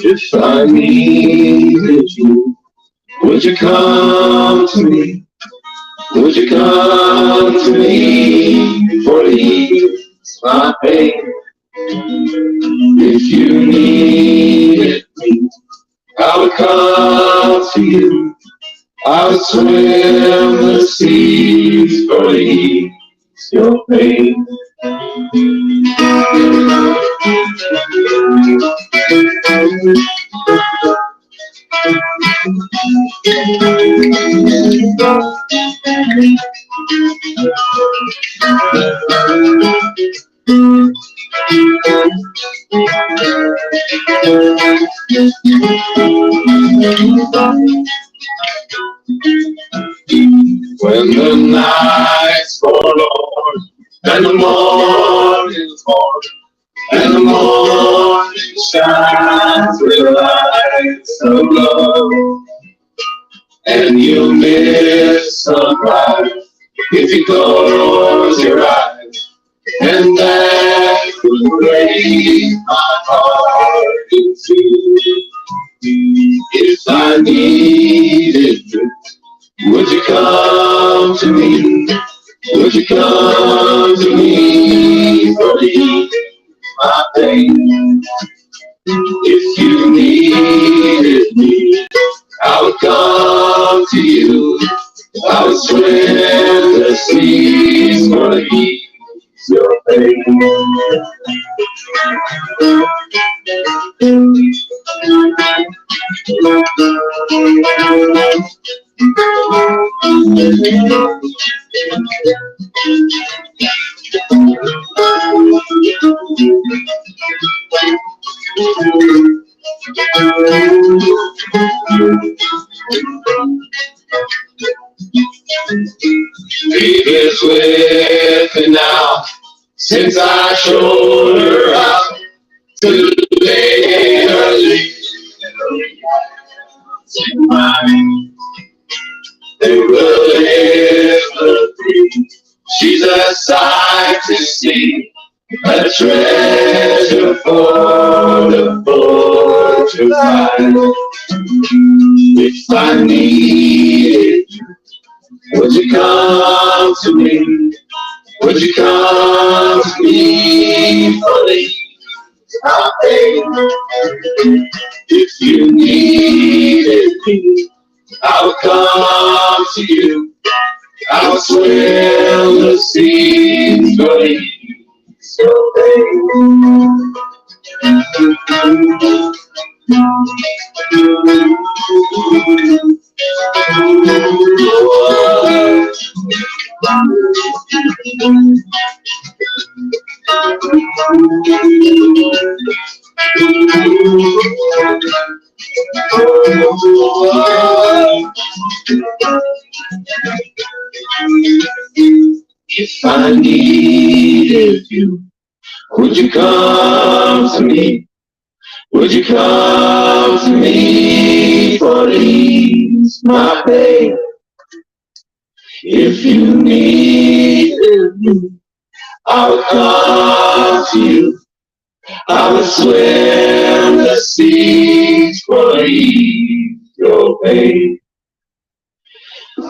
If I needed you, would you come to me? Would you come to me for to ease my pain? If you needed me, I would come to you. I would swim the seas for to ease your pain. When the nights forlorn and the morning's born and the morning shines with lights of love, and you miss sunrise if you close your eyes, and that would break my heart in two. If I needed you, would you come to me? Would you come to me for to ease my pain? If you needed me, I would come to you. I would swim the seas for to ease your pain. Baby's with me now, since I showed her how to lay her leaves in mine. They will lift her free. She's a sight to see, a treasure for the poor to find. If I needed you, would you come to me? Would you come to me for the ease my pain? If you needed me, I would come to you. I would swim the seas for the ease your pain. If I needed you, would you come to me? Would you come to me for to ease my pain? If you needed me, I would come to you. I would swim the seas for to ease your pain.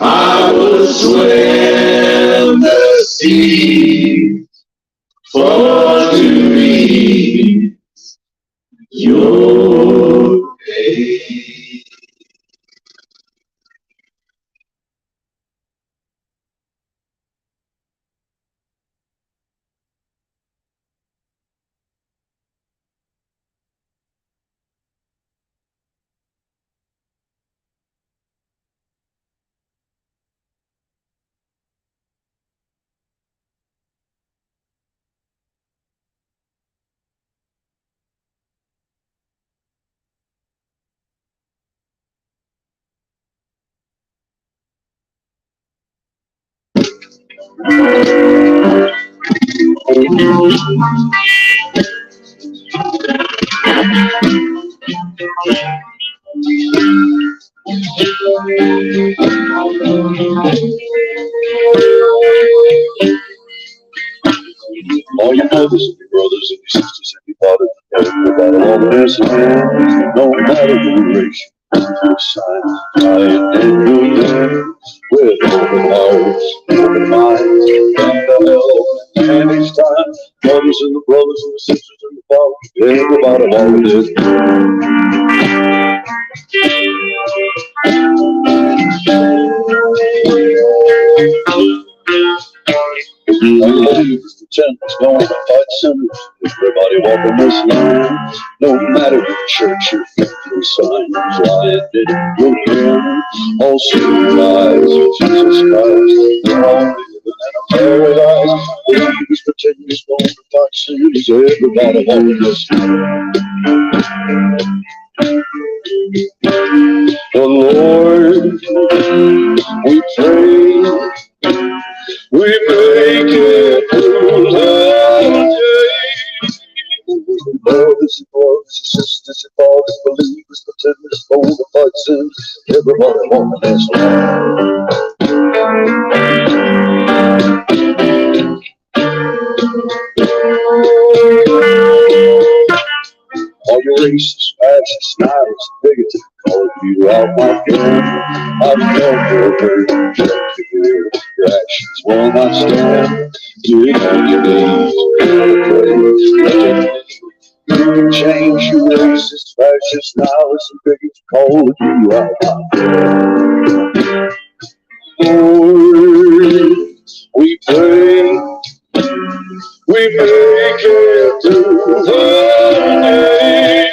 I would swim the seas for to ease your pain. All your mothers and your brothers and your sisters and your fathers and everybody on this land, no matter the race, your sign, lying in your name, with open hearts, open minds, and the help. And each time, mothers and the brothers and the sisters and the fathers, everybody on this believers, the channel's going to fight sinners. Everybody walking this line, no matter the church your faith or sign, lying in your hand, all symbolize Jesus Christ. They're all living in a paradise. Believers, pretenders, going to fight sinners. Everybody walking this line. The Lord, we pray. We make it through the day. Brothers and brothers and sisters and fathers, believers, pretenders, bona fide sins, everybody on this line. All your racists, fascists, nihilists, bigots, call you out my friend. I've felt your hurt, checked your actions will not stand. Get on your knees, pray, you can change your racist, fascist, nihilists, and bigots, call you out my friend. Lord, we pray, we make it through the day.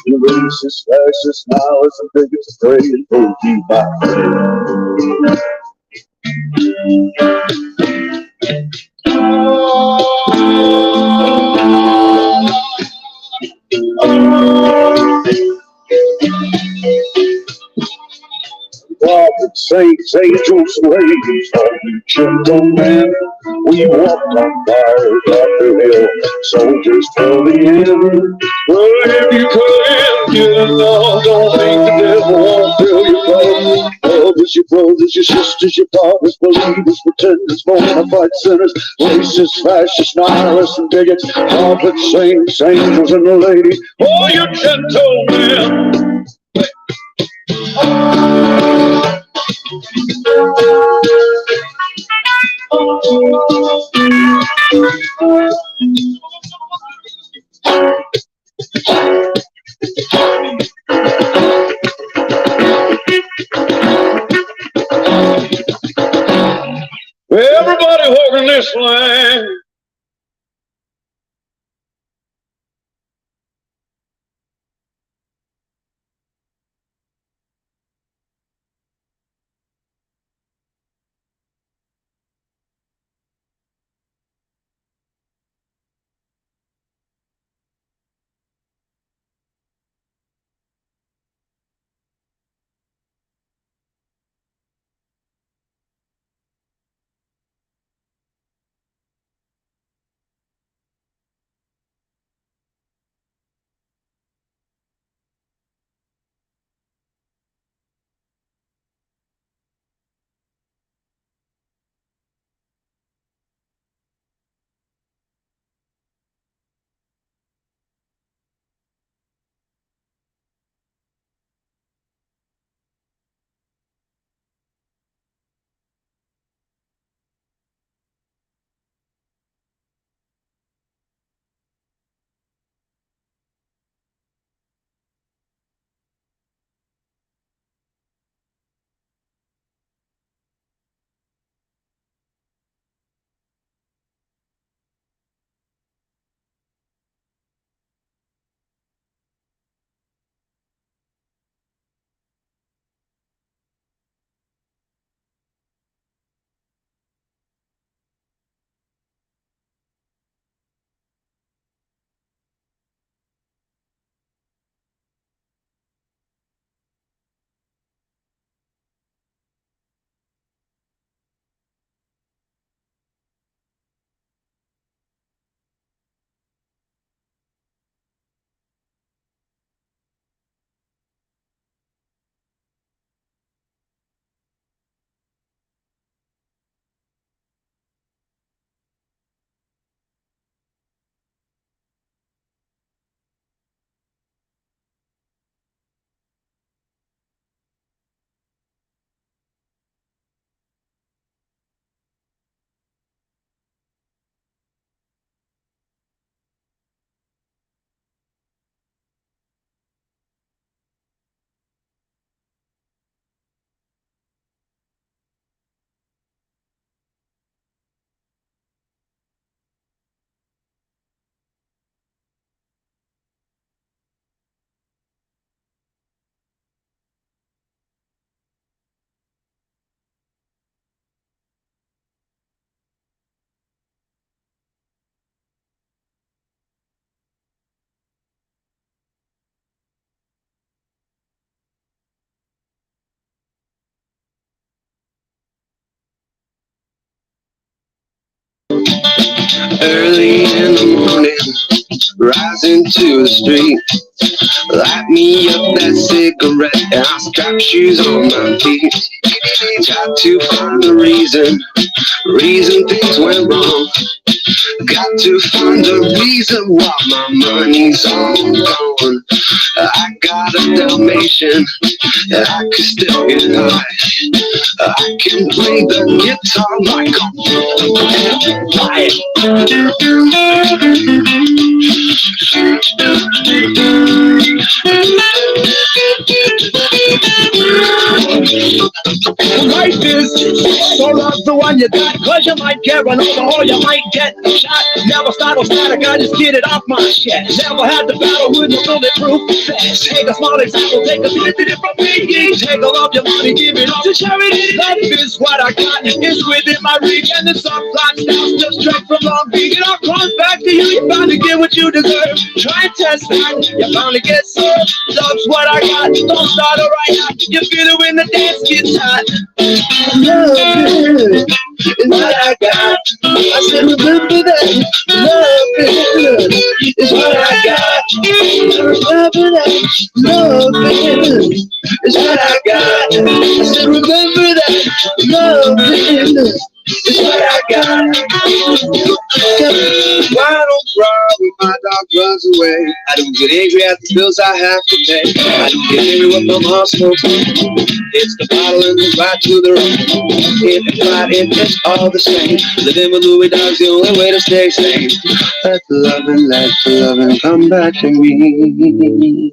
The racist, fascist, nihilists, and bigots praying for you, my prophets, saints, angels, ladies, all you gentlemen. We walked on fire up the hill, soldiers till the end. Well, if you couldn't get enough, don't think the devil won't fill your cup. Brothers, your brothers, your sisters, your fathers, believers, pretenders, bona fide sinners, racists, fascists, nihilists, and bigots, prophets, saints, angels, and the ladies, all you gentlemen. Everybody holding this line. Early in the morning, rising to the street. Light me up that cigarette and I strap shoes on my feet. Got to find the reason things went wrong. Got to find the reason why my money's all gone. I got a Dalmatian and I can still get high. I can play the guitar like a fire. Life is so love the one you got, cause you might get run over or you might get shot. Never start or static, I just get it off my chest. Never had to battle with no bulletproof vest. Take a small example, take a snippet from me. Take all of your money, give it all to charity. Life is what I got, it's within my reach. And the subplot now still straight from Long Beach. It all comes back to you, you finally get what you deserve. Try and test that, you finally get served. Love's what I got, don't start it right now. You feel it when the dance gets hot. Love is what I got. I said remember that. Love is what I got. Remember that. Love is what I got. I said remember that. Love is what I got. Why don't cry when my dog runs away? I don't get angry at the bills I have to pay. I don't get angry when my mom smokes. It's the bottle and the right to the right. If it's right, it's all the same. Living with Louis Dog's the only way to stay sane. Let the loving come back to me.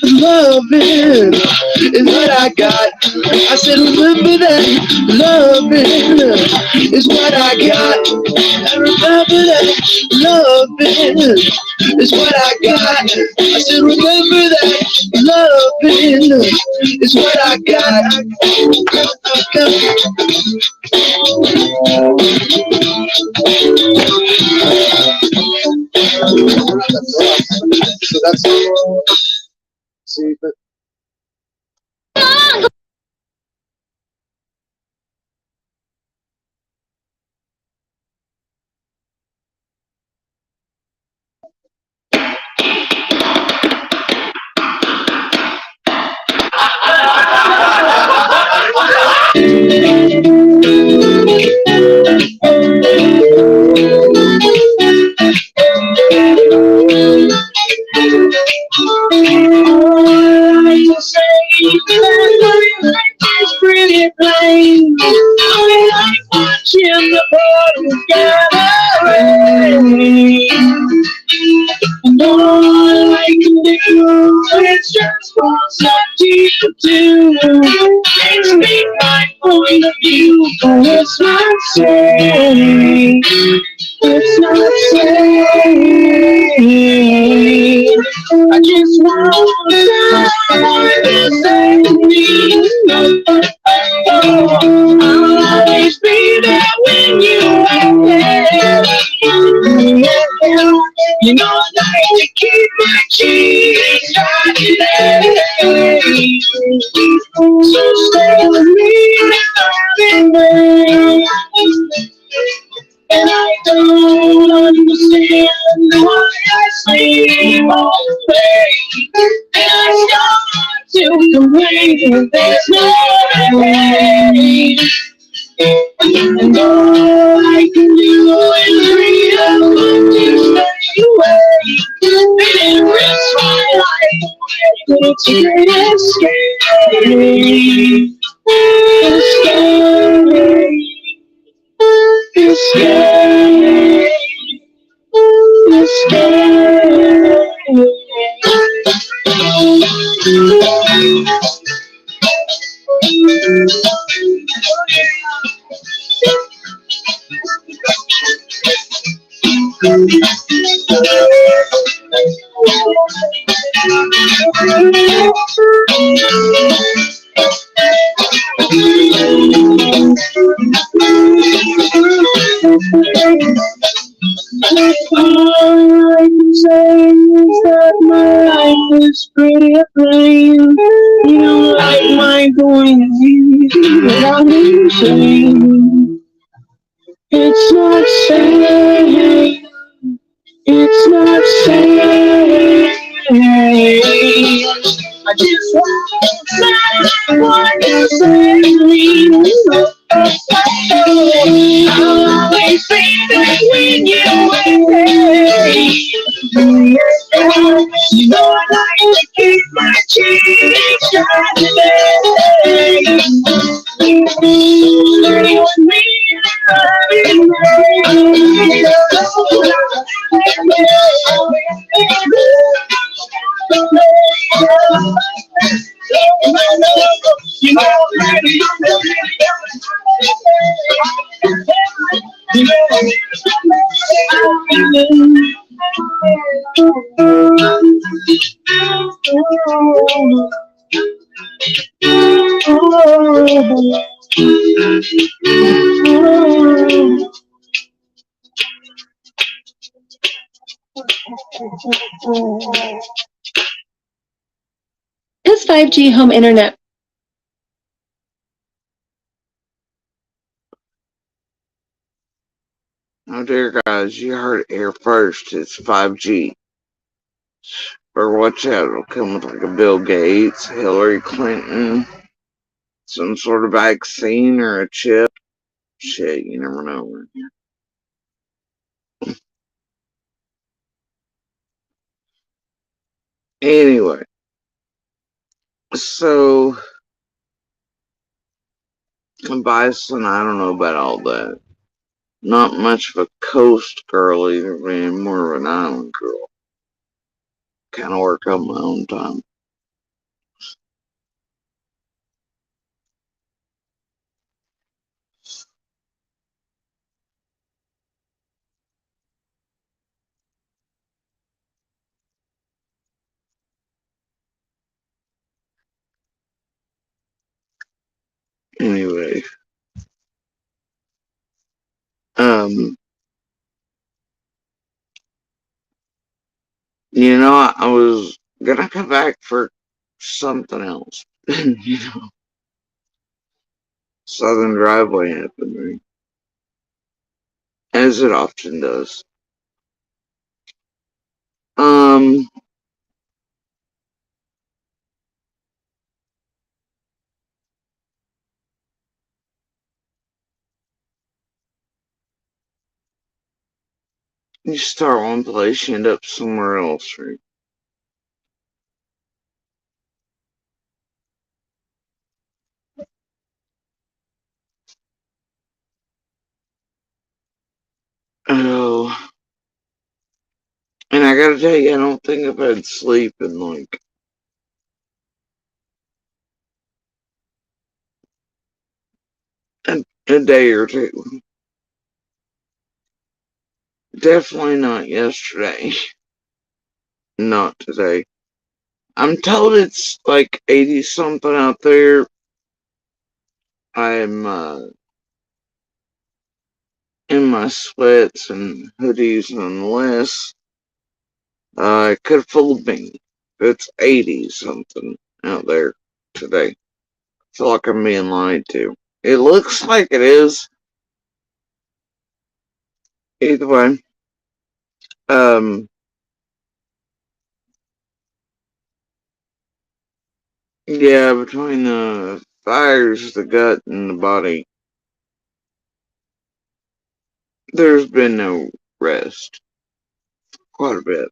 Loving is what I got. I said remember that. Loving is what I got. I remember that. Loving is what I got. I said remember that. Loving is what I got. So that's see, but it's pretty plain. I like watching the boys gather. And all I can do is just want something to do. And speak my point of view, but it's not safe. It's not safe. I just want someone to save me. I'll always be there when you are there. You know I like to keep my cheeks right there. So stay with me and and I don't understand why I sleep all day. And I start to complain, there's no way. And all I can do is read a book to stay away. And risk my life away, it's a great escape. It's scary. It's scary. It's scary. plane. You don't like my point of view, but I'm insane. It's not saying, it's not saying. I just want to say what you say to me. I'll always be there when you're away. You know I like to keep my cheeks shining. Stay with me, Is 5G home internet? Oh dear guys, you heard it here first. It's 5G. Or watch out, it'll come with like a Bill Gates, Hillary Clinton, some sort of vaccine or a chip. Shit, you never know. Anyway, so Bison, I don't know about all that. Not much of a coast girl either, being more of an island girl. Kind of work on my own time. Anyway, um, I was gonna come back for something else. Southern Driveway happened to me, as it often does. Um, you start one place, you end up somewhere else, right? Oh, and I gotta tell you, I don't think I've had sleep in like a day or two. Definitely not yesterday. Not today. I'm told it's like 80 something out there. I'm in my sweats and hoodies nonetheless. It could have fooled me. It's 80 something out there today. I feel like I'm being lied to. It looks like it is. Either way. Um, yeah, between the fires, the gut, and the body, there's been no rest. Quite a bit.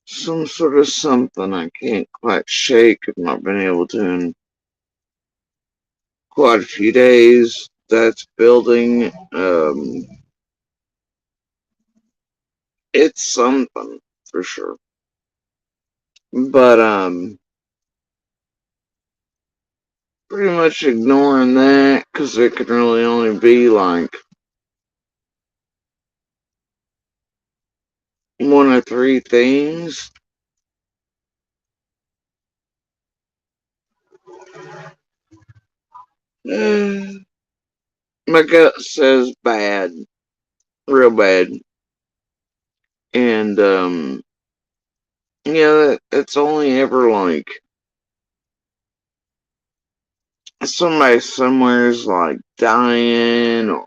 Some sort of something I can't quite shake. I've not been able to in quite a few days. That's building. It's something for sure. But pretty much ignoring that because it could really only be like one of three things. My gut says bad, real bad, and Yeah, it's only ever like somebody somewhere's like dying or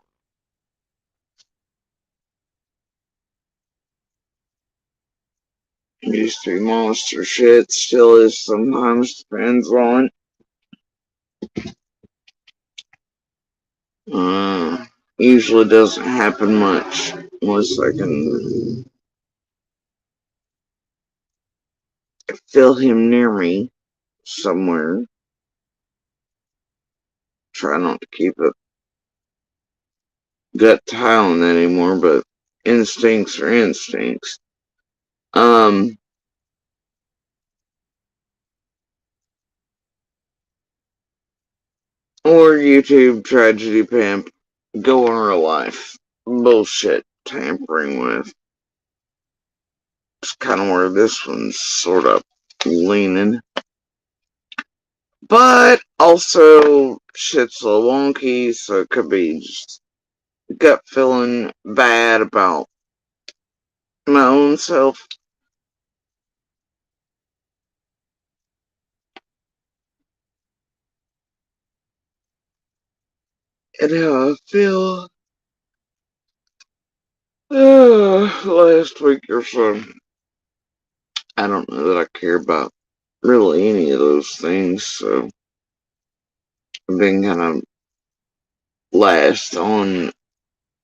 used to be monster shit, still is sometimes, depends on. Uh, Usually doesn't happen much unless I can feel him near me somewhere. Try not to keep a gut tie on that anymore, but instincts are instincts. Um, or YouTube tragedy pimp, go in real life. Bullshit tampering with. It's kind of where this one's sort of leaning. But also, shit's a little wonky, so it could be just gut feeling bad about my own self and how I feel last week or so. I don't know that I care about really any of those things, so I've been kind of last on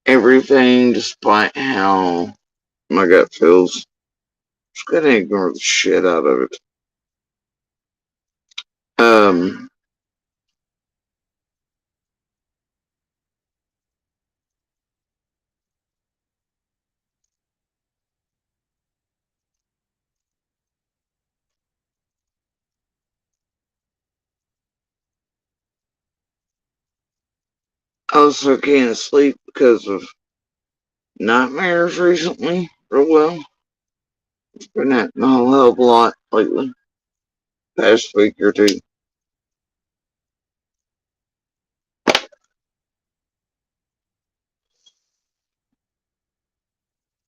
everything despite how my gut feels. Just gonna ignore the shit out of it. Um, I also can't sleep because of nightmares recently, real well. Been happening a whole hell of a lot lately, past week or two.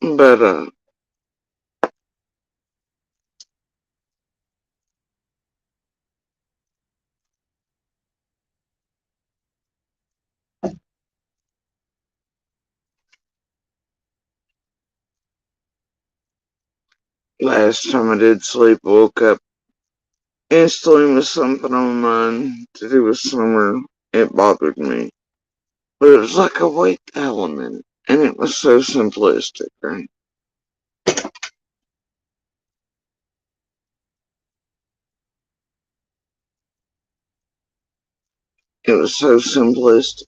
But last time I did sleep, I woke up instantly with something on my mind to do with summer. It bothered me, but it was like a weight element, and it was so simplistic, right? It was so simplistic,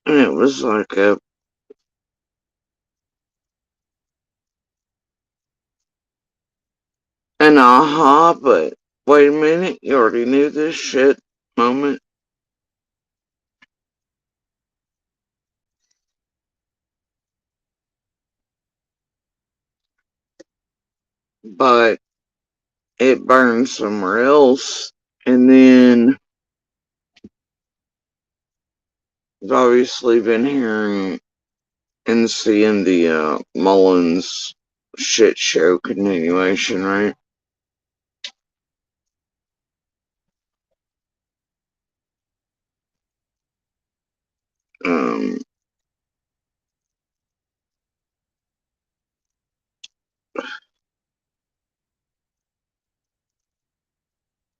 and it was like an aha, but wait a minute, you already knew this shit moment. But it burned somewhere else. And then I've obviously been hearing and seeing the Mullins shit show continuation, right? Um,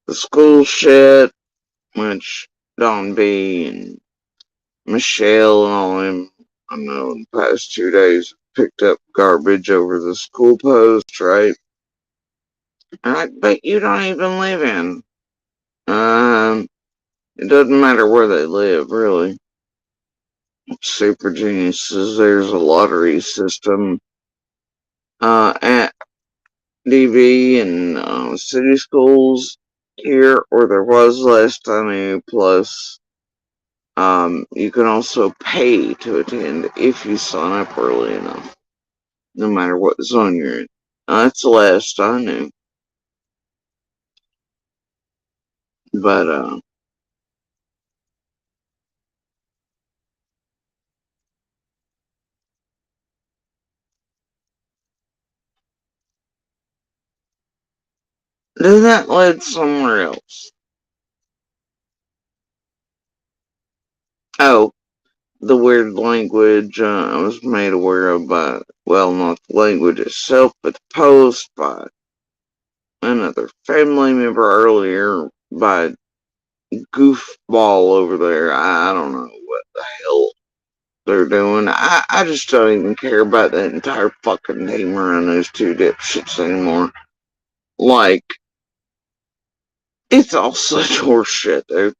the school shit, which Don B and Michelle and all them, I know, in the past 2 days picked up garbage over the school post, right? And I bet you don't even live in. It doesn't matter where they live, really. Super geniuses. There's a lottery system at DV and city schools here, or there was last time I knew. Plus, you can also pay to attend if you sign up early enough, no matter what zone you're in. That's the last I knew. But then that led somewhere else. Oh, the weird language I was made aware of by, well, not the language itself, but the post by another family member earlier by goofball over there. I don't know what the hell they're doing. I just don't even care about that entire fucking team around those two dipshits anymore. Like, it's all such horseshit, dude.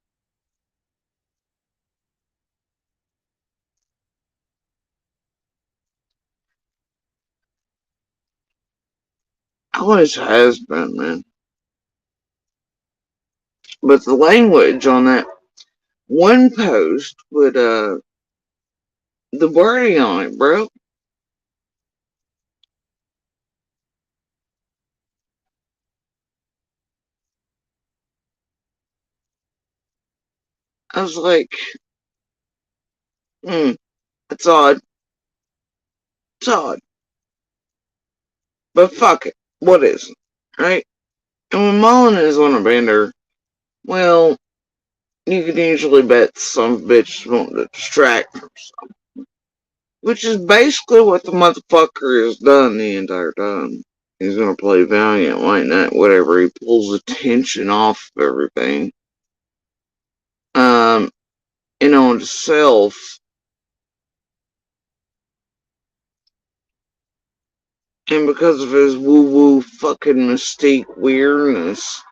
Always has been, man. But the language on that one post with the wording on it, bro. I was like, hmm, it's odd. It's odd. But fuck it. What is it? Right? And when Mullen is on a bender, well, you can usually bet some bitch want to distract from something. Which is basically what the motherfucker has done the entire time. He's gonna play Valiant like that, whatever. He pulls attention off of everything. Um, on himself. And because of his woo-woo fucking mystique weirdness,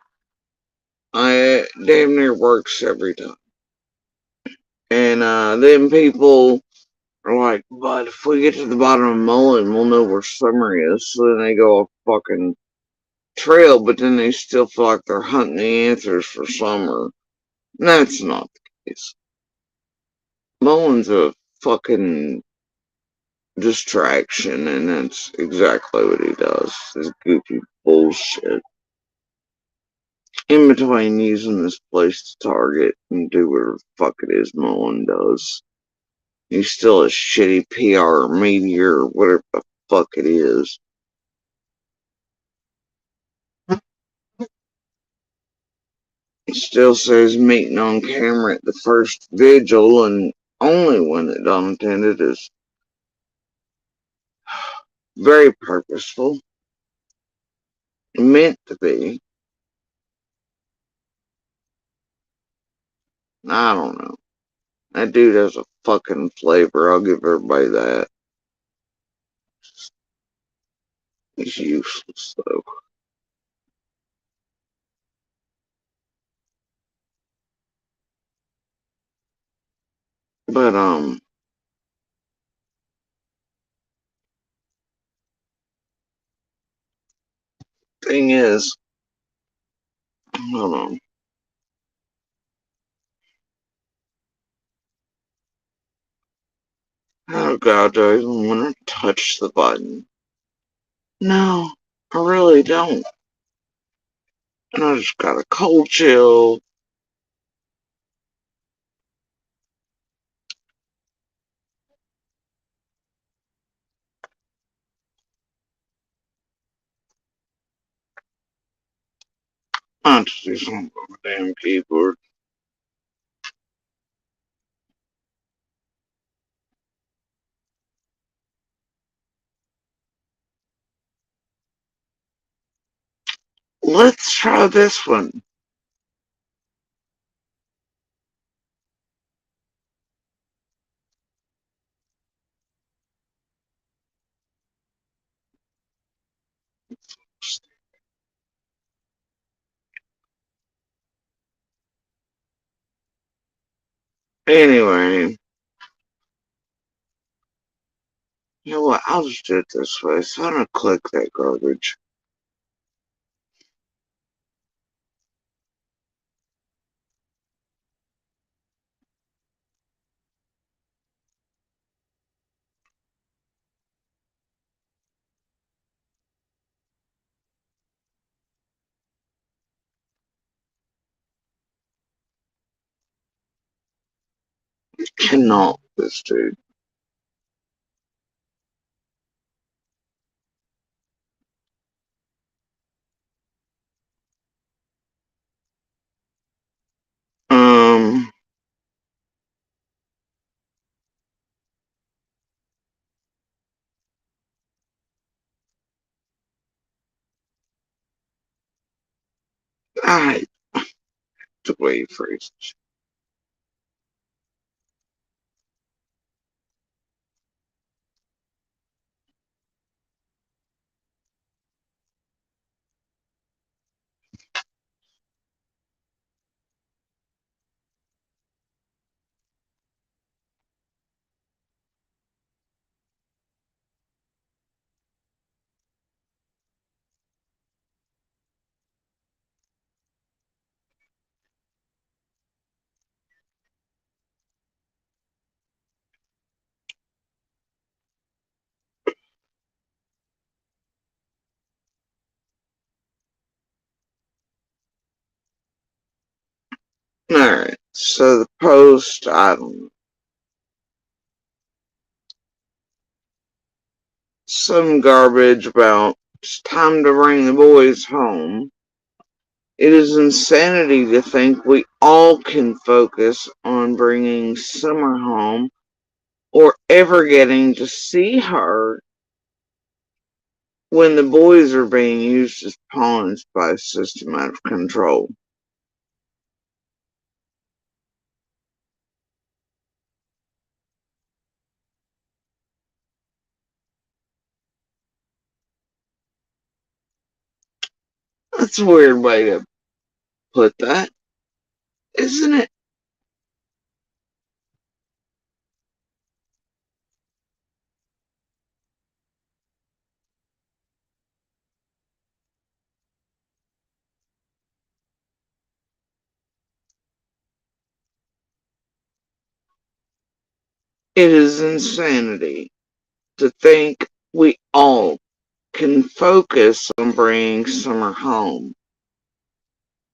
I damn near works every time. And then people are like, but if we get to the bottom of Mullen, we'll know where Summer is. So then they go a fucking trail, but then they still feel like they're hunting the answers for Summer. And that's not the case. Mullen's a fucking distraction, and that's exactly what he does. This goofy bullshit. In between using this place to target and do whatever the fuck it is Mullen does. He's still a shitty PR media or whatever the fuck it is. It still says meeting on camera at the first vigil, and only one that Don attended is very purposeful. Meant to be. I don't know. That dude has a fucking flavor. I'll give everybody that. He's useless though. But thing is, hold on. Oh god, do I even want to touch the button? No, I really don't. And I just got a cold chill. I have to do something with my damn keyboard. Let's try this one. Anyway, you know what? I'll just do it this way. So I'm gonna click that garbage. cannot with this dude. Um, I hate the way he phrases it. Alright, so the post, I don't know. Some garbage about it's time to bring the boys home. It is insanity to think we all can focus on bringing Summer home or ever getting to see her when the boys are being used as pawns by a system out of control. That's a weird way to put that, isn't it? It is insanity to think we all can focus on bringing Summer home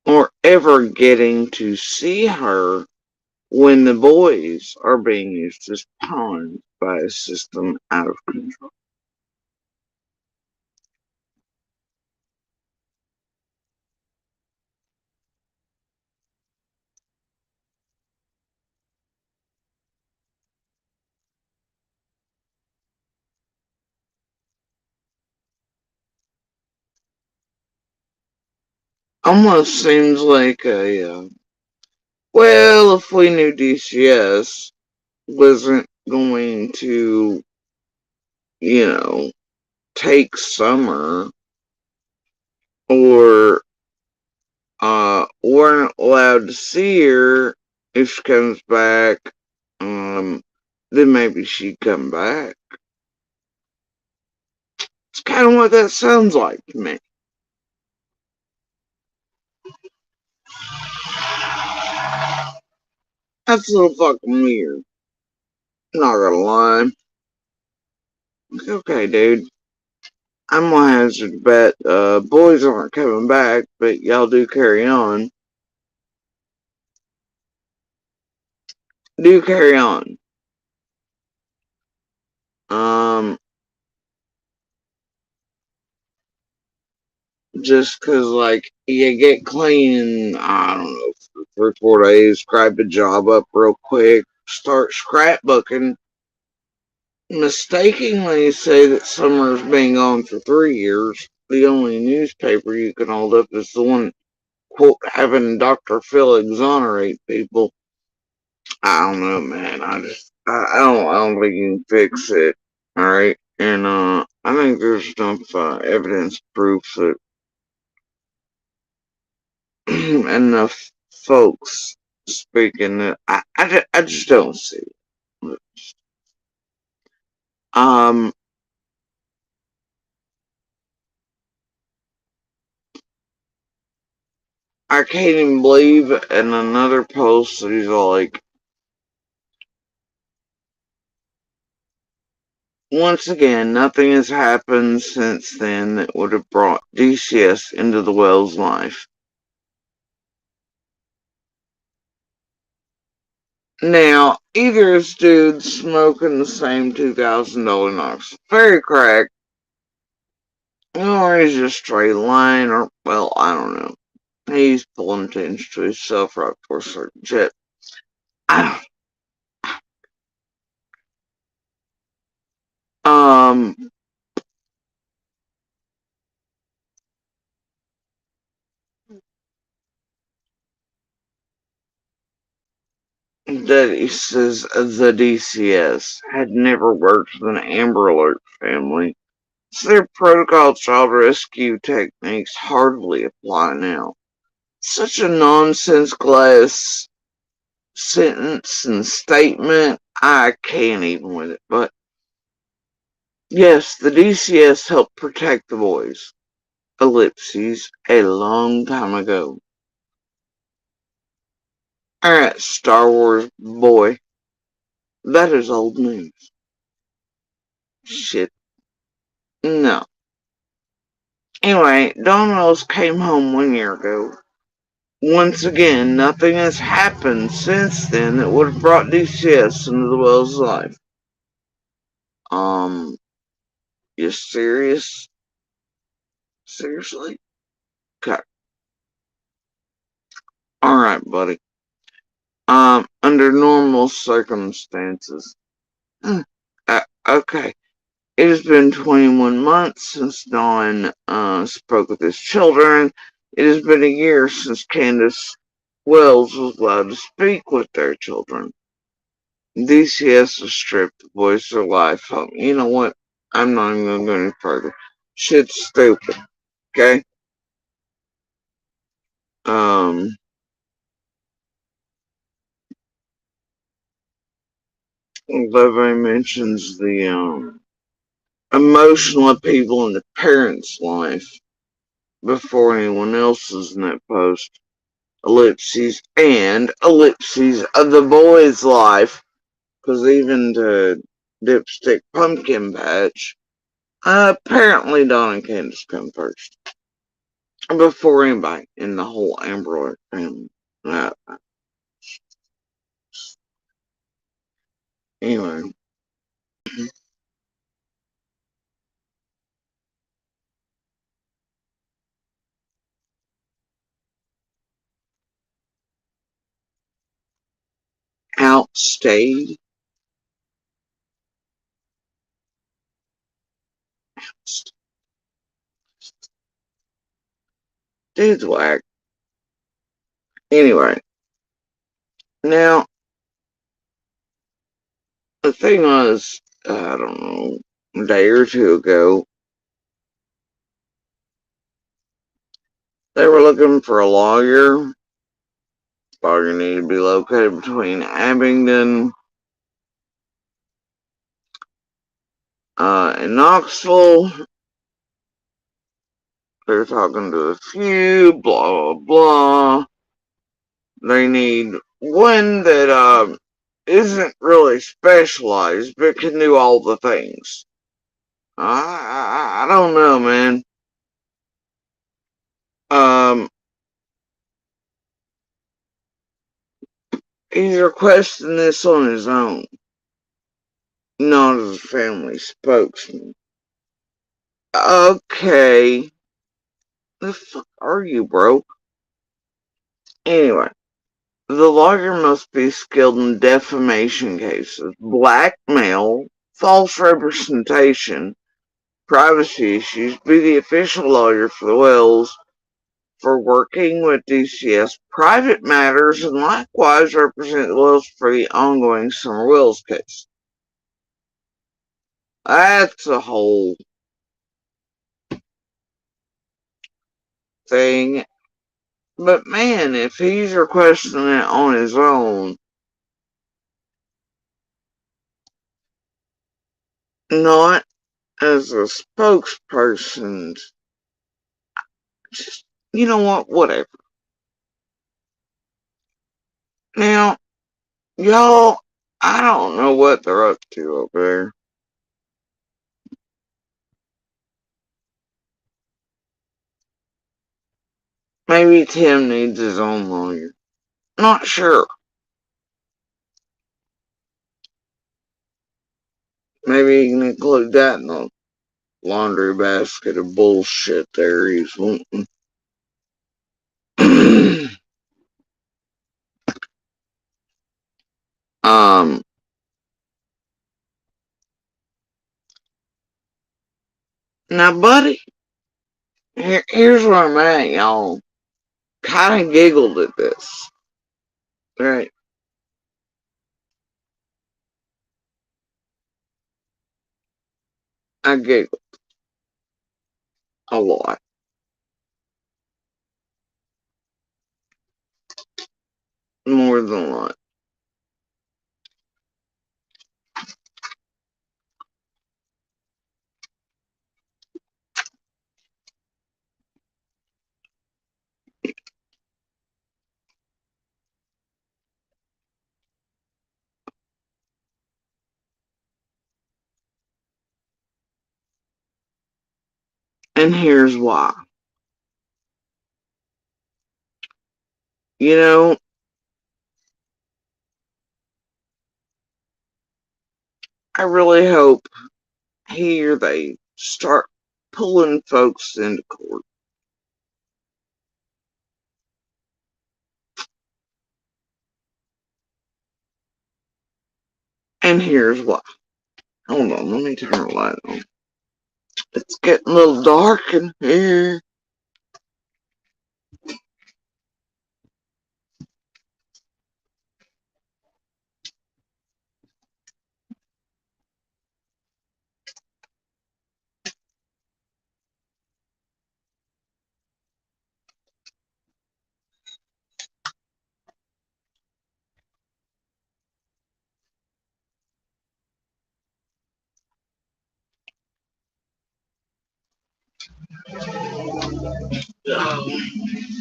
or ever getting to see her when the boys are being used as pawns by a system out of control. Almost seems like well, if we knew DCS wasn't going to, you know, take Summer or weren't allowed to see her if she comes back, um, then maybe she'd come back. It's kind of what that sounds like to me. That's a little fucking weird. Not gonna lie. Okay, dude. I'm gonna hazard a bet. Boys aren't coming back, but y'all do carry on. Do carry on. Um, just 'cause like you get clean, I don't know, for 3 4 days, grab the job up real quick, start scrapbooking, mistakenly say that Summer's been gone for 3 years. The only newspaper you can hold up is the one, quote, having Dr. Phil exonerate people. I don't know, man. I don't think you can fix it. All right, and I think there's enough evidence, proof that enough folks speaking that I just don't see it. Um, I can't even believe in another post that he's all like, once again, nothing has happened since then that would have brought DCS into the Wells' life. Now, either is dude smoking the same $2,000 Knox Fairy crack, or he's just straight lying, or, well, I don't know. He's pulling attention to himself right for a certain jet. I don't, that he says the DCS had never worked with an Amber Alert family, so their protocol child rescue techniques hardly apply now. Such a nonsense glass sentence and statement, I can't even with it. But yes, the DCS helped protect the boys. Ellipses a long time ago. Alright, Star Wars boy. That is old news. Shit. No. Anyway, Don Wells came home 1 year ago. Once again, nothing has happened since then that would have brought DCS into the Wells' life. You serious? Seriously? Okay. Alright, buddy. Under normal circumstances. Okay. It has been 21 months since Don spoke with his children. It has been a year since Candace Wells was allowed to speak with their children. DCS has stripped the boys of their life. You know what? I'm not even going to go any further. Shit's stupid. Okay? Um, Levy mentions the emotional upheaval in the parents' life before anyone else's in that post. Ellipses and ellipses of the boy's life, because even to Dipstick Pumpkin Patch, apparently Don and Candace come first. Before anybody in the whole Amber Alert family. Anyway. Outstayed. Dude's whack. Anyway. Now, the thing was, I don't know, a day or two ago, they were looking for a lawyer. Lawyer needed to be located between Abingdon and Knoxville. They're talking to a few, blah, blah, blah. They need one that isn't really specialized, but can do all the things. I don't know, man. Um, he's requesting this on his own, not as a family spokesman. Okay. The fuck are you, bro? Anyway, the lawyer must be skilled in defamation cases, blackmail, false representation, privacy issues, be the official lawyer for the Wells for working with DCS private matters, and likewise represent the Wells for the ongoing Summer Wells case. That's a whole thing. But man, if he's requesting it on his own, not as a spokesperson, just, you know what, whatever. Now, y'all, I don't know what they're up to over there. Maybe Tim needs his own lawyer. Not sure. Maybe you can include that in the laundry basket of bullshit there he's wanting. um, Now, buddy, here's where I'm at, y'all. Kind of giggled at this. Right? I giggled a lot. More than a lot. And here's why. You know, I really hope he or they start pulling folks into court. And here's why. Hold on, let me turn the light on. It's getting a little dark in here.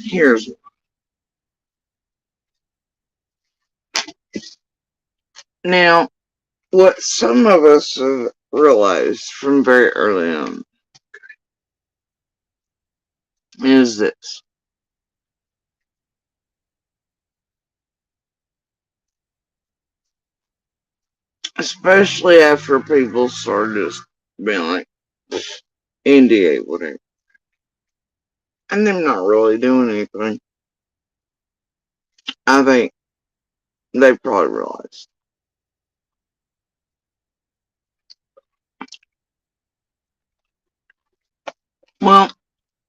Here's now what some of us have realized from very early on is this. Especially after people started just being like, NDA, whatever. And them not really doing anything. I think they probably realized. Well,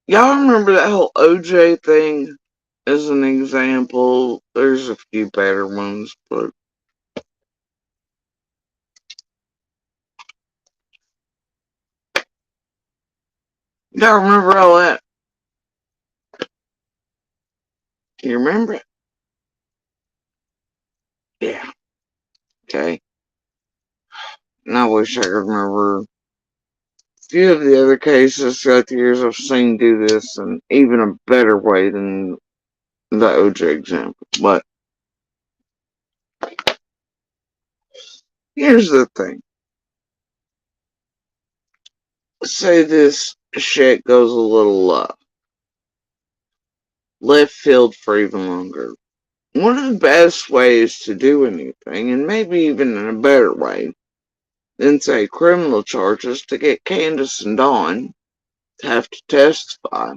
y'all remember that whole OJ thing as an example? There's a few better ones, but y'all remember all that? You remember it? Yeah. Okay. And I wish I could remember a few of the other cases throughout the years I've seen do this in even a better way than the OJ example. But here's the thing. Say this shit goes a little left field for even longer. One of the best ways to do anything, and maybe even in a better way, than say criminal charges to get Candace and Dawn to have to testify,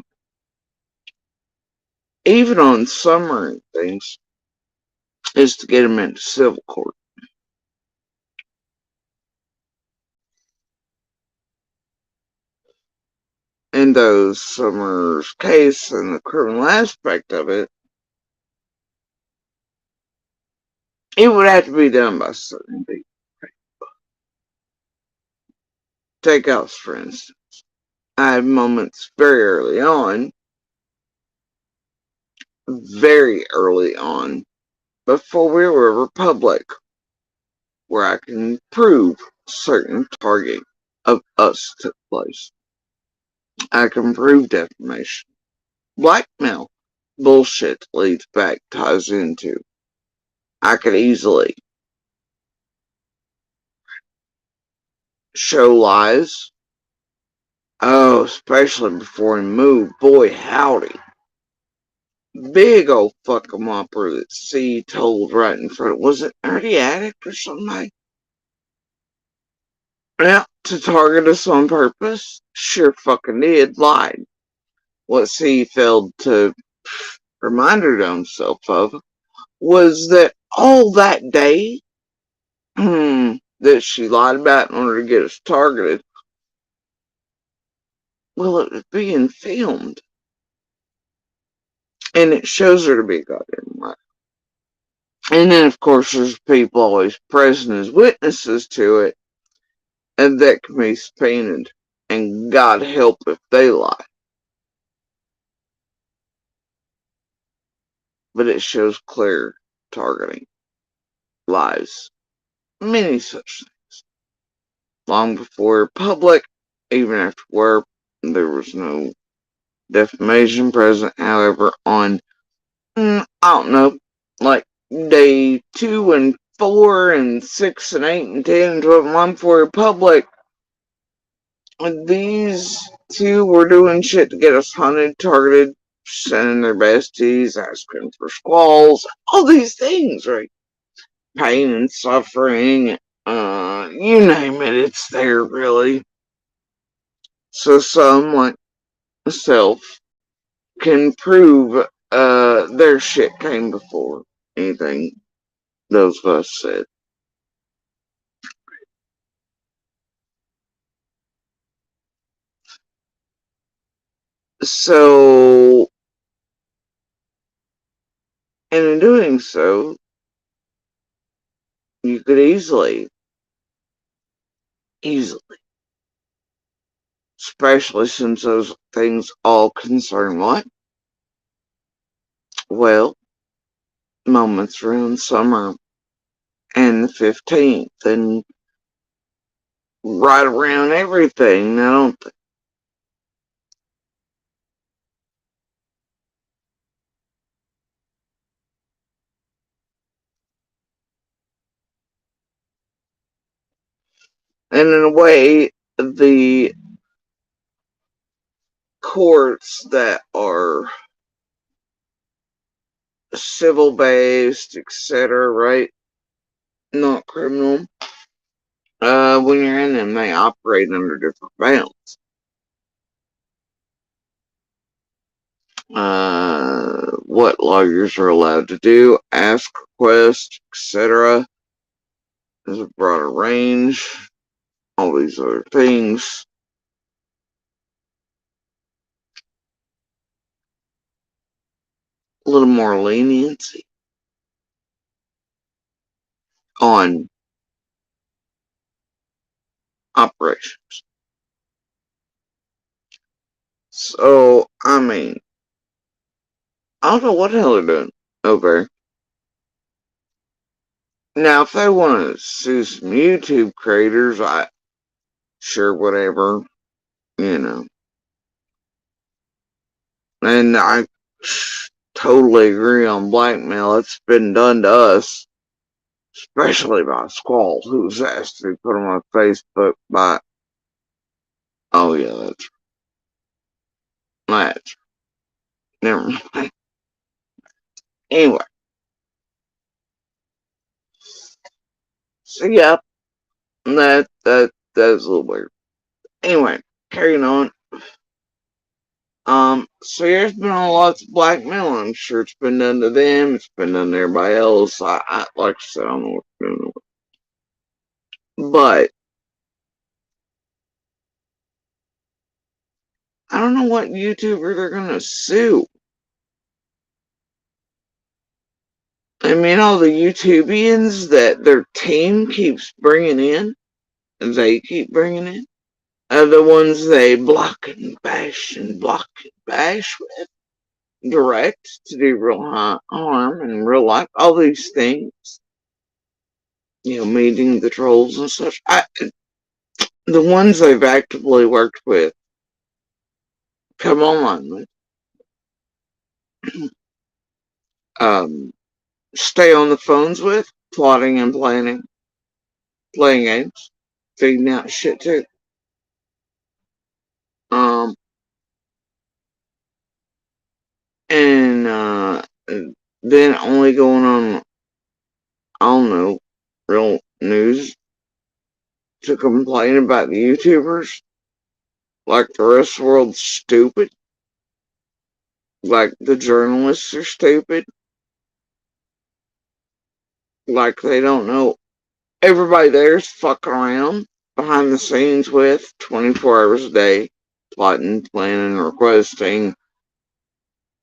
even on summary things, is to get them into civil court. In those Summers case and the criminal aspect of it, it would have to be done by certain people. Take us, for instance. I had moments very early on, before we were a republic, where I can prove certain targeting of us took place. I can prove defamation. Blackmail. Bullshit leads back, ties into. I could easily show lies. Oh, especially before he moved. Boy, howdy. Big old fucking whopper that C told right in front. Was it Ernie Addict or something? Yeah, to target us on purpose? Sure fucking did, lied. What he failed to remind himself of was that all that day that she lied about in order to get us targeted, well, it was being filmed. And it shows her to be a goddamn liar. And then, of course, there's people always present as witnesses to it, and that can be subpoenaed. And God help if they lie. But it shows clear targeting, lies, many such things. Long before public, even after work, there was no defamation present. However, on, I don't know, like day 2 and 4 and 6 and 8 and 10 and 12 long before public, these two were doing shit to get us hunted, targeted, sending their besties, asking for squalls, all these things, right? Pain and suffering, you name it, it's there, really. So some, like myself, can prove their shit came before anything those of us said. So, and in doing so, you could easily, especially since those things all concern what? Well, moments around summer and the 15th and right around everything, I don't think. And in a way, the courts that are civil based, etc., right? Not criminal. When you're in them, they operate under different bounds. What lawyers are allowed to do, ask, request, etc. There's a broader range. All these other things. A little more leniency on operations. So, I mean, I don't know what the hell they're doing over. Now, if they want to sue some YouTube creators, sure, whatever, you know. And I totally agree on blackmail. It's been done to us, especially by Squall, who's asked to be put on my Facebook by. Oh yeah, that's never mind. Anyway, so yeah, that's a little weird. Anyway, carrying on. So there's been a lot of blackmail. I'm sure it's been done to them. It's been done to everybody else. Like I said, I don't know what's going on. But I don't know what YouTuber they're gonna sue. I mean, all the YouTubians that their team keeps bringing in, they keep bringing in, are the ones they block and bash and block and bash with, direct to do real harm in real life. All these things, meeting the trolls and such. The ones they've actively worked with, come online with, um, stay on the phones with, plotting and planning, playing games, figuring out shit too. Um, and then only going on, I don't know, real news to complain about the YouTubers like the rest of the world's stupid, like the journalists are stupid, like they don't know everybody there's fucking around behind the scenes with 24 hours a day, plotting, planning, requesting,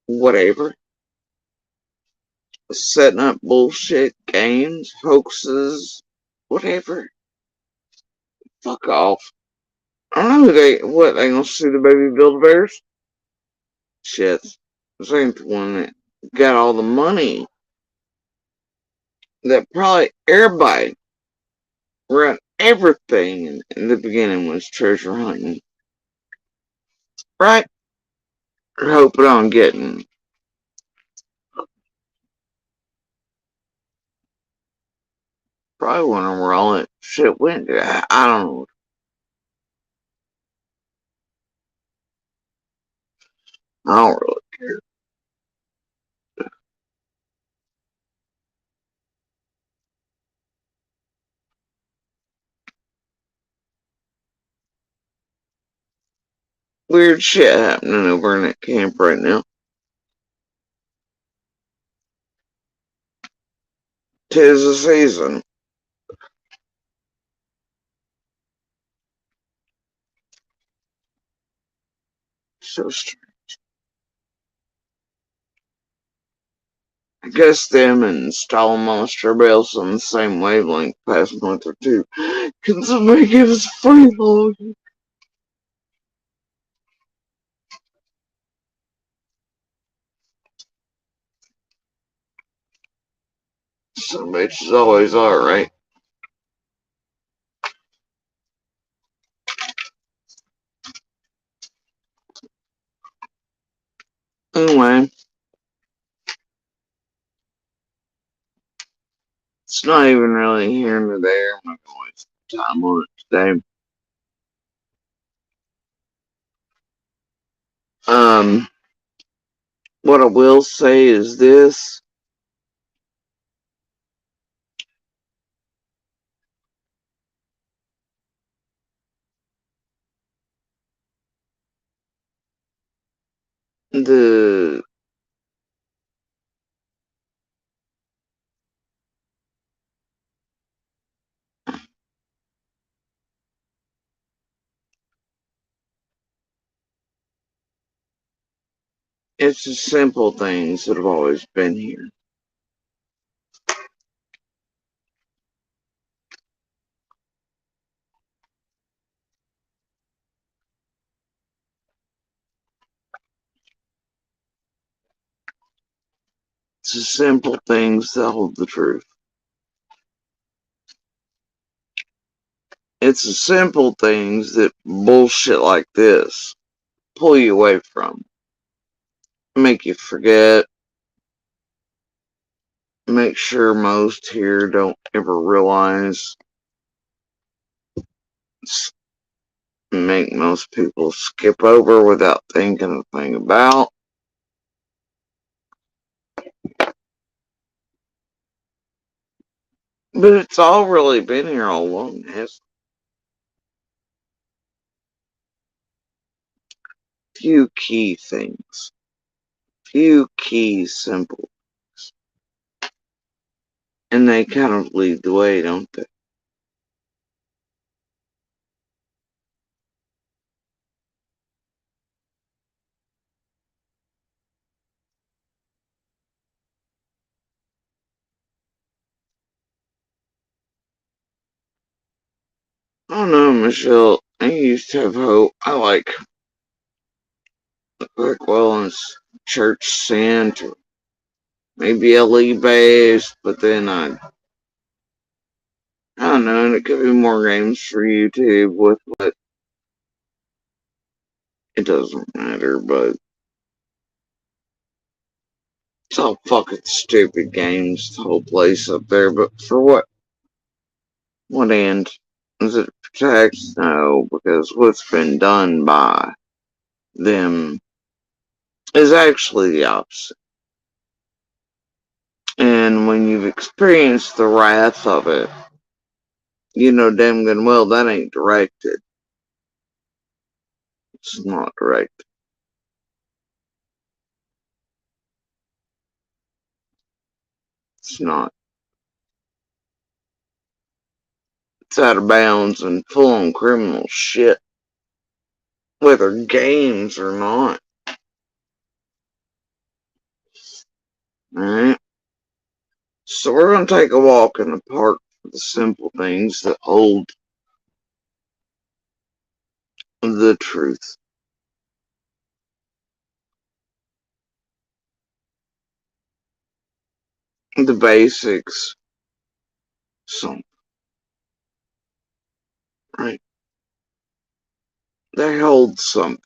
whatever, setting up bullshit games, hoaxes, whatever. Fuck off. I don't know they gonna sue the baby Build-A-Bears? Shit. This ain't the one that got all the money that probably everybody run everything in the beginning was treasure hunting. Right? Or hoping on getting. Probably wondering where all that shit went. I don't know. I don't really care. Weird shit happening over in that camp right now. 'Tis the season. So strange. I guess them and Stalin Monster Bells on the same wavelength past month or two. Can somebody give us a free log? Some bitches always are, right? Anyway, it's not even really here and there. I'm not gonna waste time on it today. Um, what I will say is this. The It's the simple things that have always been here. It's the simple things that hold the truth. It's the simple things that bullshit like this pull you away from. Make you forget. Make sure most here don't ever realize. Make most people skip over without thinking a thing about. But it's all really been here all along, has few key things. Few key simple. And they kind of lead the way, don't they? I don't know, Michelle. I used to have hope. I like Rick Wellens Church Center, maybe LE based, but then I don't know, and it could be more games for YouTube with what it doesn't matter, but it's all fucking stupid games, the whole place up there, but for what end? Is it protect? No, because what's been done by them is actually the opposite. And when you've experienced the wrath of it, You know damn good well that ain't directed. It's not directed. It's not. It's out of bounds and full on criminal shit. Whether games or not. Alright? So we're gonna take a walk in the park for the simple things that hold the truth. The basics. Something. Right? They hold something.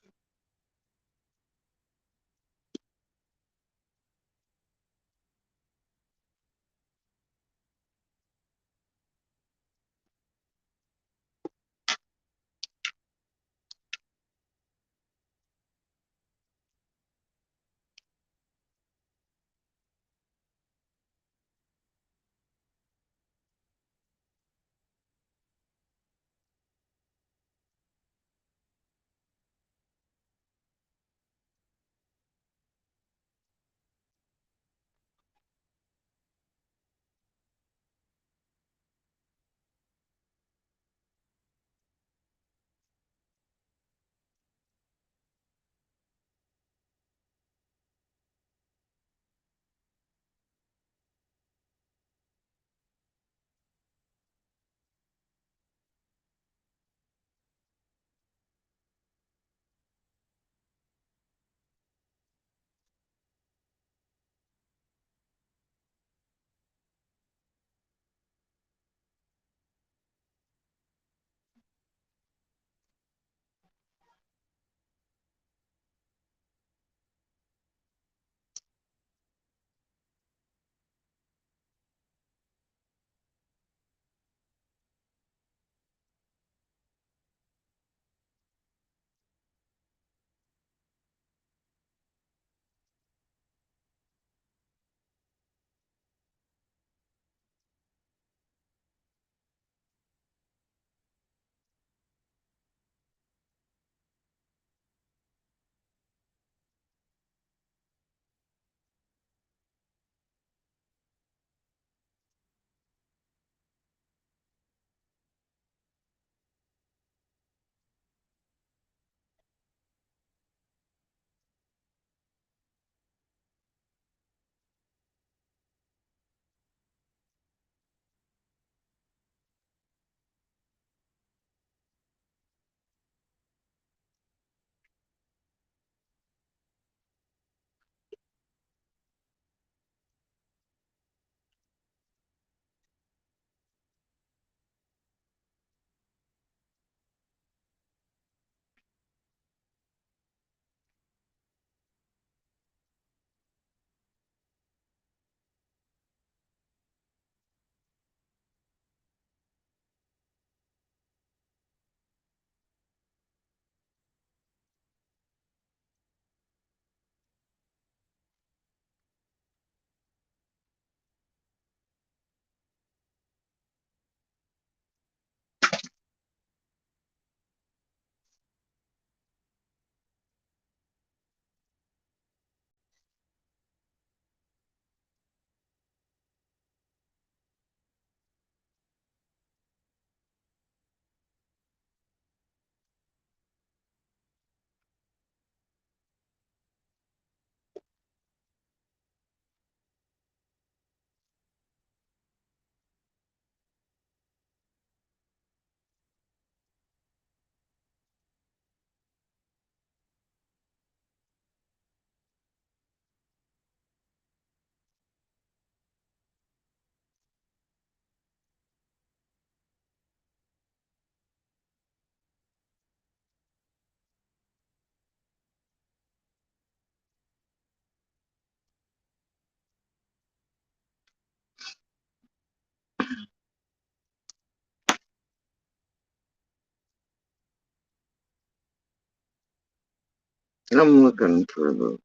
I'm looking for the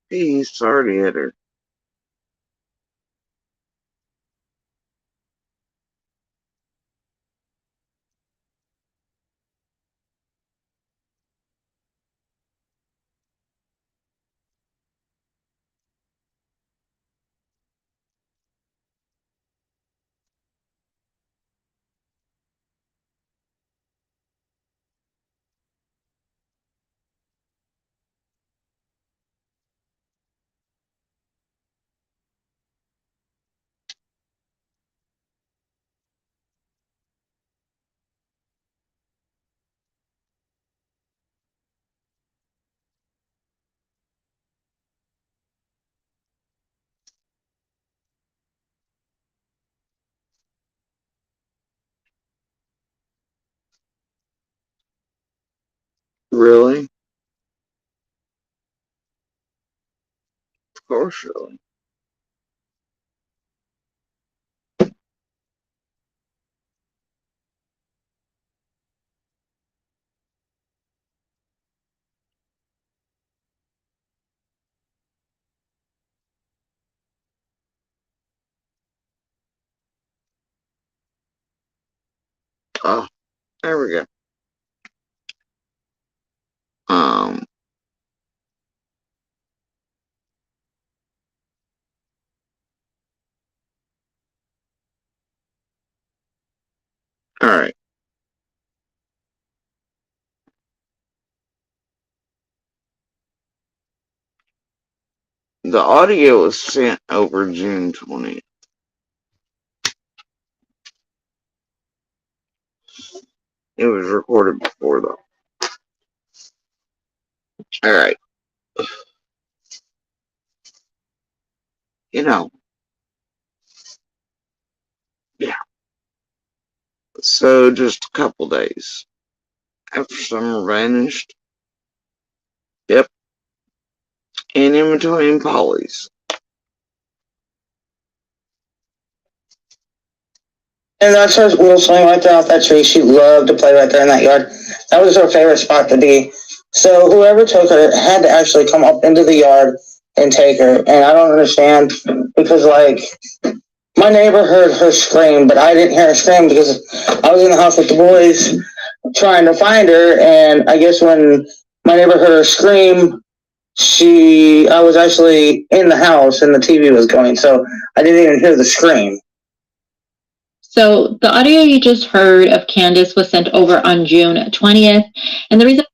piece already at her. Really? Of course, really. Oh, there we go. Um, all right. The audio was sent over June 20th. It was recorded before, though. All right. You know, yeah. So just a couple days after summer vanished. Yep. And in between Polly's. And that's her little swing right there off that tree. She loved to play right there in that yard. That was her favorite spot to be. So whoever took her had to actually come up into the yard and take her. And I don't understand because, like, my neighbor heard her scream, but I didn't hear her scream because I was in the house with the boys trying to find her. And I guess when my neighbor heard her scream, I was actually in the house and the TV was going, so I didn't even hear the scream. So the audio you just heard of Candace was sent over on June 20th. And the reason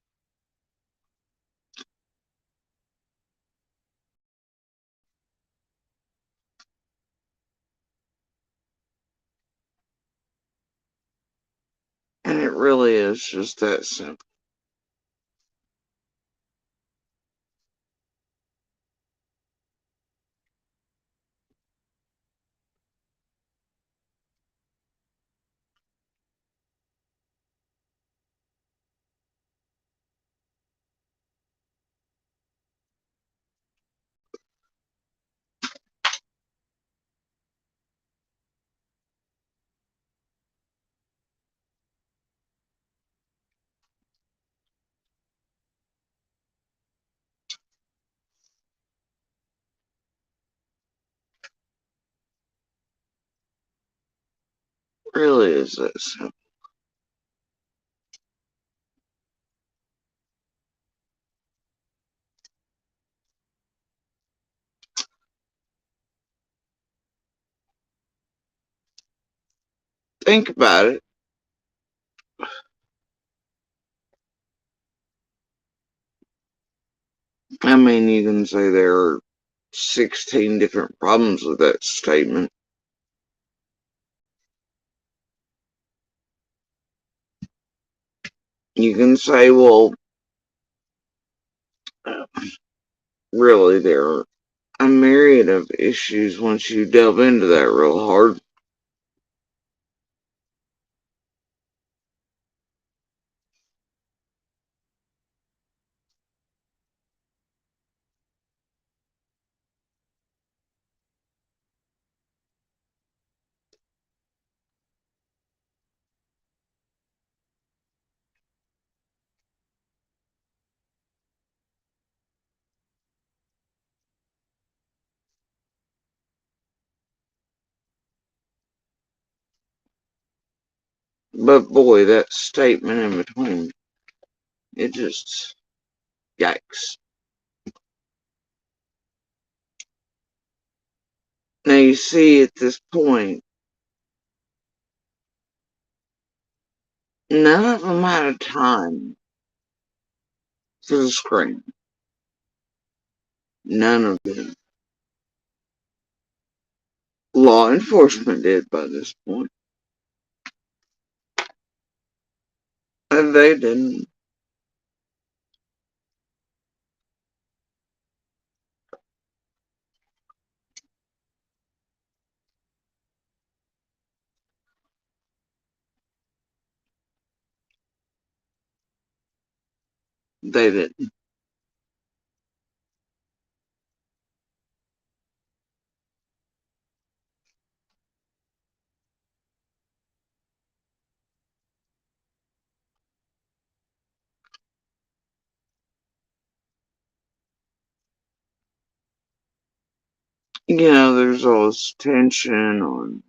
And it really is just that simple. Really is that simple. Think about it. I mean, you can say there are 16 different problems with that statement. You can say, well, really, there are a myriad of issues once you delve into that real hard. But boy, that statement in between, it just, yikes. Now you see at this point, none of them had a time for the screen. None of them. Law enforcement did by this point. And they didn't. They didn't. You know, there's all this tension on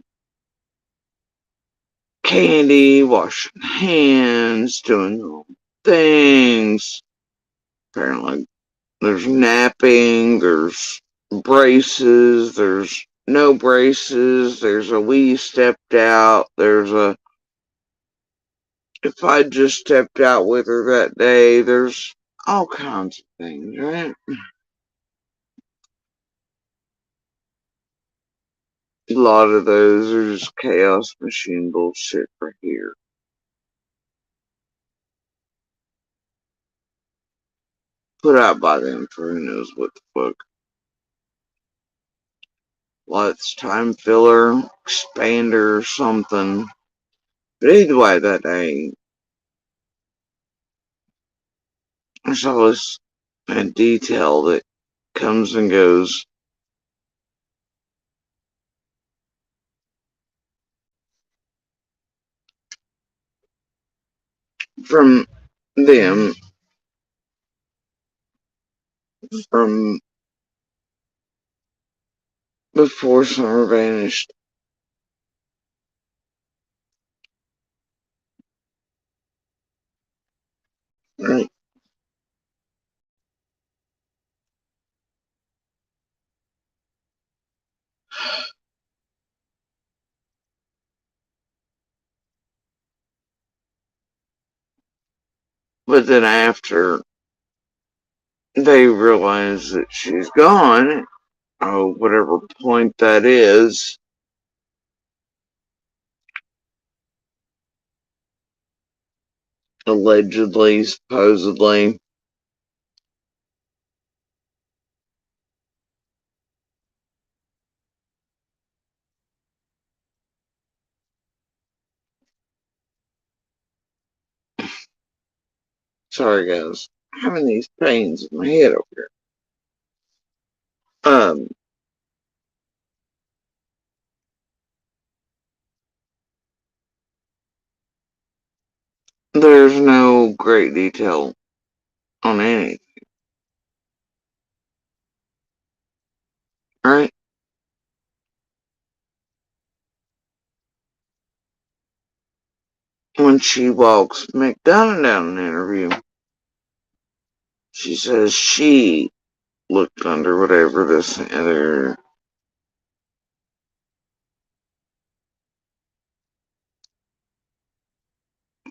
Kandi washing hands, doing all things. Apparently, there's napping, there's braces, there's no braces, there's a we stepped out, there's a if I just stepped out with her that day, there's all kinds of things, right? A lot of those are just chaos machine bullshit right here. Put out by them for who knows what the fuck. Let's time filler, expander, something. But either way, that day, there's all this detail that comes and goes. From them, from before Summer vanished. Right. But then after they realize that she's gone, oh, whatever point that is, allegedly, supposedly, sorry guys, I'm having these pains in my head over here. There's no great detail on anything. Right? When she walks McDonough down an interview, she says she looked under whatever this other.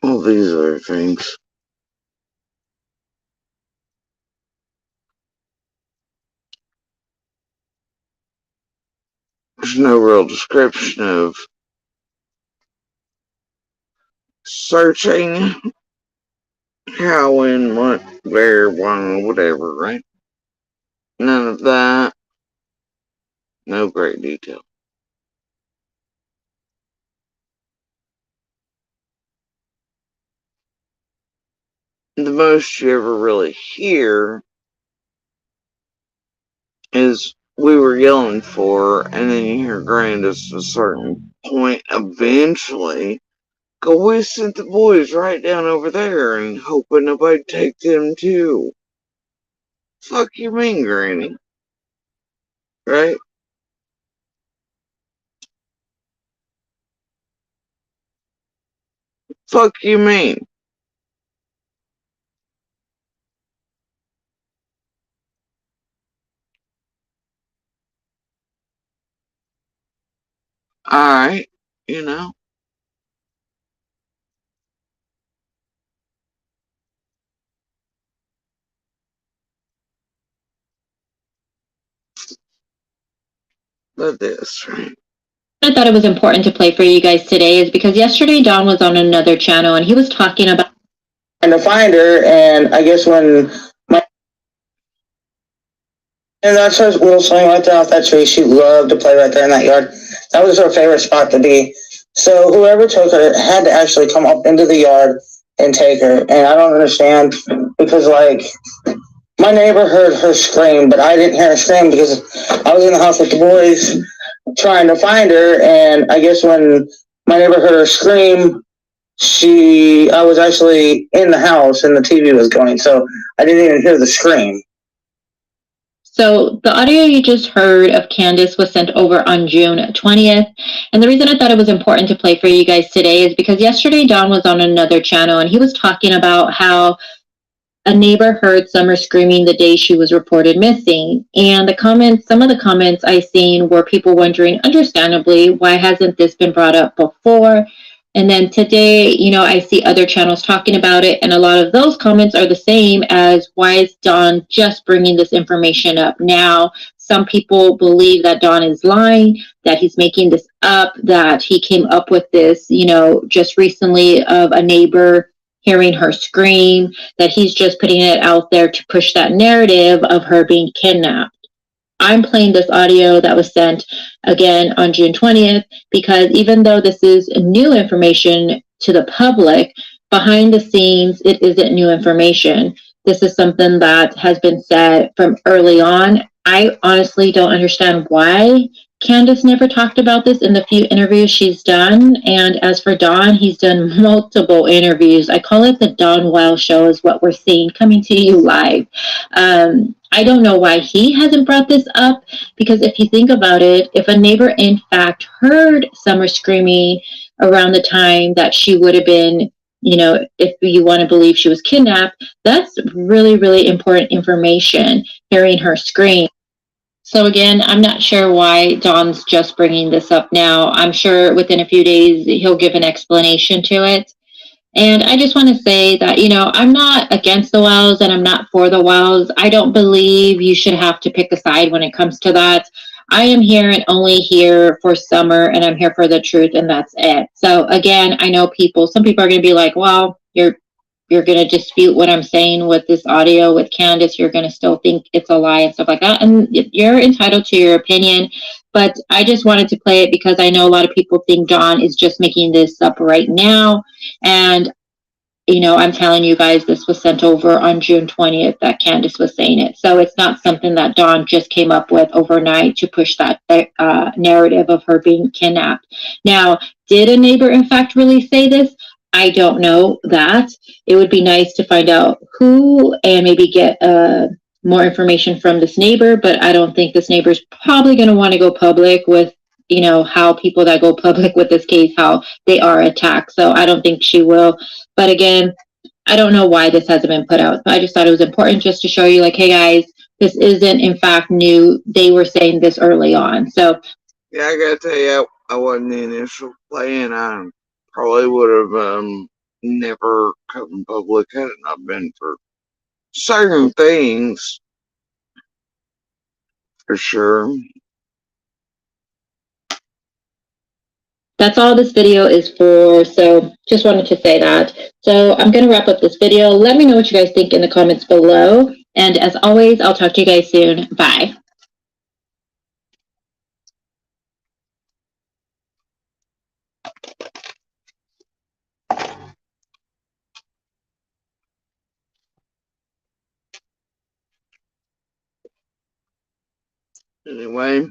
All these other things. There's no real description of searching how, when, what, where, why, whatever, right? None of that. No great detail. The most you ever really hear is we were yelling for, and then you hear Grandis at a certain point eventually go, we sent the boys right down over there and hoping nobody'd take them too. Fuck you mean, Granny? Right? Fuck you mean? Alright, you know. But this, right? I thought it was important to play for you guys today is because yesterday Don was on another channel and he was talking about and to find her, and I guess when and that's her little swing right there off that tree. She loved to play right there in that yard. That was her favorite spot to be. So whoever took her had to actually come up into the yard and take her. And I don't understand because like my neighbor heard her scream, but I didn't hear her scream because I was in the house with the boys trying to find her. And I guess when my neighbor heard her scream, I was actually in the house and the TV was going, so I didn't even hear the scream. So the audio you just heard of Candace was sent over on June 20th. And the reason I thought it was important to play for you guys today is because yesterday Don was on another channel and he was talking about how a neighbor heard Summer screaming the day she was reported missing. And some of the comments I seen were people wondering, understandably, why hasn't this been brought up before? And then today, I see other channels talking about it, and a lot of those comments are the same as, why is Don just bringing this information up now? Some people believe that Don is lying, that he's making this up, that he came up with this, just recently of a neighbor hearing her scream, that he's just putting it out there to push that narrative of her being kidnapped. I'm playing this audio that was sent again on June 20th because even though this is new information to the public, behind the scenes, it isn't new information. This is something that has been said from early on. I honestly don't understand why Candace never talked about this in the few interviews she's done. And as for Don, he's done multiple interviews. I call it the Don Wild Show is what we're seeing coming to you live. I don't know why he hasn't brought this up, because if you think about it, if a neighbor in fact heard Summer screaming around the time that she would have been, if you want to believe she was kidnapped, that's really, really important information, hearing her scream. So again, I'm not sure why Don's just bringing this up now. I'm sure within a few days he'll give an explanation to it. And I just want to say that, I'm not against the Wells and I'm not for the Wells. I don't believe you should have to pick a side when it comes to that. I am here and only here for Summer, and I'm here for the truth, and that's it. So again, I know some people are going to be like, well, you're going to dispute what I'm saying with this audio with Candace. You're going to still think it's a lie and stuff like that. And you're entitled to your opinion. But I just wanted to play it because I know a lot of people think Don is just making this up right now. And, I'm telling you guys, this was sent over on June 20th that Candace was saying it. So it's not something that Don just came up with overnight to push that narrative of her being kidnapped. Now, did a neighbor, in fact, really say this? I don't know that. It would be nice to find out who and maybe get more information from this neighbor, but I don't think this neighbor is probably going to want to go public with, how people that go public with this case, how they are attacked. So I don't think she will. But again, I don't know why this hasn't been put out. I just thought it was important just to show you, like, hey guys, this isn't in fact new. They were saying this early on. So yeah, I gotta tell you, I wasn't the initial plan. I probably would have never come public had it not been for certain things, for sure. that's all this video is for. So just wanted to say that. So I'm going to wrap up this video. Let me know what you guys think in the comments below. And as always, I'll talk to you guys soon. Bye. Anyway,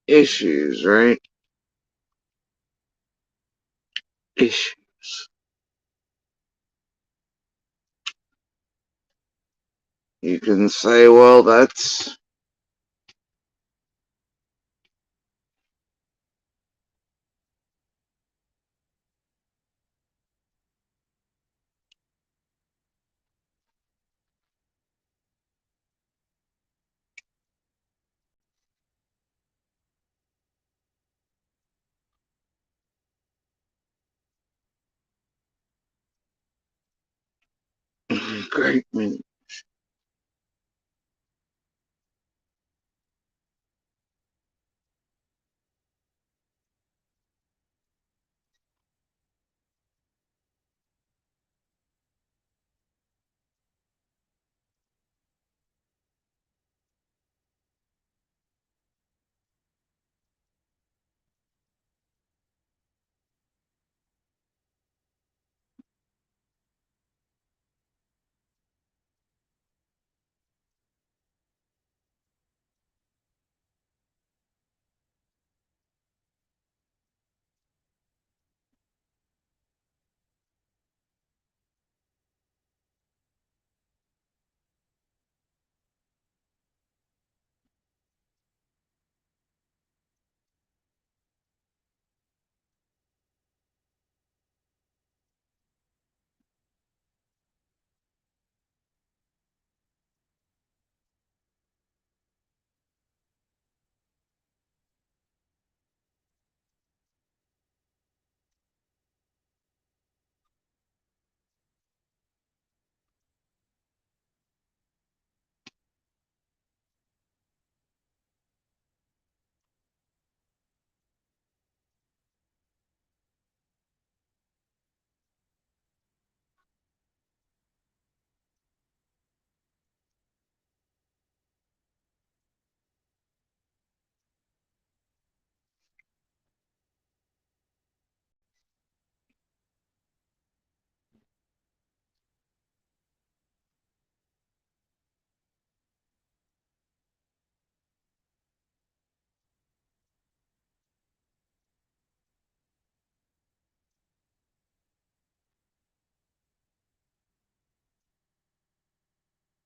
issues, right? Issues. You can say, well, that's great.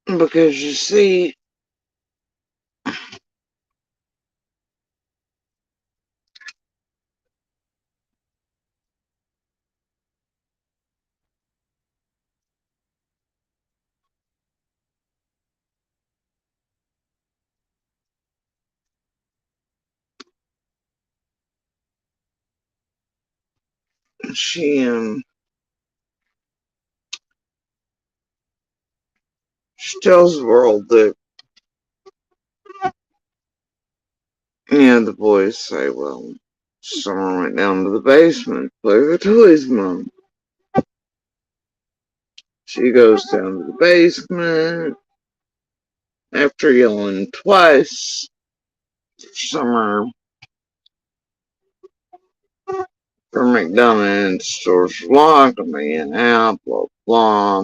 Because you see, she tells the world that, the boys say, well, Summer went down to the basement to play with toys, Mom. She goes down to the basement after yelling twice. Summer from McDonald's, stores locked, I'm in out, blah, blah.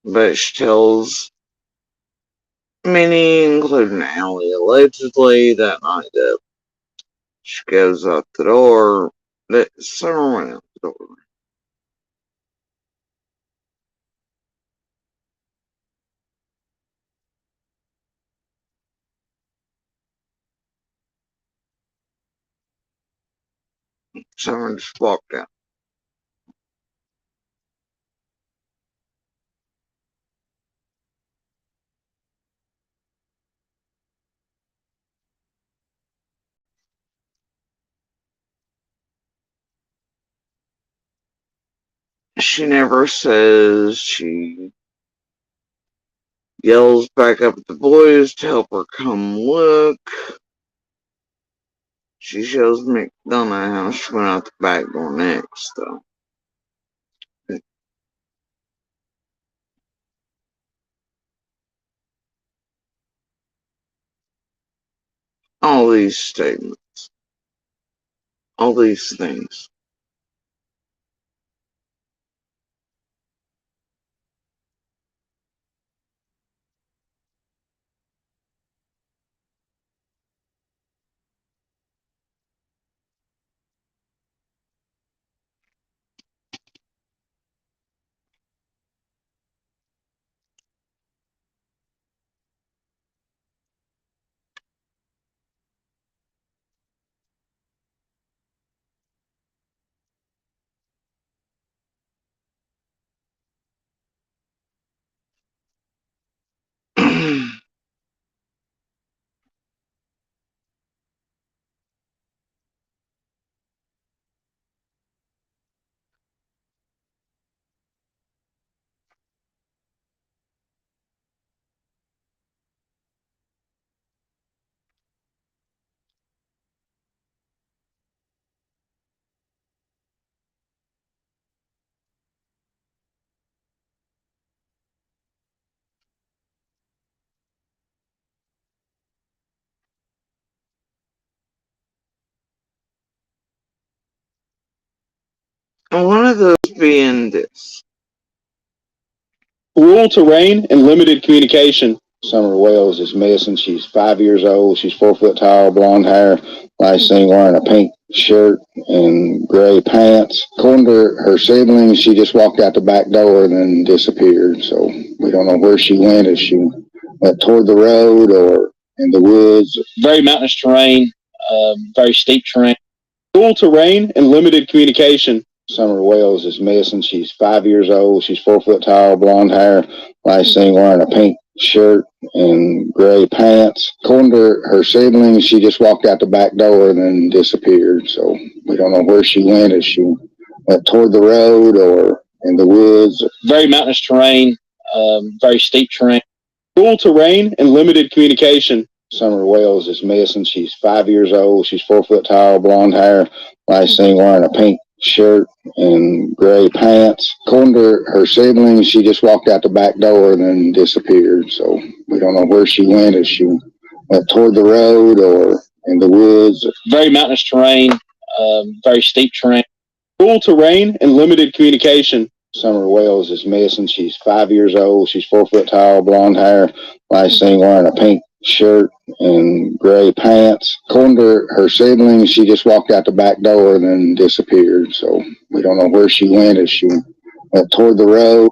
But she tells many, including Allie, allegedly that night that she goes out the door, that Summer went out the door. Summer just walked out. She never says. She yells back up at the boys to help her come look. She shows McDonough how she went out the back door next, though. All these statements, all these things. One of those being this. Rural terrain and limited communication. Summer Wells is missing. She's 5 years old. She's 4 foot tall, blonde hair. Last seen wearing a pink shirt and gray pants. According to her siblings, she just walked out the back door and then disappeared. So we don't know where she went. If she went toward the road or in the woods. Very mountainous terrain, very steep terrain. Rural terrain and limited communication. Summer Wells is missing. She's 5 years old. She's 4 foot tall, blonde hair. Last seen wearing a pink shirt and gray pants. According to her siblings, she just walked out the back door and then disappeared. So we don't know where she went. If she went toward the road or in the woods. Very mountainous terrain, very steep terrain. Rural terrain and limited communication. Summer Wells is missing. She's 5 years old. She's 4 foot tall, blonde hair. Last seen wearing a pink shirt and gray pants. According to her siblings, she just walked out the back door and then disappeared. So we don't know where she went. If she went toward the road or in the woods. Very mountainous terrain, very steep terrain. Rural terrain and limited communication. Summer Wells is missing. She's 5 years old. She's 4 foot tall, blonde hair. Last seen wearing a pink shirt and gray pants. According to her siblings, she just walked out the back door and then disappeared. So we don't know where she went. If she toward the road.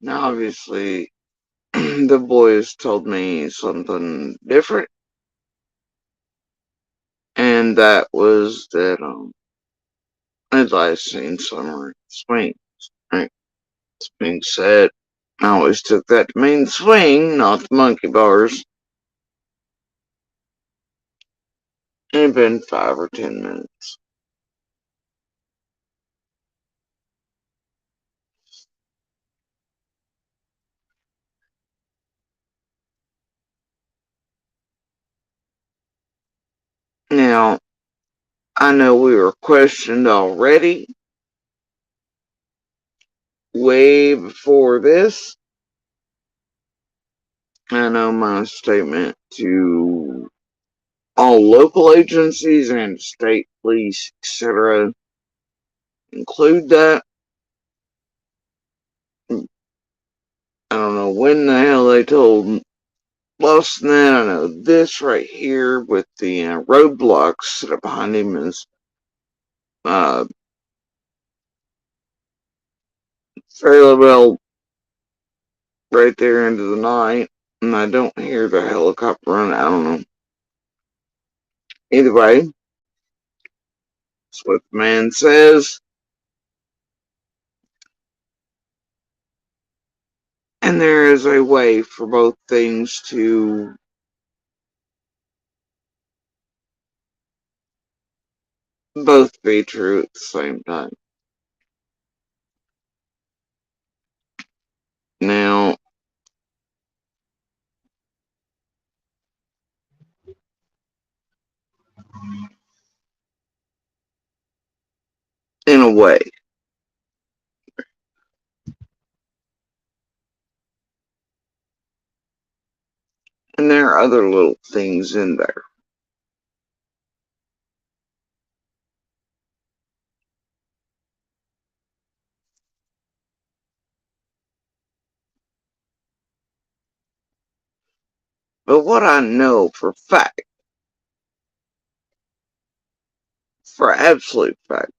Now, obviously, the boys told me something different, and that was that I'd last seen Summer swing. Right? This being said, I always took that to mean swing, not the monkey bars. It had been 5 or 10 minutes. Now, I know we were questioned already, way before this. I know my statement to all local agencies and state police, etc., include that. I don't know when the hell they told us that. I know this right here with the roadblocks that are behind him is fairly well right there into the night, and I don't hear the helicopter run. I don't know. Either way, that's what the man says. And there is a way for both things to both be true at the same time. Now, in a way, and there are other little things in there. But what I know for fact, for absolute fact,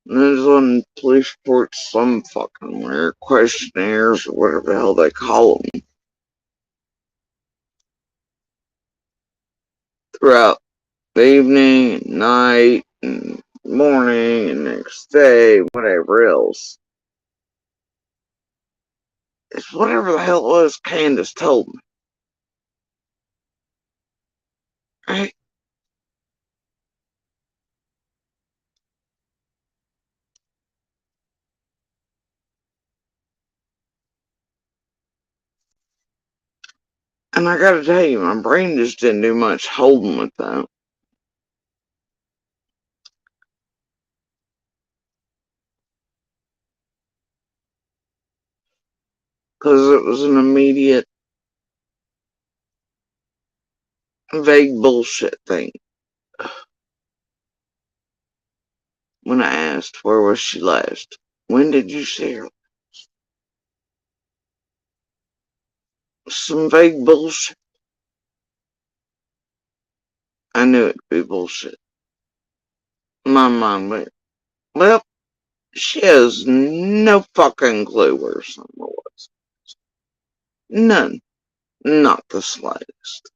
there's on police reports, some fucking weird questionnaires or whatever the hell they call them, throughout the evening and night and morning and next day, whatever else. It's whatever the hell it was Candace told me. Right? And I gotta tell you, my brain just didn't do much holding with that. Because it was an immediate, vague bullshit thing. When I asked, where was she last? When did you see her? Some vague bullshit. I knew it'd be bullshit. My mind went, well, she has no fucking clue where Summer was. None. Not the slightest.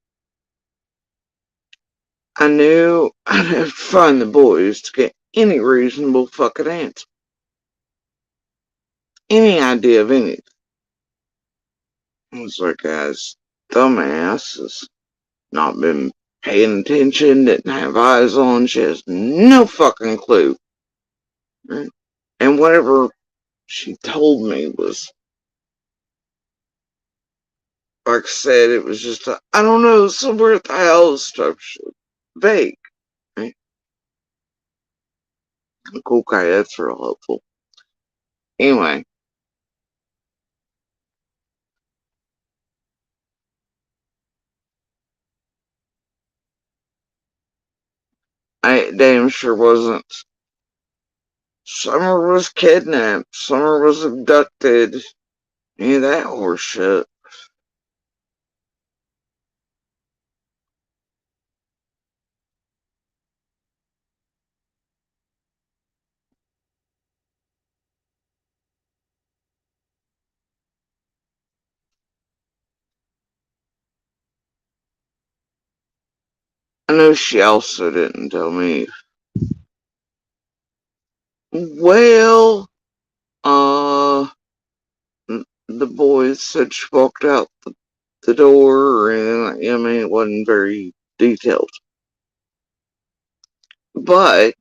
I knew I'd have to find the boys to get any reasonable fucking answer. Any idea of anything. I was like, guys, dumbass has not been paying attention, didn't have eyes on, she has no fucking clue. Right? And whatever she told me was, like I said, it was just I don't know, somewhere at the house stuff, vague. Right? Okay, that's real helpful. Anyway. I damn sure wasn't. Summer was kidnapped. Summer was abducted. Any of that horse shit. I know she also didn't tell me. Well, the boys said she walked out the door or anything. I mean, it wasn't very detailed. But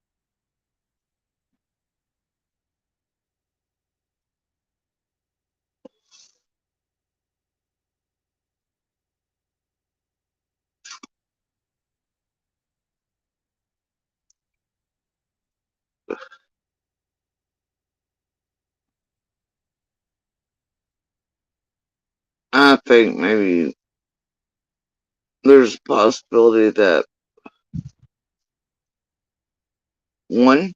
I think maybe there's a possibility that one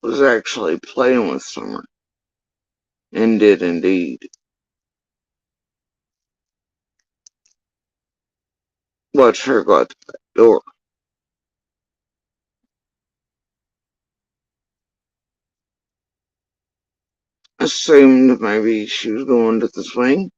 was actually playing with Summer and did indeed watch her go out the back door. Assumed maybe she was going to the swing,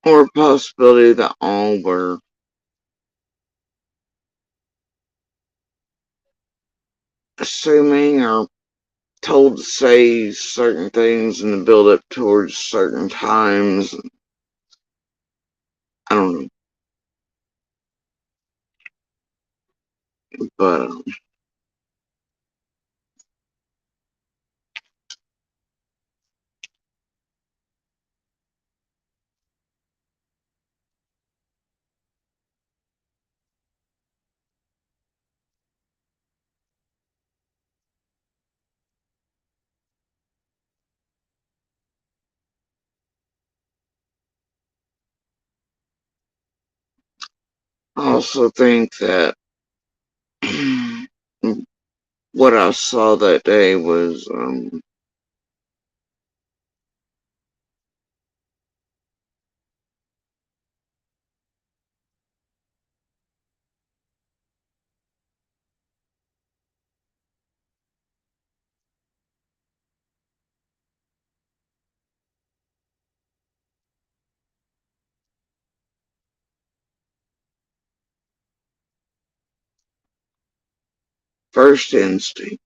or a possibility that all were assuming or told to say certain things in the build up towards certain times. I don't know. But I also think that what I saw that day was first instinct.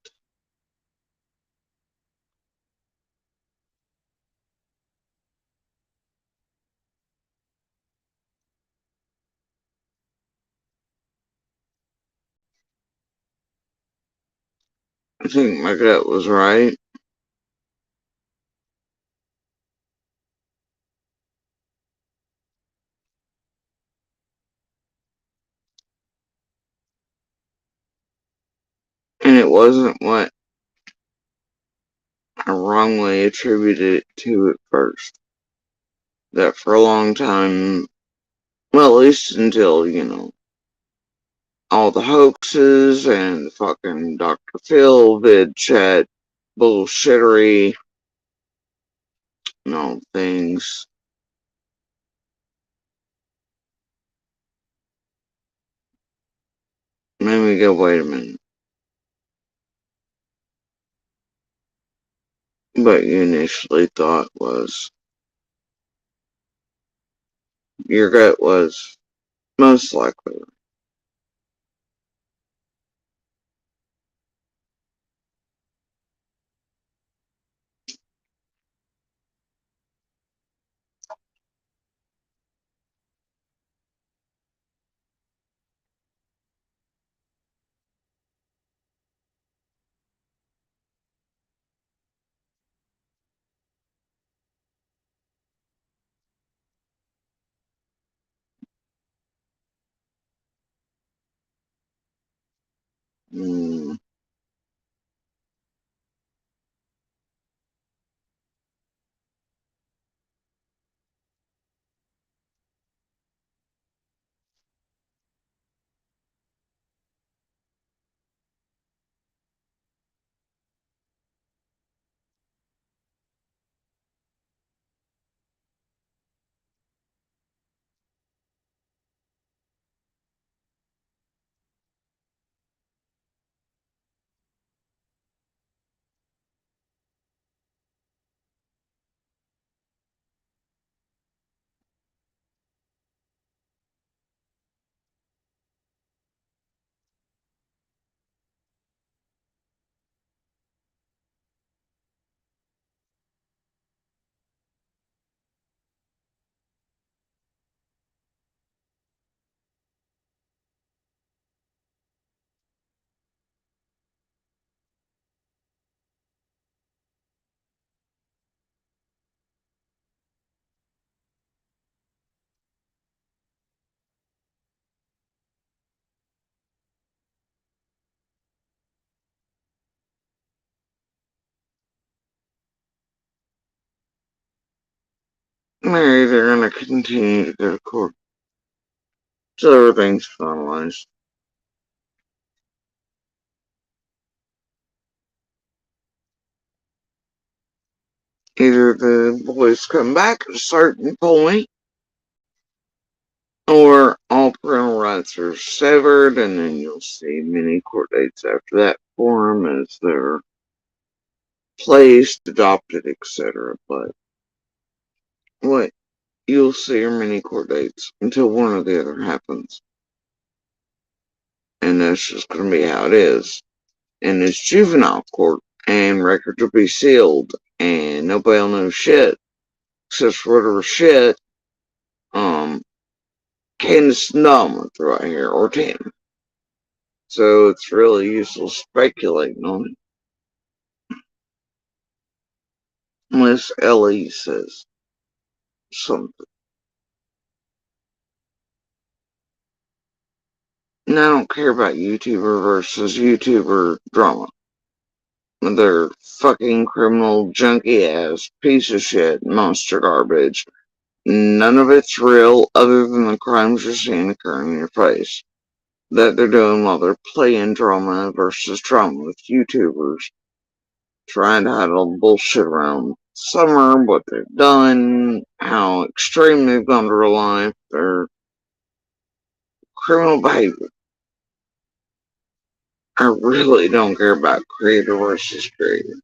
I think my gut was right. And it wasn't what I wrongly attributed it to at first. That for a long time, well, at least until, all the hoaxes and fucking Dr. Phil vid chat bullshittery and all things made me go, wait a minute. What you initially thought was your gut was most likely. Mm, Maybe they're gonna continue to go to court. So everything's finalized. Either the boys come back at a certain point, or all parental rights are severed, and then you'll see many court dates after that for them as they're placed, adopted, etc. But what you'll see are many court dates until one or the other happens. And that's just going to be how it is. And it's juvenile court, and records will be sealed, and nobody will know shit, except for whatever shit, Candace Nullman right here, or Tim. So it's really useless speculating on it. Unless Ellie says something. And I don't care about YouTuber versus YouTuber drama. They're fucking criminal, junky ass, piece of shit, monster garbage. None of it's real other than the crimes you're seeing occurring in your face. That they're doing while they're playing drama versus trauma with YouTubers. Trying to hide all the bullshit around Summer, what they've done, how extreme they've gone to real life, their criminal behavior. I really don't care about creator versus creator.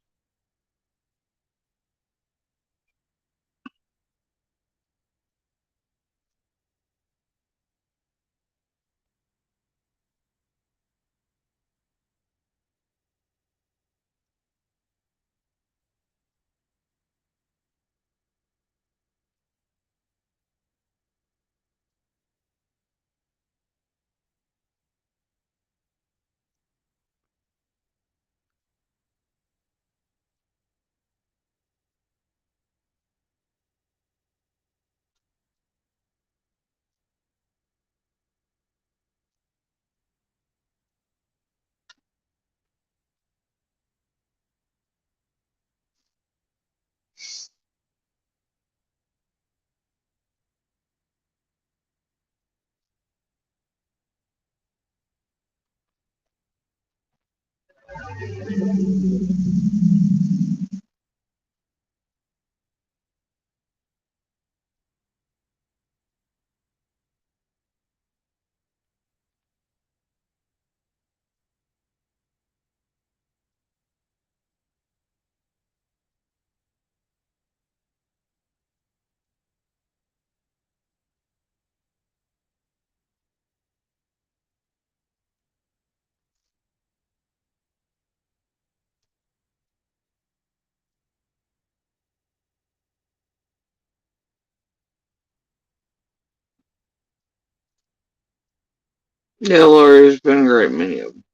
Yeah, Laurie's been a great many of them.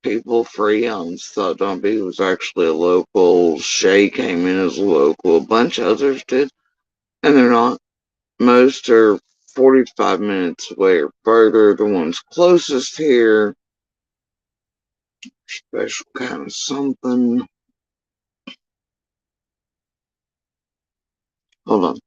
People, Free Youngs thought Dumpy was actually a local. Shay came in as a local. A bunch of others did, and they're not. Most are 45 minutes away or further. The ones closest here, special kind of something. Hold on.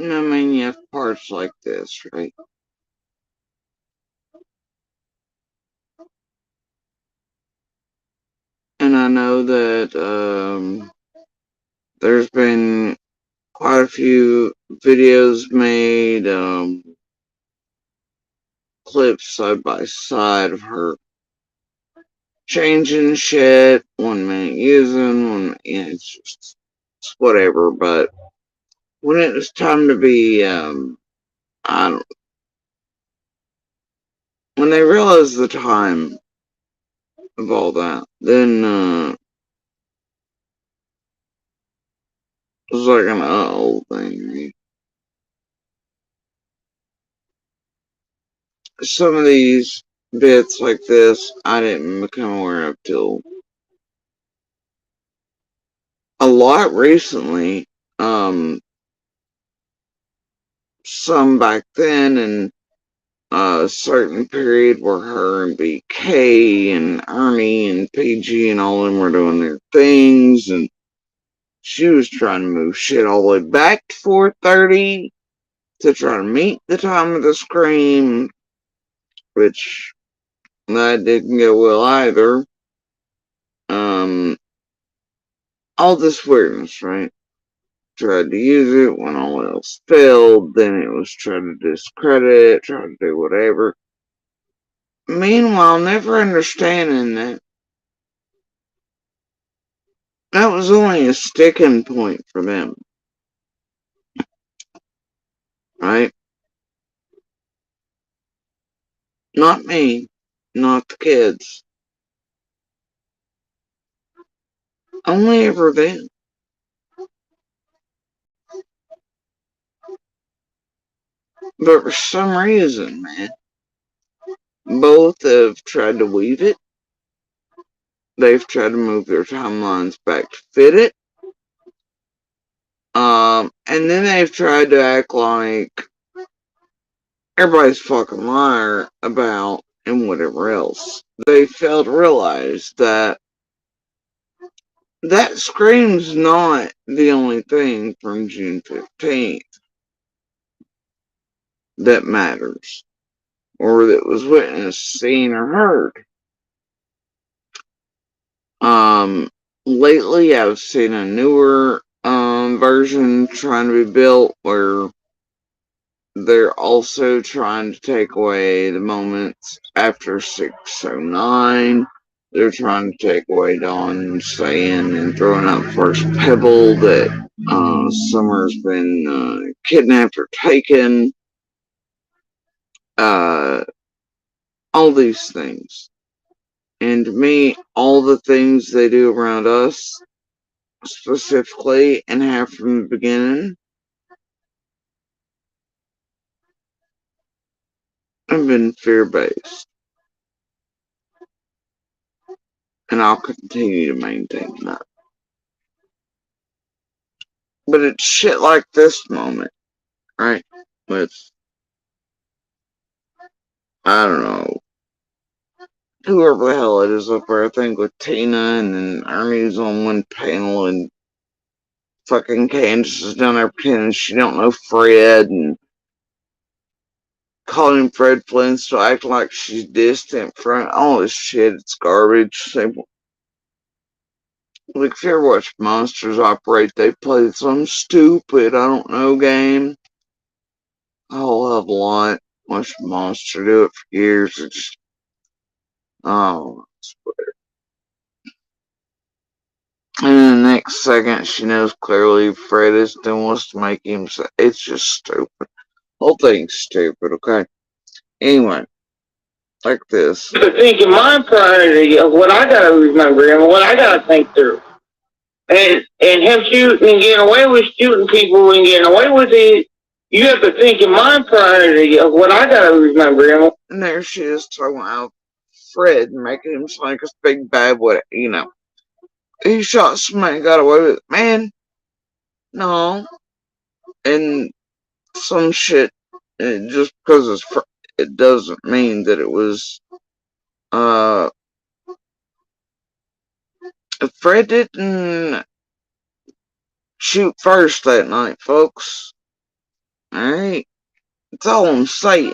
I mean, you have parts like this, right? And I know that there's been quite a few videos made, clips side by side of her changing shit, 1 minute using, it's just it's whatever. But when it was time to be, I don't, when they realized the time of all that, then it was like an uh-oh thing. Right? Some of these bits like this, I didn't become aware of till a lot recently. Some back then, and a certain period where her and BK and Ernie and PG and all of them were doing their things, and she was trying to move shit all the way back to 4:30 to try to meet the time of the scream, which that didn't go well either. All this weirdness, right? Tried to use it when all else failed, then it was trying to discredit it, trying to do whatever. Meanwhile, never understanding that that was only a sticking point for them, right? Not me, not the kids. Only ever them. But for some reason, man, both have tried to weave it. They've tried to move their timelines back to fit it. And then they've tried to act like everybody's fucking liar about and whatever else. They fail to realize that that scream's not the only thing from June 15th that matters, or that was witnessed, seen, or heard. Lately I've seen a newer version trying to be built where they're also trying to take away the moments after 609. They're trying to take away Dawn saying and throwing out first pebble that Summer's been kidnapped or taken. All these things. And to me, all the things they do around us, specifically, and have from the beginning, have been fear-based. And I'll continue to maintain that. But it's shit like this moment, right? With, I don't know, whoever the hell it is up there, I think with Tina, and then Ernie's on one panel, and fucking Candace is down there pretending she don't know Fred, and calling him Fred Flintstone, acting like she's distant from all this shit. It's garbage. Like, if you ever watch Monsters Operate, they play some stupid, I don't know, game. A whole hell of a lot. Watched Monster do it for years. It just, oh, and then the next second, she knows clearly Fred is and wants to make him say, it's just stupid. Whole thing's stupid, okay? Anyway, like this. Thinking my priority of what I gotta remember and what I gotta think through. And him shooting and getting away with shooting people and getting away with it, you have to think in my priority of what I gotta remember. And there she is talking about Fred, making him sound like a big bad, what, you know. He shot somebody and got away with it. Man, no. And some shit, just because it doesn't mean that it was, Fred didn't shoot first that night, folks. Alright? That's all I'm saying.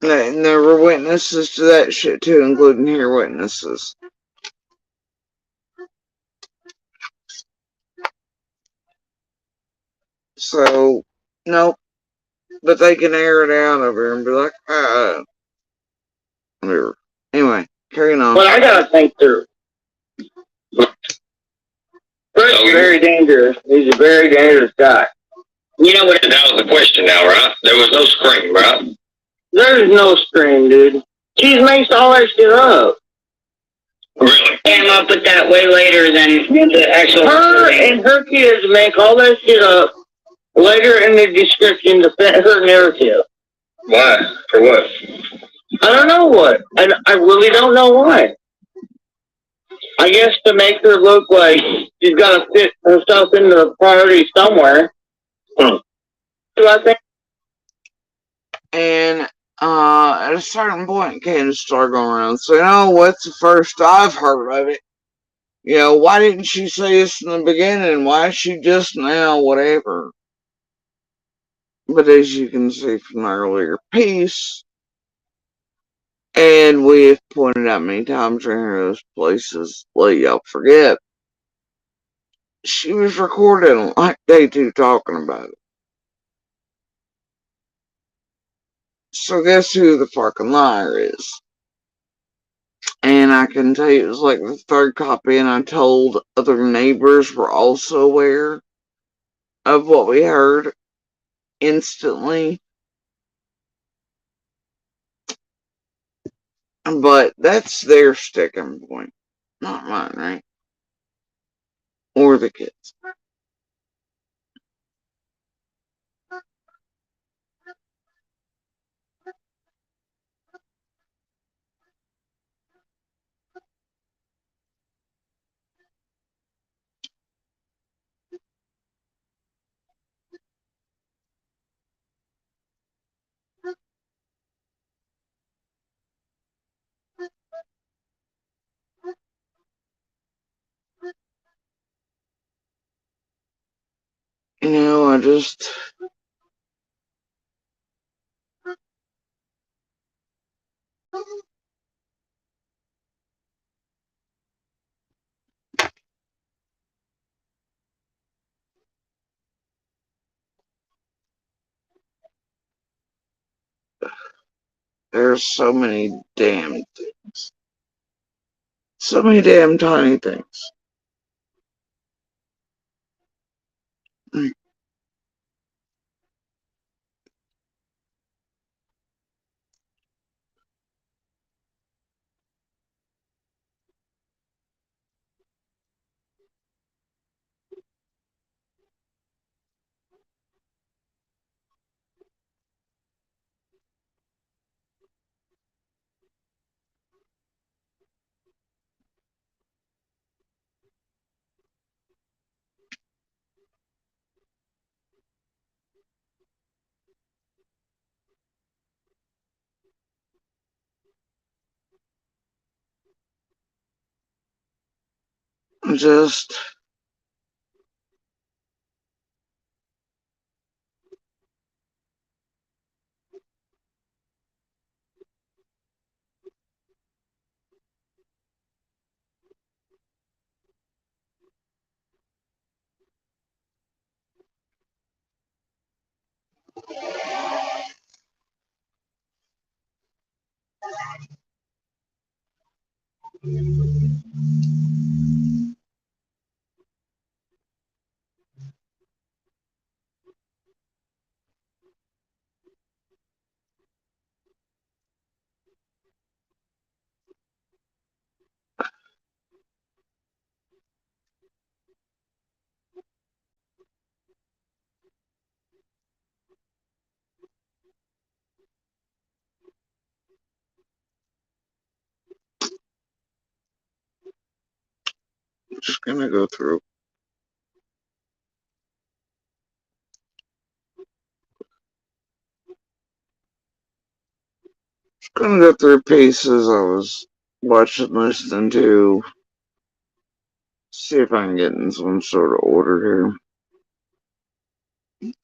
And there were witnesses to that shit too, including here witnesses. So, nope. But they can air it out over here and be like, whatever. Anyway, carrying on. But I gotta think through. Fred's very dangerous. He's a very dangerous guy. You know what? That was the question now, right? There was no scream, right? There's no scream, dude. She makes all that shit up. Really? Came up with that way later than the actual. Her and her kids make all that shit up later in the description to fit her narrative. Why? For what? I don't know what. I really don't know why. I guess to make her look like she's got to fit herself into the priority somewhere. Do I think? And at a certain point, Candace started going around. So, you know, what's the first I've heard of it? You know, why didn't she say this in the beginning? Why is she just now? Whatever. But as you can see from the earlier piece, and we have pointed out many times during those places, let y'all forget, she was recording like they two talking about it. So guess who the fucking liar is? And I can tell you it was like the third copy, and I told other neighbors were also aware of what we heard instantly. But that's their sticking point, not mine, right? Or the kids. You know, I just... There's so many damn things. So many damn tiny things. Just... Just gonna go through. Just gonna go through pieces I was watching, listening to. See if I can get in some sort of order here.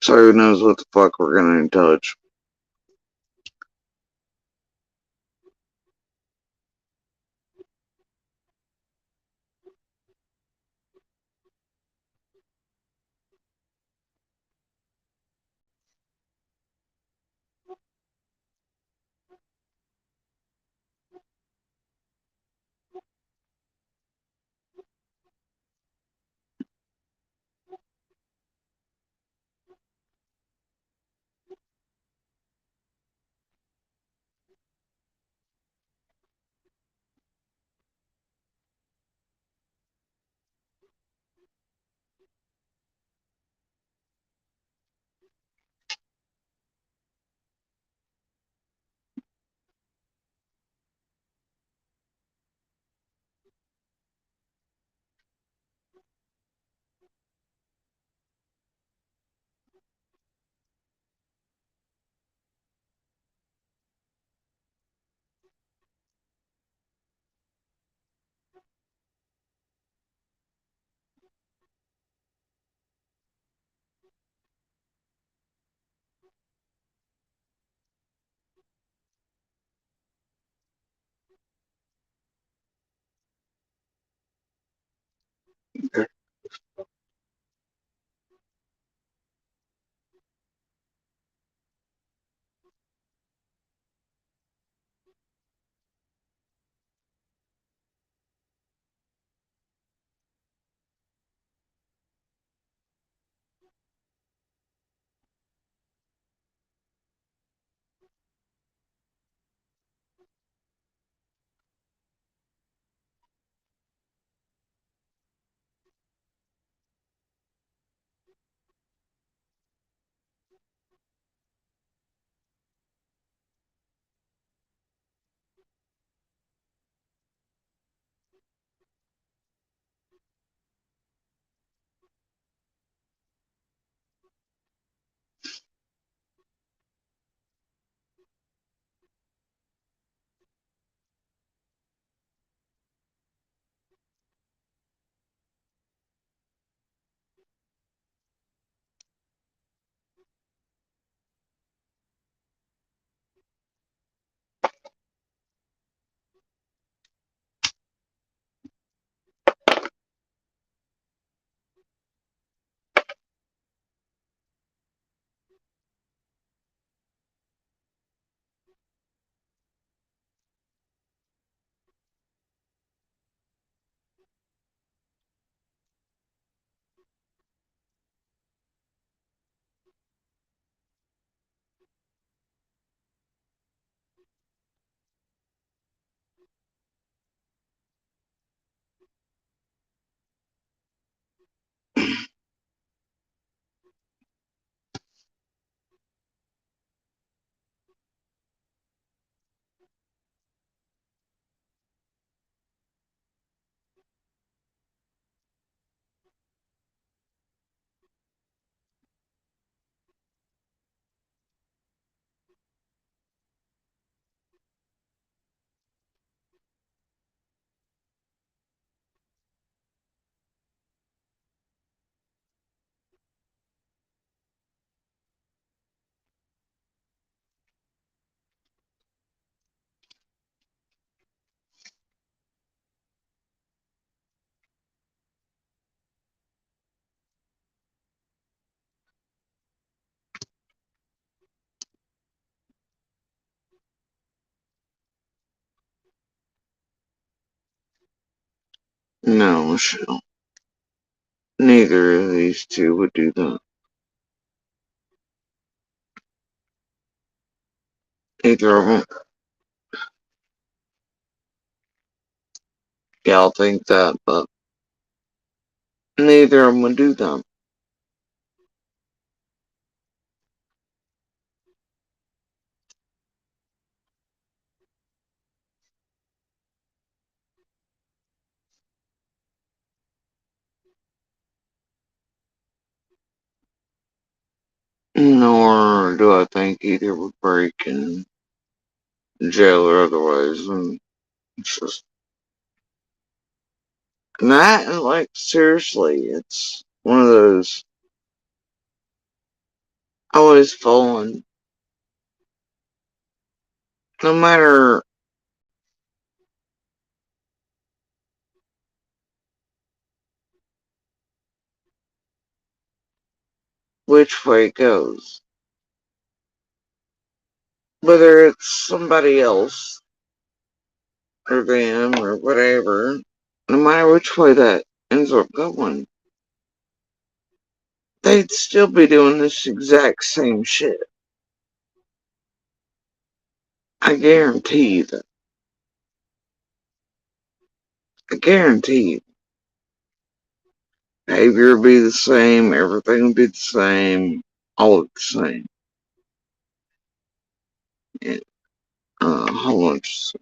So who knows what the fuck we're gonna touch. No, Michelle. Neither of these two would do that. Either of them. Yeah, I'll think that, but neither of them would do that. Nor do I think either would break in jail or otherwise. And it's just That, and like, seriously, it's one of those always falling. No matter which way it goes. Whether it's somebody else, or them, or whatever, no matter which way that ends up going, they'd still be doing this exact same shit. I guarantee you that. I guarantee you. Behavior will be the same, everything will be the same, all of the same. And, hold on just a second.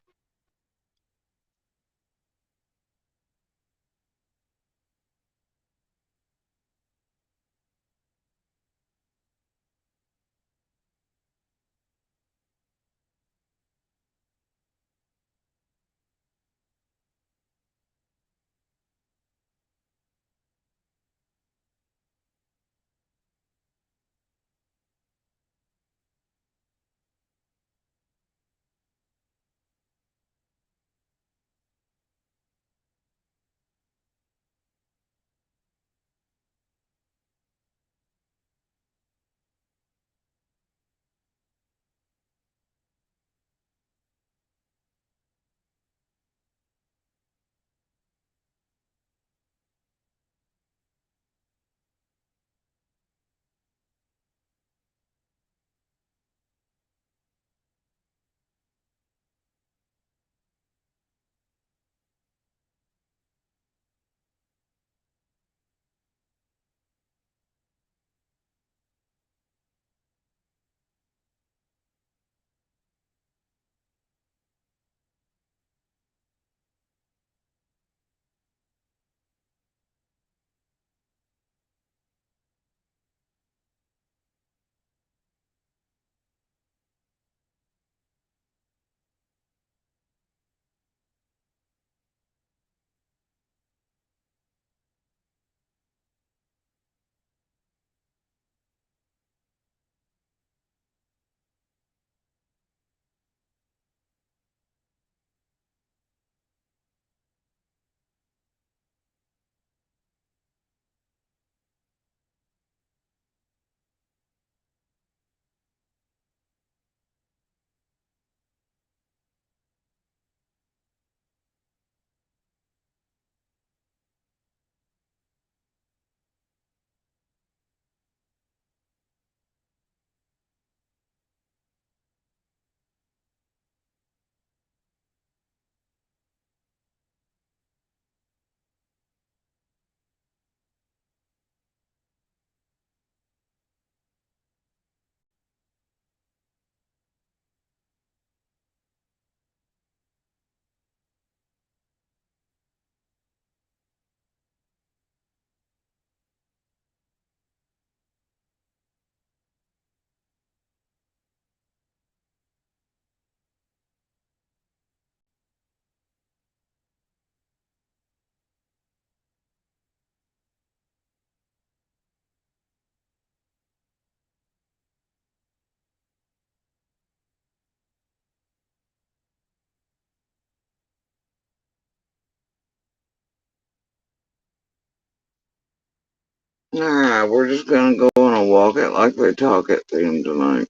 Nah, we're just gonna go on a walk it like they talk it theme tonight.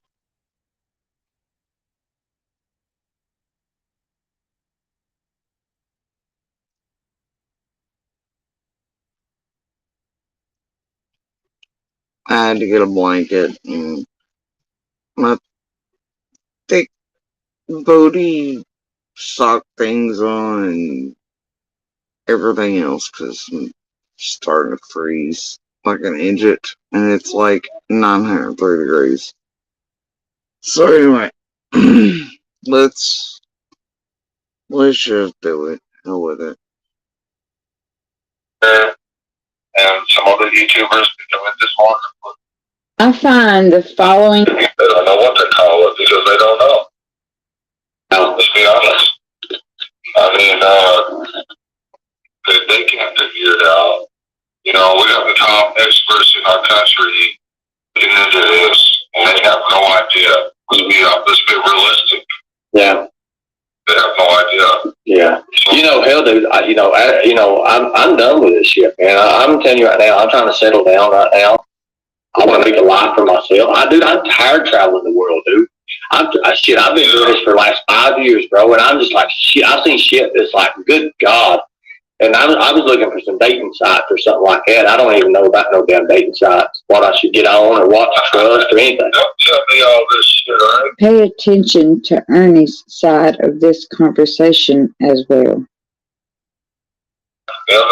I had to get a blanket and my thick booty sock things on and everything else because I'm starting to freeze like an idiot and it's like 903 degrees. So anyway, let's just do it. Hell with it. And some other YouTubers been doing this morning. I find the following. They don't know what to call it because they don't know. Now, let's be honest. I mean, they can't figured out. You know, we have the top experts in our country getting into this, and they have no idea. Let's be realistic. Yeah. They have no idea. Yeah. You know, hell, dude. I'm done with this shit, man. I'm telling you right now. I'm trying to settle down right now. I want to make a life for myself. I'm tired traveling the world, dude. I've been doing this for the last 5 years, bro, and I'm just like, shit. I've seen shit that's like, good God. And I was looking for some dating sites or something like that. I don't even know about no damn dating sites, what I should get on or what to trust or anything. Don't tell me all this shit, all right? Pay attention to Ernie's side of this conversation as well. Yeah,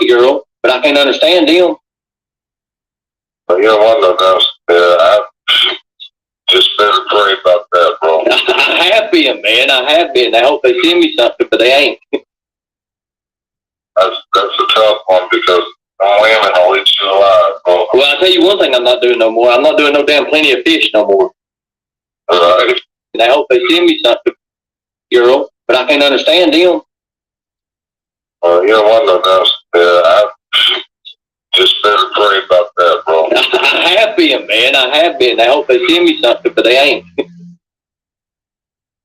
girl, but I can't understand them. You're one of those. I just better pray about that, bro. I have been, man. I have been. I hope they send me something, but they ain't. That's a tough one because women will eat you alive, bro. Well, I'll tell you one thing I'm not doing no more. I'm not doing no damn Plenty of Fish no more. Right. And I hope they send me something, girl, but I can't understand them. You're one of those. I just better pray about that, bro. I have been, man. I have been. I hope they send me something, but they ain't.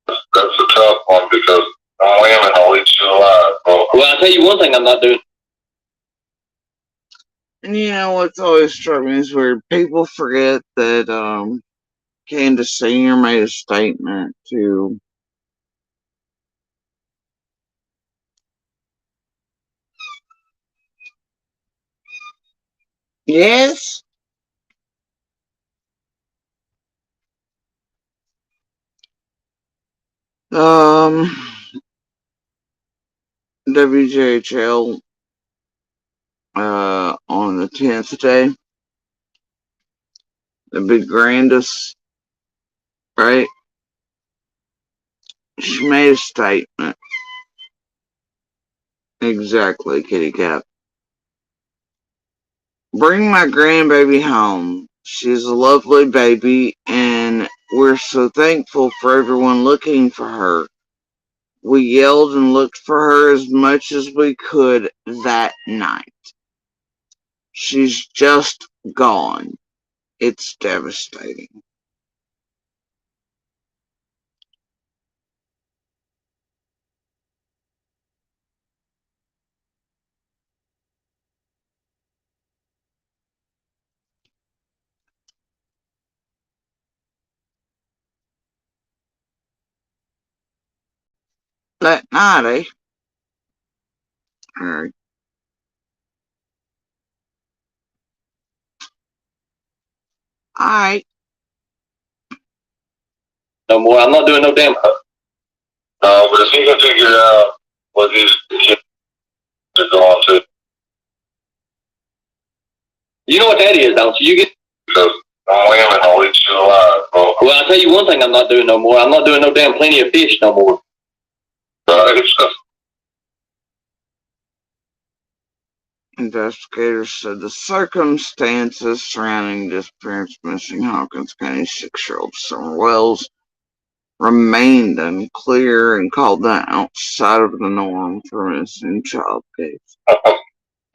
That's a tough one because women will eat you alive, bro. Well, I'll tell you one thing I'm not doing. And you know what's always struck me is where people forget that Candace Senior made a statement to yes. WJHL on the 10th day, the big grandest, right? She made a statement. Exactly, kitty cat. Bring my grandbaby home. She's a lovely baby, and we're so thankful for everyone looking for her. We yelled and looked for her as much as we could that night. She's just gone. It's devastating. That night, eh? Alright. Alright. No more. I'm not doing no damn. But if he can figure out what these kids are going to, you know what that is, don't you? You get. because women will eat you alive, bro. Well, I'll tell you one thing I'm not doing no more. I'm not doing no damn Plenty of Fish no more. Right. Investigators said the circumstances surrounding the disappearance of missing Hawkins County 6-year-old Summer Wells remained unclear and called that outside of the norm for missing child case.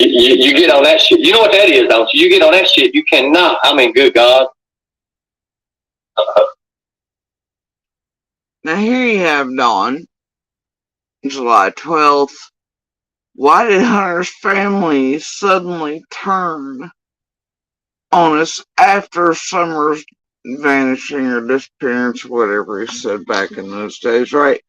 You get on that shit. You know what that is, don't you? You get on that shit. You cannot. I mean, good God. Now here you have Dawn, July 12th. Why did Hunter's family suddenly turn on us after Summer's vanishing or disappearance, whatever he said back in those days, right?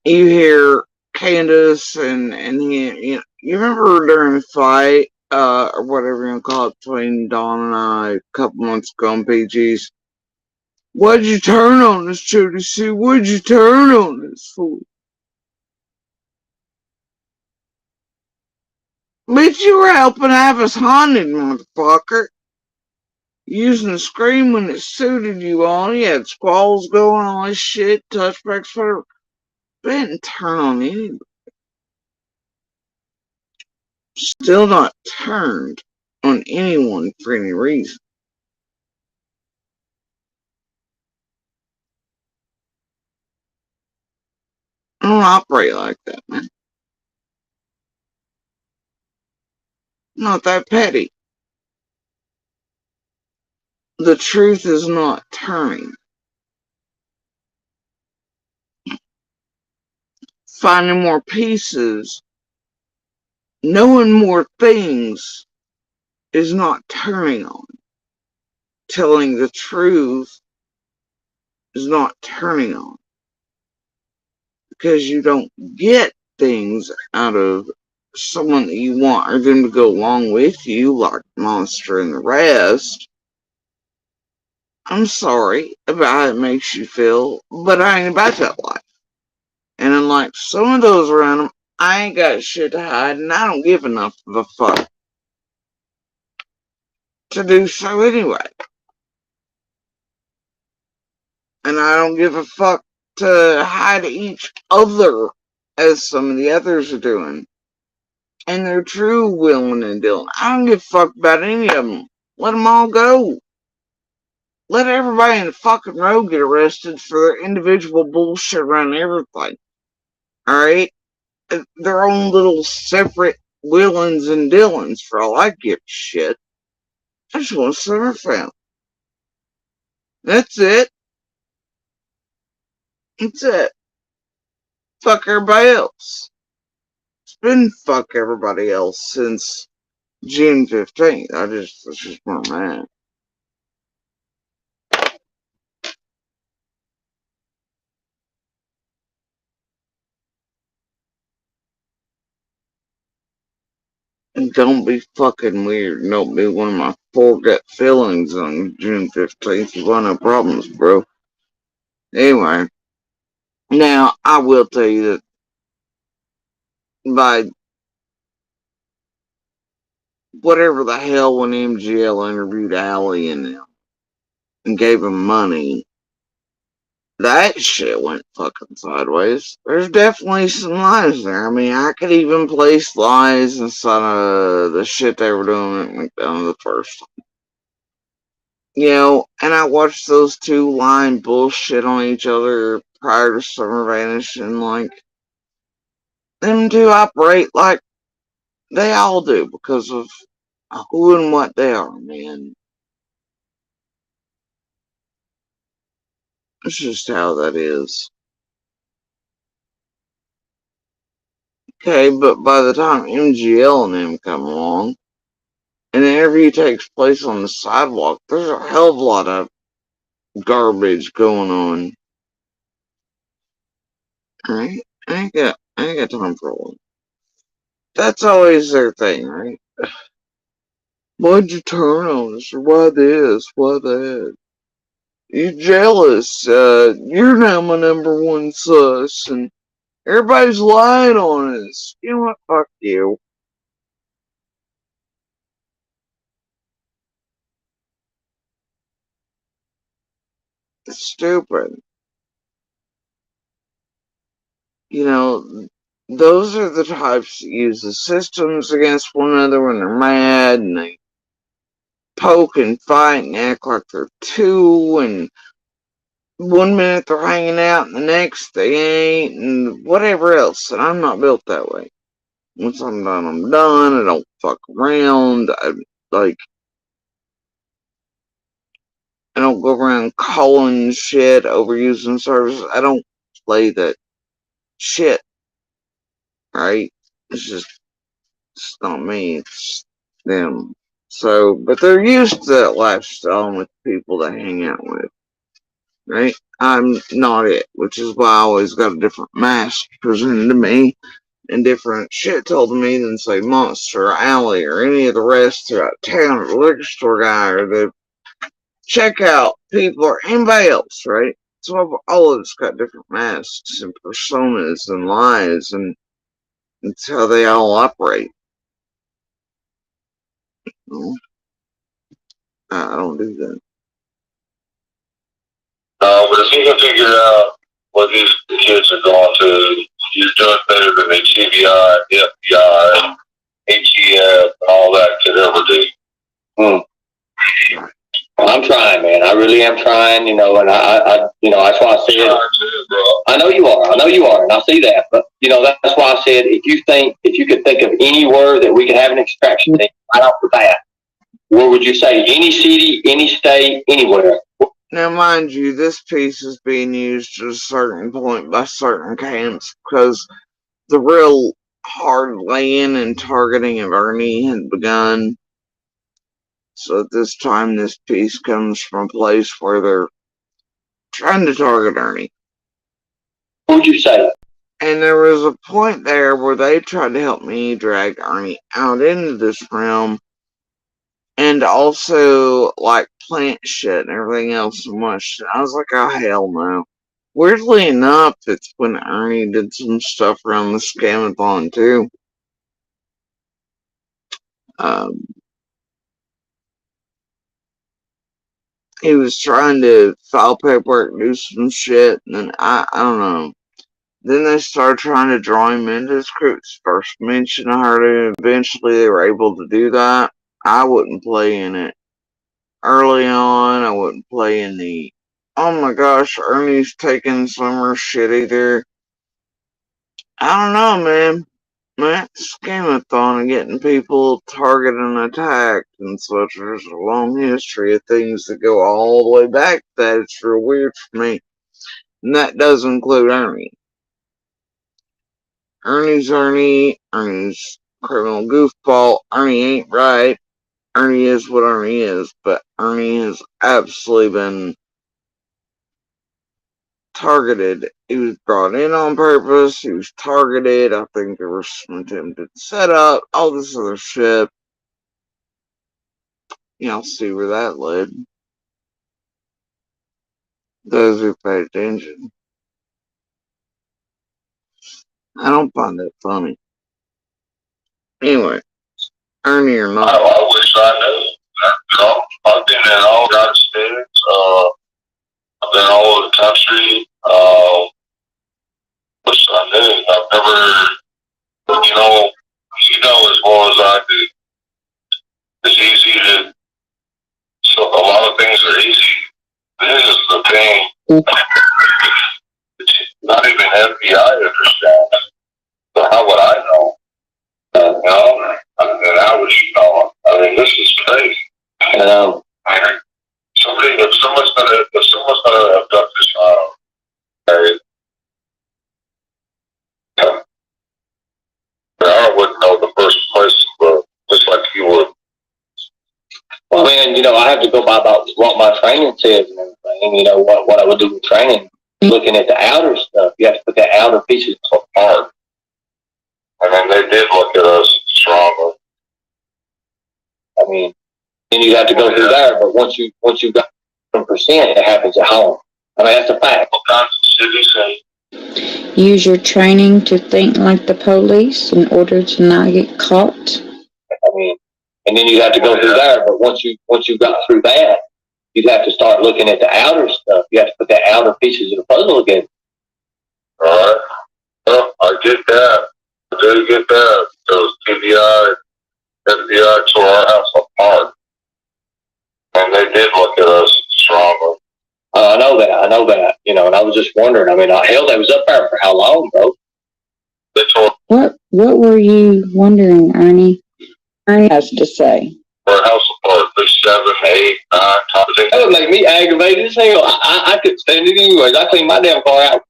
You hear Candace and he, you remember during the fight, or whatever you want to call it, between Dawn and I a couple months ago on PG's. Why'd you turn on us, Jody C? What'd you turn on us for? Bitch, you were helping have us haunted, motherfucker. Using the screen when it suited you on. You had squalls going, all this shit, touchbacks, whatever. But it didn't turn on anybody. Still not turned on anyone for any reason. don't operate like that, man. I'm not that petty. The truth is not turning. Finding more pieces, knowing more things is not turning on. Telling the truth is not turning on. Because you don't get things out of someone that you want or them to go along with you, like Monster and the rest. I'm sorry about how it makes you feel, but I ain't about that life. And unlike some of those around them, I ain't got shit to hide, and I don't give enough of a fuck to do so anyway. And I don't give a fuck to hide each other as some of the others are doing. And they're true willing and dealing. I don't give a fuck about any of them. Let them all go. Let everybody in the fucking road get arrested for their individual bullshit around everything. Alright? Their own little separate willings and dealings for all I give a shit. I just want to see my family. That's it. That's it. Fuck everybody else. It's been fuck everybody else since June 15th. That's just where I'm at. And don't be fucking weird. Don't be one of my four gut feelings on June 15th. You want no problems, bro. Anyway. Now, I will tell you that by whatever the hell when MGL interviewed Allie and them and gave him money, that shit went fucking sideways. There's definitely some lies there. I mean, I could even place lies inside of the shit they were doing at McDonald's the first time. You know, and I watched those two lying bullshit on each other prior to Summer Vanish, and like, them two operate like they all do because of who and what they are, man. It's just how that is. Okay, but by the time MGL and them come along, and the interview takes place on the sidewalk, there's a hell of a lot of garbage going on. Right? I ain't got time for all. That's always their thing, right? Why'd you turn on us? Or why this? Why that? You jealous? You're now my number one sus, and everybody's lying on us. You know what? Fuck you. It's stupid. You know, those are the types that use the systems against one another when they're mad, and they poke and fight and act like they're two, and one minute they're hanging out and the next they ain't, and whatever else. And I'm not built that way. Once I'm done, I'm done. I don't fuck around. I don't go around calling shit, overusing services. I don't play that shit, right? It's not me, it's them. So, but they're used to that lifestyle with people they hang out with, right? I'm not it, which is why I always got a different mask presented to me and different shit told to me than, say, Monster or Allie or any of the rest throughout town, or the liquor store guy or the checkout people or anybody else, right? So all of us got different masks and personas and lies, and it's how they all operate. No, I don't do that. But if you can figure out what these kids are going to, you're doing better than the CBI, FBI, HEF, all that could ever do. I'm I'm trying, man. I really am trying, you know, and I you know, that's why I said, I know you are, and I see that. But, you know, that's why I said, if you could think of any word that we could have an extraction team right off the bat, where would you say? Any city, any state, anywhere? Now, mind you, this piece is being used at a certain point by certain camps because the real hard laying and targeting of Ernie had begun. So at this time, this piece comes from a place where they're trying to target Ernie. What would you say? And there was a point there where they tried to help me drag Ernie out into this realm. And also, like, plant shit and everything else so much. I was like, oh, hell no. Weirdly enough, it's when Ernie did some stuff around the Scamathon, too. He was trying to file paperwork, do some shit, and then I don't know. Then they started trying to draw him into this group's first mention. I heard it. Eventually, they were able to do that. I wouldn't play in it. Early on, I wouldn't play in the, oh my gosh, Ernie's taking summer shit either. I don't know, man. That Scamathon and getting people targeted and attacked and such. There's a long history of things that go all the way back to that. It's real weird for me. And that does include Ernie. Ernie's Ernie. Ernie's criminal goofball. Ernie ain't right. Ernie is what Ernie is. But Ernie has absolutely been targeted. He was brought in on purpose. He was targeted. I think there was some attempted setup. All this other shit. Y'all see where that led. Those who pay attention. I don't find that funny. Anyway, Ernie or not. I wish I knew. I've been in all United States. I've been all over the country. Wish I knew. I've never, you know as well as I do. It's easy to. So a lot of things are easy. This is the thing. It's not even FBI understands. So how would I know? No, and I was, I mean, this is crazy. If someone's gonna abduct this child, I wouldn't know the first place, but just like you would. Well, man, you know, I have to go by about what my training says and everything. You know, what I would do with training. Looking at the outer stuff, you have to put the outer pieces apart. And then they did look at us strongly. I mean, then you have to go through there, but once you got 1%, it happens at home. I mean, that's a fact. What kinds of cities say? Use your training to think like the police in order to not get caught. I mean, and then you have to go through there, but once you got through that, you'd have to start looking at the outer stuff. You have to put the outer pieces of the puzzle again. All right. Well, I get that. I do get that. Because FBI tore our house apart. And they did look at us strongly. I know that. You know, and I was just wondering. I mean, hell, they was up there for how long, bro? They tore What were you wondering, Ernie? Ernie has to say. our house apart. There's 7, 8, 9 times. That would make me aggravated as hell. I couldn't stand it anyways. I cleaned my damn car out.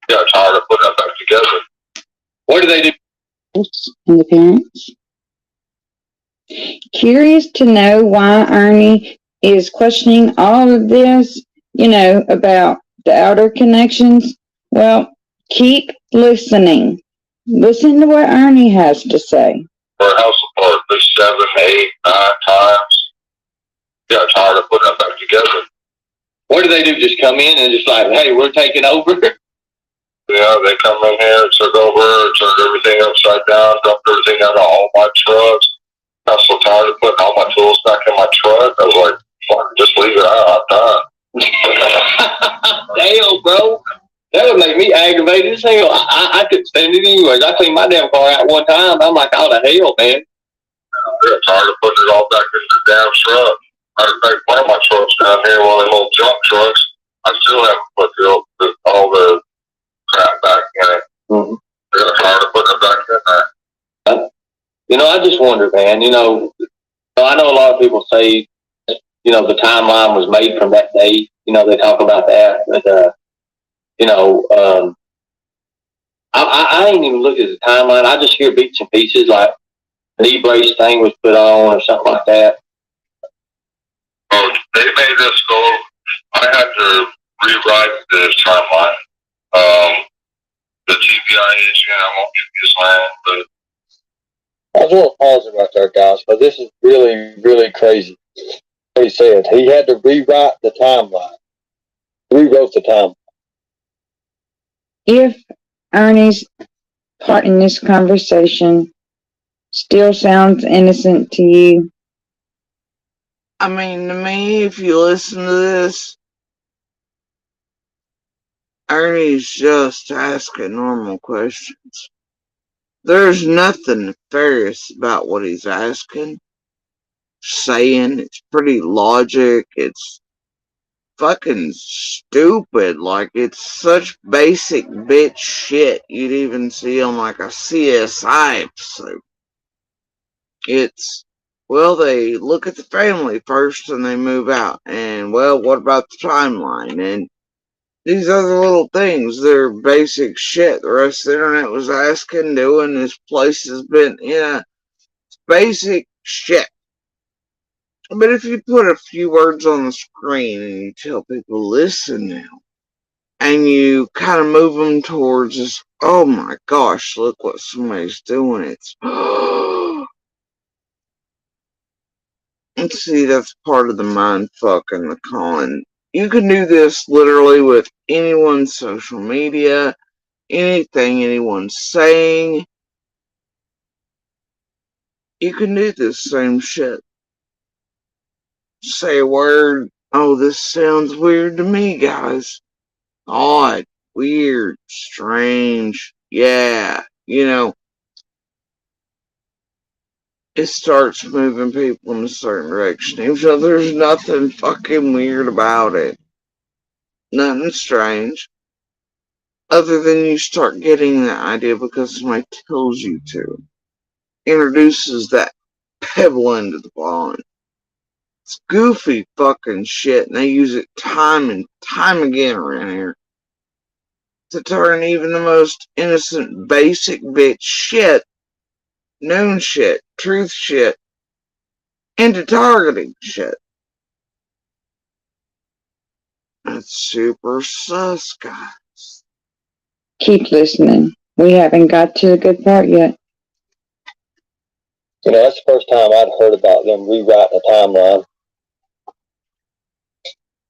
Got tired of putting that back together. What do they do? And the parents. Curious to know why Ernie is questioning all of this, you know, about the outer connections. Well, keep listening. Listen to what Ernie has to say. Our house apart. There's 7, 8, 9 times. Got tired of putting that back together. What do they do? Just come in and just like, hey, we're taking over? Yeah, they come in here, took over, turned everything upside down, dumped everything out of all my trucks. I'm so tired of putting all my tools back in my truck. I was like, fuck, just leave it out. I'm done. Damn, bro. That would make me aggravated as hell. I couldn't stand it anyways. I cleaned my damn car out one time. I'm like, oh, the hell, man. I'm tired of putting it all back in the damn truck. I take one of my trucks down here, one of them old junk trucks. I still haven't put all the crap back in it. Mm-hmm. I got tired of putting it back in there. I just wonder, man, I know a lot of people say, the timeline was made from that day. They talk about that, but, I ain't even looked at the timeline. I just hear bits and pieces like knee brace thing was put on or something like that. Oh, they made this go. I had to rewrite the timeline. The TPI agent, I won't give you his name, but I was a little pausing right there, guys, but this is really, really crazy. What he said, he had to rewrite the timeline. Rewrote the timeline. If Ernie's part in this conversation still sounds innocent to you, I mean, to me, if you listen to this, Ernie's just asking normal questions. There's nothing nefarious about what he's asking, saying. It's pretty logic. It's fucking stupid. Like, it's such basic bitch shit you'd even see on like a CSI episode. It's, well, they look at the family first and they move out. And, well, what about the timeline? And these other little things, they're basic shit. The rest of the internet was asking, doing. This place has been, basic shit. But if you put a few words on the screen and you tell people, listen now, and you kind of move them towards this, oh my gosh, look what somebody's doing. It's, and see, that's part of the mind fuck and the con. You can do this literally with anyone's social media, anything anyone's saying. You can do this same shit. Say a word, oh, this sounds weird to me, guys. Odd, weird, strange, yeah, it starts moving people in a certain direction. Even though there's nothing fucking weird about it. Nothing strange. Other than you start getting that idea because somebody tells you to. Introduces that pebble into the pond. It's goofy fucking shit, and they use it time and time again around here to turn even the most innocent, basic bitch shit, known shit, truth shit, into targeting shit. That's super sus, guys. keep listening. We haven't got to the good part yet. That's the first time I'd heard about them rewriting the timeline.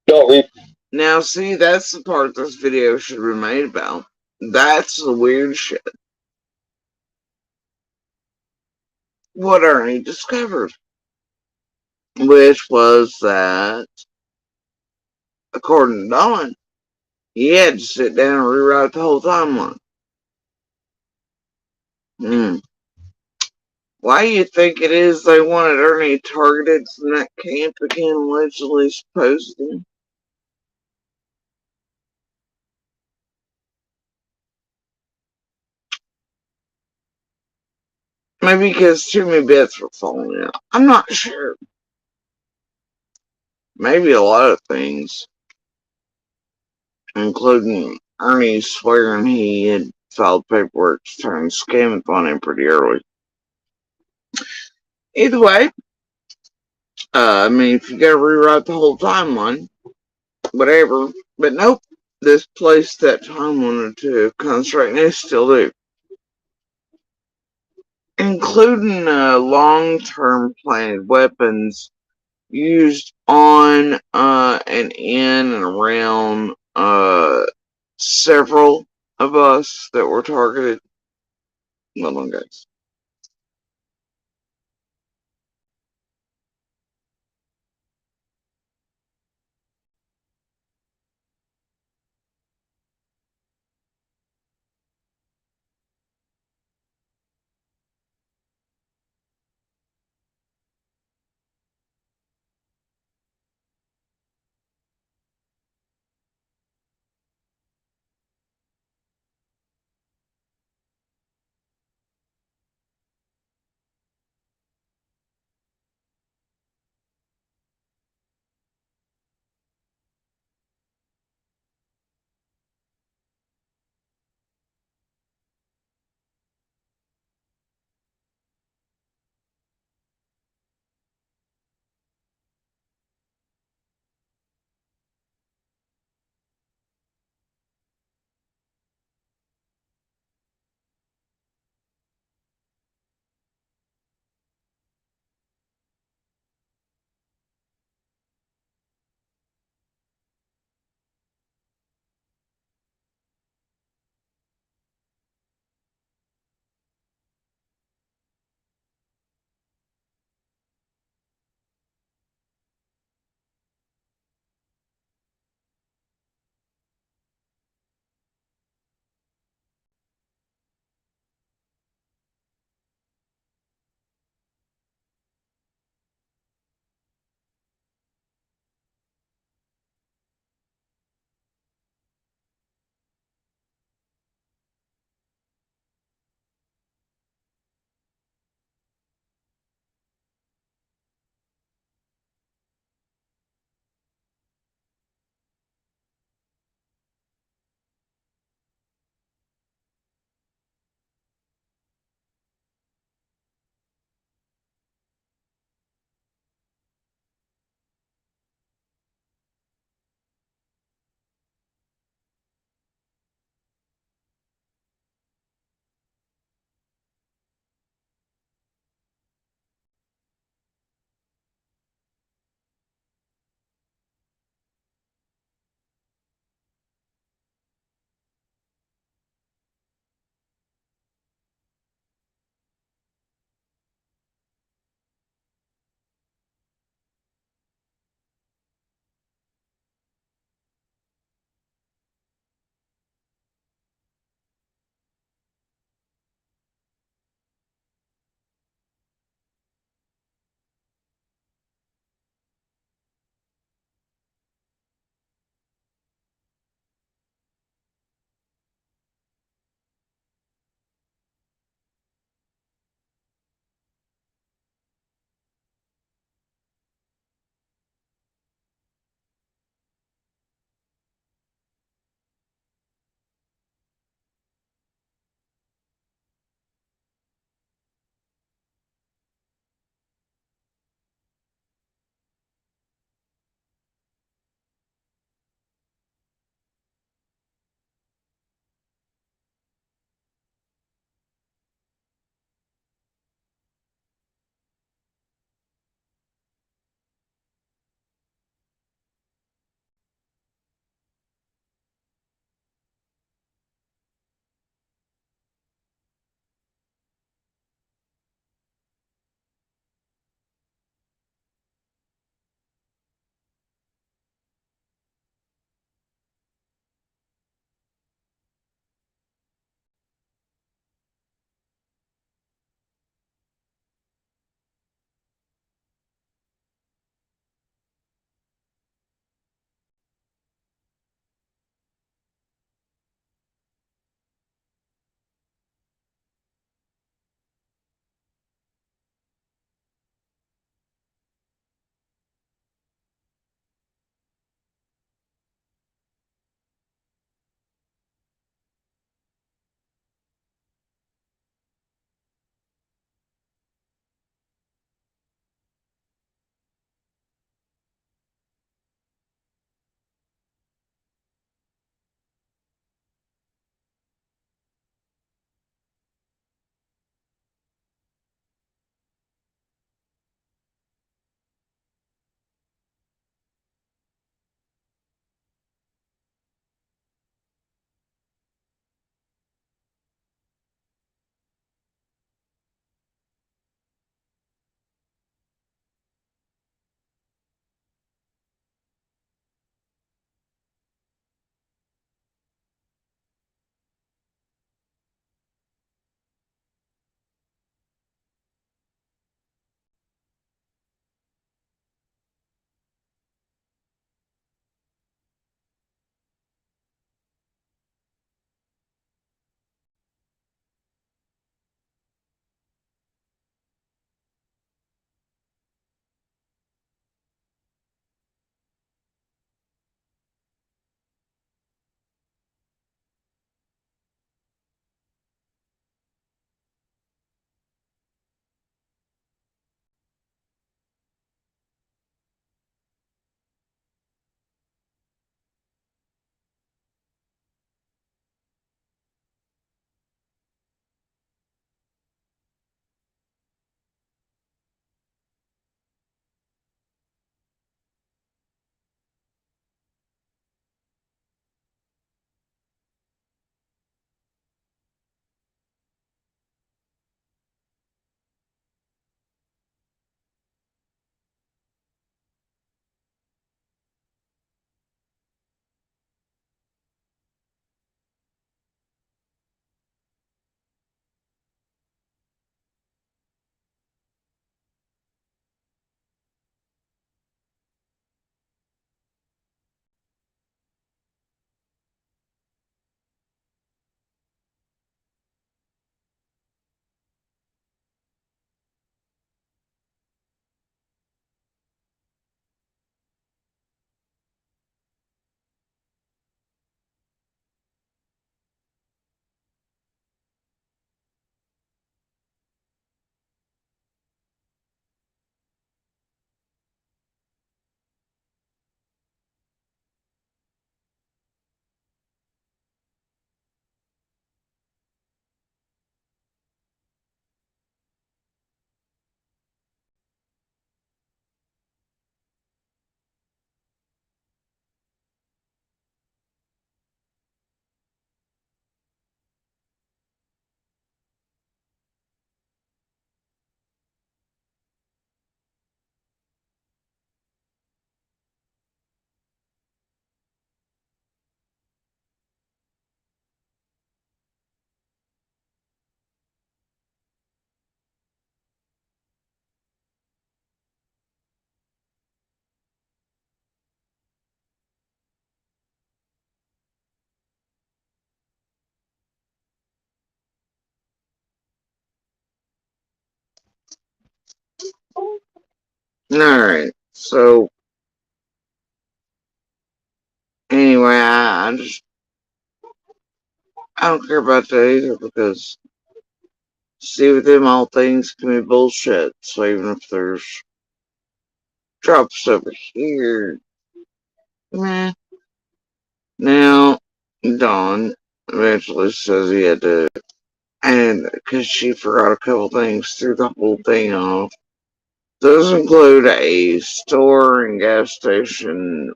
Don't read. Now, see, that's the part this video should be made about. That's the weird shit. What Ernie discovered. Which was that, according to Don, he had to sit down and rewrite the whole timeline. Why do you think it is they wanted Ernie targeted from that camp again, allegedly, supposedly? Maybe because too many bets were falling out. I'm not sure. Maybe a lot of things, including Ernie swearing he had filed paperwork to turn scam on him pretty early. Either way, if you gotta rewrite the whole timeline, whatever. But nope, this place that time wanted to concentrate, and they still do. Including long-term planted weapons used on and in and around several of us that were targeted. Hold on, guys. Alright, so anyway, I don't care about that either because see with them all things can be bullshit. So even if there's drops over here, meh. Now Dawn eventually says he had to, and because she forgot a couple things, threw the whole thing off. Those include a store and gas station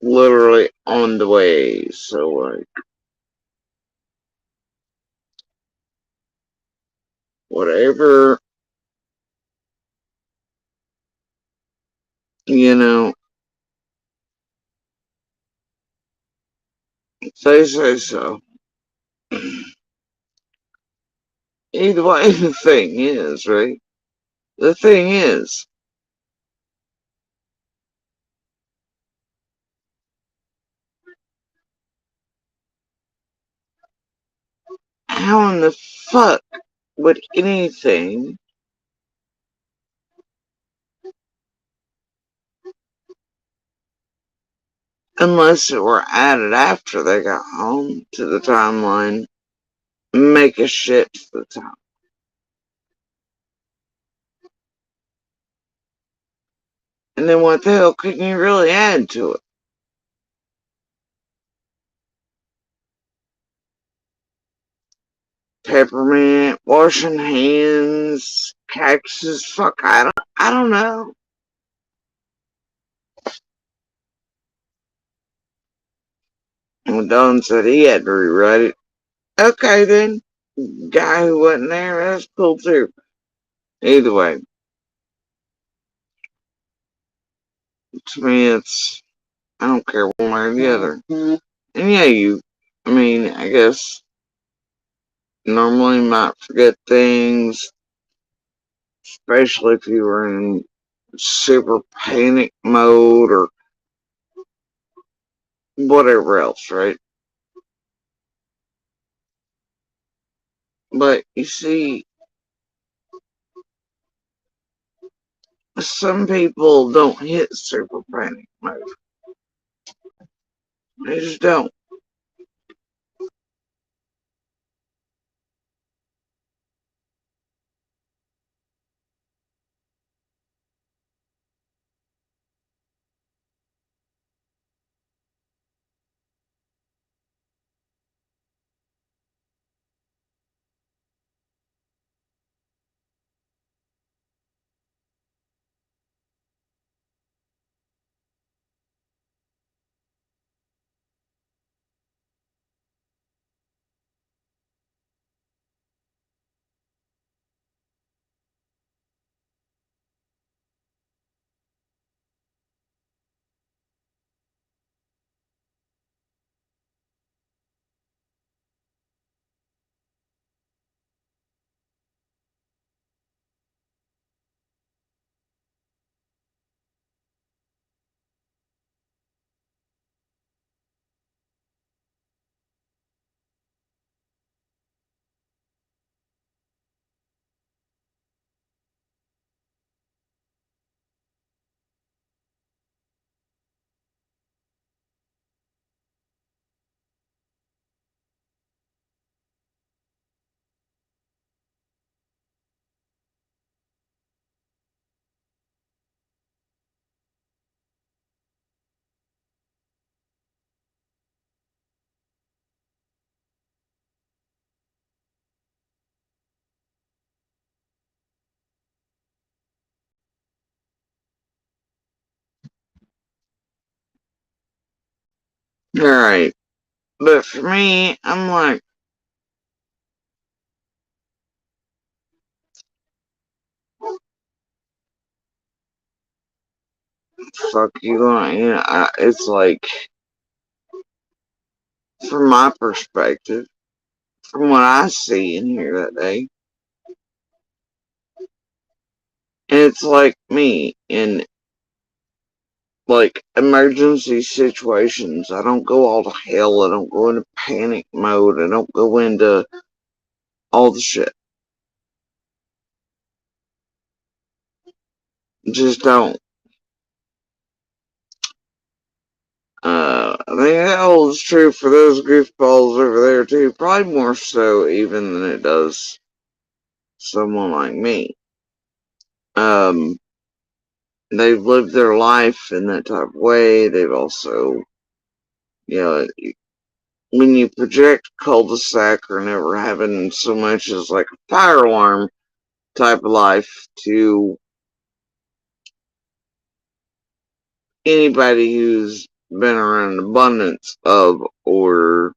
literally on the way. So like whatever, you know, they say so. Either way, the thing is, right? The thing is, how in the fuck would anything, unless it were added after they got home to the timeline, make a shit for the time? And then what the hell can you really add to it? Peppermint, washing hands, cactuses, fuck, I don't know. And Don said he had to rewrite it. Okay then, guy who wasn't there, that's cool too. Either way, to me I don't care one way or the other. And yeah, I mean, I guess normally you might forget things, especially if you were in super panic mode or whatever else, right? But you see, some people don't hit super panic mode. They just don't. Alright. But for me, I'm like, fuck you, it's like, from my perspective, from what I see and hear that day, it's like me in like emergency situations. I don't go all to hell. I don't go into panic mode. I don't go into all the shit. Just don't. I think that holds true for those goofballs over there too. Probably more so even than it does someone like me. They've lived their life in that type of way. They've also, you know, when you project cul-de-sac or never having so much as like a fire alarm type of life to anybody who's been around an abundance of or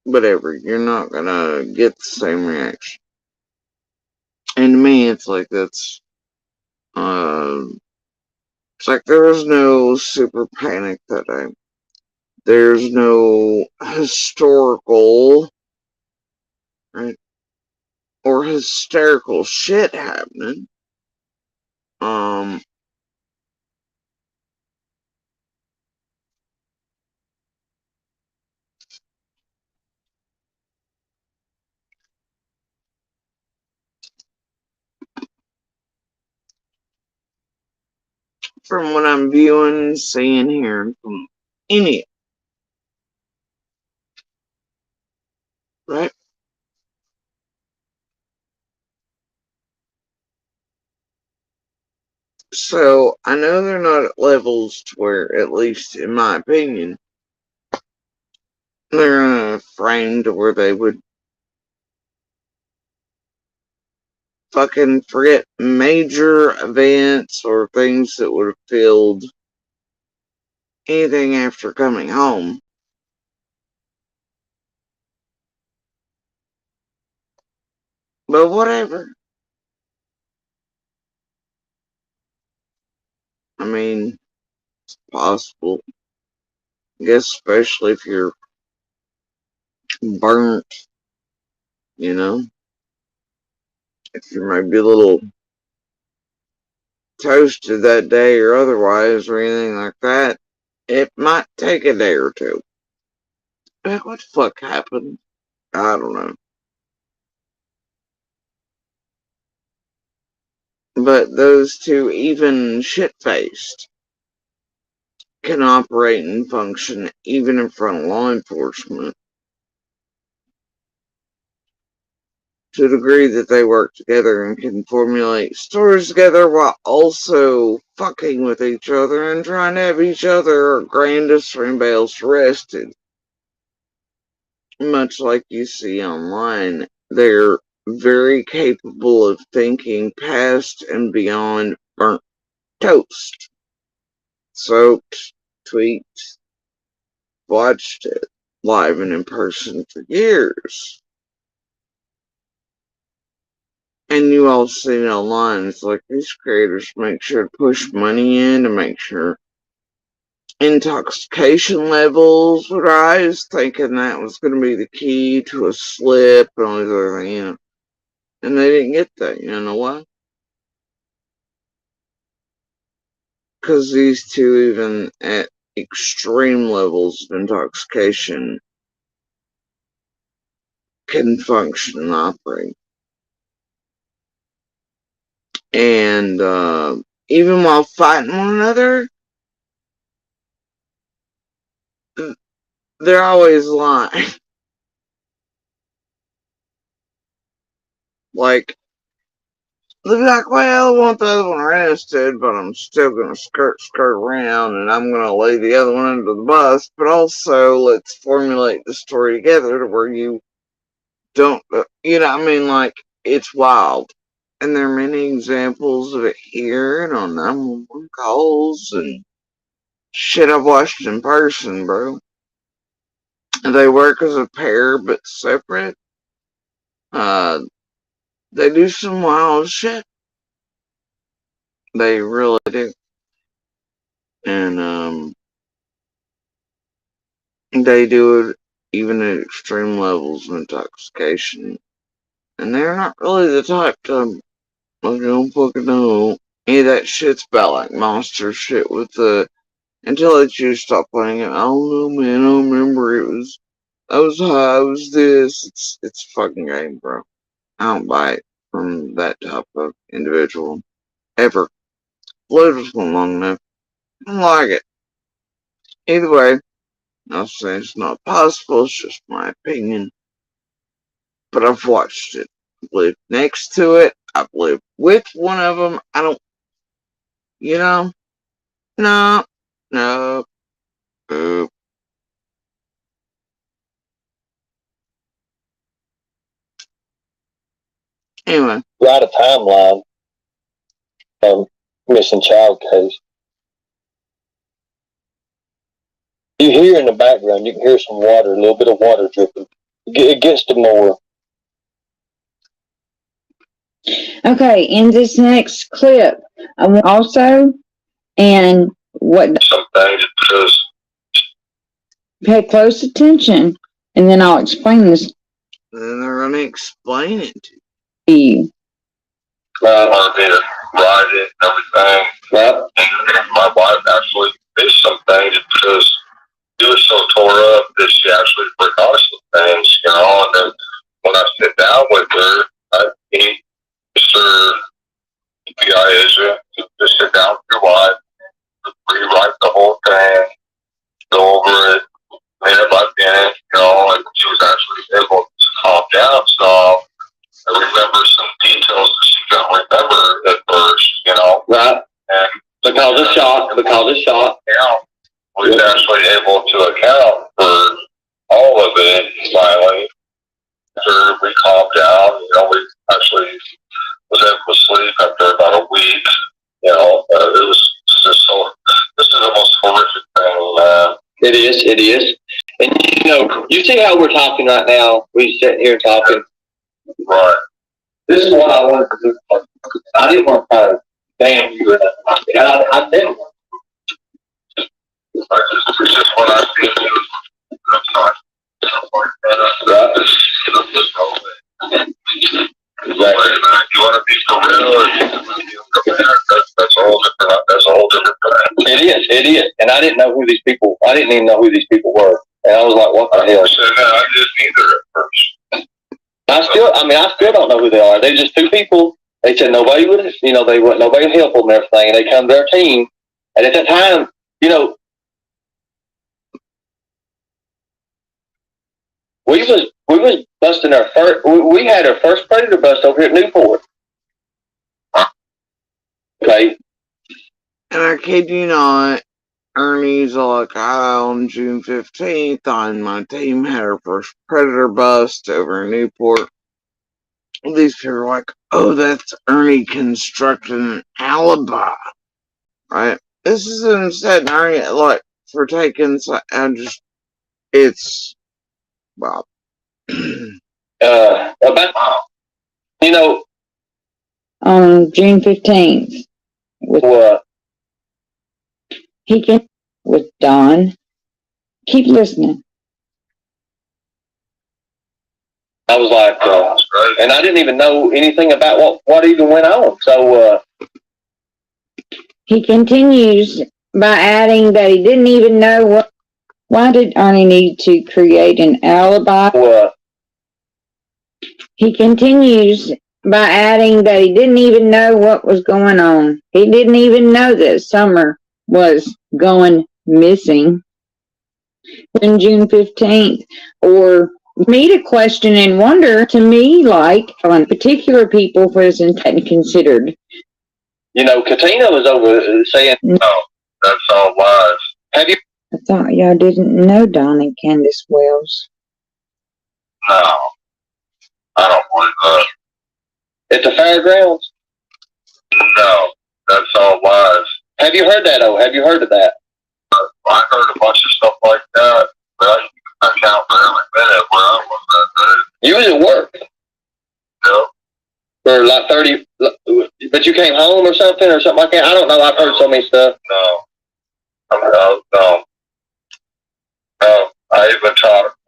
whatever, you're not gonna get the same reaction. And to me, it's like it's like there was no super panic that day. There's no historical, right, or hysterical shit happening. From what I'm viewing, seeing, hearing from any, right? So I know they're not at levels to where, at least in my opinion, they're in a frame to where they would fucking forget major events or things that would have filled anything after coming home. But whatever. I mean, it's possible. I guess especially if you're burnt, you know? If you're maybe a little toasted that day or otherwise or anything like that, it might take a day or two. But what the fuck happened? I don't know. But those two, even shit-faced, can operate and function even in front of law enforcement to a degree that they work together and can formulate stories together while also fucking with each other and trying to have each other grandest or anybody else arrested. Much like you see online, they're very capable of thinking past and beyond burnt toast. Soaked, tweaked, watched it live and in person for years. And you all see it online. It's like these creators make sure to push money in to make sure intoxication levels would rise, thinking that was going to be the key to a slip and all these other things, you know. And they didn't get that, you know why? Because these two, even at extreme levels of intoxication, can function and operate. And even while fighting one another, they're always lying. Like, they'll be like, well, I want the other one arrested, but I'm still going to skirt around and I'm going to lay the other one under the bus. But also, let's formulate the story together to where you don't, you know, I mean, like, it's wild. And there are many examples of it here and on 911 calls and shit I've watched in person, bro. They work as a pair but separate. They do some wild shit. They really do. And they do it even at extreme levels of intoxication. And they're not really the type to, like, don't fucking know. Any of that shit's about like monster shit with the, until it's you stop playing it. I don't know, man. I don't remember. I was high, I was this. It's a fucking game, bro. I don't buy it from that type of individual. Ever. Lived with one long enough. I don't like it. Either way, I'll say it's not possible, it's just my opinion. But I've watched it. I've lived next to it. I've lived with one of them. I don't, you know, no, no, no. Anyway. Write a timeline of missing child case. You hear in the background, you can hear some water, a little bit of water dripping. It gets to more. Okay, in this next clip, I want also, and what, Some things it just, pay close attention, and then I'll explain this Then they're gonna explain it to you. I wanted me to write it and everything. Right. And my wife actually did some things because she was so tore up that she actually forgot some things, you know. And then when I sit down with her, I need Mr. PI Asia to sit down with your wife, rewrite the whole thing, go over it, minute by minute, you know. And she was actually able to calm down some. I remember some details that she couldn't remember at first, you know. Right. And because of shock, yeah, we was actually able to account for all of it finally. After we calmed down, you know, we actually was able to sleep after about a week. You know, it was just so. This is the most horrific thing. It is. And you know, you see how we're talking right now. We sitting here talking. Right. This is what I wanted to do. I didn't want to try to ban you. I didn't. It's just what I did. That's fine. Exactly. You want to be for real, or that's a whole different. That's a whole different thing. It is. And I didn't know who these people. I didn't even know who these people were. And I was like, what the hell? I just neither at first. I still don't know who they are. They're just two people. They said nobody would, you know, nobody would help them and everything. And they come to their team. And at that time, you know, we was busting our first. We had our first predator bust over here at Newport. Okay. And I kid you not, Ernie's like, on June 15th, on my team had our first predator bust over in Newport. These people are like, oh, that's Ernie constructing an alibi, right? This is instead Ernie, like, for taking, it's, well, About, you know, On June 15th, what? he can, with Don. Keep listening. I was like, and I didn't even know anything about what even went on. So, He continues by adding that he didn't even know what. Why did Ernie need to create an alibi? He continues by adding that he didn't even know what was going on. He didn't even know that Summer was going missing on June 15th. Or me to question and wonder, to me, like, on particular people wasn't considered. you know, Katina was over saying, no, that's all lies. Have you? I thought y'all didn't know Don and Candace Wells. No, I don't believe that. At the fairgrounds? No, that's all lies. Have you heard that, Have you heard of that? I heard a bunch of stuff like that, but I count for every minute where I was that day. You was at work? No. For like 30, but you came home or something like that? I don't know, I've heard so many stuff. No.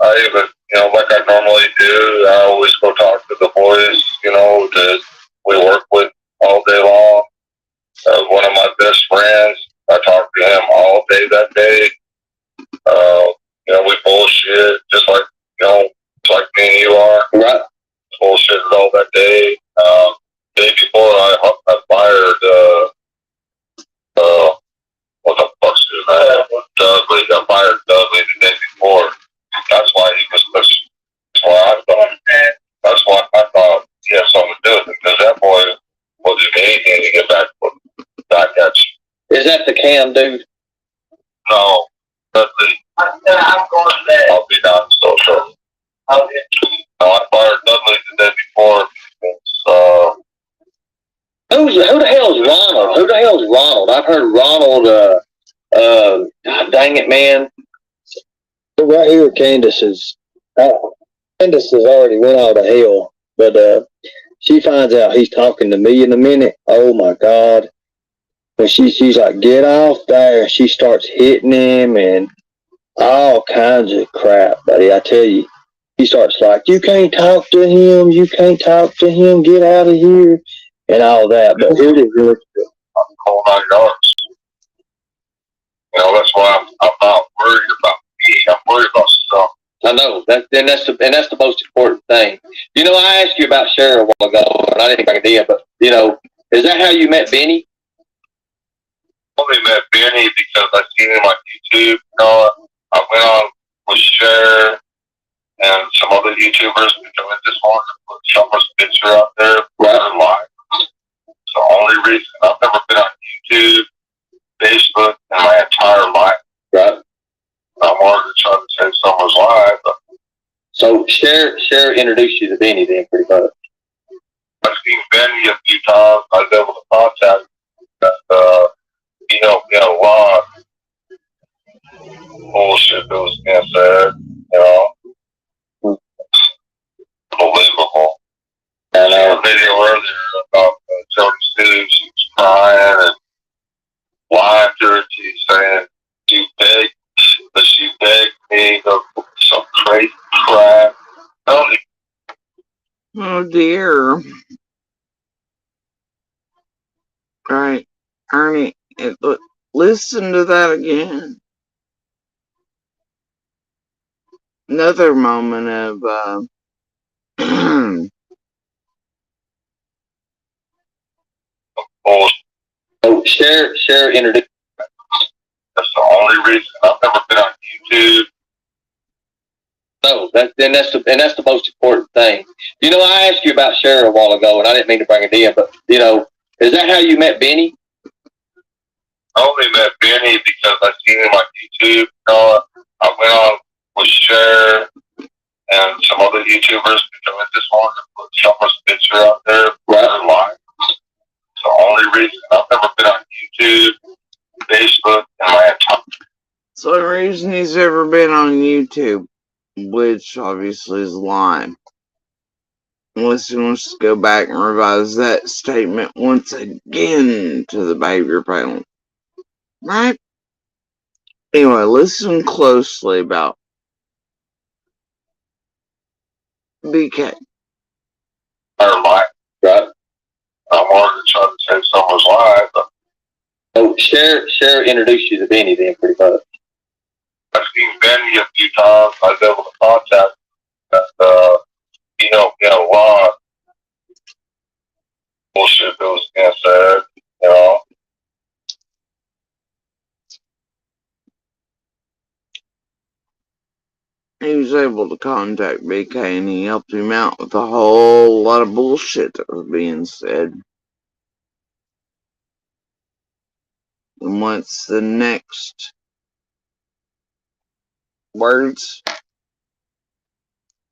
I even, you know, like I normally do, I always go talk to the boys, you know, that we work with all day long. One of my best friends, I talked to him all day that day. You know, we bullshit, just like, you know, just like me and you are. Right. Bullshit all Ronald that day. Day before I fired, what the fuck's his name? Dudley. I fired Dudley the day before. That's why he was pushing. That's why I thought he had something to do with it, because that boy wasn't doing anything to get back at you. Is that the Cam dude? No, Dudley. I'm going to bed. I'll be down so short. No, I fired Dudley the day before. Who the hell is Ronald? Who the hell is Ronald? I've heard Ronald, God dang it, man. Right here, Candace has already went all to hell, but she finds out he's talking to me in a minute. Oh my God. When she's like, get off there, she starts hitting him and all kinds of crap, buddy. I tell you, he starts like, you can't talk to him, get out of here, and all that. But it is really good. Whole 9 yards. You know, that's why I'm not worried about me. I'm worried about stuff. I know that's the most important thing. You know, I asked you about Cheryl a while ago, and I didn't think I did, but you know, is that how you met Benny? I only met Benny because I seen him on YouTube. You know, I went on with Cher and some other YouTubers doing this one and put someone's picture out there, right, live. It's the only reason. I've never been on YouTube, Facebook, in my entire life. Right. I wanted to try to save someone's life, but so Cher introduced you to Benny then, pretty much. I've seen Benny a few times. I was able to contact him. He helped me out a lot. Bullshit that was being said, you know. Unbelievable. And a video earlier about Jody Sue. She was crying and lying to her. She's saying she begged me of some crazy crap. Oh dear. Right, Ernie, listen to that again. Another moment of oh, Cher introduced. That's the only reason. I've never been on YouTube. No, that's the most important thing. You know, I asked you about Cher a while ago, and I didn't mean to bring it in, but you know, is that how you met Benny? I only met Benny because I seen him on YouTube. You know, I went on with Cher and some other YouTubers doing this one and put someone's picture out there, right, live. It's the only reason. I've never been on YouTube, Facebook, and my entire. it's the only reason he's ever been on YouTube, which obviously is lying. Unless he wants to go back and revise that statement once again to the behavior panel. Right? Anyway, listen closely about BK. Her life, right? I wanted to try to save someone's life, but Oh, Cher introduced you to Benny then, pretty much. I've seen Benny a few times. I was able to contact him. He helped me out a lot. Bullshit that was being said, you know. He was able to contact BK and he helped him out with a whole lot of bullshit that was being said. And what's the next words?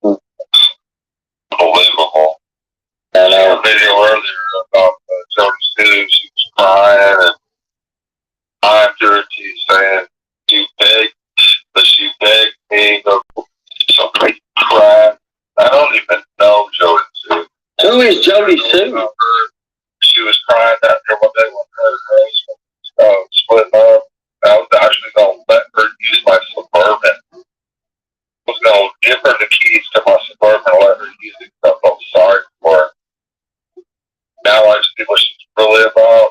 Unbelievable. And a video earlier about Jody Sue. She was crying and lying to her. She's saying she begged me of some crazy crap. I don't even know Jody Sue. Who is Jody Sue? She was crying after one day when her husband split up. I was actually going to let her use my Suburban. I was going to give her the keys to my Suburban and let her use it. I felt sorry for her. Now I see what she's really about.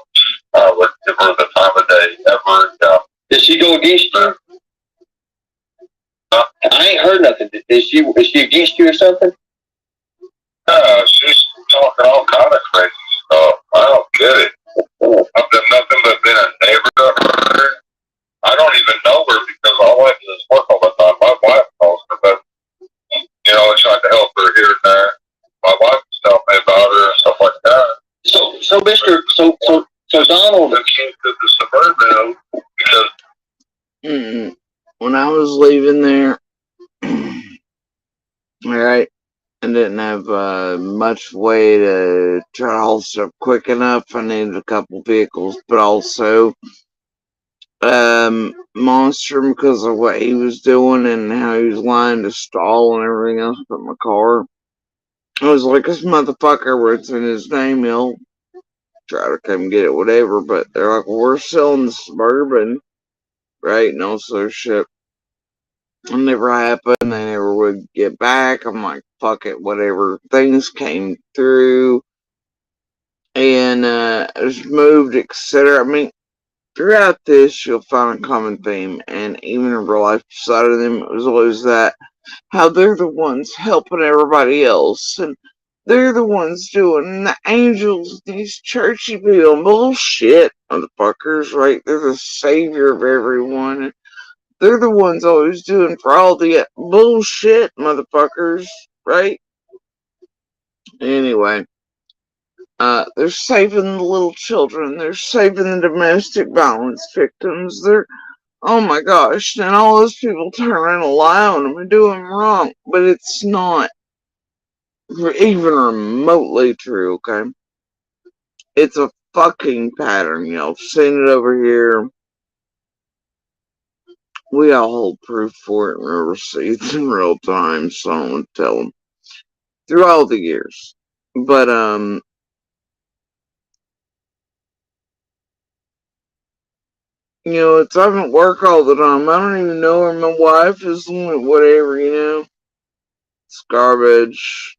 I would give her the time of day ever again. Did she go against you? I ain't heard nothing. Is she against you or something? She's So Donald. I can't put the Suburban because. When I was leaving there, alright, I didn't have much way to try to haul stuff quick enough. I needed a couple vehicles, but also Monster, because of what he was doing and how he was lying to stall and everything else but my car. I was like, this motherfucker, where it's in his name, he'll try to come get it, whatever. But they're like, well, we're selling the Suburban, right? And also shit. It never happened. They never would get back. I'm like, fuck it, whatever. Things came through and just moved, etc. I mean, throughout this, you'll find a common theme, and even in real life side of them, it was always that how they're the ones helping everybody else, and they're the ones doing the angels, these churchy people, bullshit, motherfuckers, right? They're the savior of everyone. They're the ones always doing for all the bullshit, motherfuckers, right? Anyway, they're saving the little children. They're saving the domestic violence victims. They're, oh my gosh, and all those people turn around and lie on them and do them wrong. But it's not even remotely true, okay? It's a fucking pattern, y'all. I've seen it over here. We got hold proof for it and receipts in real time, so I don't want to tell them. Through all the years. But, it's I'm at work all the time. I don't even know where my wife is, whatever, It's garbage.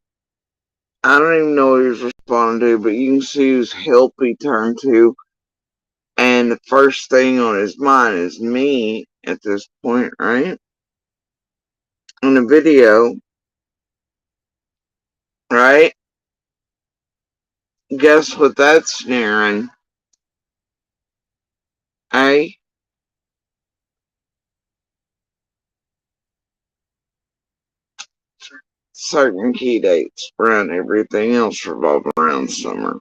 I don't even know who he's responding to, but you can see whose help he turned to. And the first thing on his mind is me at this point, right? In the video, right? Guess what that's snaring? Eh? Certain key dates around everything else revolving around summer.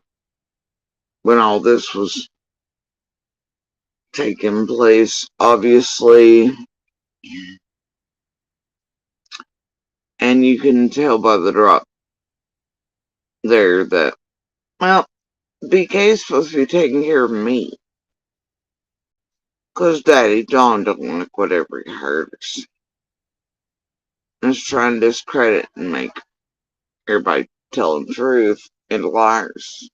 When all this was taking place, obviously. And you can tell by the drop there that, well, BK is supposed to be taking care of me. Because Daddy John don't like whatever he heard. And is trying to discredit and make everybody tell the truth and liars.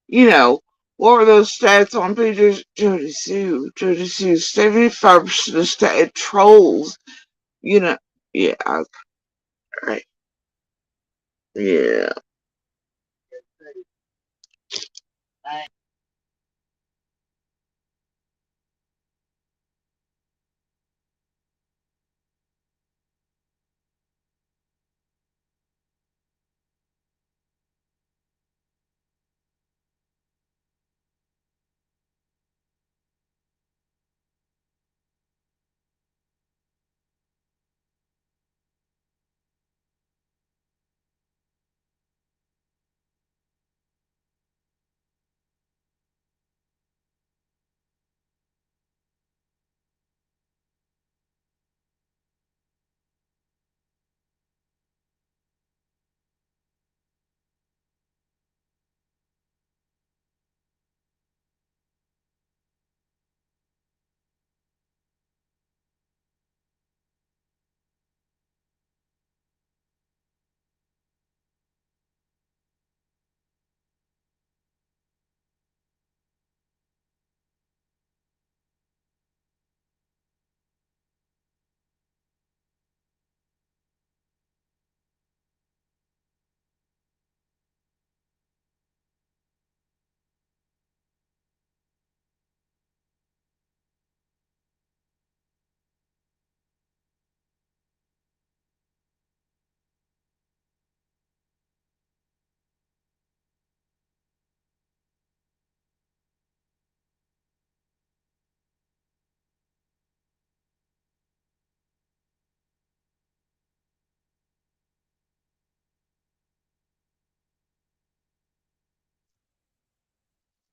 What were those stats on pages? Jody Sue, 75% of stat trolls. Yeah, right. Yeah.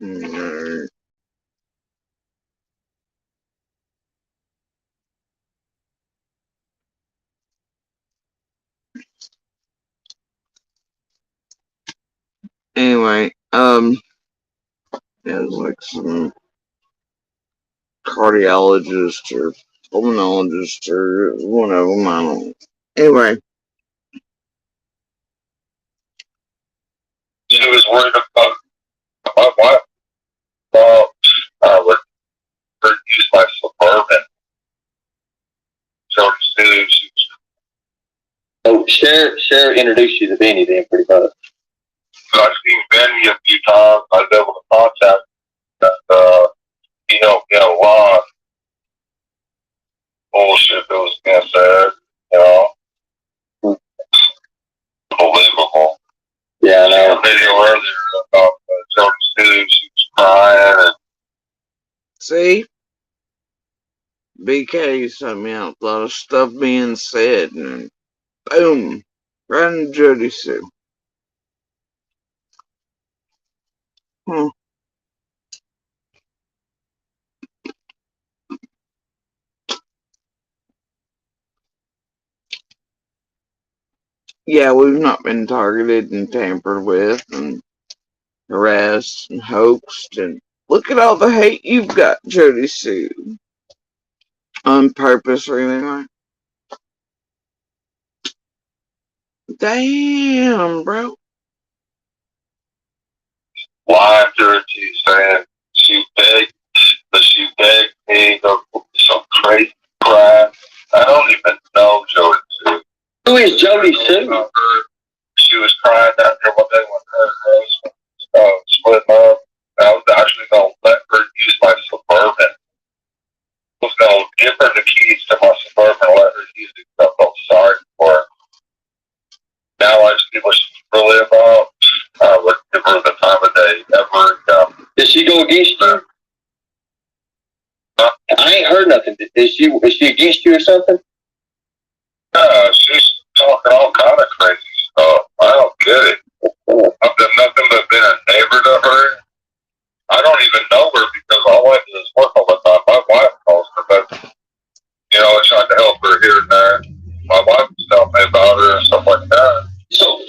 Mm. Anyway, yeah, it's like some cardiologist or pulmonologist or one of them. I don't know. Anyway, She was worried about my wife. Would use my Suburban. So Oh, Cher introduced you to Benny then, pretty much. I've seen Benny a few times. I was able to contact him, and he helped me out a lot. Bullshit that was being said, you know. Unbelievable. Yeah, I know. A video earlier about Jody Stu. She was crying and see, BK sent me out a lot of stuff being said, and boom, right in Jody Sue. Yeah, we've not been targeted and tampered with and harassed and hoaxed, and look at all the hate you've got, Jody Sue. On purpose or anything like that. Damn, bro. lying to her. She's saying she begged me to some crazy crap. I don't even know Jody Sue. Who is Jody Sue? She was crying down there one day when her husband split up. I was actually going to let her use my Suburban. I was going to give her the keys to my Suburban and let her use it. I felt sorry for her. Now I see what she's really about. I would give her the time of day ever again. Did she go against you? I ain't heard nothing. Is she against you or something? Yeah, she's talking all kind of crazy stuff. I don't get it. I've done nothing but been a neighbor to her. I don't even know her because all I do is work all the time. My wife knows her, but you know, I tried to help her here and there. My wife was telling me about her and stuff like that. So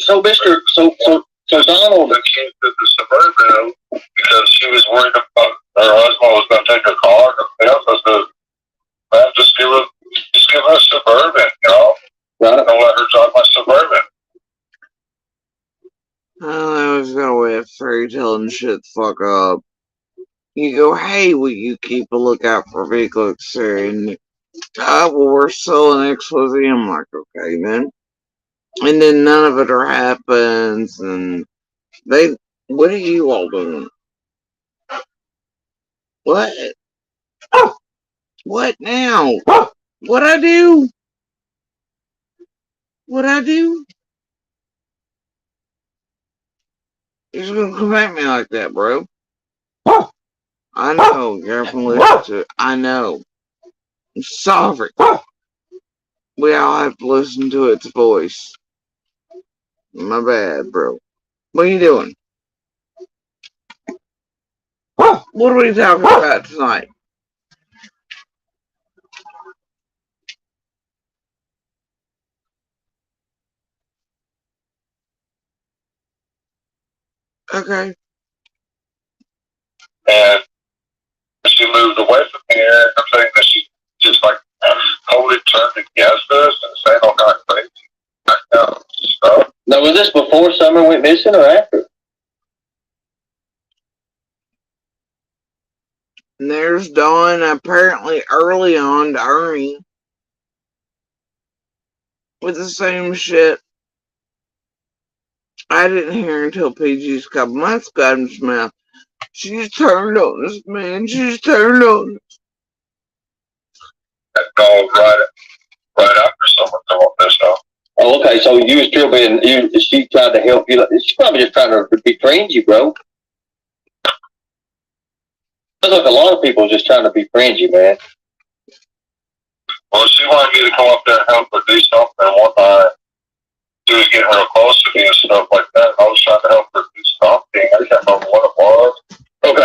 Donald. Then she did the Suburban because she was worried about her husband was going to take her car. And I said, man, just give her a Suburban, you know? Right. And let her drive my Suburban. I was gonna way of fairy telling shit the fuck up. You go, hey, will you keep a lookout for vehicles, sir? And well, we're selling XYZ. I'm like, okay, then. And then none of it happens, and what are you all doing? What? What now? What I do? What I do? You're just gonna come at me like that, bro. I know, you're gonna listen to it. I know. I'm sorry. We all have to listen to its voice. My bad, bro. What are you doing? What are we talking about tonight? Okay. And she moved away from here. I'm saying that she just like totally turned against us and saying all kind of crazy stuff. Now, was this before Summer went missing or after? And there's Dawn apparently early on to Ernie with the same shit. I didn't hear until PG's couple months got in his mouth. She's turned on us, man. She's turned on us. That dog right after someone throwing this up. Oh, okay. So you was still being, she tried to help you. She's probably just trying to befriend you, bro. Looks like a lot of people just trying to befriend you, man. Well, she wanted me to come up there and help her do something. One night, she was getting real close to me and stuff like that. I was trying to help her do something. I can't remember what it was. Okay.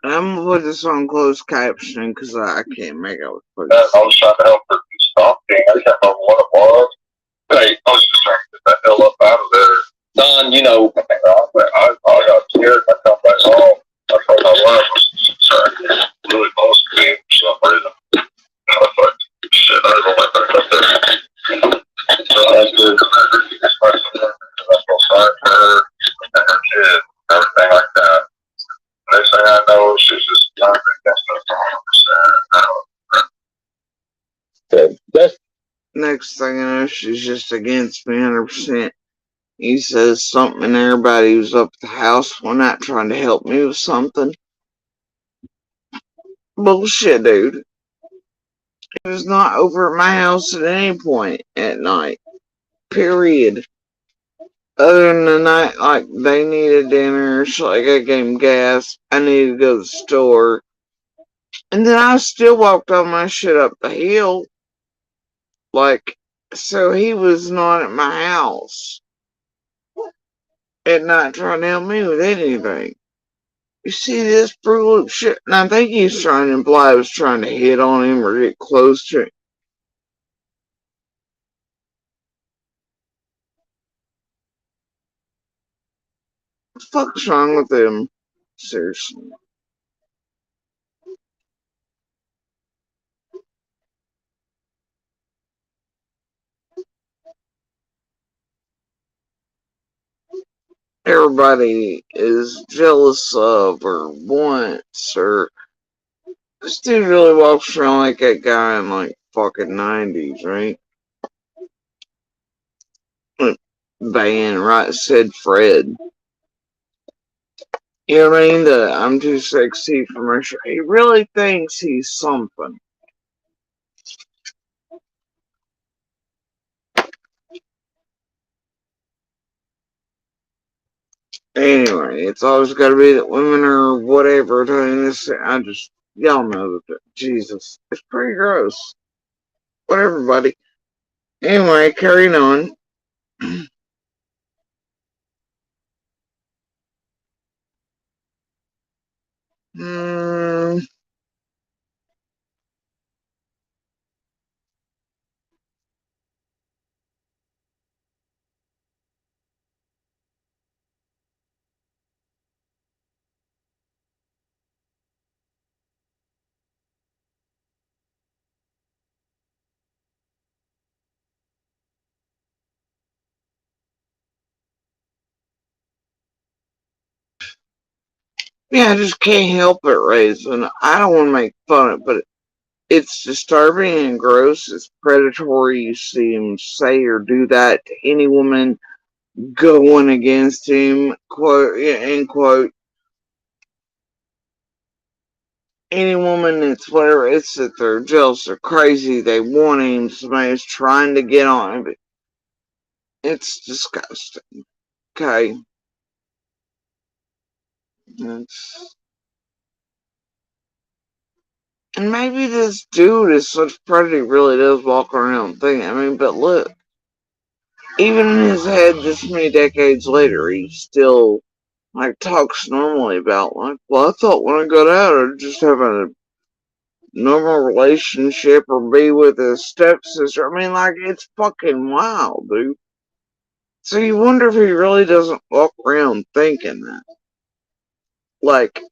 I'm gonna put this on closed captioning because I can't make out what I was trying to help her be stalking. I can't remember what it was. Hey, I was just trying to get that hell up out of there. Son, you know, I got scared. I come back home. I told my wife was trying to get really close to me for some reason. I was like, shit, I don't like that up there. So that's good. That's what signed her and her kid, everything like that. Next thing I know, she's just trying to against us 100%. That's next thing I know, she's just against me 100%. He says something and everybody was up at the house one night trying to help me with something. Bullshit, dude. He was not over at my house at any point at night. Period. Other than the night, like, they needed dinner, so like, I gave him gas, I needed to go to the store. And then I still walked all my shit up the hill. Like, so he was not at my house at night trying to help me with anything. You see this brutal shit? And I think he's trying to imply I was trying to hit on him or get close to him. What the fuck's wrong with him? Seriously. Everybody is jealous of or wants, or this dude really walks around like that guy in like fucking 90s, right? Band, right? Said Fred. You know what I mean? The I'm too sexy for my shirt. He really thinks he's something. Anyway, it's always got to be that women are whatever doing this. I just, y'all know that. Jesus, it's pretty gross. Whatever, buddy. Anyway, carrying on. Yeah, I just can't help it, Raisin. I don't want to make fun of it, but it's disturbing and gross. It's predatory. You see him say or do that to any woman going against him, quote, yeah, end quote. Any woman that's whatever, it's that they're jealous or crazy, they want him, somebody's trying to get on him. It's disgusting. Okay. And maybe this dude is such predator, he really does walk around thinking. I mean, but look, even in his head this many decades later, he still like talks normally about like, well, I thought when I got out I'd just have a normal relationship or be with his stepsister. I mean, like, it's fucking wild, dude. So you wonder if he really doesn't walk around thinking that. Like,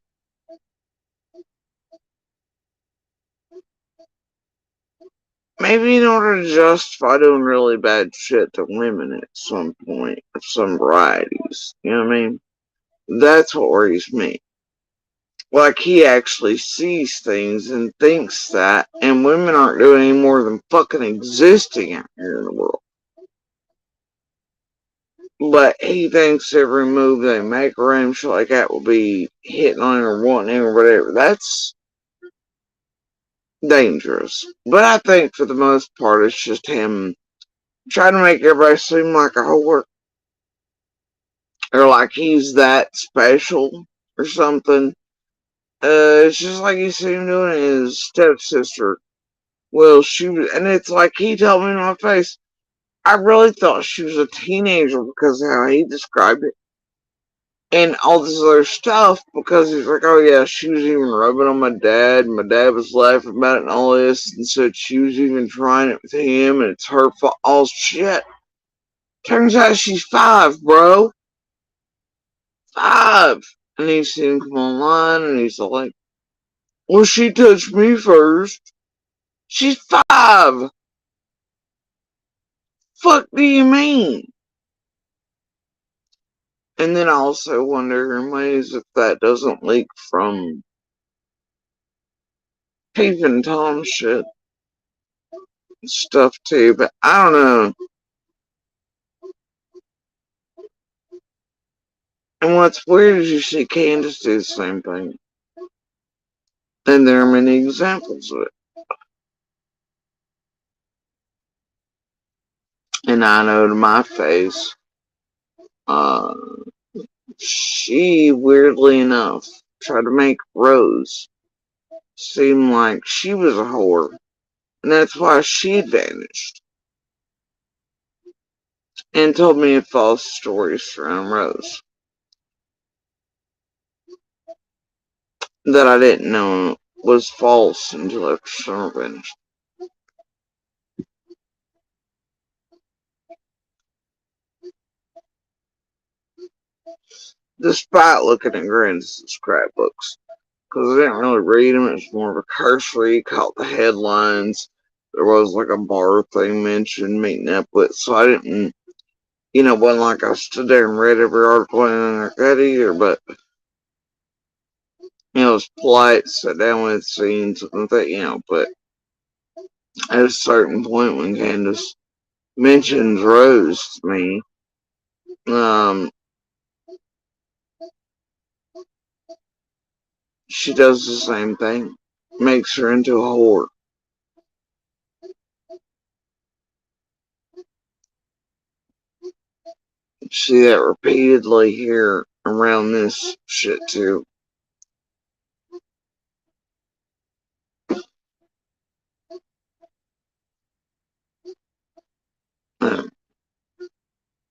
maybe in order to justify doing really bad shit to women at some point, of some varieties. You know what I mean? That's what worries me. Like, he actually sees things and thinks that, and women aren't doing any more than fucking existing out here in the world. But he thinks every move they make or any shit like that will be hitting on him or wanting him or whatever. That's dangerous. But I think for the most part, it's just him trying to make everybody seem like a whore. Or like he's that special or something. It's just like you see him doing his stepsister. Well, she was, and it's like he told me in my face, I really thought she was a teenager because of how he described it. and all this other stuff because he's like, oh yeah, she was even rubbing on my dad. And my dad was laughing about it and all this, and said she was even trying it with him, and it's her fault. All shit. Turns out she's 5, bro. 5. And he's seen him come online, and he's like, well, she touched me first. She's 5. Fuck do you mean? And then I also wonder in ways if that doesn't leak from peeping Tom shit stuff too, but I don't know. And what's weird is you see Candace do the same thing. And there are many examples of it. And I know to my face, uh, she, weirdly enough, tried to make Rose seem like she was a whore. And that's why she vanished. And told me false stories around Rose that I didn't know was false until after Summer vanished. Despite looking at Grandis' scrapbooks. Because I didn't really read them, it was more of a cursory, caught the headlines. There was like a bar thing mentioned, meeting up with, so I didn't, wasn't like I stood there and read every article and like that either, but, it was polite, sat down with scenes and that, but at a certain point when Candace mentions Rose to me, um, she does the same thing. Makes her into a whore. See that repeatedly here around this shit too. Um,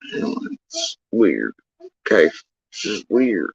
it's weird. Okay, it's just weird.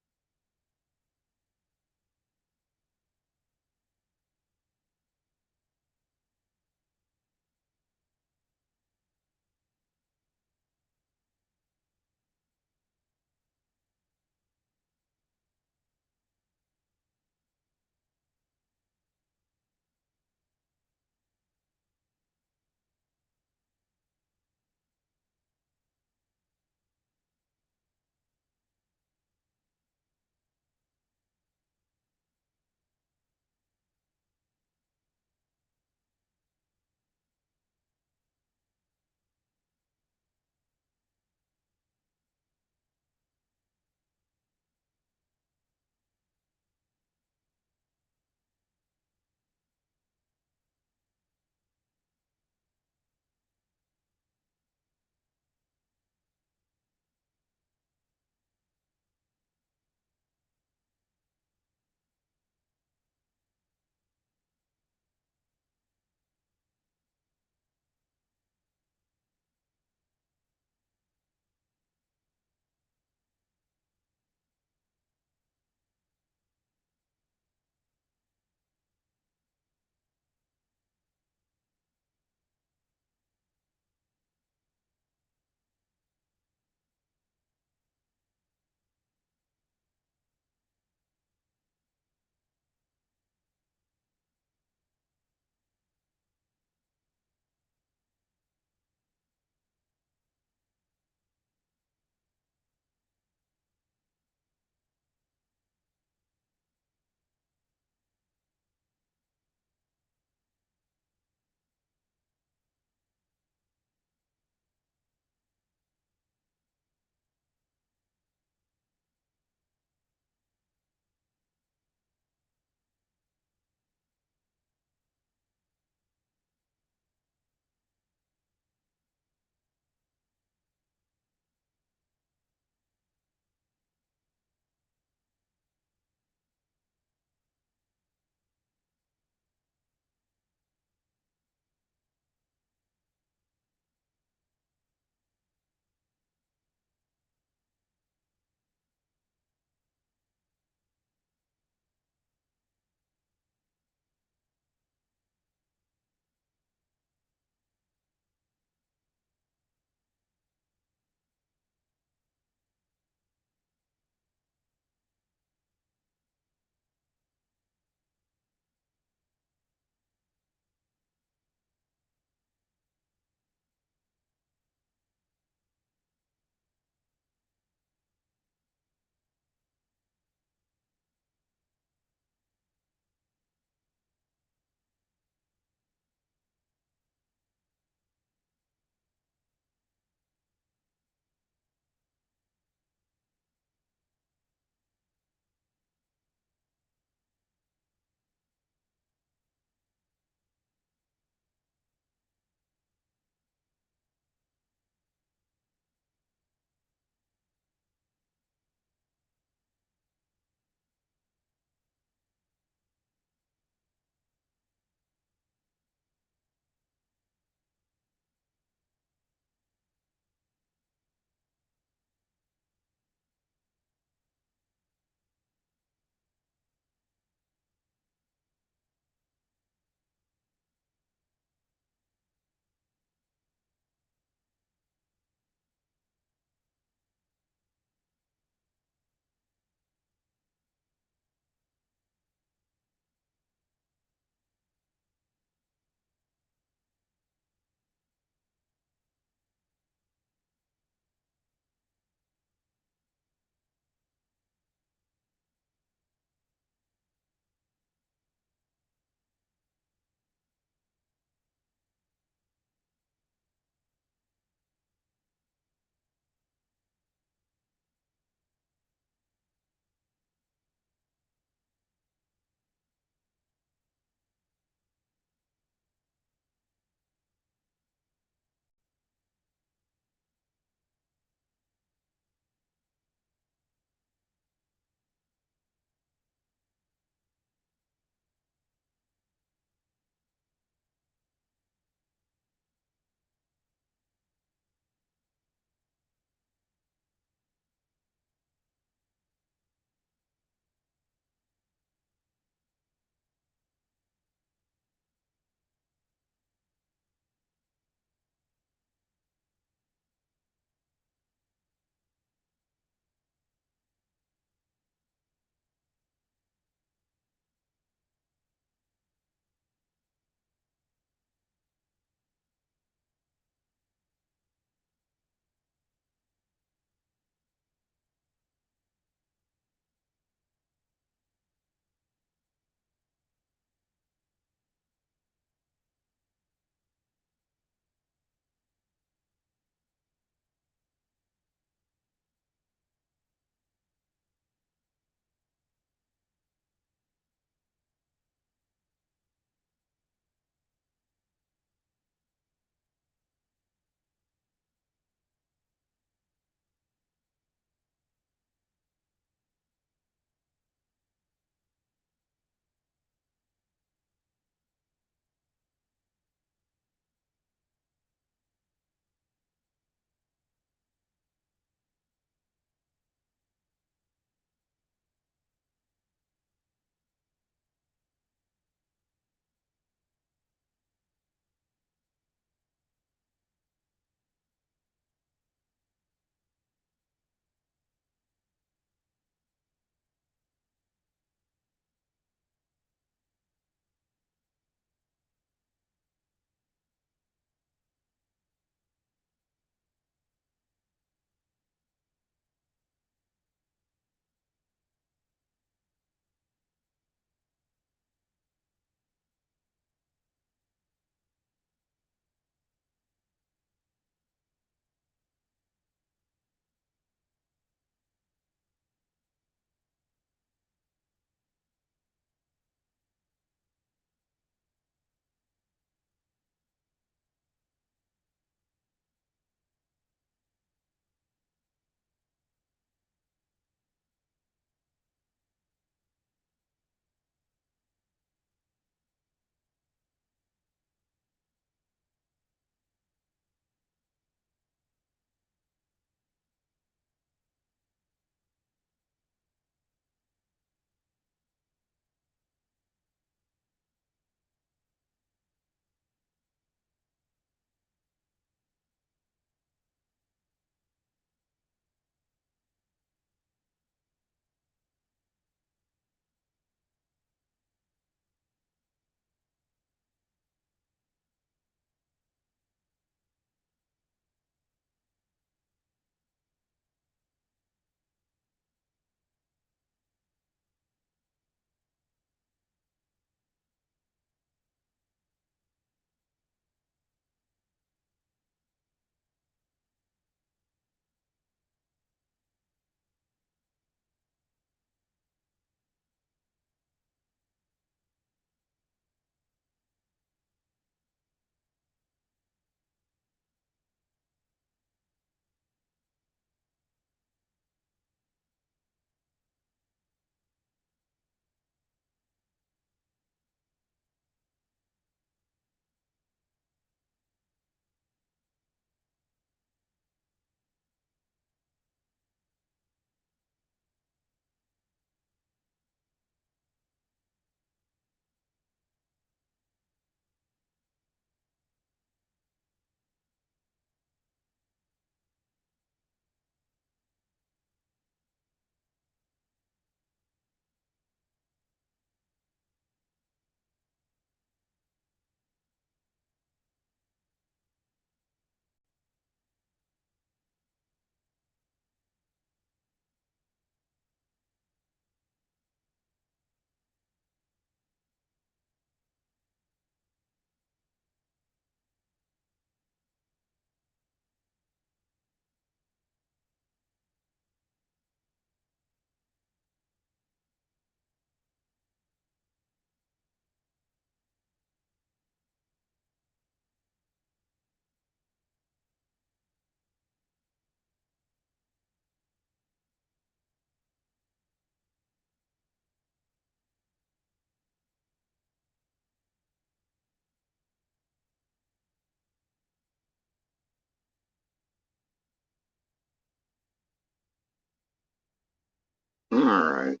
Alright.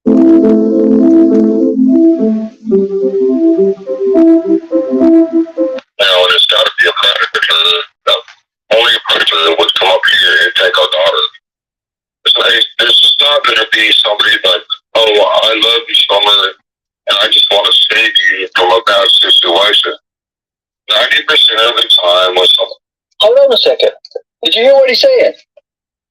Now, and it's got to be a predator. Only a predator would come up here and take our daughter. This is not going to be somebody like, oh, I love you, Summer, and I just want to save you from a bad situation. 90% of the time was something. Hold on a second. Did you hear what he said?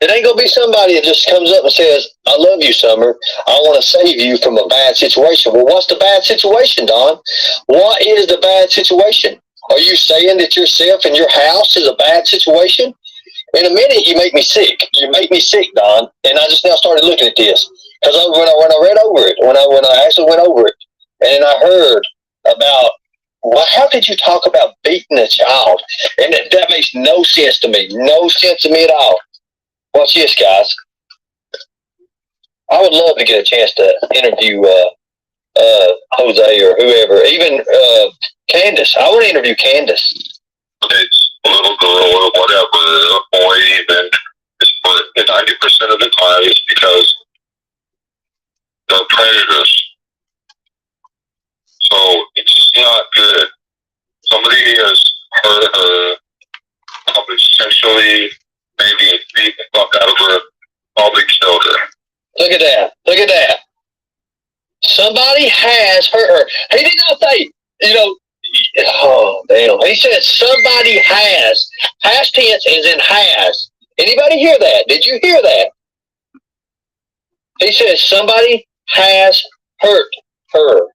It ain't gonna be somebody that just comes up and says, I love you, Summer. I want to save you from a bad situation. Well, what's the bad situation, Don? What is the bad situation? Are you saying that yourself and your house is a bad situation? In a minute, you make me sick. You make me sick, Don. And I just now started looking at this. Because when I read over it, when I actually went over it, and I heard about, well, how could you talk about beating a child? And that makes no sense to me. No sense to me at all. Watch this, guys. I would love to get a chance to interview Jose or whoever, even Candace. I want to interview Candace. It's a little girl or whatever, a boy even. But 90% of the time it's because they're predators. So it's just not good. Somebody has hurt her, probably sexually, maybe beat the fuck out of her, probably killed her. Look at that. Look at that. Somebody has hurt her. He did not say, oh, damn. He said somebody has. Past tense is in has. Anybody hear that? Did you hear that? He says somebody has hurt her.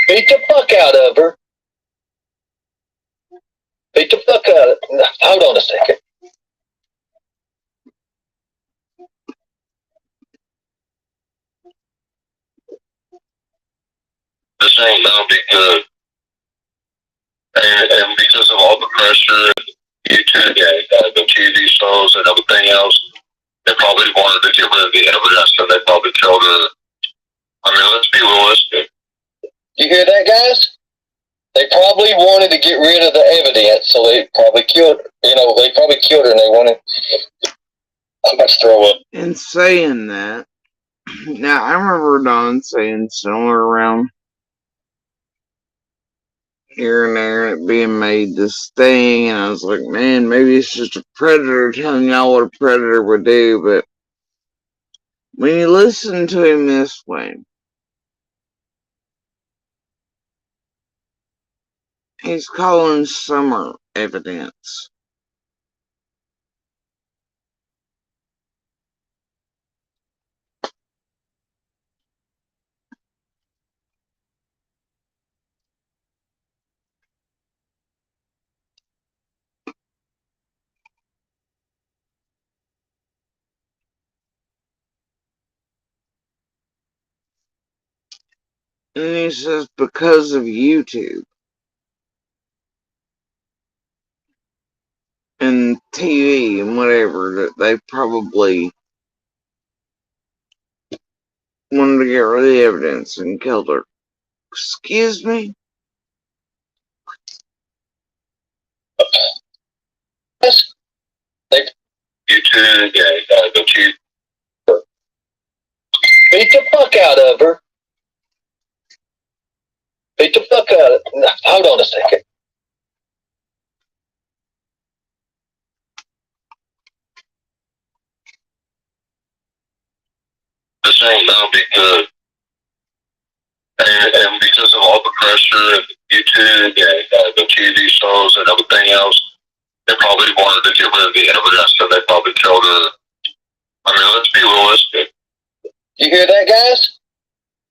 Beat the fuck out of her. Beat the fuck out of her. Hold on a second. This ain't gonna be good. And because of all the pressure, YouTube, the TV shows and everything else, they probably wanted to get rid of the evidence, and they probably killed her. I mean, let's be realistic. You hear that, guys? They probably wanted to get rid of the evidence, so they probably killed her. They probably killed her and they wanted... I'm about to throw up. In saying that, now I remember Don saying somewhere around here and there it being made this thing, and I was like, man, maybe it's just a predator telling y'all what a predator would do. But when you listen to him this way, he's calling Summer evidence. And he says because of YouTube and TV and whatever, that they probably wanted to get rid of the evidence and killed her. Excuse me? YouTube, the chief. Beat the fuck out of her. Beat the fuck out of her. Hold on a second. This ain't gonna be good. And because of all the pressure and YouTube, the TV shows and everything else, they probably wanted to get rid of the evidence, and they probably killed her. I mean, let's be realistic. You hear that, guys?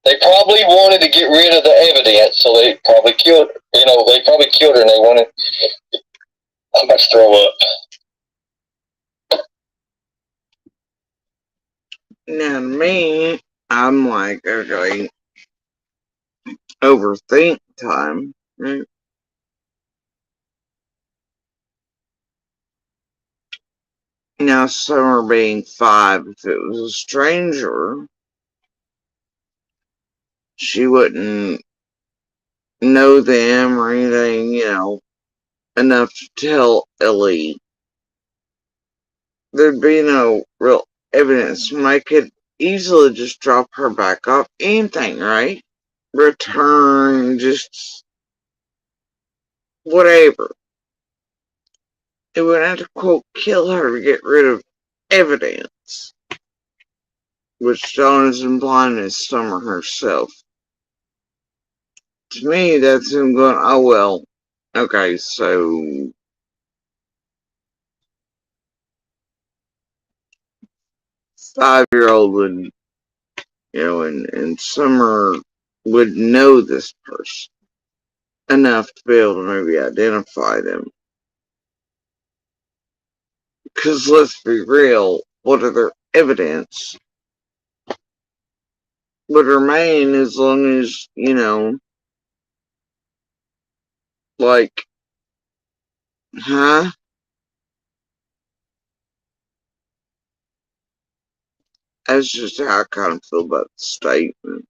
They probably wanted to get rid of the evidence, so they probably killed her. They probably killed her and they wanted... I'm about to throw up. Now, to me, I'm like, okay, overthink time, right? Now, Summer being 5, if it was a stranger, she wouldn't know them or anything, enough to tell Ellie. There'd be no real evidence to make it easily just drop her back off. Anything, right? Return, just whatever. It would have to, quote, kill her to get rid of evidence. Which Dawn is implying is Summer herself. To me, that's him going, oh well, okay, so 5-year-old would, and Summer would know this person enough to be able to maybe identify them. Because let's be real, what other evidence would remain as long as, like, huh? That's just how I kind of feel about the statement.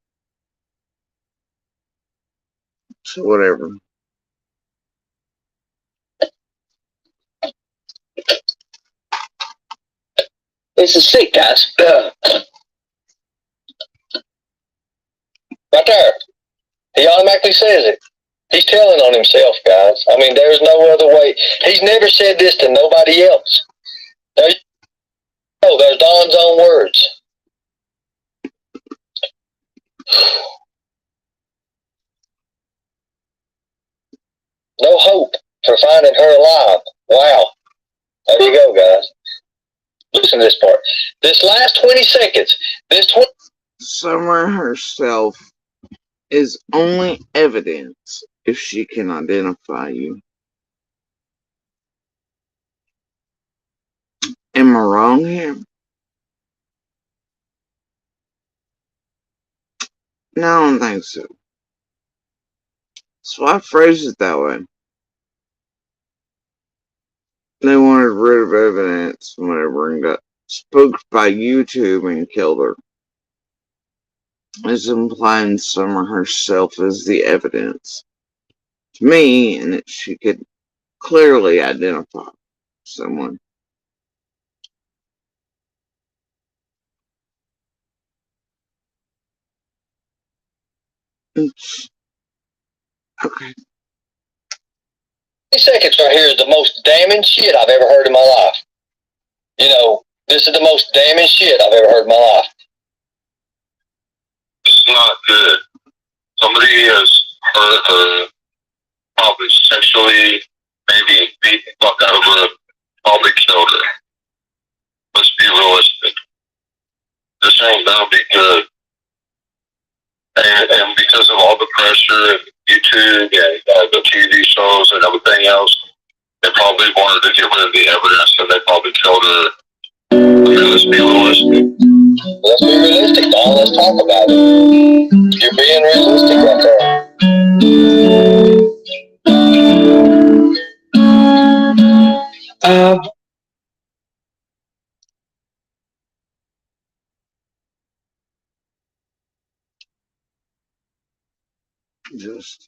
So whatever. This is sick, guys. Right there. He automatically says it. He's telling on himself, guys. I mean, there's no other way. He's never said this to nobody else. There's Don's own words. No hope for finding her alive. Wow. There you go, guys. Listen to this part. This last 20 seconds. Summer herself is only evidence if she can identify you. Am I wrong here? No, I don't think so. So I phrased it that way. They wanted rid of evidence and whatever and got spooked by YouTube and killed her. It's implying Summer herself is the evidence to me, and that she could clearly identify someone. Okay. 20 seconds right here is the most damning shit I've ever heard in my life. This is the most damning shit I've ever heard in my life. It's not good. Somebody has hurt her, probably sexually, maybe beat the fuck out of her, probably killed her. Let's be realistic. This ain't gonna be good. And because of all the pressure and YouTube and the TV shows and everything else, they probably wanted to get rid of the evidence and they probably killed her. I mean, let's be realistic. Let's be realistic, Don. Let's talk about it. You're being realistic right there. Just,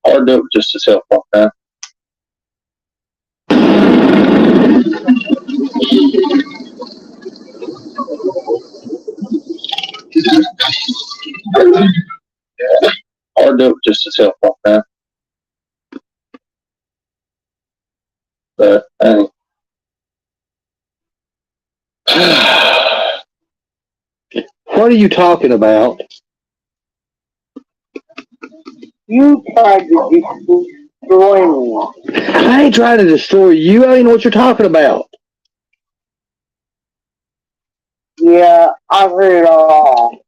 Hard to do it just to self walk down. Hard to do it just to self walk down. But hey. What are you talking about? You tried to destroy me. I ain't trying to destroy you. I ain't know what you're talking about. Yeah, I've heard it all.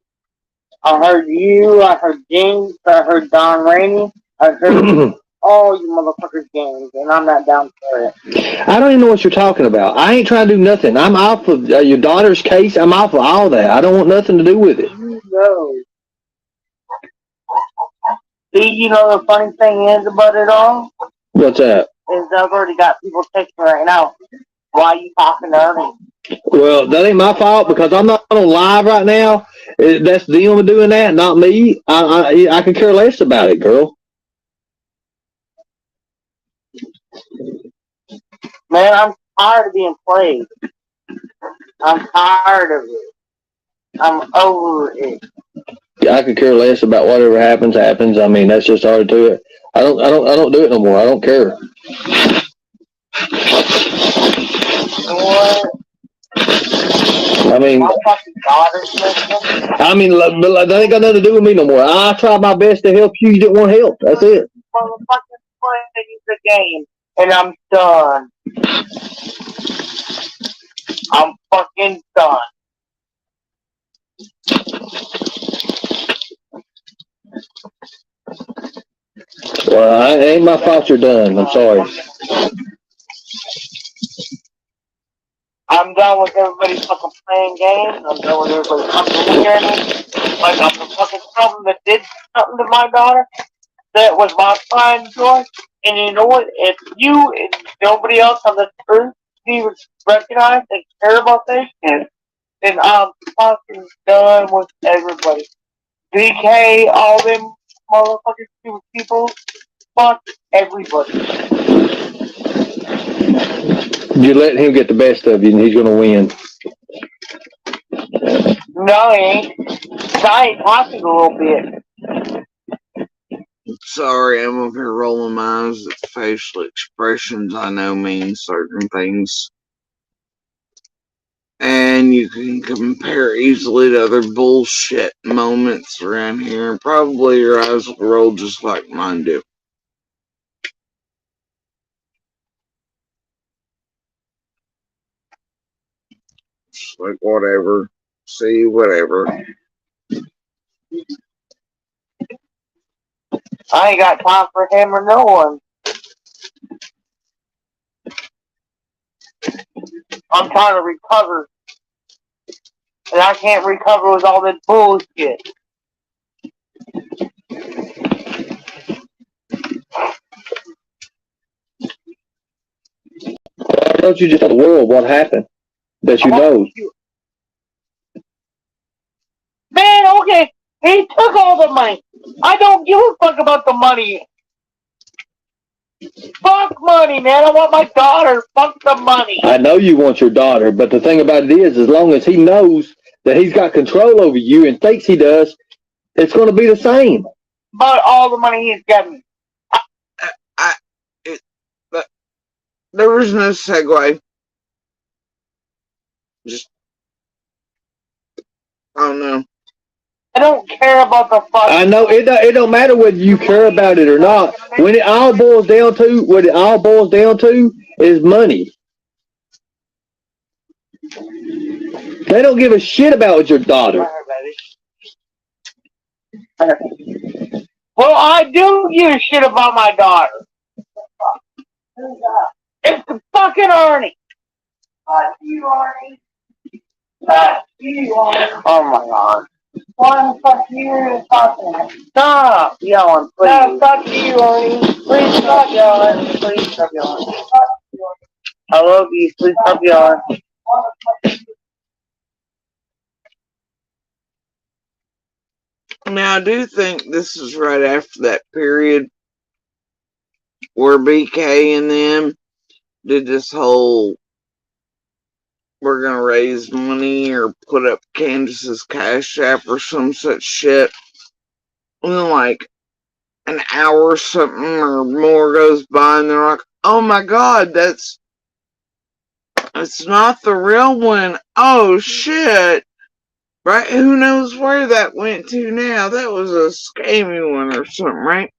I heard you, I heard James, I heard Don Rainey, I heard all you motherfuckers games, and I'm not down for it. I don't even know what you're talking about. I ain't trying to do nothing. I'm off of your daughter's case. I'm off of all that. I don't want nothing to do with it. No. See, you know the funny thing is about it all? What's that? Is I've already got people texting right now. Why are you talking to Ernie? Well, that ain't my fault because I'm not on live right now. That's them doing that, not me. I could care less about it, girl. Man, I'm tired of being played. I'm tired of it. I'm over it. I could care less about whatever happens. I mean, that's just all to it. I don't do it no more. I don't care. You know what? I mean, My fucking daughter's listening. but that ain't got nothing to do with me no more. I tried my best to help you. You didn't want help. That's it. Motherfucking playing the game, and I'm done. I'm fucking done. Well, it ain't my fault you're done. I'm sorry. I'm done with everybody fucking playing games. I'm done with everybody fucking looking at me like I'm the fucking something that did something to my daughter that was my pride and joy. And you know what? If you and nobody else on the earth even recognize and care about this shit, then I'm fucking done with everybody. BK, all them motherfucking stupid people, fuck everybody. You let him get the best of you, and he's gonna win. No, he ain't. I ain't talking a little bit. Sorry, I'm over here rolling my eyes at facial expressions I know mean certain things. And you can compare easily to other bullshit moments around here, and probably your eyes will roll just like mine do. Just like whatever. See, whatever. I ain't got time for him or no one. I'm trying to recover. And I can't recover with all this bullshit. Why don't you just tell the world what happened that you know? Man, okay, he took all the money. I don't give a fuck about the money. Fuck money, man. I want my daughter. Fuck the money. I know you want your daughter, but the thing about it is, as long as he knows that he's got control over you and thinks he does, it's going to be the same. But all the money he's getting. There was no segue. Just, I don't know. I don't care about the fuck. I know it don't matter whether you care about it or not. When it all boils down to, what it all boils down to is money. They don't give a shit about your daughter. Well, I do give a shit about my daughter. It's the fucking Arnie. Fuck you, Arnie. Fuck you, Arnie. Oh my god. Why the fuck you talking? Stop yelling, please. No, fuck you, Arnie. Please stop yelling. Please stop yelling. I love you. Please stop yelling. Now, I do think this is right after that period where BK and them did this whole we're gonna raise money or put up Candace's Cash App or some such shit. And then like an hour or something or more goes by and they're like, oh my god, it's not the real one. Oh shit. Right? Who knows where that went to now? That was a scammy one or something, right?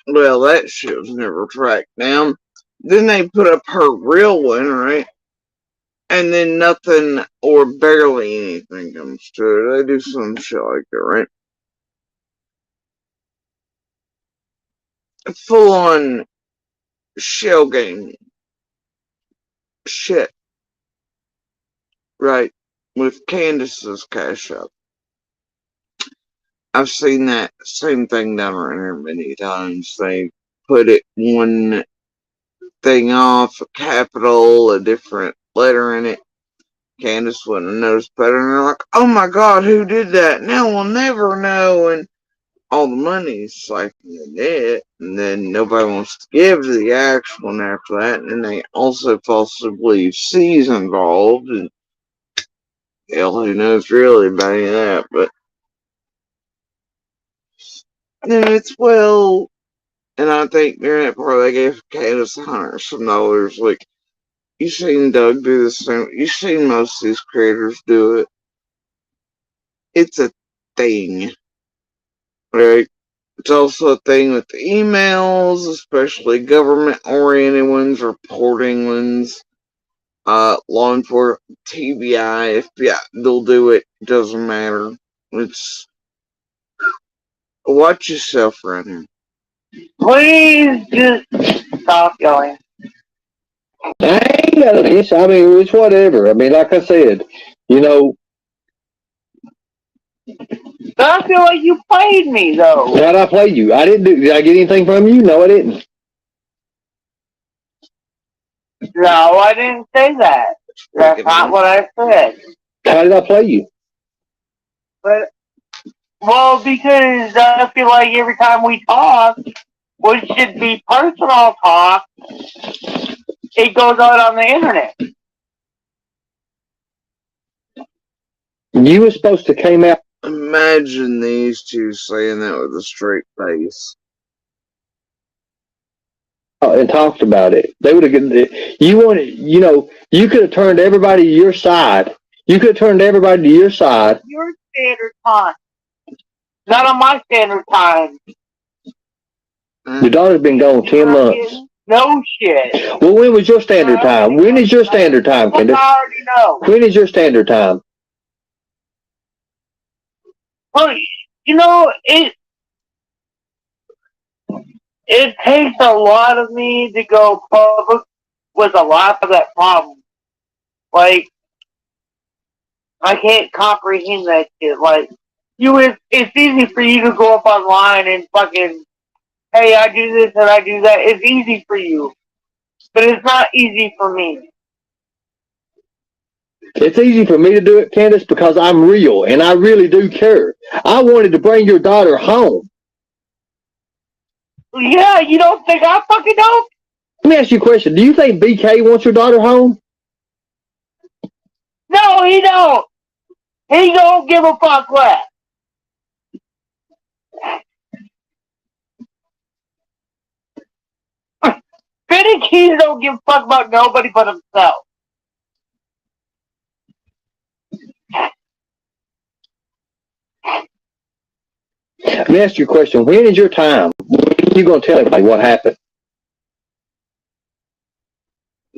Well, that shit was never tracked down. Then they put up her real one, right? and then nothing or barely anything comes to it. They do some shit like that, right? Full on shell game shit, right? With Candace's Cash App. I've seen that same thing done around here many times. They put it one thing off, a capital, a different letter in it. Candace wouldn't have noticed better, and they're like, oh my god, who did that? Now we'll never know, and all the money's like in it, and then nobody wants to give the actual one after that, and they also falsely believe C's involved, and hell, who knows really about any of that, but then it's, well, and I think during that part they gave Candace $100 some dollars, like, you've seen Doug do the same, you've seen most of these creators do it. It's a thing, right? It's also a thing with the emails, especially government-oriented ones, reporting ones, law enforcement, TBI, FBI, they'll do it, doesn't matter. It's, watch yourself right here. Please just stop yelling. I ain't got this. I mean, it's whatever. I mean, like I said, you know. But I feel like you played me, though. Why'd I play you? I didn't do. Did I get anything from you? No, I didn't. No, I didn't say that. That's not what I said. How did I play you? But, well, because I feel like every time we talk, which should be personal talk, it goes out on the internet. You were supposed to came out. Imagine these two saying that with a straight face. And talked about it. They would have. You wanted. You know. You could have turned everybody to your side. You could have turned everybody to your side. Your standard time. Not on my standard time. Your daughter's been gone 10 months. No shit. Well, when was your standard time? When is your standard time, Candace? I already know. When is your standard time? Well, you know, it takes a lot of me to go public with a lot of that problem. Like, I can't comprehend that shit. Like, it's easy for you to go up online and fucking, hey, I do this and I do that. It's easy for you. But it's not easy for me. It's easy for me to do it, Candace, because I'm real and I really do care. I wanted to bring your daughter home. Yeah, you don't think I fucking don't? Let me ask you a question. Do you think BK wants your daughter home? No, he don't. He don't give a fuck less. Benny Keys don't give a fuck about nobody but himself. Let me ask you a question. When is your time? When are you going to tell everybody what happened?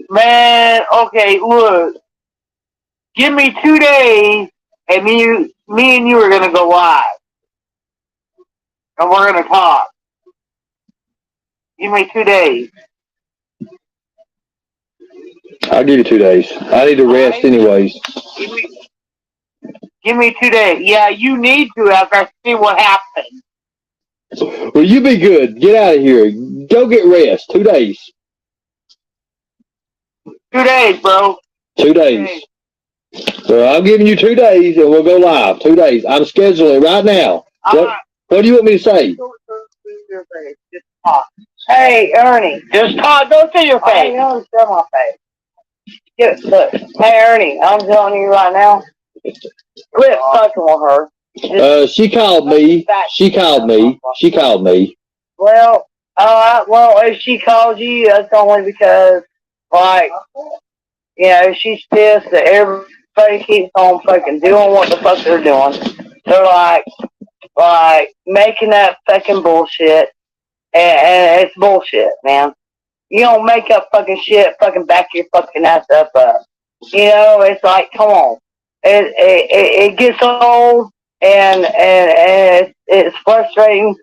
Man, okay, look. Give me 2 days, and me and you are gonna go live, and we're gonna talk. Give me 2 days. I'll give you 2 days. I need to rest anyways. Give me 2 days. Yeah, you need to after I see what happened. Well, you be good. Get out of here. Go get rest. 2 days. 2 days, bro. 2 days. So I'm giving you 2 days and we'll go live. 2 days. I'm scheduling right now. What do you want me to say? Just talk. Hey, Ernie. Just talk. Don't see your face. Don't show my face. Look. Hey, Ernie. I'm telling you right now. Quit fucking with her. She called me. She called me. She called me. Well, well, if she calls you, that's only because, like, you know, she's pissed that everybody keeps on fucking doing what the fuck they're doing. They're like making that fucking bullshit, and it's bullshit, man. You don't make up fucking shit, fucking back your fucking ass up. You know, it's like, come on. It gets old and it's frustrating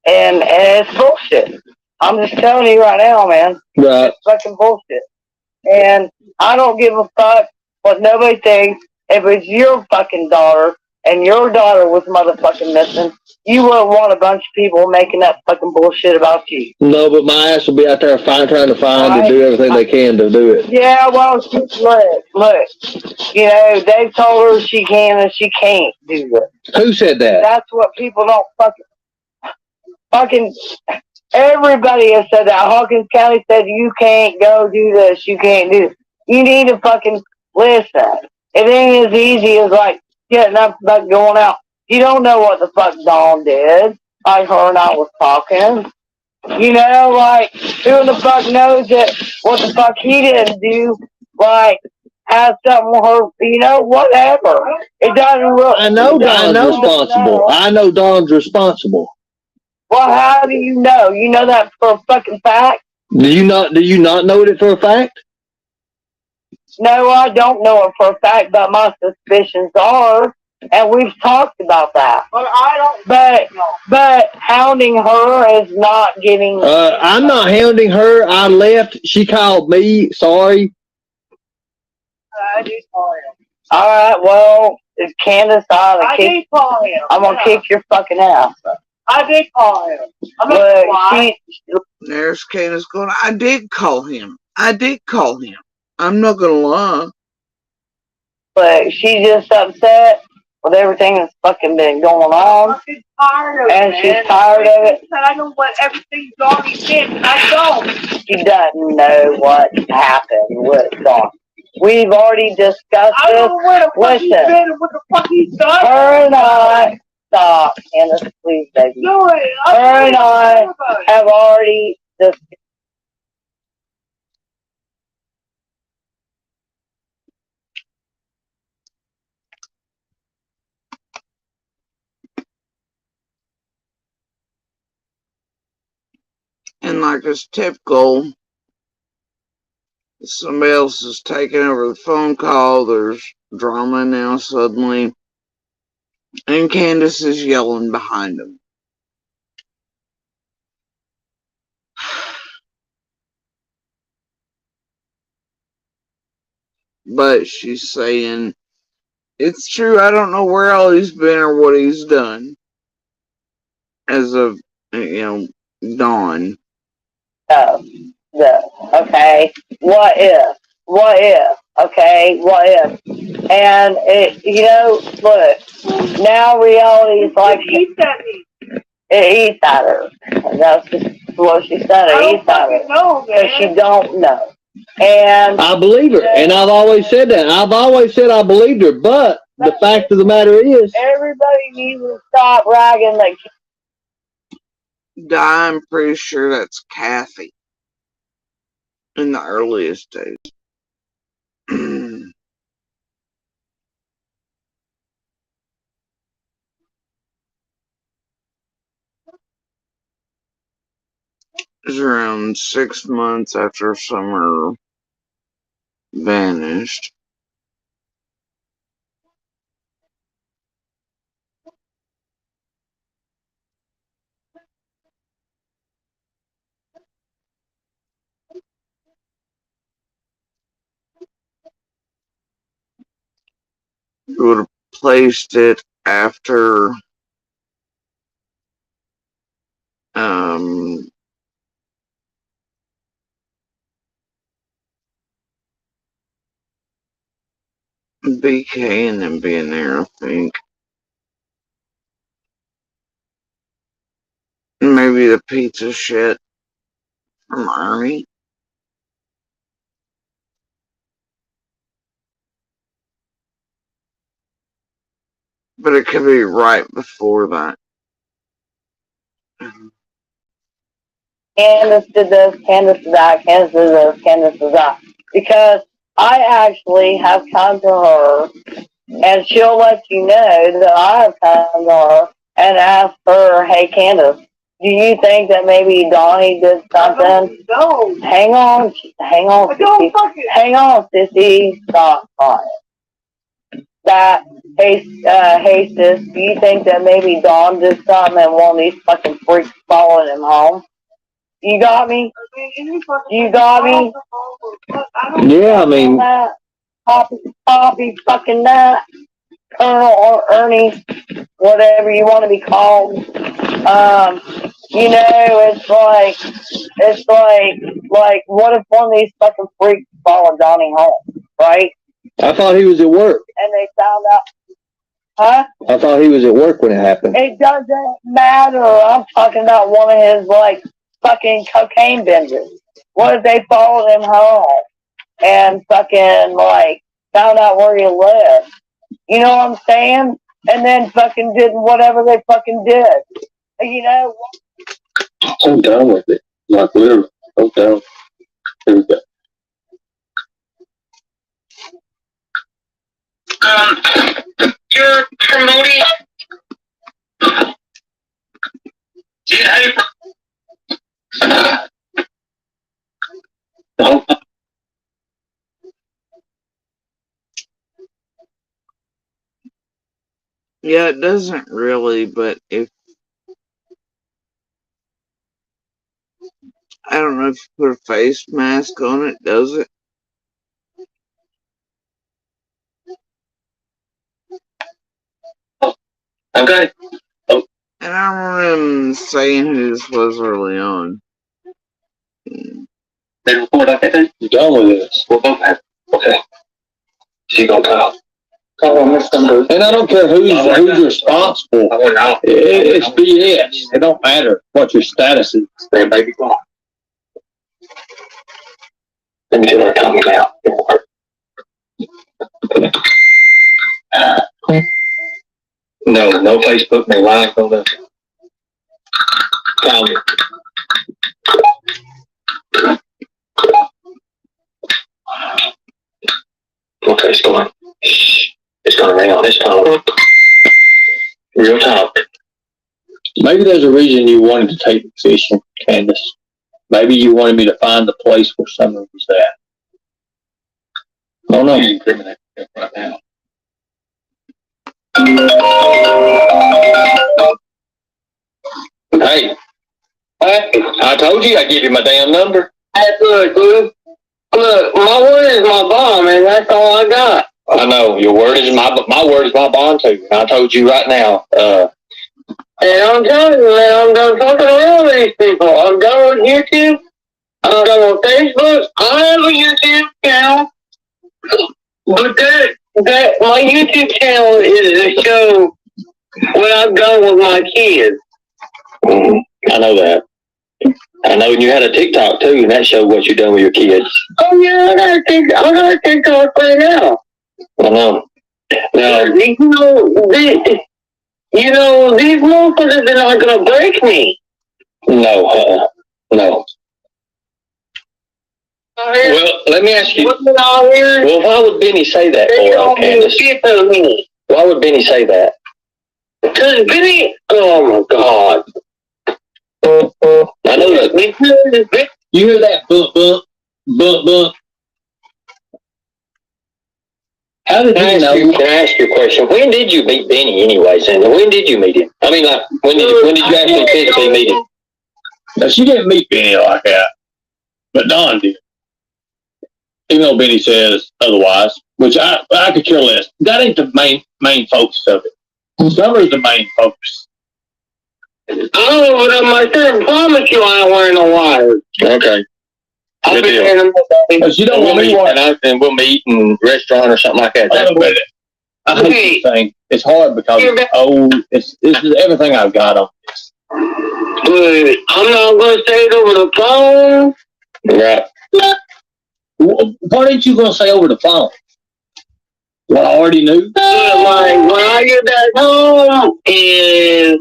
and it's bullshit. I'm just telling you right now, man. Right. It's fucking bullshit. And I don't give a fuck what nobody thinks. If it's your fucking daughter and your daughter was motherfucking missing, you wouldn't want a bunch of people making up fucking bullshit about you. No, but my ass will be out there trying to find and do everything they can to do it. Yeah, well, look. You know, they told her she can and she can't do it. Who said that? That's what people don't fucking everybody has said that. Hawkins County said you can't go do this, you can't do this. You need to fucking listen. It ain't as easy as like getting up and going out. You don't know what the fuck Dawn did. Like her and I was talking. You know, like who the fuck knows that what the fuck he didn't do, like have something with her, you know, whatever. It doesn't really I know Don's responsible. I know Don's responsible. Well, how do you know? You know that for a fucking fact? Do you not know it for a fact? No, I don't know it for a fact, but my suspicions are, and we've talked about that. But I don't. But hounding her is not getting. I'm not hounding her. I left. She called me. Sorry. I did call him. All right. Well, if Candace, I did call him. I'm gonna kick your fucking ass. I did call him. There's Candace going, I did call him. I'm not gonna lie. But she's just upset with everything that's fucking been going on. She's tired of it. She's tired of it. I know what everything's already been. I don't. She doesn't know what happened with Dawn. We've already discussed this. I don't know where the fuck he's been and what the fuck he's done. Her and I, stop, Candace, please, baby. No, her and I have already discussed. And like it's typical, somebody else is taking over the phone call. There's drama now suddenly. And Candace is yelling behind him. But she's saying, it's true, I don't know where all he's been or what he's done. As of, Dawn. Okay, what if? Okay, what if? And look, now reality is like he eats at her. That's just what she said. It eats at her because she don't know. And I believe her, and I've always said that. I've always said I believed her, but the fact of the matter is, everybody needs to stop ragging like. I'm pretty sure that's Kathy. In the earliest days. It was around 6 months after Summer vanished. We would have placed it after BK and them being there, I think. Maybe the pizza shit from Army. But it could be right before that. Candace did this, Candace did that, Candace did this, Candace did that. Because I actually have come to her, and she'll let you know that I have come to her and asked her, hey, Candace, Do you think that maybe Donnie did something? No. Hang on, sissy. Hang on, sissy. Stop crying. Hey, sis, do you think that maybe Don did something and one of these fucking freaks followed him home? You got me? You got me? Yeah, I mean, Poppy fucking that. Colonel or Ernie, whatever you want to be called. You know, it's like, what if one of these fucking freaks followed Donnie home, right? I thought he was at work. And they found out, huh? I thought he was at work when it happened. It doesn't matter. I'm talking about one of his, like, fucking cocaine binges. What if they followed him home and fucking, like, found out where he lived? You know what I'm saying? And then fucking did whatever they fucking did. You know? I'm done with it. Like, literally. I'm done. Here we go. You're promoting. Yeah, it doesn't really, but if I don't know if you put a face mask on it, does it? Okay. And I remember him saying who this was early on. They report everything? You done with this? We'll both have. Okay. She gonna call. And I don't care who's responsible. It's BS. It don't matter what your status is. Stand baby clock. Let me get her coming out. No Facebook, no live, no nothing. Call me. Okay, it's going. It's gonna ring on this phone. Real talk. Maybe there's a reason you wanted to take me fishing, Candace. Maybe you wanted me to find the place where Summer was at. I don't know. You incriminate right now. Hey, I told you I'd give you my damn number. Hey, look, dude. Look, my word is my bond, man. That's all I got. I know your word is my word is my bond too. And I told you right now. And I'm telling you, man, I'm done fucking around with these people. I'm done with YouTube. I'm done with Facebook. I have a YouTube channel, but that my YouTube channel is to show what I've done with my kids. I know that. I know you had a TikTok too, and that showed what you done with your kids. Oh yeah, I got a TikTok right now. I know. Now, These motherfuckers are not gonna break me. no. Well, let me ask you. Well, why would Benny say that for, Candace? Why would Benny say that? Because Benny, oh my God. I know that. You hear that bump? How did you know? Can I ask you a question? When did you meet Benny anyways? And when did you meet him? I mean, like, when did you actually physically meet him? No, she didn't meet Benny like that. But Don did. Even though Benny says otherwise, which I could care less. That ain't the main focus of it. Summer's the main focus. I don't know, but I sure promise you I ain't wearing no wires. Okay. Good deal. But you don't want me and we'll meet in a restaurant or something like that. I hate this thing. It's hard because it's old. This is everything I've got on this. But I'm not going to say it over the phone. Right. What ain't you going to say over the phone? What I already knew? Like, when I get back home and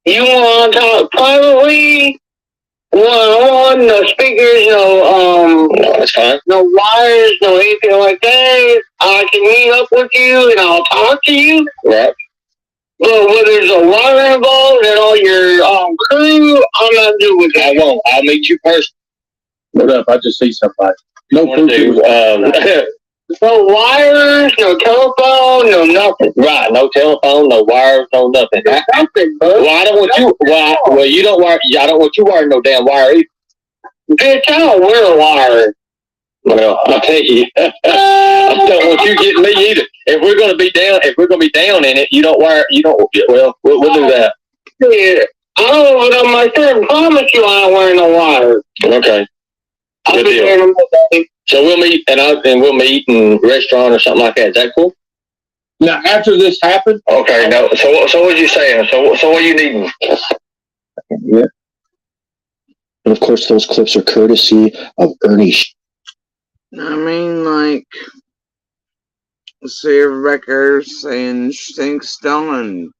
you want to talk privately, one-on-one, no speakers, no, that's fine. No wires, no anything like that, I can meet up with you and I'll talk to you. Right. But when there's a wire involved and all your crew, I'm not good with that. I won't. I'll meet you personally. What up? I just see somebody. No proof. No wires, no telephone, no nothing. Right, no telephone, no wires, no nothing. Nothing, bud. Well, I don't want you. Well, you don't wire. I don't want you wiring no damn wire either. Bitch, I don't wear a wire. Well, I'll tell you, I don't want you getting me either. If we're gonna be down in it, you don't wire. You don't. Well, we'll do that. Yeah. Oh, but I promise you, I ain't wearing no wire. Okay. Good deal. So we'll meet, and we'll meet in a restaurant or something like that. Is that cool? Now, after this happened. Okay. No. So what you saying? So what you needing? Yeah. And of course, those clips are courtesy of Ernie. I mean, like, see Rebecca saying she thinks Don,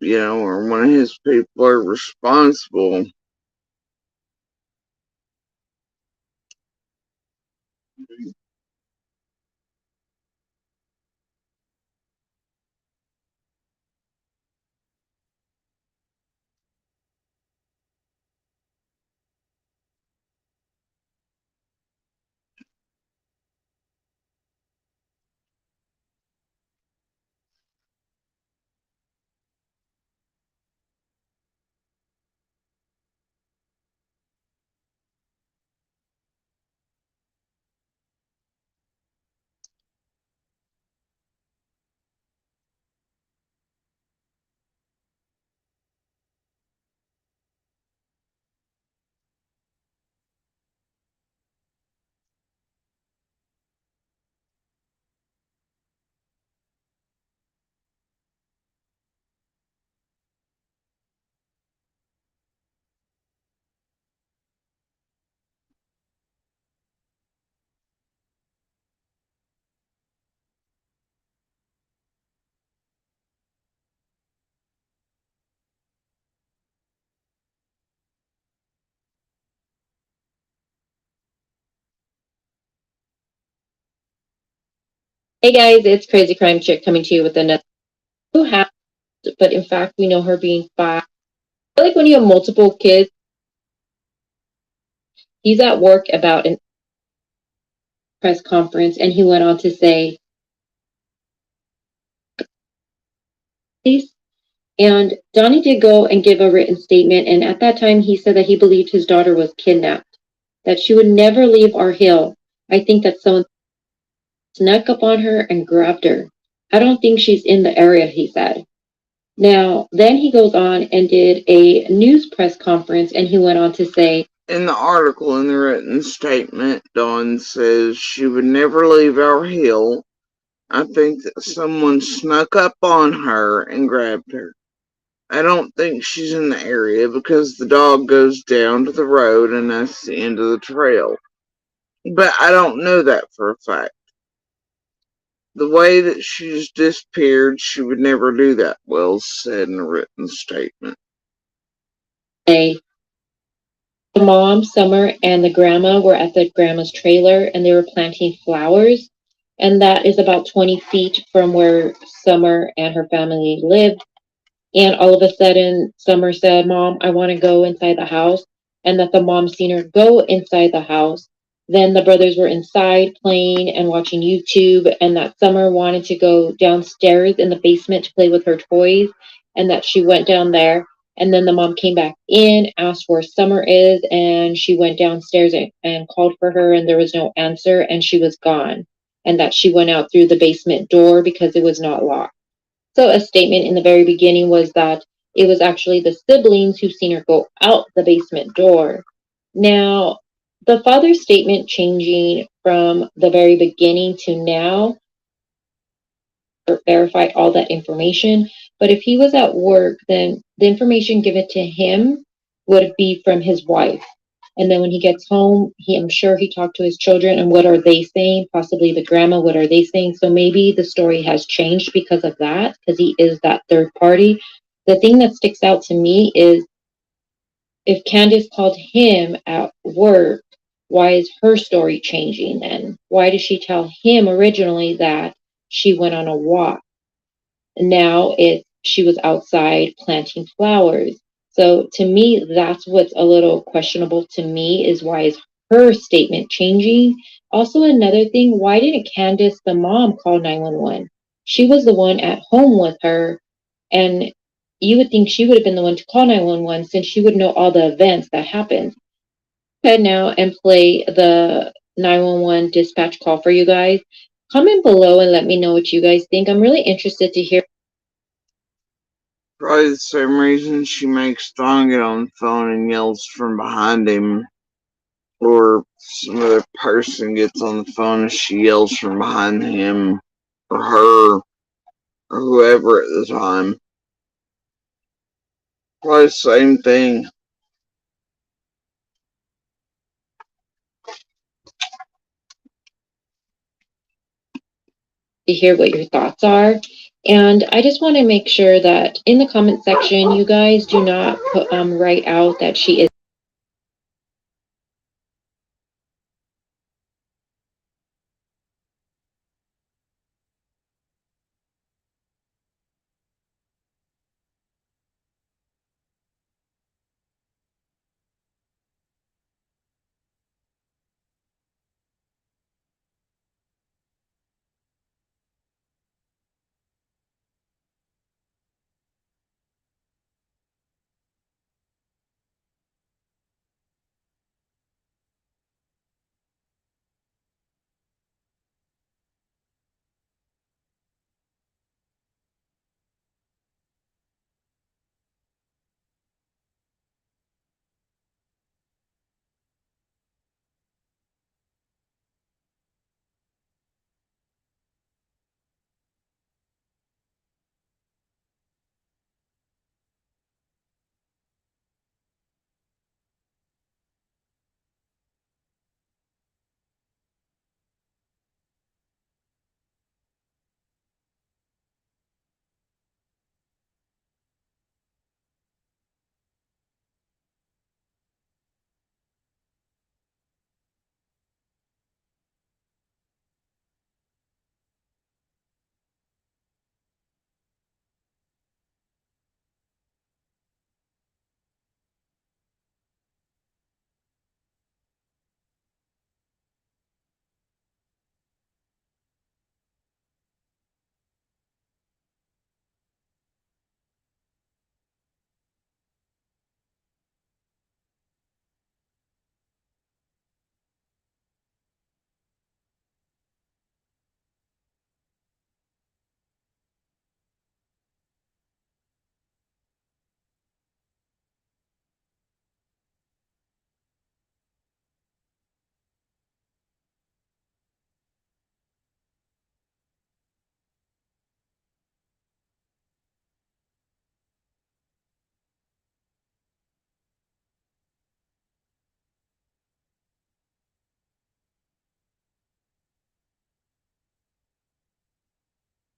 or one of his people are responsible. Hey guys, it's Crazy Crime Chick coming to you with another. Who has, but in fact, we know her being 5. I feel like when you have multiple kids, he's at work about a press conference, and he went on to say, and Donnie did go and give a written statement, and at that time, he said that he believed his daughter was kidnapped, that she would never leave our hill. I think that someone snuck up on her and grabbed her. I don't think she's in the area, he said. Now, then he goes on and did a news press conference, and he went on to say, in the article, in the written statement, Dawn says she would never leave our hill. I think that someone snuck up on her and grabbed her. I don't think she's in the area because the dog goes down to the road and that's the end of the trail. But I don't know that for a fact. The way that she's disappeared, she would never do that, Wells said in a written statement. The mom, Summer, and the grandma were at the grandma's trailer, and they were planting flowers. And that is about 20 feet from where Summer and her family lived. And all of a sudden, Summer said, "Mom, I want to go inside the house." And that the mom seen her go inside the house. Then the brothers were inside playing and watching YouTube, and that Summer wanted to go downstairs in the basement to play with her toys, and that she went down there. And then the mom came back in, asked where Summer is, and she went downstairs and called for her, and there was no answer, and she was gone. And that she went out through the basement door because it was not locked. So a statement in the very beginning was that it was actually the siblings who seen her go out the basement door. Now, the father's statement changing from the very beginning to now verified all that information. But if he was at work, then the information given to him would be from his wife. And then when he gets home, I'm sure he talked to his children, and what are they saying? Possibly the grandma, what are they saying? So maybe the story has changed because of that, because he is that third party. The thing that sticks out to me is if Candace called him at work, why is her story changing then? Why did she tell him originally that she went on a walk? now she was outside planting flowers. So to me, that's what's a little questionable to me, is why is her statement changing? Also, another thing, why didn't Candace, the mom, call 911? She was the one at home with her, and you would think she would have been the one to call 911 since she would know all the events that happened. Go ahead now and play the 911 dispatch call for you guys. Comment below and let me know what you guys think. I'm really interested to hear. Probably the same reason she makes Don get on the phone and yells from behind him, or some other person gets on the phone and she yells from behind him or her or whoever at the time. Probably the same thing. To hear what your thoughts are. And I just want to make sure that in the comment section, you guys do not write out that she is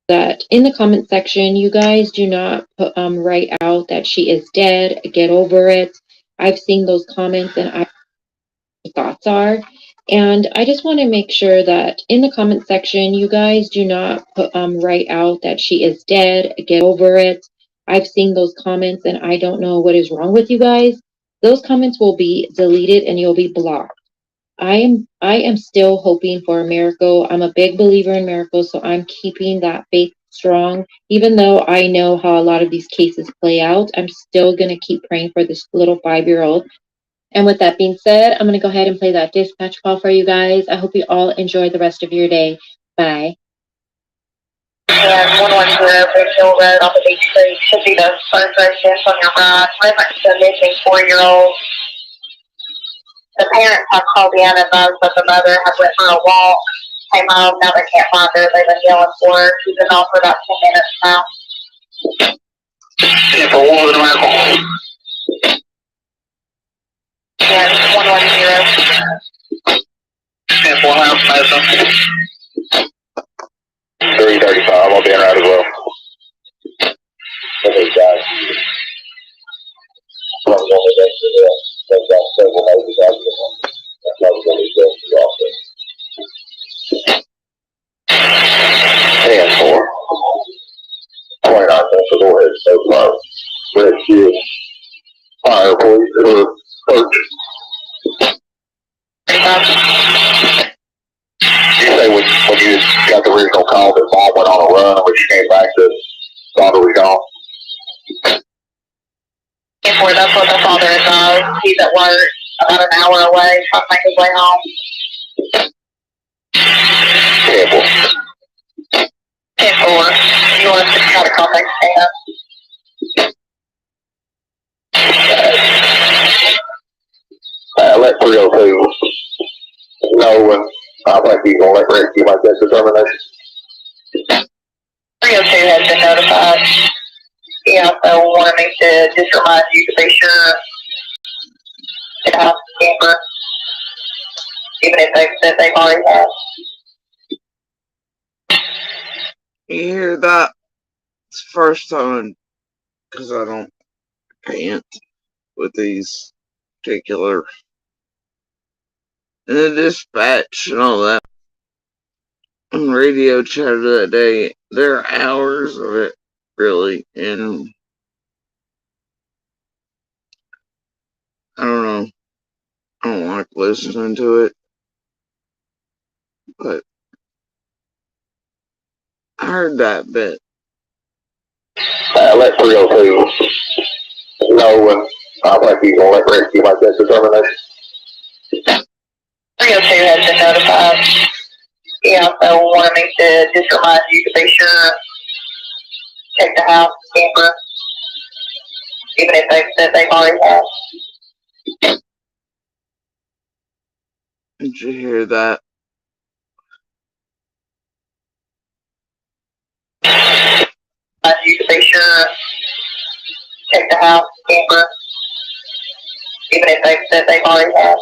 that in the comment section, you guys do not write out that she is dead. Get over it. I've seen those comments and I thoughts are. And I just want to make sure that in the comment section, you guys do not write out that she is dead. Get over it. I've seen those comments and I don't know what is wrong with you guys. Those comments will be deleted and you'll be blocked. I am still hoping for a miracle. I'm a big believer in miracles, so I'm keeping that faith strong. Even though I know how a lot of these cases play out, I'm still going to keep praying for this little 5-year-old. And with that being said, I'm going to go ahead and play that dispatch call for you guys. I hope you all enjoy the rest of your day. Bye. And 110 Bridge Hill Road off of Beach Creek should be the first residence on your right. Reference to a missing 4-year-old. The parents have called in and advised that the mother had went for a walk, came home, now they can't find her. They've been yelling for her. She's been off for about 10 minutes now. And 110. 335, I'll be in right as well. Okay, guys. They've got several neighbors out there. That's probably going to be good for y'all. 10-4. police search. You say when you got the original call that mom went on a run, when she came back, the father was gone? That's what the father does. He's at work about an hour away, trying to make his way home. Campbell. 10-4. You want to try to contact Stan? Let 302 know, and I think he's going to let rescue make that determination. 302 has been notified. He also wanted me to just remind you to be sure to have a camper, even if they said they've already had. You hear that? It's the first time, because I don't can't with these particular and the dispatch and all that. On radio chatter that day, there are hours of it, really, and I don't know. I don't like listening to it, but I heard that bit. Let 302 know, and I think he's going to let rescue make that determination. 302 has been notified. He also wanted me to just remind you to be sure check the house camper, even if they said they've already had. Did you hear that? You to be sure check the house camper, even if they said they've already had.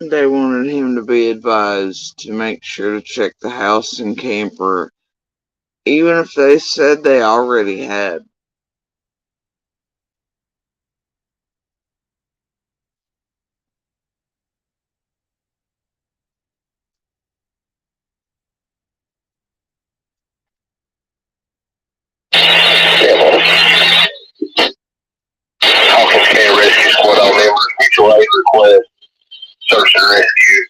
They wanted him to be advised to make sure to check the house and camper, even if they said they already had. Hawkins County Rescue Squad, all members, mutual aid request, search and rescue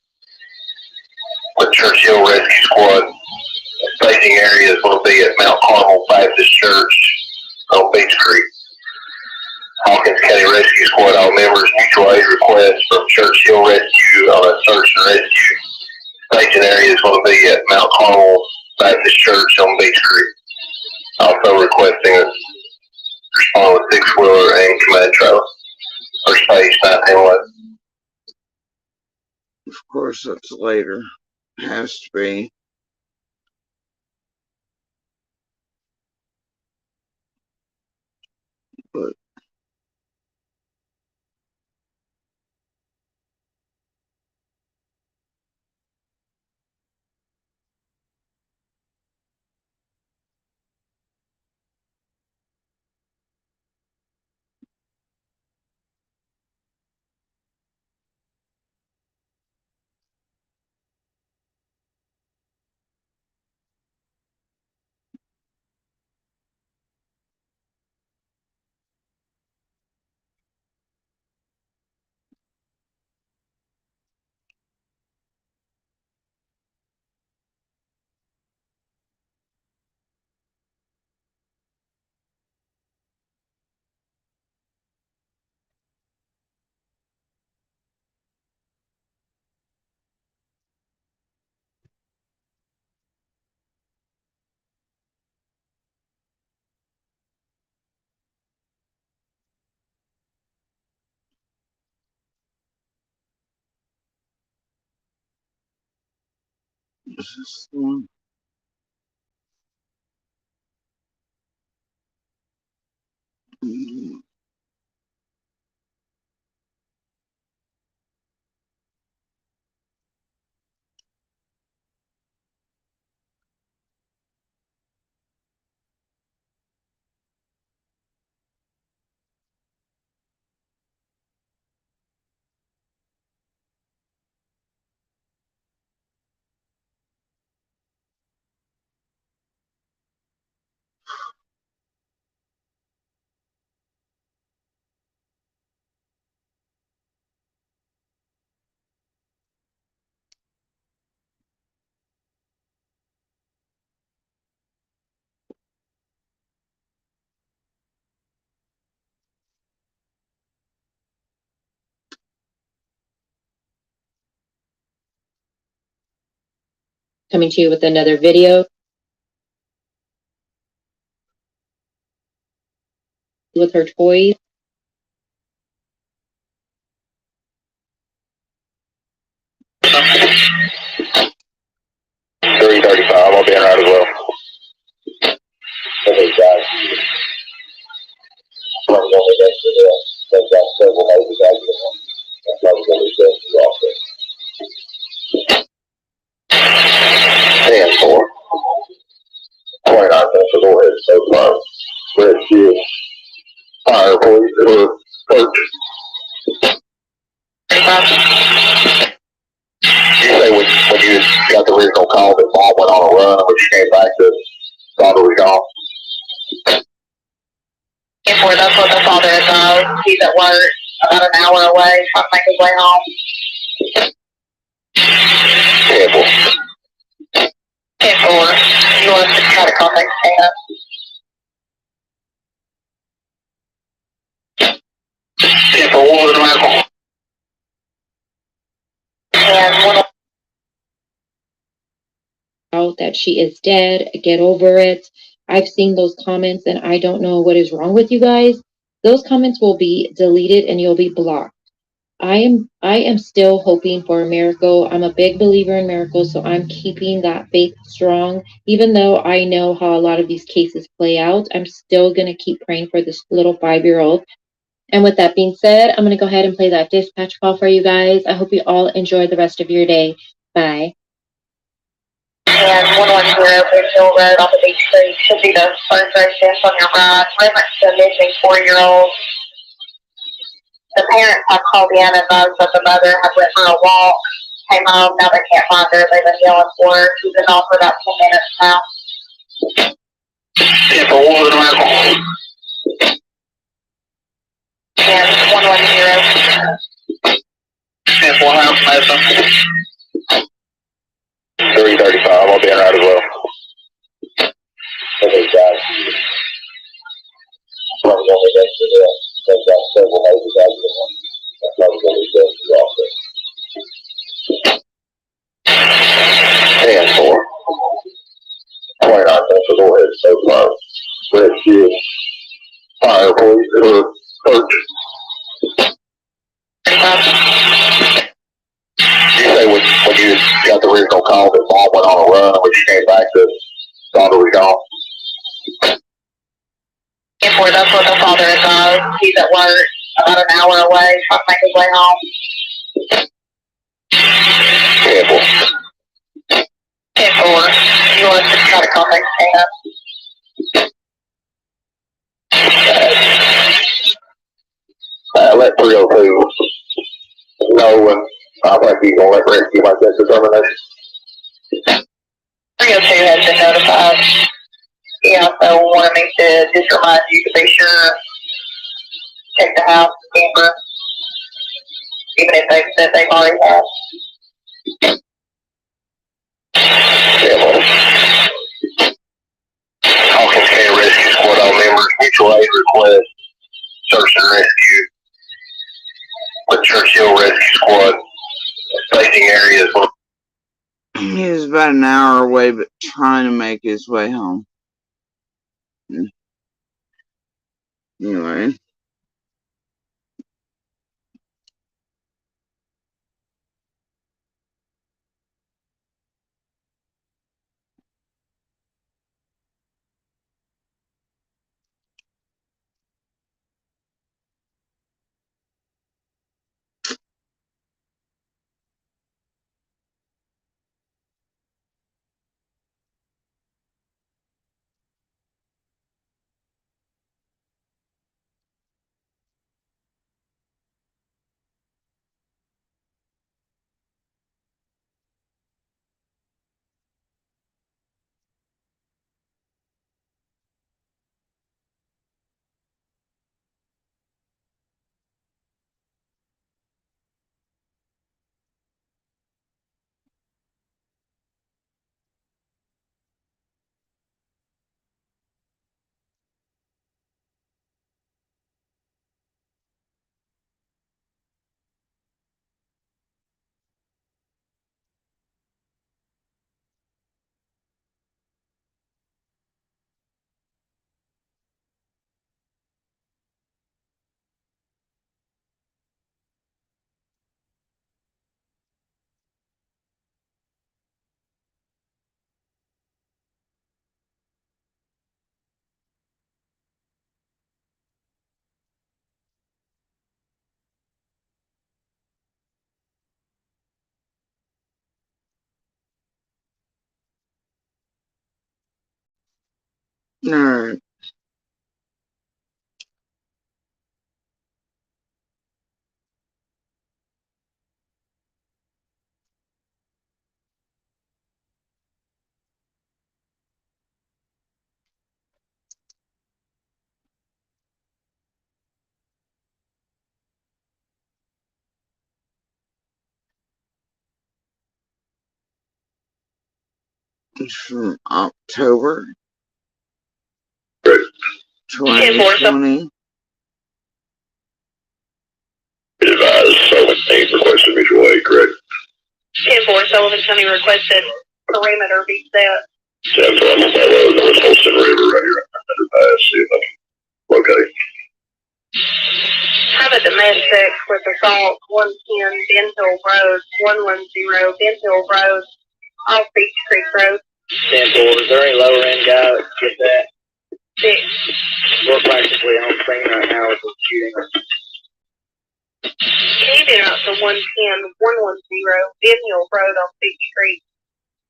with Churchill Rescue Squad. Staging area is going to be at Mount Carmel Baptist Church on Beach Creek. Hawkins County Rescue Squad, all members, mutual aid request from Churchill Rescue on a search and rescue. Staging area is going to be at Mount Carmel Baptist Church on Beach Creek. Also requesting a respond with six-wheeler and command trailer. First page, 1911. Of course, that's later. Has to be. But this is the one. coming to you with another video with her toys. 3:35. I'll be in right as well. Okay, guys. Probably gonna be next to the. They've got several major guys in them. That's probably gonna be best to walk in. 10-4. 29 minutes to go ahead so far. Red Shield. Fire, please. Coach. You say when you got the original call that Mom went on a run, when you came back to father was gone? That's what the father is on. He's at work about an hour away, trying to make his way home. Careful. 10-4. You want to try to contact Tina? 10-4, what was the medical? And what? Out that she is dead, get over it. I've seen those comments and I don't know what is wrong with you guys. Those comments will be deleted and you'll be blocked. I am still hoping for a miracle. I'm a big believer in miracles, so I'm keeping that faith strong. Even though I know how a lot of these cases play out, I'm still gonna keep praying for this little 5-year-old. And with that being said, I'm gonna go ahead and play that dispatch call for you guys. I hope you all enjoy the rest of your day. Bye. And 110 Bridge Hill Road off of Beach Street should be the first residence on your right. Reference to a missing 4-year-old. The parents have called in and advised that the mother had went for a walk, came home, now they can't find her. They've been yelling for her. She's been off for about 10 minutes now. 10-4, what was the medical? And 110. 10-4, house, Madison. 3:35, I'll be in right as well. Okay, guys. Probably gonna be next to the. They've got several major guys in them. That's probably gonna be best to walk in. 10-4. 29 minutes to go ahead so far. Red Shield. Fire, please. Coach. You say when you got the original call that Mom went on a run, when you came back to father was gone? That's what the father is on. He's at work about an hour away, trying to make his way home. Careful. 10-4. You want to try to contact Tina? Let 302 know, and I think he's going to let rescue make that determination. 302 has been notified. He also wanted me to just remind you to be sure, check the house camera, even if they said they've already have. Hawkins County Rescue Squad, all members, mutual aid request, search and rescue with Churchill Rescue Squad, staging areas. He was about an hour away, but trying to make his way home. Anyway. Alright. It's from October 2020. Sullivan County requested visual aid, correct? 10-4, Sullivan County requested perimeter be set. 10-4, I'm on my road, North Holston River, right here, underpass, see if I can locate. Have a domestic with assault 110 Benhill Road, 110 Benhill Road, off Beach Creek Road. 10-4, is there any lower end guy that can get that? 6. We're practically on scene right now with the shooting. Can you get out to 110 Benhill Road on Beach Creek?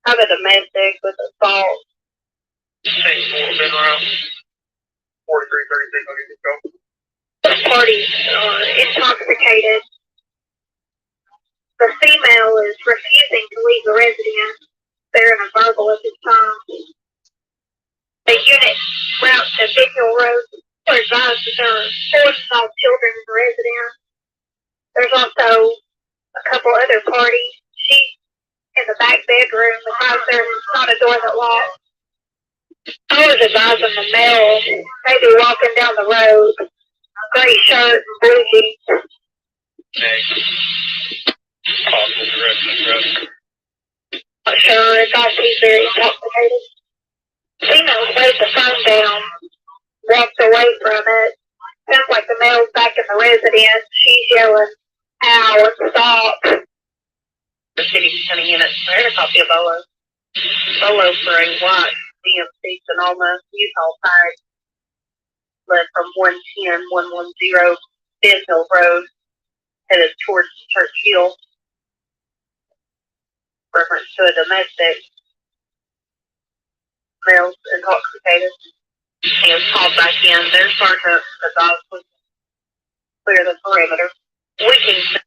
Have a domestic with assault. 10-4, been around 4336, go. Parties intoxicated. The female is refusing to leave the residence. They're in a verbal at this time. The unit route to Benhill Road are advised that there are 4 small children in the residence. There's also a couple other parties. She's in the back bedroom because there's not a door that locks. I was advising the male maybe walking down the road, gray shirt and blue jeans. Not sure. It's also he's very intoxicated. Female laid the phone down, walked away from it. Sounds like the male's back in the residence. She's yelling, "Ow, and stop." The city county units, I heard a copy of Bolo. Bolo for a white DMC Sonoma Utah tag. Led from 110 Benhill Road, headed towards Church Hill. Reference to a domestic. Male's intoxicated. He was called back in. Their sergeant advised to clear the perimeter. We can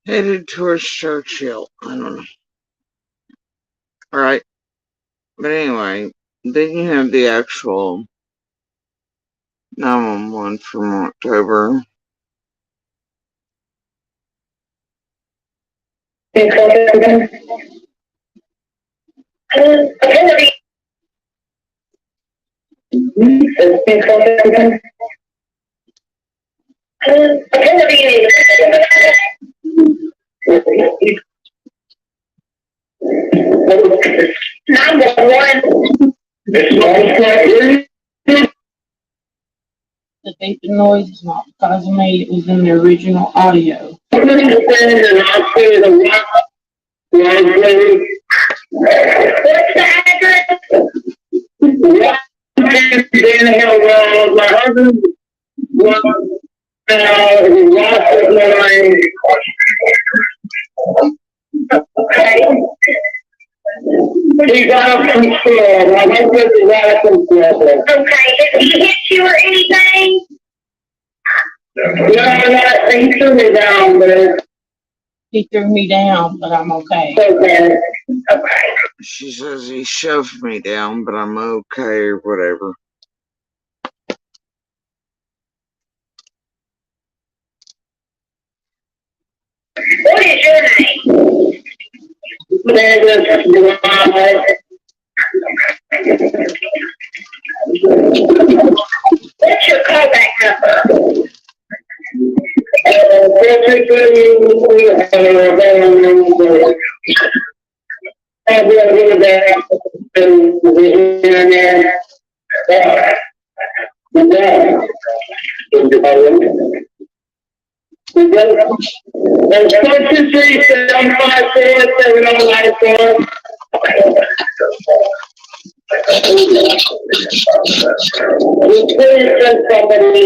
Headed towards Churchill. I don't know. Alright. But anyway, then you have the actual 911 from October. The beeping noise is not because of me, it was in the original audio. He's out from school. I think this is out from school. Okay, did he hit you or anything? No, he threw me down, but. He threw me down, but I'm okay. Okay. Okay. She says he shoved me down, but I'm okay or whatever. What is your name? What's your callback number? Somebody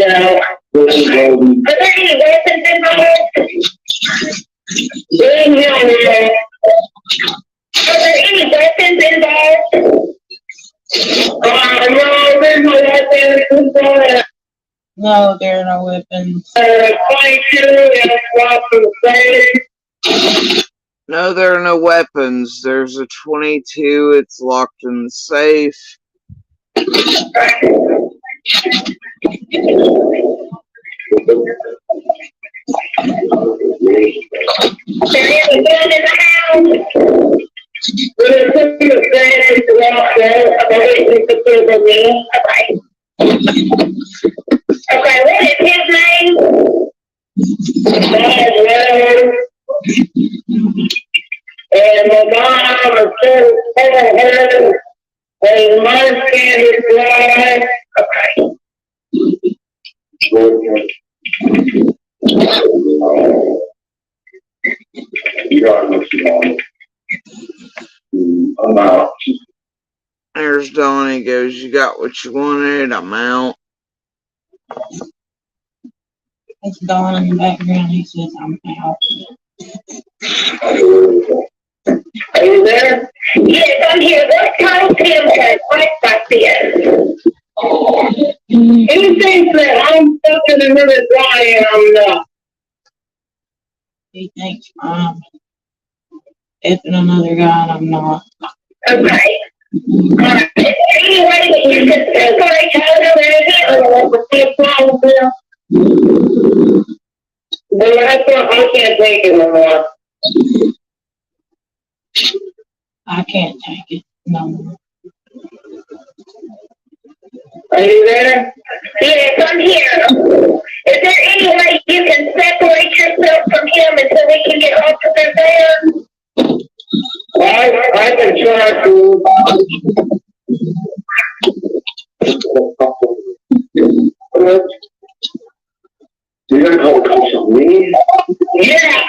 else. Are there any weapons involved? Are there any weapons involved? No, there are no weapons. 22 and walk to the safe. No, there are no weapons. There's a 22. It's locked in the safe. There is a gun in the house. We're going to put the safe to walk there. Okay, what is his name? And my mom is still telling her, and my skin is dry. Okay. I'm out. There's Donnie goes, you got what you wanted, I'm out. That's Dawn in the background. He says, I'm out. Are you there? Yes, I'm here. What time Tim has right back there? He thinks that I'm fucking another guy and I'm not. He thinks I'm effing another guy and I'm not. Okay. Alright. Any way that you can separate her or with this problem there? But I can't take it no more. I can't take it no more. Are you there? Yes, I'm here. Is there any way you can separate yourself from him until we can get officers there? I can try to. You're gonna call the cops on me? Yeah.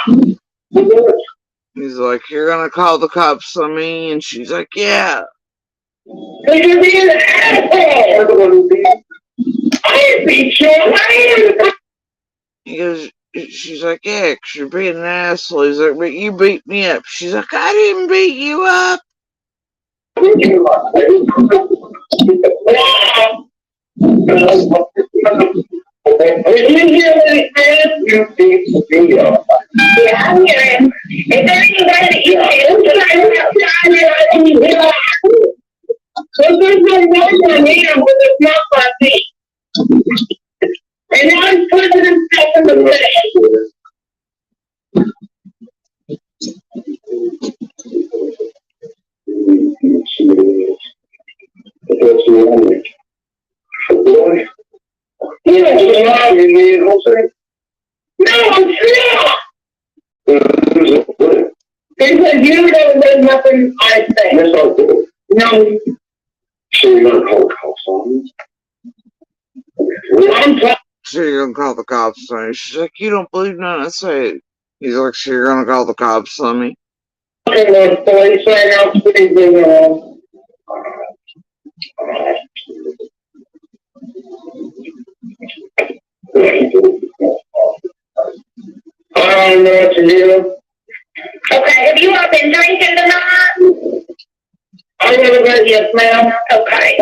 He's like, you're gonna call the cops on me? And she's like, yeah. Because you're being an asshole. I didn't beat you. I am. He goes, she's like, yeah, 'cause you're being an asshole. He's like, but you beat me up. She's like, I didn't beat you up. Did you hear what he said? You beat me up. Yeah, I'm hearing. Is there any way that you can so there's no one on him, but it's not my me. And now he's putting himself in the way. You know, you need to say, no, I'm not. He said, you don't do nothing I say. Yes, I do. No. So you're going to call the cops on me? So you're gonna call the cops on me? She's like, you don't believe nothing I say. He's like, so you're gonna call the cops on me? Okay, well, police right now, speaking I don't know what to do. Okay, have you all been drinking tonight? I'm gonna go, yes, ma'am. Okay.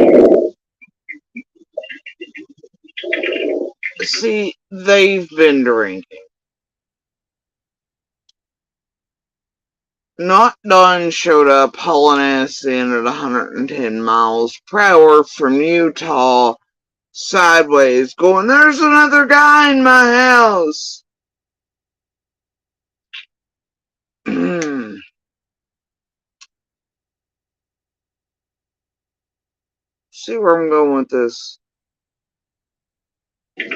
See, they've been drinking. Not Dawn showed up hauling ass in at 110 miles per hour from Utah, sideways, going, there's another guy in my house. See where I'm going with this. And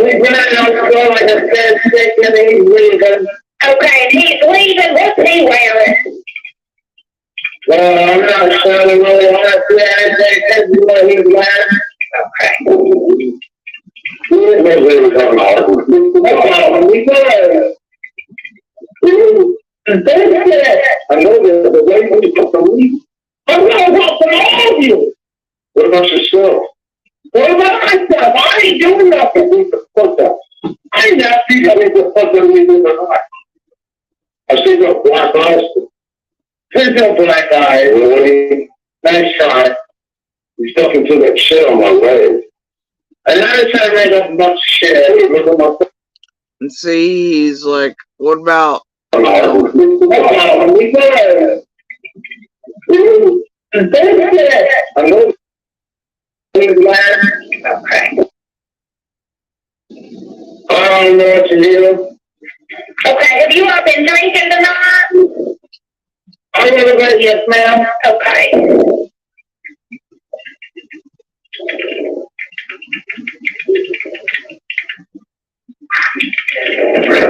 we run out the door like a dead stick and he's leaving. Okay, and he's leaving. What's he wearing? Well, I'm not sure really honestly. I think that's what he's wearing. Okay. We I know that the way you put the lead. I'm not about to have you. What about yourself? What about myself? I ain't doing nothing. I ain't not see how they put the lead in the night. I see the black eyes. Here's your black eye, Willie. Nice shot. He's talking to that shit on my leg. And I just made up a bunch of shit. Look at my And see, he's like, what about, I know. Okay. I don't know what to do. Okay, have you all been drinking tonight? I want to go, yes, ma'am. Okay.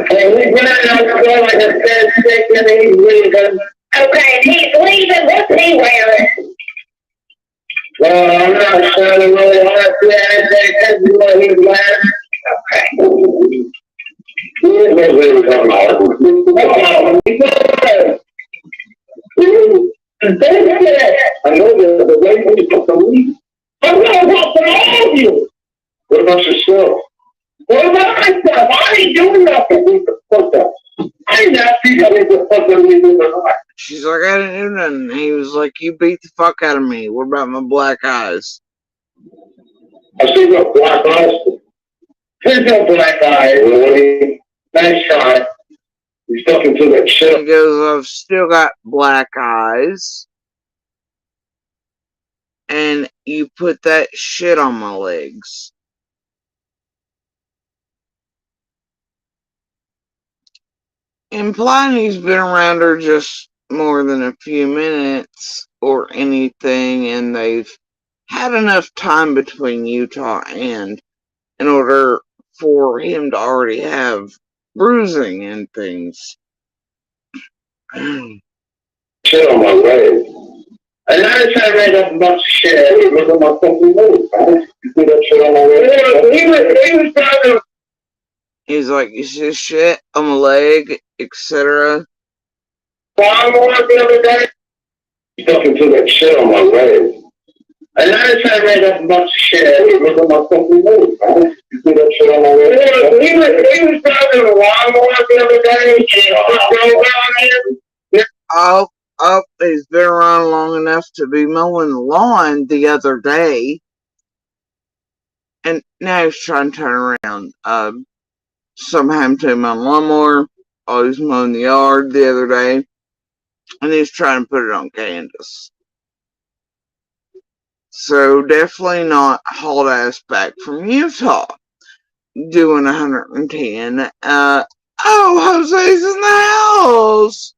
Hey, we went out to go like a said, and he's leaving. Okay, he's leaving. What's he wearing? Well, I'm not shining really hard for that. That's what he's wearing. Okay. I know the way you put the lead. I'm gonna walk all of you. What about yourself? What about myself? I ain't doing nothing. What the fuck up? I ain't not see that the fuck up me in the heart. she's like, I didn't do nothing. He was like, you beat the fuck out of me. What about my black eyes? I see your black eyes. Here's your black eye, Willie. Nice shot. He's talking to that He shit. goes, I've still got black eyes. And you put that shit on my legs. Implying he's been around her just more than a few minutes or anything, and they've had enough time between Utah and in order for him to already have bruising and things. Shit on my leg. And I just had made up a bunch of shit. Look at my fucking leg, right? You see that shit on my leg? He was talking. He's like, you see shit on my leg, etc. Lawnmower the other day. He's talking to that shit on my leg. And I just had made up a bunch of shit. Look at my fucking leg, right? You see that shit on my leg? He was talking to lawnmower the other day. He's been around long enough to be mowing the lawn the other day. And now he's trying to turn around. Somehow I'm taking my lawnmower. I was mowing the yard the other day. And he's trying to put it on Candace. So definitely not hauled ass back from Utah. Doing 110. Jose's in the house.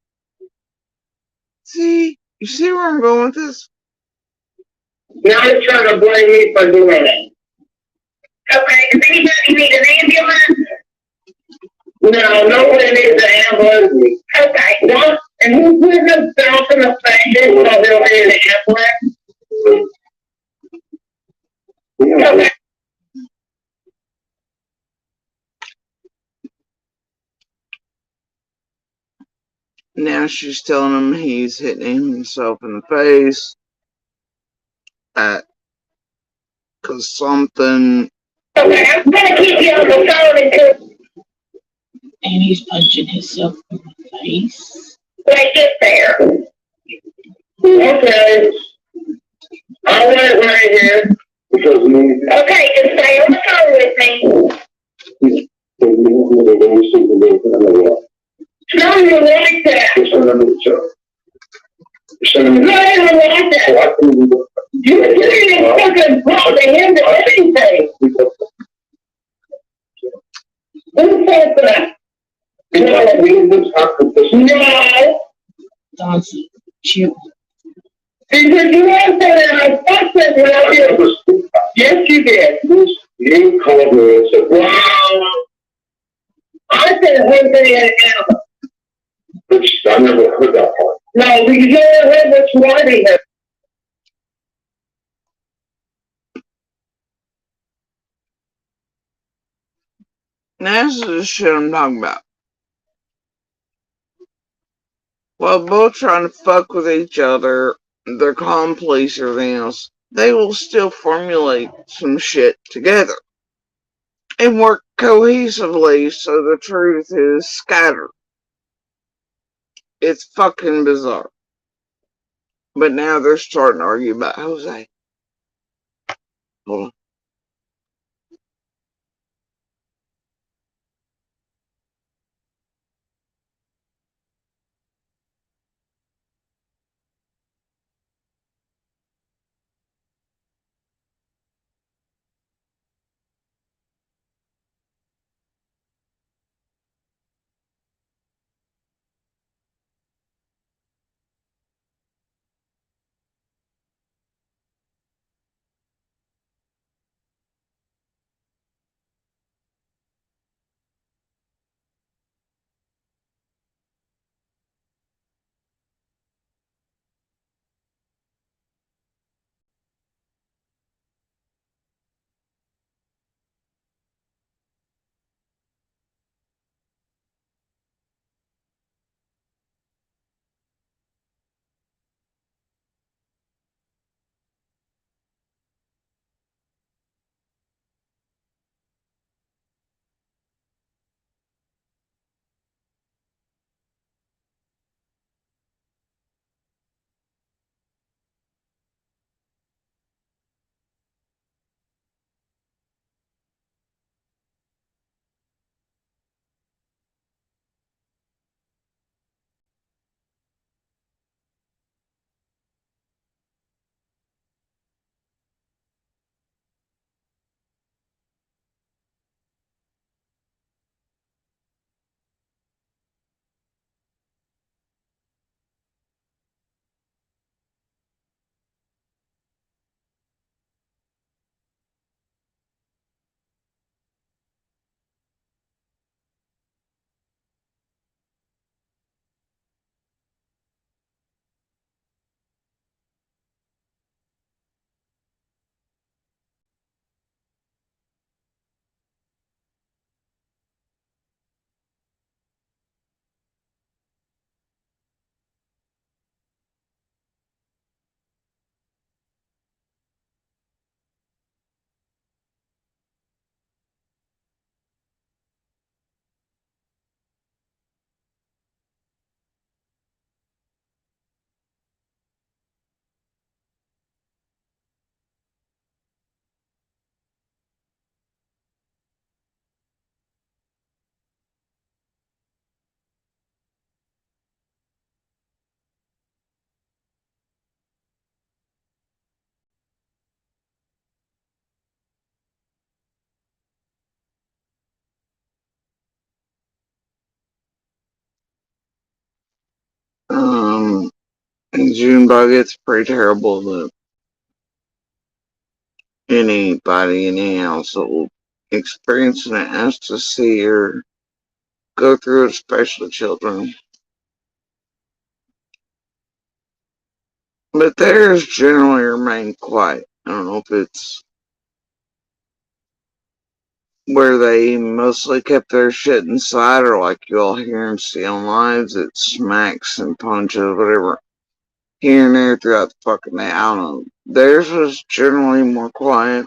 See? You see where I'm going with this? Now he's trying to blame me for doing it. Okay, does anybody need an ambulance? No, no one needs an ambulance. Okay, what? And who put himself in the station so he'll need an ambulance? Okay. Now she's telling him he's hitting himself in the face. Cause something. Okay, I'm gonna keep you on the phone until. And he's punching himself in the face. Right, get there. Okay. I'll wait right here. Okay, just stay on the phone with me. No, you like that. No, I don't like that. You didn't fucking talk to him to anything. Who said that? No. Dawson, chill. Because you answered and I fucked it without you. Yes, you did. You called me and said, wow. I said one thing at an animal. I never heard that part. No, because you never heard what's writing there. This is the shit I'm talking about. While both trying to fuck with each other, they're calling police or everything else, they will still formulate some shit together and work cohesively so the truth is scattered. It's fucking bizarre. But now they're starting to argue about Jose. Hold on. And Junebug, it's pretty terrible that anybody in any household experiencing it has to see or go through it, especially children. But theirs generally remain quiet. I don't know if it's where they mostly kept their shit inside, or like you all hear and see on lives, it smacks and punches, whatever, here and there throughout the fucking day. I don't know. Theirs was generally more quiet.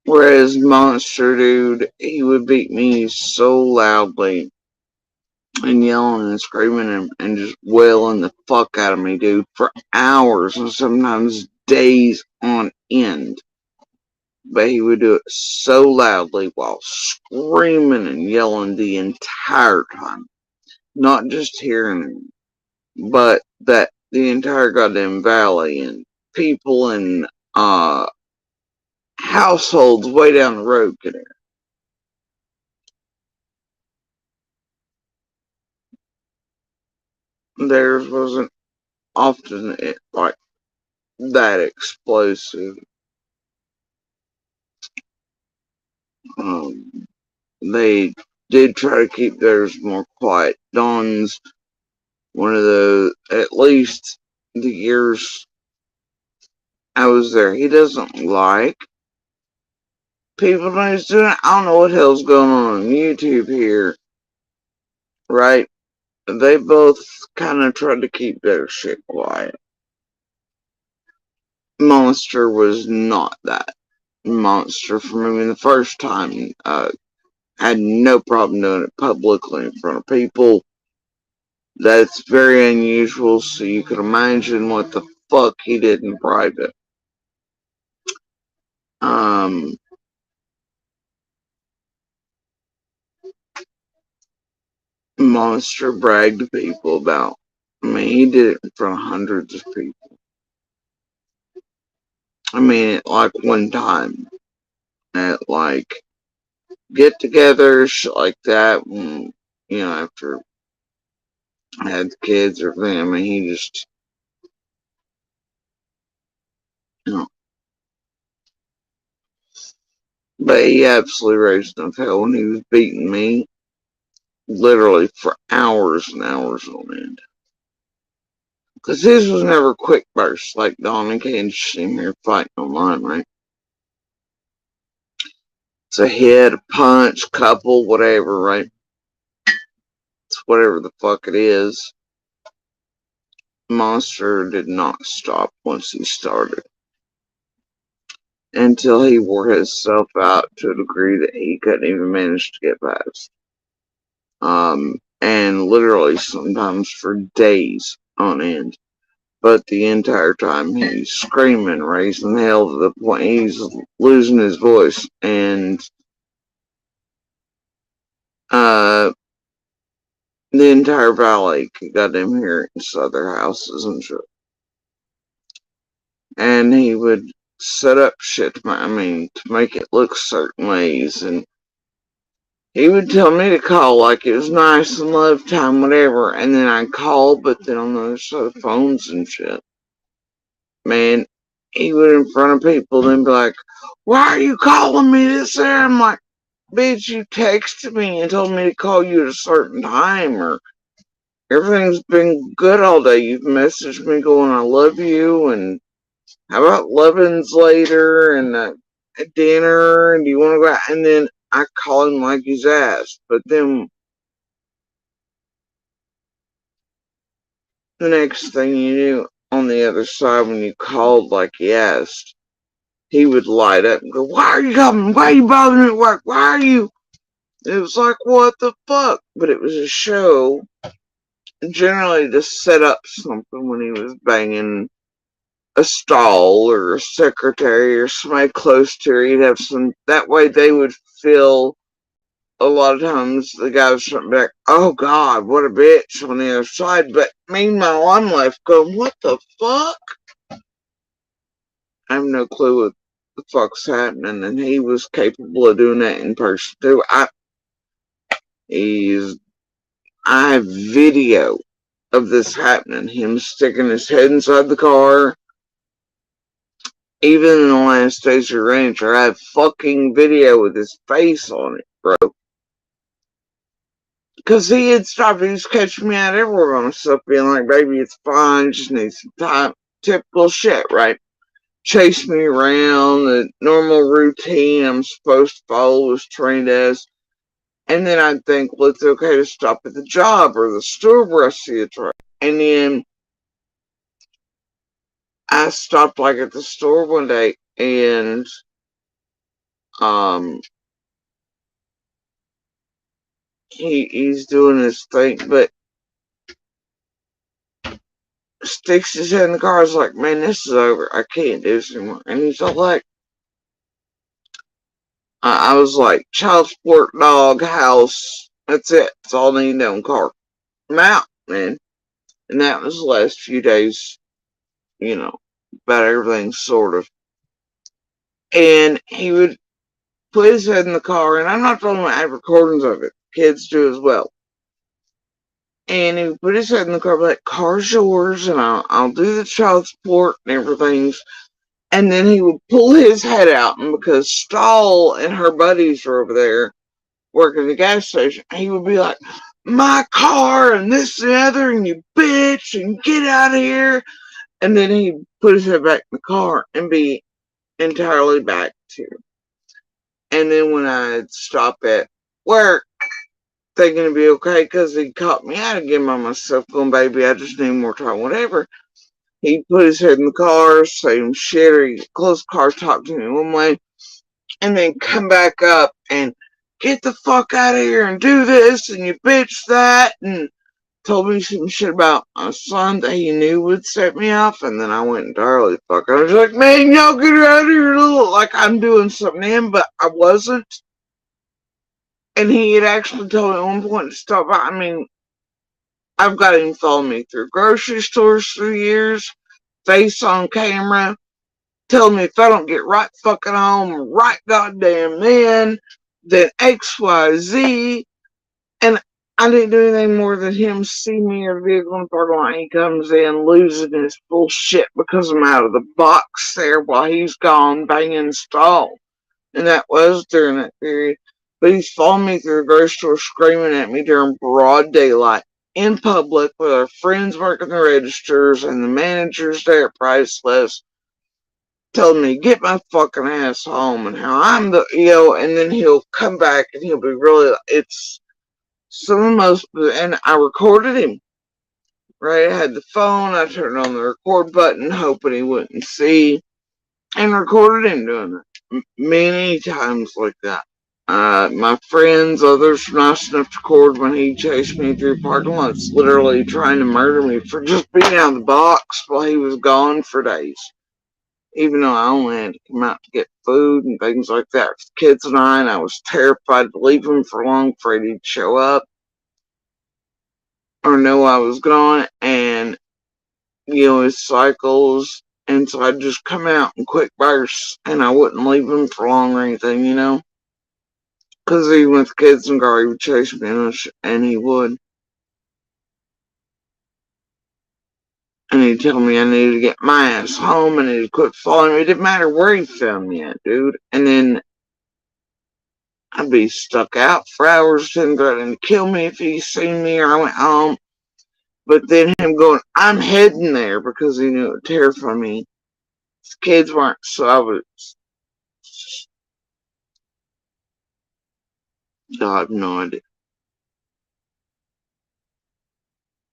Whereas Monster Dude, he would beat me so loudly and yelling and screaming and just wailing the fuck out of me, dude, for hours and sometimes days on end. But he would do it so loudly while screaming and yelling the entire time. Not just hearing him, but that the entire goddamn valley and people and households way down the road could hear. Theirs wasn't often like that explosive. They did try to keep theirs more quiet. Don's one of the, at least the years I was there, he doesn't like people know he's doing it. I don't know what hell's going on YouTube here, right? They both kind of tried to keep their shit quiet. Monster was not that. Monster, for maybe the first time, had no problem doing it publicly in front of people. That's very unusual, so you can imagine what the fuck he did in private. Monster bragged to people about. I mean, he did it in front of hundreds of people. I mean, at like one time, at like get-togethers, shit like that. When, you know, after I had kids or family, I mean, he just, you know. But he absolutely raised enough hell when he was beating me, literally for hours and hours on end. Because his was never quick bursts like Dawn and Candace seem here fighting online, right? It's a hit, a punch, couple, whatever, right? It's whatever the fuck it is. Monster did not stop once he started. Until he wore himself out to a degree that he couldn't even manage to get past. And literally sometimes for days on end. But the entire time he's screaming, raising hell to the point he's losing his voice. And the entire valley got him here inside their houses and shit. And he would set up shit, to make it look certain ways. And he would tell me to call like it was nice and love time, whatever. And then I'd call, but then on the other side of phones and shit. Man, he would in front of people then be like, why are you calling me this there? I'm like, bitch, you texted me and told me to call you at a certain time, or everything's been good all day. You've messaged me going, I love you, and how about lovins later, and at dinner, and do you want to go out? And then I call him like he's asked. But then the next thing you knew, on the other side, when you called like he asked, he would light up and go, why are you coming? Why are you bothering me at work? Why are you? It was like, what the fuck? But it was a show, generally to set up something when he was banging a stall or a secretary or somebody close to her. He'd have some, that way they would feel, a lot of times the guy was something like, oh God, what a bitch on the other side. But meanwhile, I'm left going, what the fuck? I have no clue what the fuck's happening. And he was capable of doing that in person too. I have video of this happening. Him sticking his head inside the car. Even in the last days of Ranger, I have fucking video with his face on it, bro. Because he had stopped. He was catching me out everywhere on stuff, being like, baby, it's fine, just need some time. Typical shit, right? Chase me around, the normal routine I'm supposed to follow, was trained as. And then I'd think, well, it's okay to stop at the job or the store where I see a truck. And then I stopped like at the store one day, and he's doing his thing, but sticks his head in the car. I was like, man, this is over. I can't do this anymore. And he's all like, I was like, child support, dog, house. That's it. That's all I need to know in car. I'm out, man. And that was the last few days, you know, about everything, sort of. And he would put his head in the car, and I'm not talking about, I have recordings of it. Kids do as well. And he would put his head in the car, like, car's yours, and I'll do the child support and everything. And then he would pull his head out, and because Stahl and her buddies were over there working at the gas station, he would be like, my car, and this and the other, and you bitch, and get out of here. And then he'd put his head back in the car and be entirely back to. And then when I'd stop at work, thinking it'd be okay, because he caught me out again by myself, going, baby, I just need more time, whatever. He'd put his head in the car, say some shit, or he'd close the car, talk to me one way, and then come back up and get the fuck out of here and do this, and you bitch that, and told me some shit about my son that he knew would set me off, and then I went entirely fuck. I was like, man, y'all get out of here, like I'm doing something to him, but I wasn't. And he had actually told me at one point to stop by. I mean, I've got him follow me through grocery stores for years, face on camera, telling me if I don't get right fucking home right goddamn then XYZ. And I didn't do anything more than him see me in a vehicle in the parking lot. He comes in losing his bullshit because I'm out of the box there while he's gone banging stall. And that was during that period. But he's following me through the grocery store screaming at me during broad daylight in public with our friends working the registers and the managers there at Priceless telling me get my fucking ass home and how I'm the, and then he'll come back and he'll be really, it's some of the most, and I recorded him, right? I had the phone, I turned on the record button, hoping he wouldn't see, and recorded him doing it many times like that. My friends, others were nice enough to record when he chased me through parking lots, literally trying to murder me for just being out of the box while he was gone for days. Even though I only had to come out to get food and things like that for the kids and I was terrified to leave him for long, afraid he'd show up or know I was gone, and his cycles, and so I'd just come out in quick bursts and I wouldn't leave him for long or anything, because even with the kids and car, he would chase me and he would. And he'd tell me I needed to get my ass home and he'd quit following me. It didn't matter where he found me at, dude. And then I'd be stuck out for hours, and threatening to kill me if he seen me or I went home. But then him going, I'm heading there, because he knew it would terrify me. His kids weren't, so I was, I have no idea.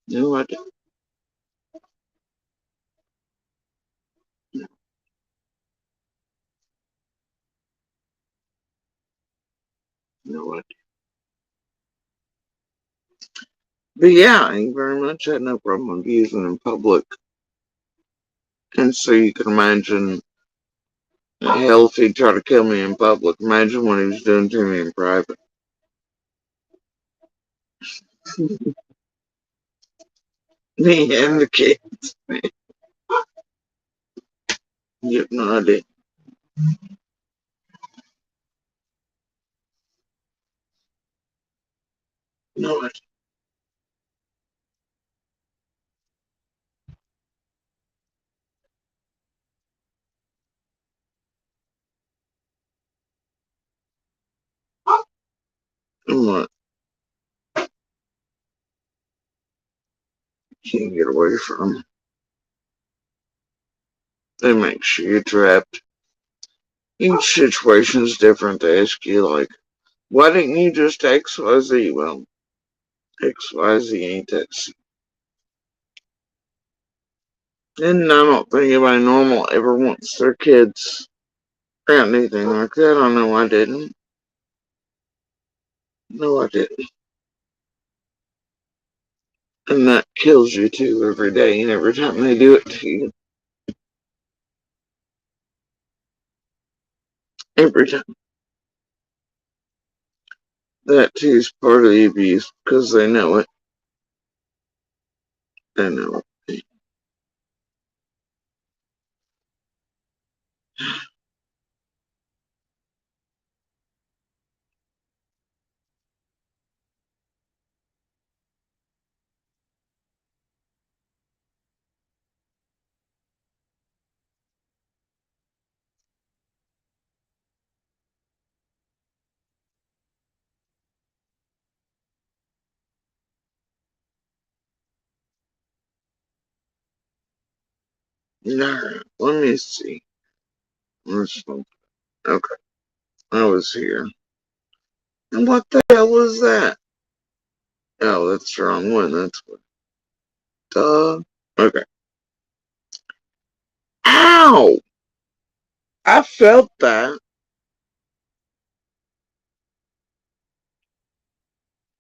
No idea. No idea. But yeah, he very much had no problem abusing in public. And so you can imagine, hell, if he'd try to kill me in public, imagine what he was doing to me in private. Me and the kids. You have no idea. No idea. And what? Can't get away from them. They make sure you're trapped. Each situation is different. They ask you, like, why didn't you just XYZ? Well, XYZ ain't that. And I don't think anybody normal ever wants their kids around anything like that. I know I didn't. No, I didn't. And that kills you too every day and every time they do it to you. Every time. That too is part of the abuse because they know it. They know it. Alright, let me see. Okay, I was here. And what the hell was that? Oh, that's the wrong one. That's what. Duh. Okay. Ow! I felt that.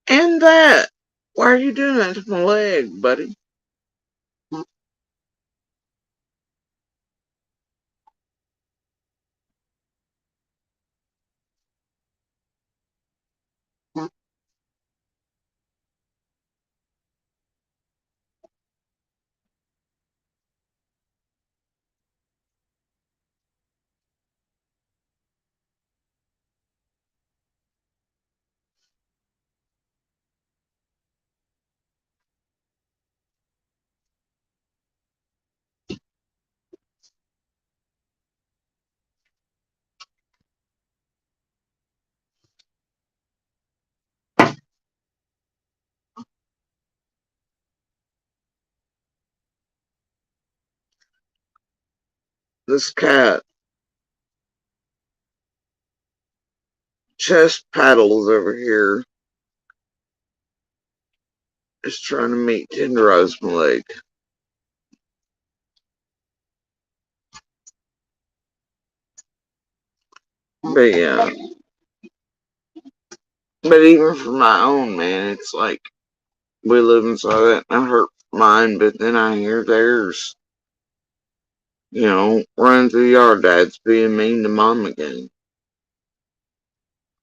And that. Why are you doing that to my leg, buddy? This cat chest paddles over here is trying to meet tenderize my leg. But yeah. But even for my own, man, it's like we live inside that and I hurt mine, but then I hear theirs, running through the yard. Dad's being mean to mom again.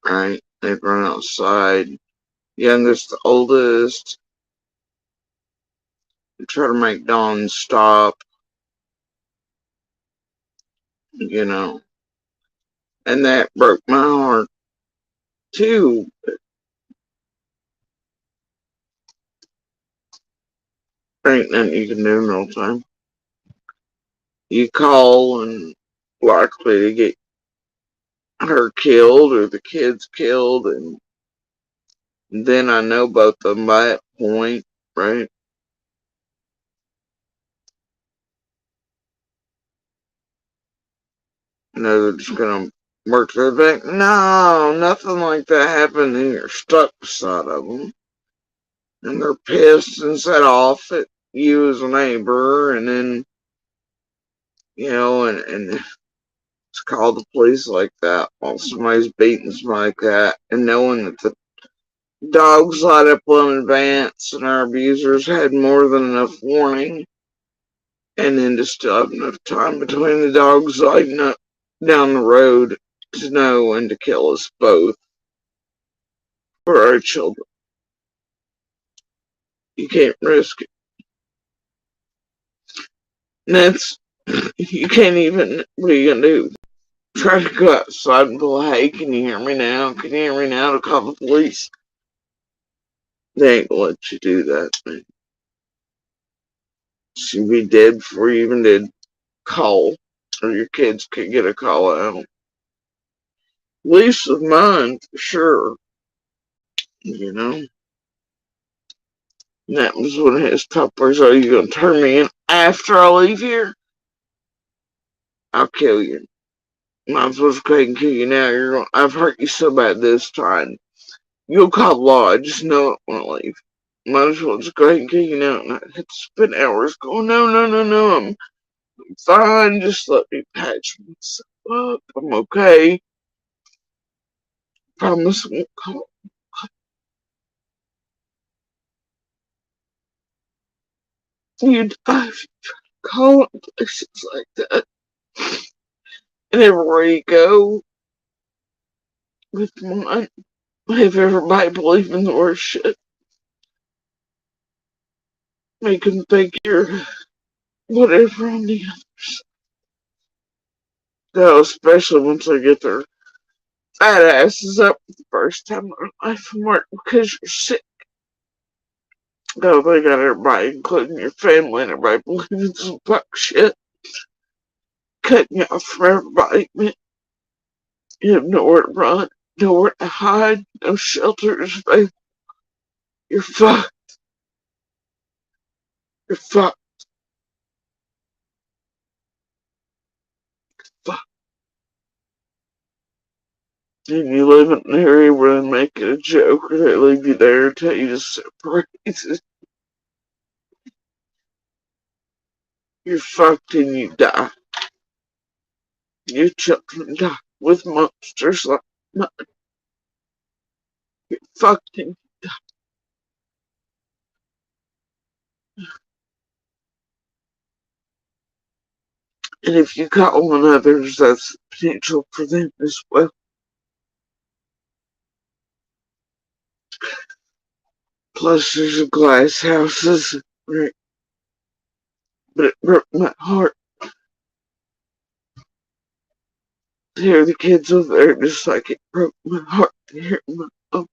Right? They run outside. Youngest to oldest. Try to make Dawn stop. And that broke my heart too. There ain't nothing you can do in no time. You call and likely to get her killed or the kids killed, and then I know both of them by that point, right? They're just gonna work their back. No, nothing like that happened, and you're stuck beside of them. And they're pissed and set off at you as a neighbor, and then, and to call the police like that while somebody's beating somebody like that, and knowing that the dogs light up well in advance and our abusers had more than enough warning, and then to still have enough time between the dogs lighting up down the road to know and to kill us both for our children. You can't risk it. And that's, you can't even, what are you gonna do? Try to go outside and go, hey, can you hear me now? Can you hear me now? To call the police. They ain't gonna let you do that, man. She'd be dead before you even did call, or your kids could get a call out. At least with mine, for sure. And that was one of his peppers. Are you gonna turn me in after I leave here? I'll kill you. Might as well just go ahead and kill you now. I've hurt you so bad this time. You'll call the law. I just know it when I leave. Might as well just go ahead and kill you now. And I had to spend hours going, no, I'm fine. Just let me patch myself up. I'm okay. Promise I won't call. You die if you try to call in places like that. And everywhere you go with mine, have everybody believing the worst shit. Make them think you're whatever on the others. No, especially once they get their fat asses up for the first time in their life from work because you're sick. No, they got everybody, including your family and everybody, believing some fuck shit. Cutting you off from everybody, man. You have nowhere to run, nowhere to hide, no shelters, baby. You're fucked. You're fucked. Fucked. And you live in an area where they make it a joke or they leave you there until you just separate. You're fucked and you die. Your children die with monsters like mine. You're fucked and And if you call on others, that's potential for them as well. Plus, there's a glass houses, right? But it broke my heart to hear the kids over there, just like it broke my heart to hear my own.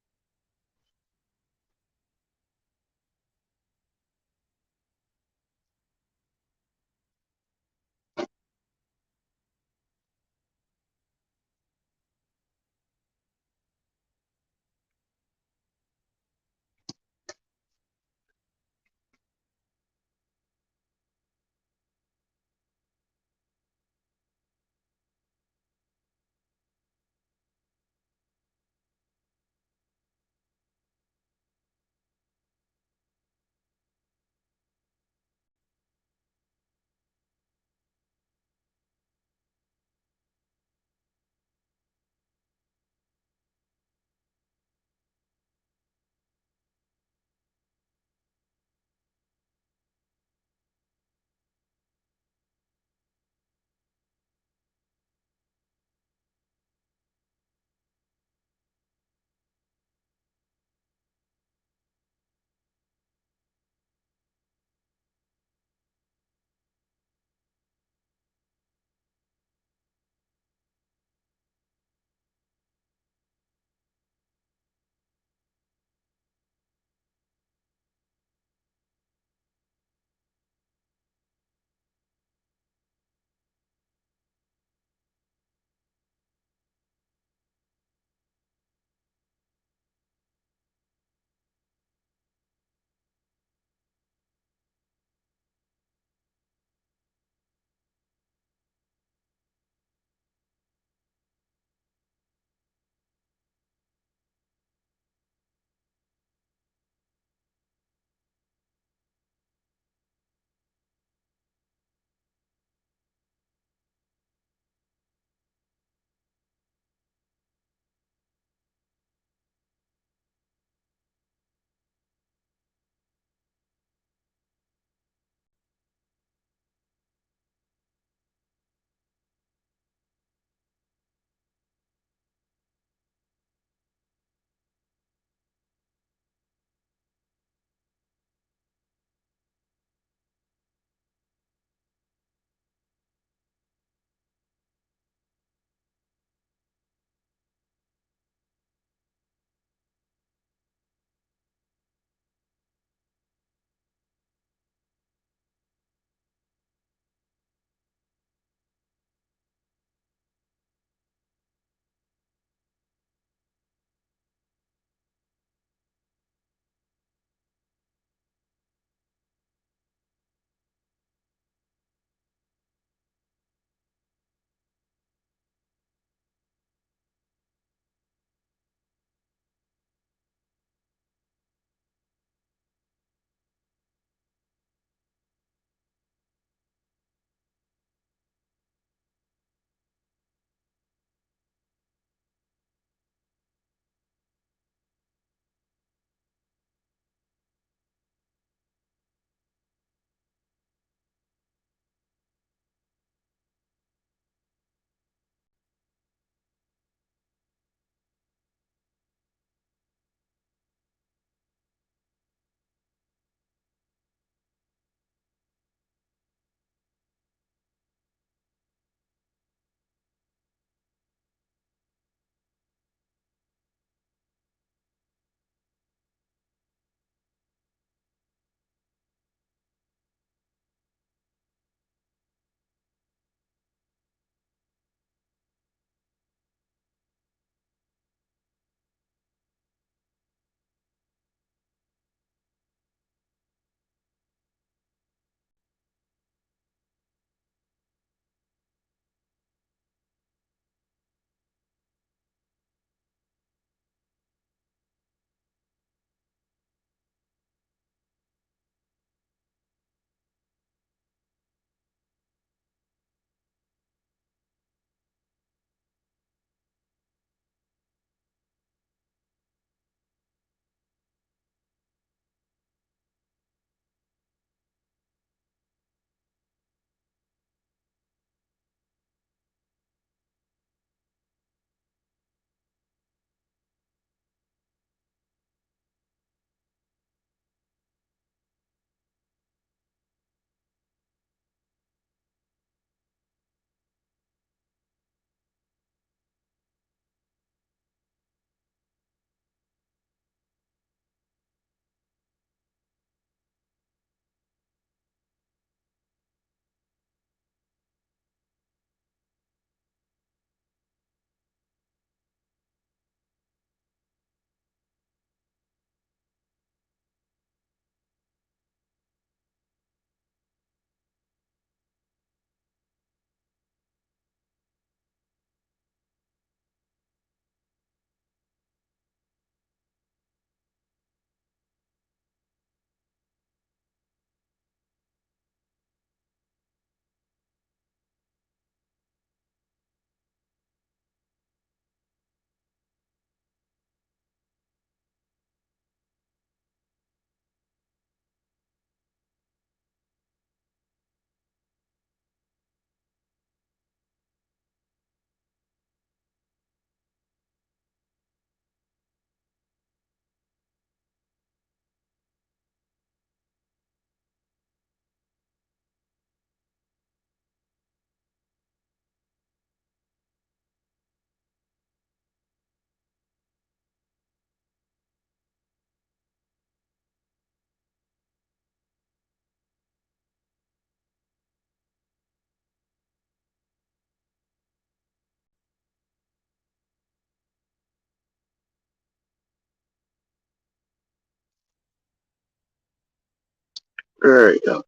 There you go.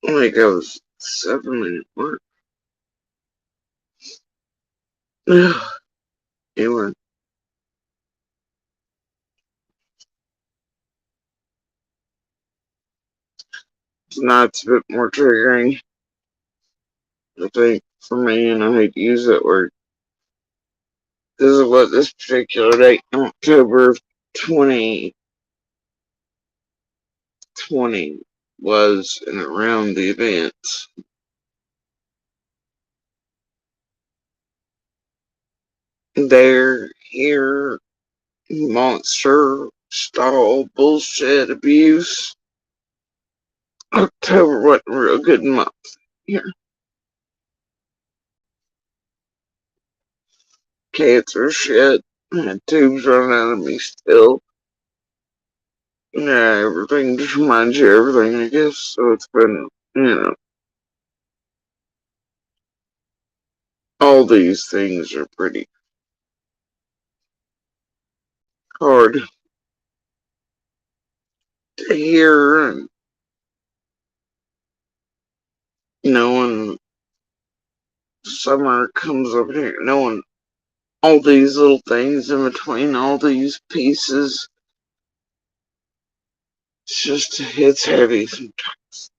I think I was 7-minute mark. Anyway. Tonight's a bit more triggering, I think, for me, and I hate to use that word. This is what this particular date in October of 2020 was and around the events. There, here, monster, stall, bullshit, abuse. October wasn't a real good month here. Cancer shit. I had tubes running out of me still. Yeah, everything just reminds you of everything, I guess. So it's been, all these things are pretty hard to hear, and when summer comes up here, knowing all these little things in between all these pieces, it's heavy sometimes.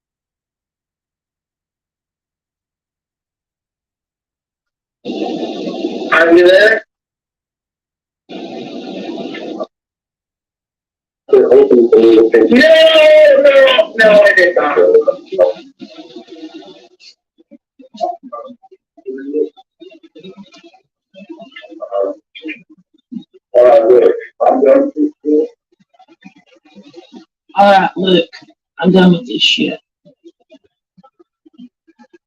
Are you there? No, I did not. Alright, look, I'm done with this shit.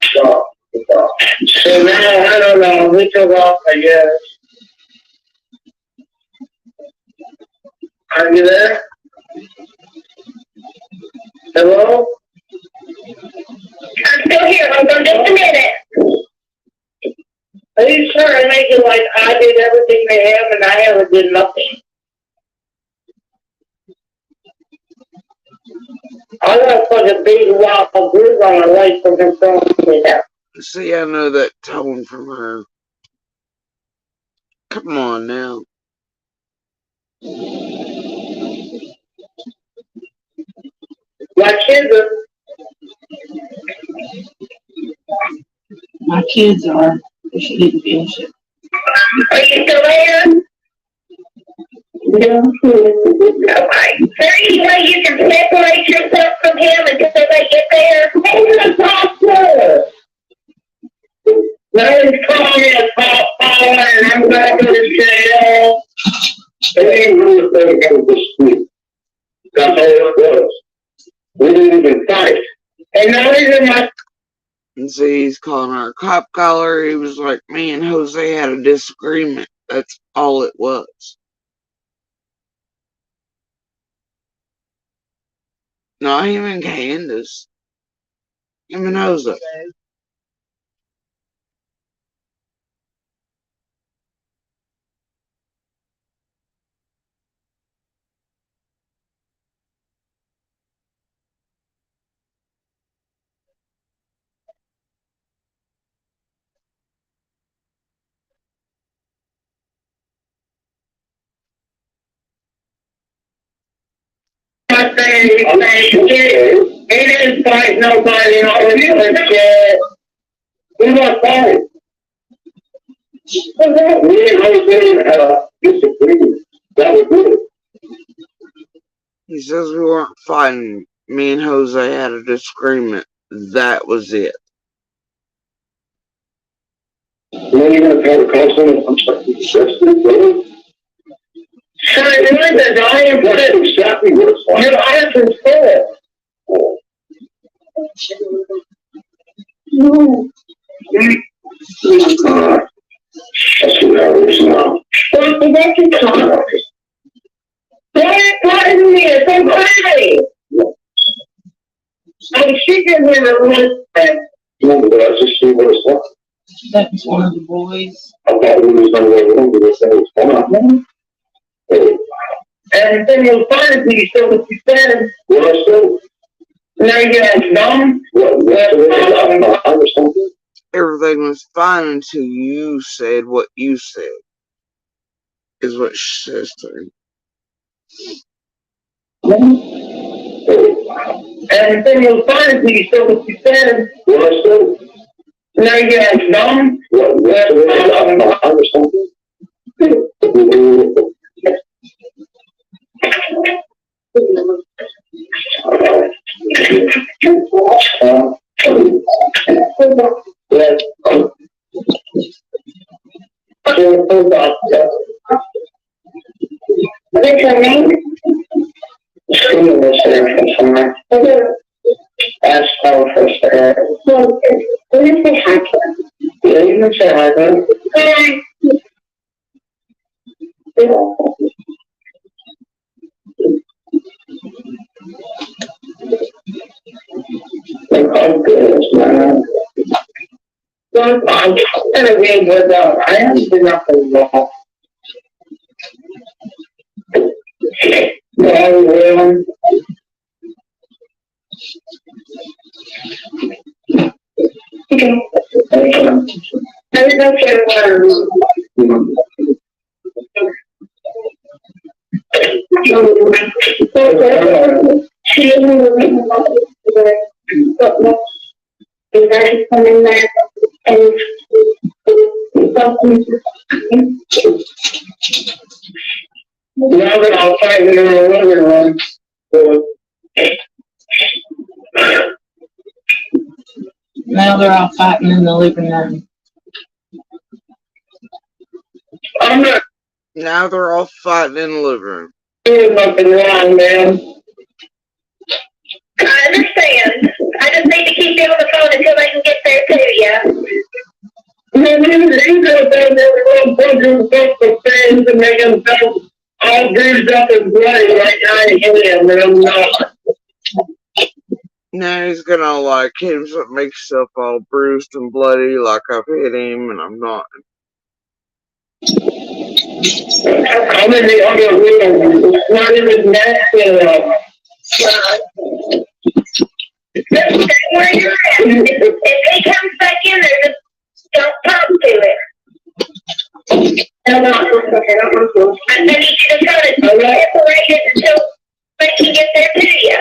So now, I don't know, we took off, I guess. Are you there? Hello? I'm still here, hold on just a minute. Are you sure I make it like I did everything they have and I ever did nothing? I gotta put a big rock of glue on my leg for them throwing me down. See, I know that tone from her. Come on now. My kids are. She didn't finish it. Are you still there? No. Is there any way you can separate yourself from him until they get there? Maybe the doctor. Now he's calling me a pop and I'm going to jail. They ain't really thinking of the street. That's all it was. We didn't even fight. And now he's in my... And see, he's calling her a cop collar. He was like, me and Jose had a disagreement. That's all it was. Not him and Candace. Him and Jose. He didn't fight nobody on the shit. We got fight. We didn't have a disagreement. That was good. He says we weren't fighting. Me and Jose had a disagreement. That was it. When you gonna try to call someone constructive? Sure, I am exactly what it's like. Your answer's fair. That's 2 hours now. Well, that's a car. Pardon me, it's okay. I'm sitting here with that. No, but I just see what it's like. That was one of the boys. I thought we was going to go to this thing was fun. Everything was fine until you said what you said. What I said? Now you got dumb? Everything was fine until you said what you said, is what she says to me. Everything was fine until you said what you said. What I said? Now you got dumb? What's your name? That's all for sure. What is the hacker? Yeah, you can say hacker. I'm good, man. I'm gonna be good though. I haven't been up as well. Yeah, I will. Okay. I was okay you guys come in there and now that I'll find it in the living room. Now they're all fighting in the living room. I'm not Now they're all fighting in the living room. doing nothing wrong, man. I understand. I just need to keep you on the phone until they can get there to you. Man, he's gonna go there with a bunch of stuff for fans and make himself all bruised up and bloody like I am, and I'm not. Now he's gonna like hit himself, make himself all bruised and bloody like I've hit him and I'm not. I'm in the other room. It's not even nasty. Just stay where you're at. If he comes back in there, just don't talk to him. I'm not. I need you to try to separate it until they can get there to you.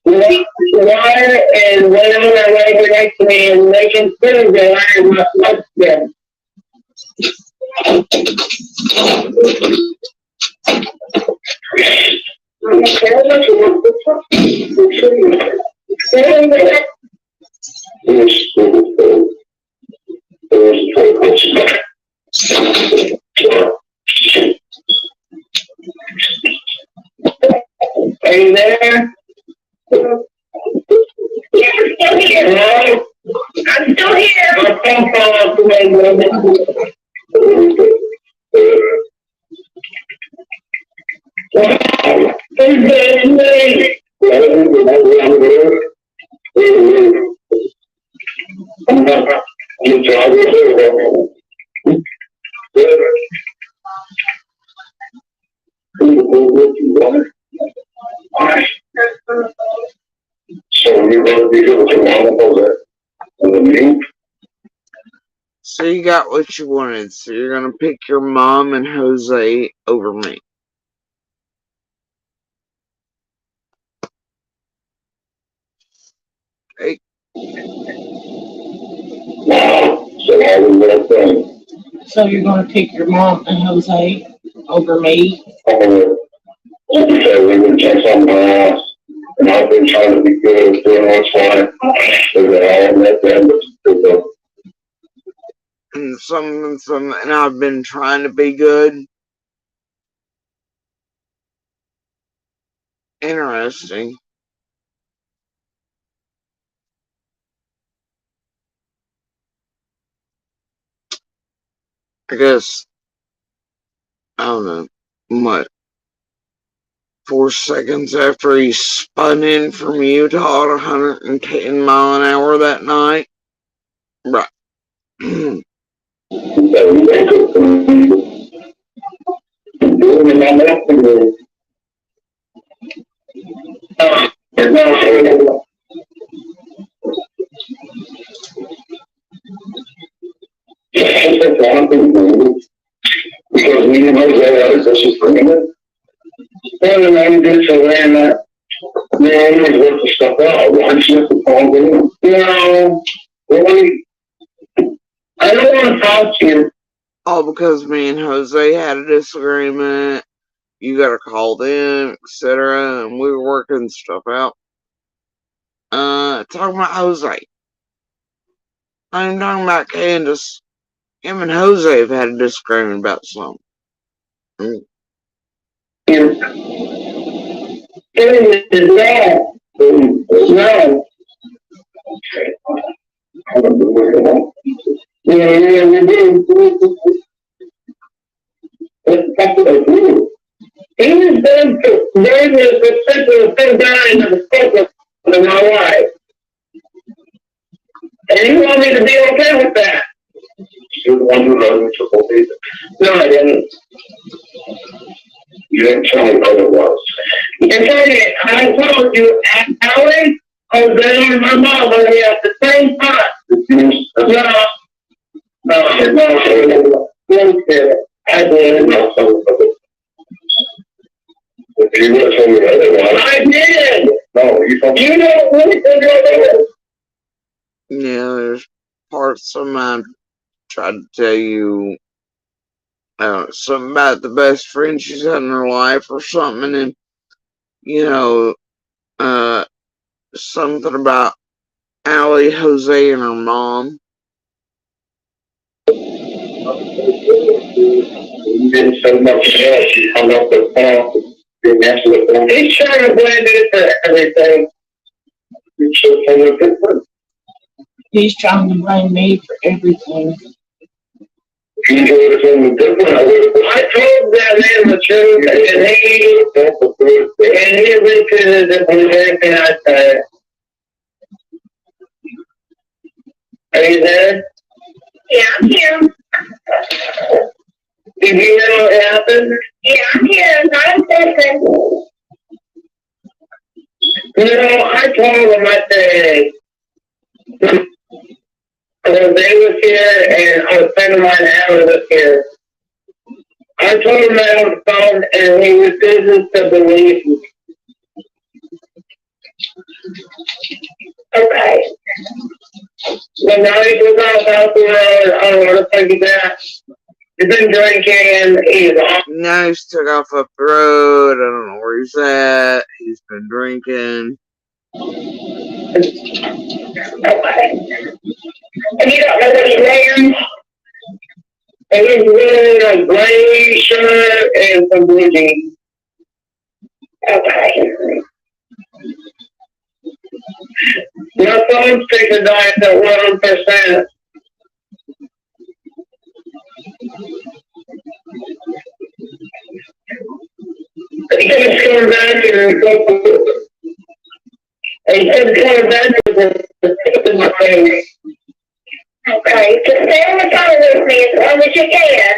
Wire and wait on their way next to me and making food that I am not like them. Are you there? Yeah, I'm still here. Hello? I'm still here. My phone fell off the way, brother. So you're going to be able to handle that in the meeting? So you got what you wanted. So you're gonna pick your mom and Jose over me. Hey. So you're gonna pick your mom and Jose over me? Okay, we can check something else. And I've been trying to be good, doing what's fine. And I've been trying to be good. Interesting. I guess, I don't know, what, 4 seconds after he spun in from Utah at 110 mile an hour that night. Right. room and I'm up in the room. Because me and Jose are just bringing it. Well, I'm good for that. Yeah, he was working stuff out. Why should have to call them? No, really. I don't want to talk to you. All because me and Jose had a disagreement. You gotta call them, etc. And we were working stuff out. Talking about Jose. I'm talking about Candace. Him and Jose have had a disagreement about something. Yeah. No. Yeah, we do. He was going to learn the simple thing down in the scope of my life. And he wanted me to be okay with that. You want to learn me to believe it? No, I didn't. You didn't tell me what it was. And tell you, I told you, Allie, Jose, and my mom were here at the same time. No. I did not tell you. If you would have told me otherwise. I did! No, you told me. You don't really think I did. Yeah, there's parts of mine tried to tell you something about the best friend she's had in her life or something, and something about Allie, Jose, and her mom. You didn't say nothing else. You hung up the phone. Didn't answer the phone. He's trying to blame it for everything. You should have told me different. He's trying to blame me for everything. If you would have told me different, I told that man the truth, and he repeated it with everything I said. Are you there? Yeah, I'm here. Did you hear what happened? Yeah, I'm here. I'm listening. I told him, I said, they was here and a friend of mine, Alan, was here. I told him that on the phone and he refuses to believe me. Okay. But now he goes out the road, I don't want to take that. He's been drinking, he's off. Now he's took off up the road. I don't know where he's at. He's been drinking. Okay. And you don't know what he's wearing? And he's wearing a gray shirt and some blue jeans. Okay. My phone's taking diet at 1%. He's coming back and go. He's coming back and my face. Okay, just stay on the phone with me as long as you can.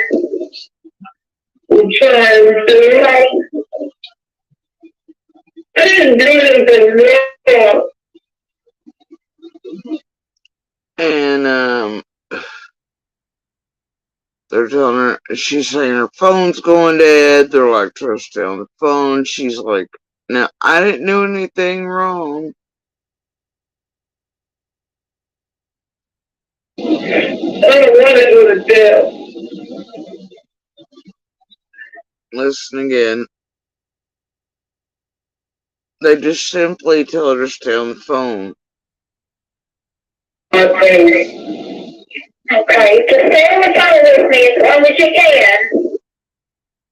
I'm trying to. Okay. I didn't do anything wrong. And they're telling her, she's saying her phone's going dead. They're like, trying to stay on the phone. She's like, now, I didn't do anything wrong. I don't want to go to jail. Listen again. They just simply tell her to stay on the phone. Okay, just stay on the phone with me as long as you can.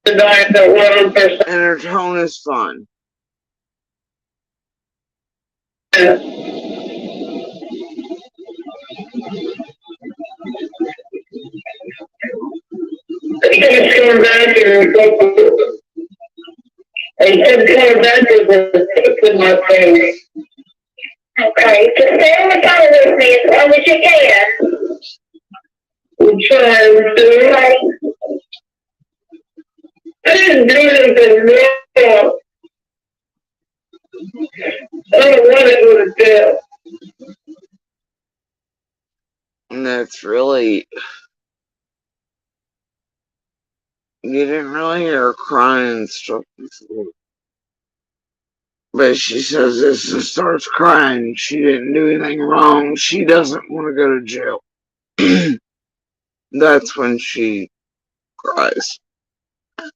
Tonight at 1%. And her tone is fine. He's coming back and go. He's coming back and my face. Okay, just stay on the phone with me as long as you can. I'm trying to. Okay. I didn't doing it now. I don't want to go to jail. And that's really, you didn't really hear her crying and stuff before. But she says this and starts crying. She didn't do anything wrong. She doesn't want to go to jail. That's when she cries. I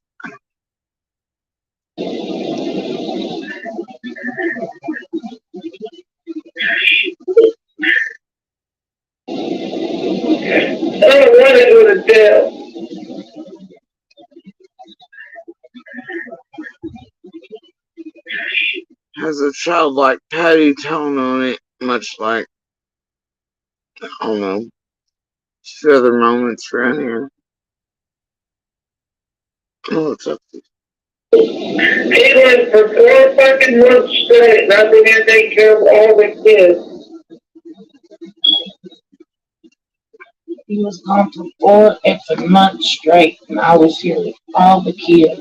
don't want to go to jail. Has a childlike patty tone on it, much like, I don't know, a few other moments around here. Oh, what's up? He went for 4 fucking months straight, and I've been here taking care of all the kids. He was gone for 4 extra months straight, and I was here with all the kids.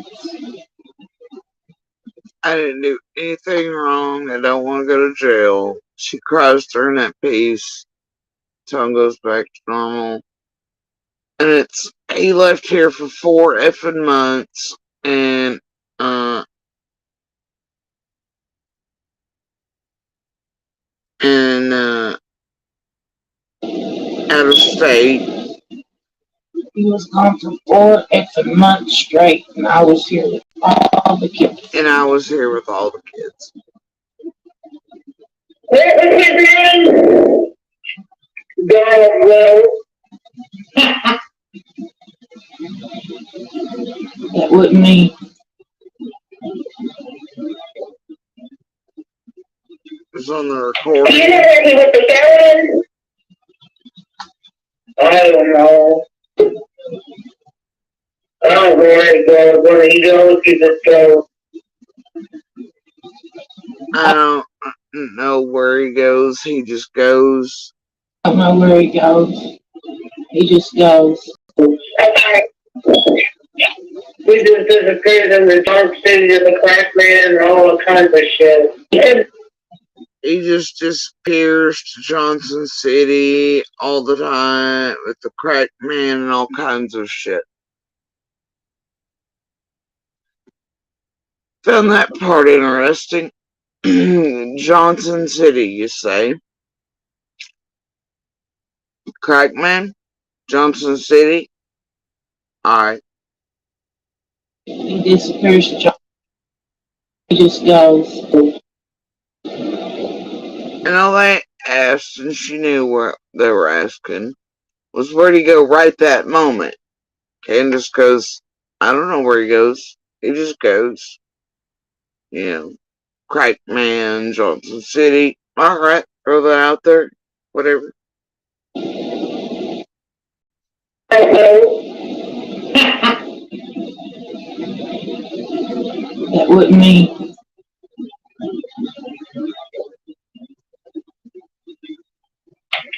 I didn't do anything wrong. I don't want to go to jail. She cries during that piece. Tongue goes back to normal. And it's, he left here for 4 effing months. And, out of state. He was gone for 4 extra months straight, and I was here with all the kids. And I was here with all the kids. What was his name? God will. That wasn't me. It's on the recording. Do you know where he went to Carolyn? I don't know. I don't know where he goes. Where he goes, he just goes. I don't know where he goes. He just goes. I don't know where he goes. He just goes. Okay. We just disappeared in the dark city of the crack man and all kinds of shit. He just disappears to Johnson City all the time with the crack man and all kinds of shit. Found that part interesting. Johnson City, you say? Crack man? Johnson City? Alright. He disappears. He just goes. And all they asked, and she knew what they were asking, was where'd he go right that moment? Candace goes, I don't know where he goes. He just goes. You know, Crack Man, Johnson City. Alright, throw that out there. Whatever. That wasn't me.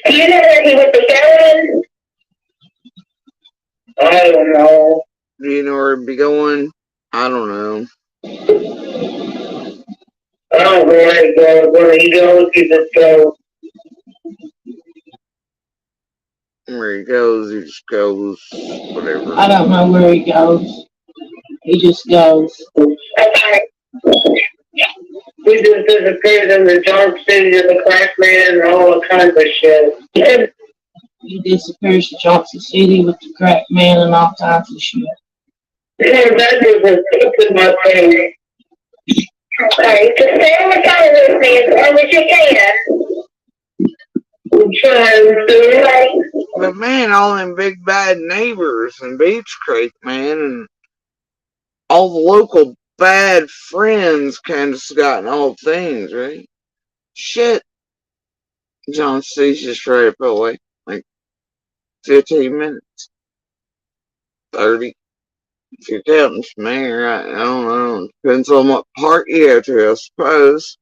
Do you know where he went to Carolyn? I don't know. Do you know where he'd be going? I don't know. I don't know where he goes. Where he goes, he just goes. Where he goes, he just goes. Whatever. I don't know where he goes. He just goes. Okay. We just disappeared in the dark city of the crack man and all kinds of shit. He disappears to Johnson City with the crack man and all kinds of shit. Yeah, that is in my face. Okay, so stay on the phone with me as long as you can. I'm trying to, like. But man, all them big bad neighbors in Beach Creek, man, and all the local bad friends Candace got and all things, right? Shit. John C's just right up away. Like 15 minutes. 30. If you're counting from there, I don't know. Depends on what part you go to, I suppose.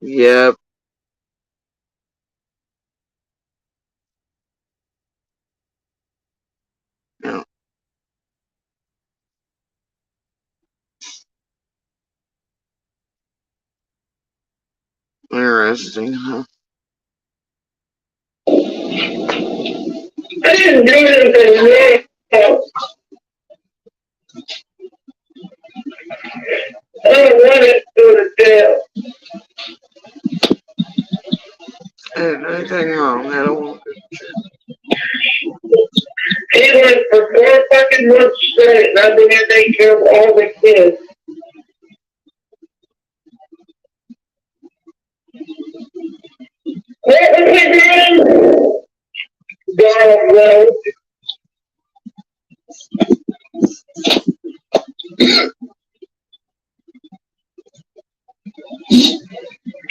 Yep. interesting, huh? I didn't do anything wrong. I don't want to go to jail. I didn't do anything wrong. I don't want He went for 4 fucking months straight, and I've been here taking care of all the kids. What was his name? Donald Rose.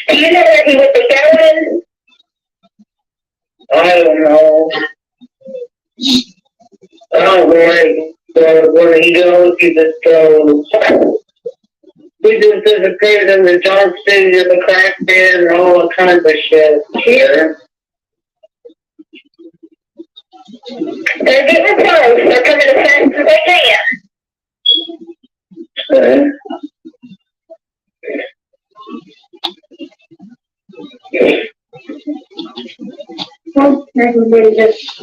Do you know where he was going? I don't know. I don't worry. Where he goes, he just goes. He just disappeared in the dark city of the crack den and all kinds of shit. Here. They're getting close. They're coming as fast as they can. Well, everybody just.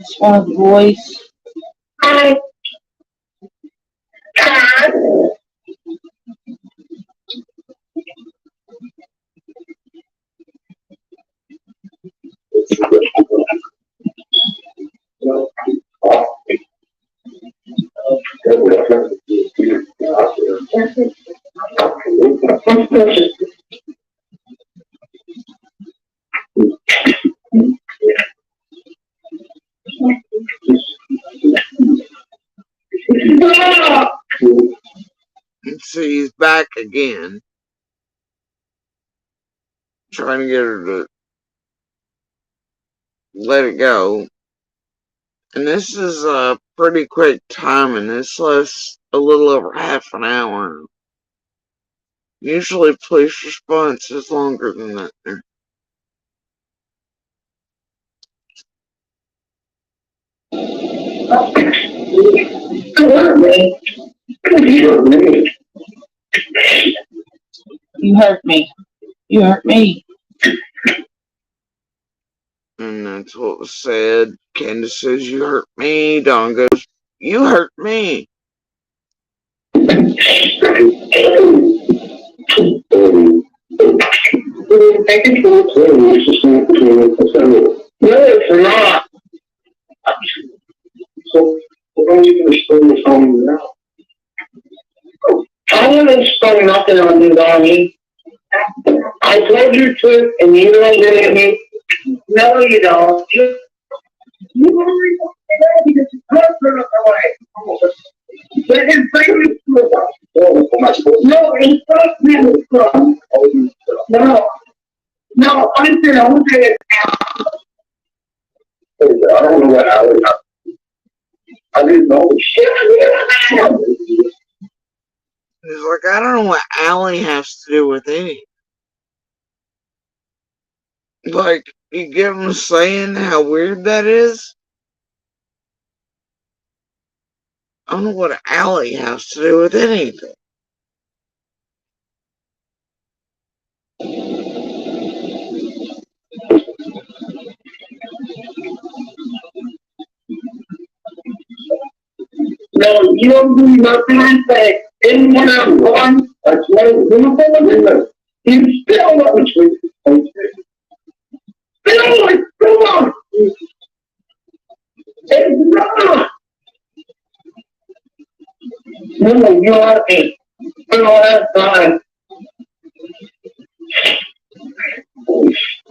Small voice. Hi. Hi. See, he's back again. Trying to get her to let it go. And this is a pretty quick time, and this lasts a little over half an hour. Usually police response is longer than that. You hurt me. You hurt me. And that's what was said. Candace says, "You hurt me." Dawn goes, "You hurt me." No, it's not. So, we're only going to spend this on now. I haven't spent nothing on you, Donnie. I told you to, and you don't believe me. No, you don't. You already know because you can't turn it away. But his favorite was no, it's not really from. No, I said I was there. I don't know what I didn't know. He's like, "I don't know what Allie has to do with anything." Like, you get him saying how weird that is? I don't know what Allie has to do with anything. No, you don't do nothing I say. Anyone else one, that's what I'm doing. You still love me, sweet. Still, like, come on. It's not. No, you are me. For all that time.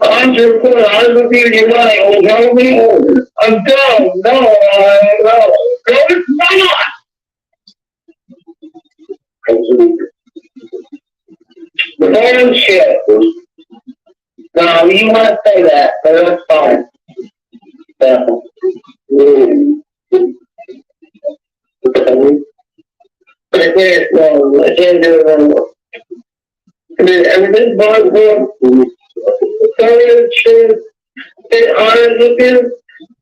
I'm just good. I look at you like, oh, tell me over. I'm done. No. No, it's not. Bullshit. No, you want to say that, but that's fine. I can't do it anymore. I mean, everything's bought for furniture, and honest with you,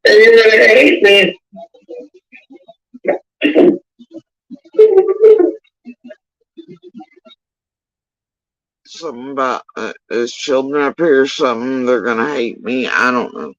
and you're gonna hate me. Something about his children up here, something they're gonna hate me. I don't know.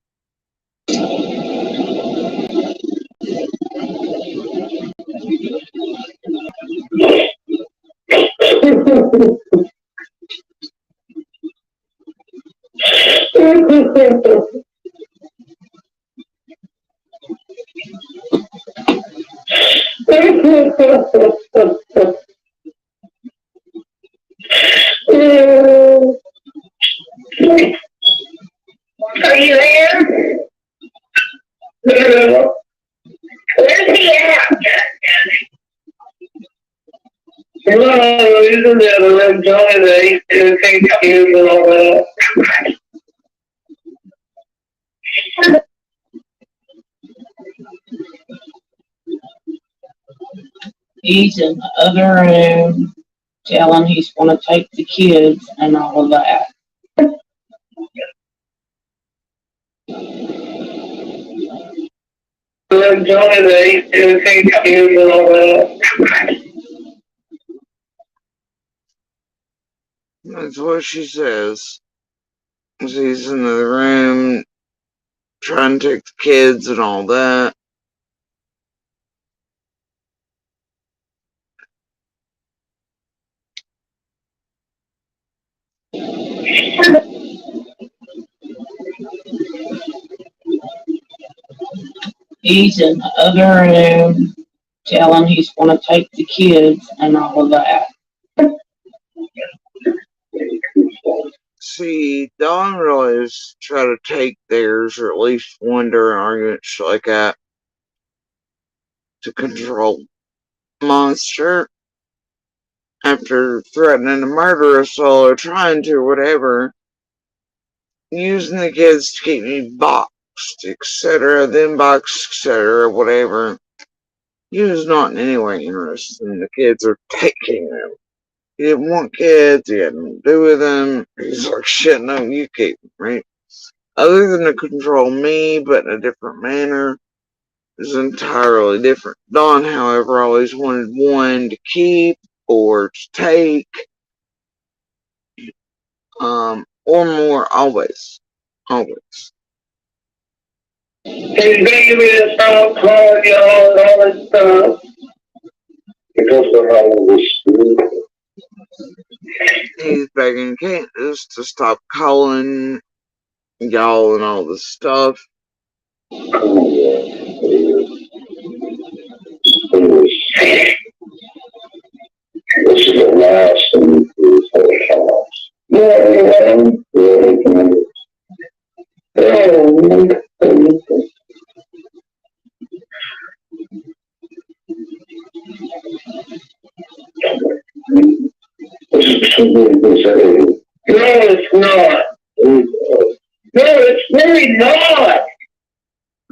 Are you there? Where's he at? No, he's in the other room, Johnny, that he's doing things cute and all that. He's in the other room telling he's gonna take the kids and all of that. Johnny, that he's doing things cute and all that. That's what she says. She's in the room trying to take the kids and all that. He's in the other room telling he's gonna take the kids and all of that. See, Dawn realized try to take theirs, or at least one during arguments like that, to control Monster after threatening to murder us all, or trying to, whatever, using the kids to keep me boxed, etc., then boxed, etc., whatever. He was not in any way interested in the kids or taking them. He didn't want kids, he had nothing to do with them. He's like, shit, no, you keep them, right? Other than to control me, but in a different manner, is entirely different. Dawn, however, always wanted one to keep or to take, or more, always. Always. He's begging me to stop calling y'all and all this stuff. Because of how it was. He's begging Candace to stop calling y'all and all this stuff. This is the last thing for the house. Yeah. No, it's not. No, it's really not.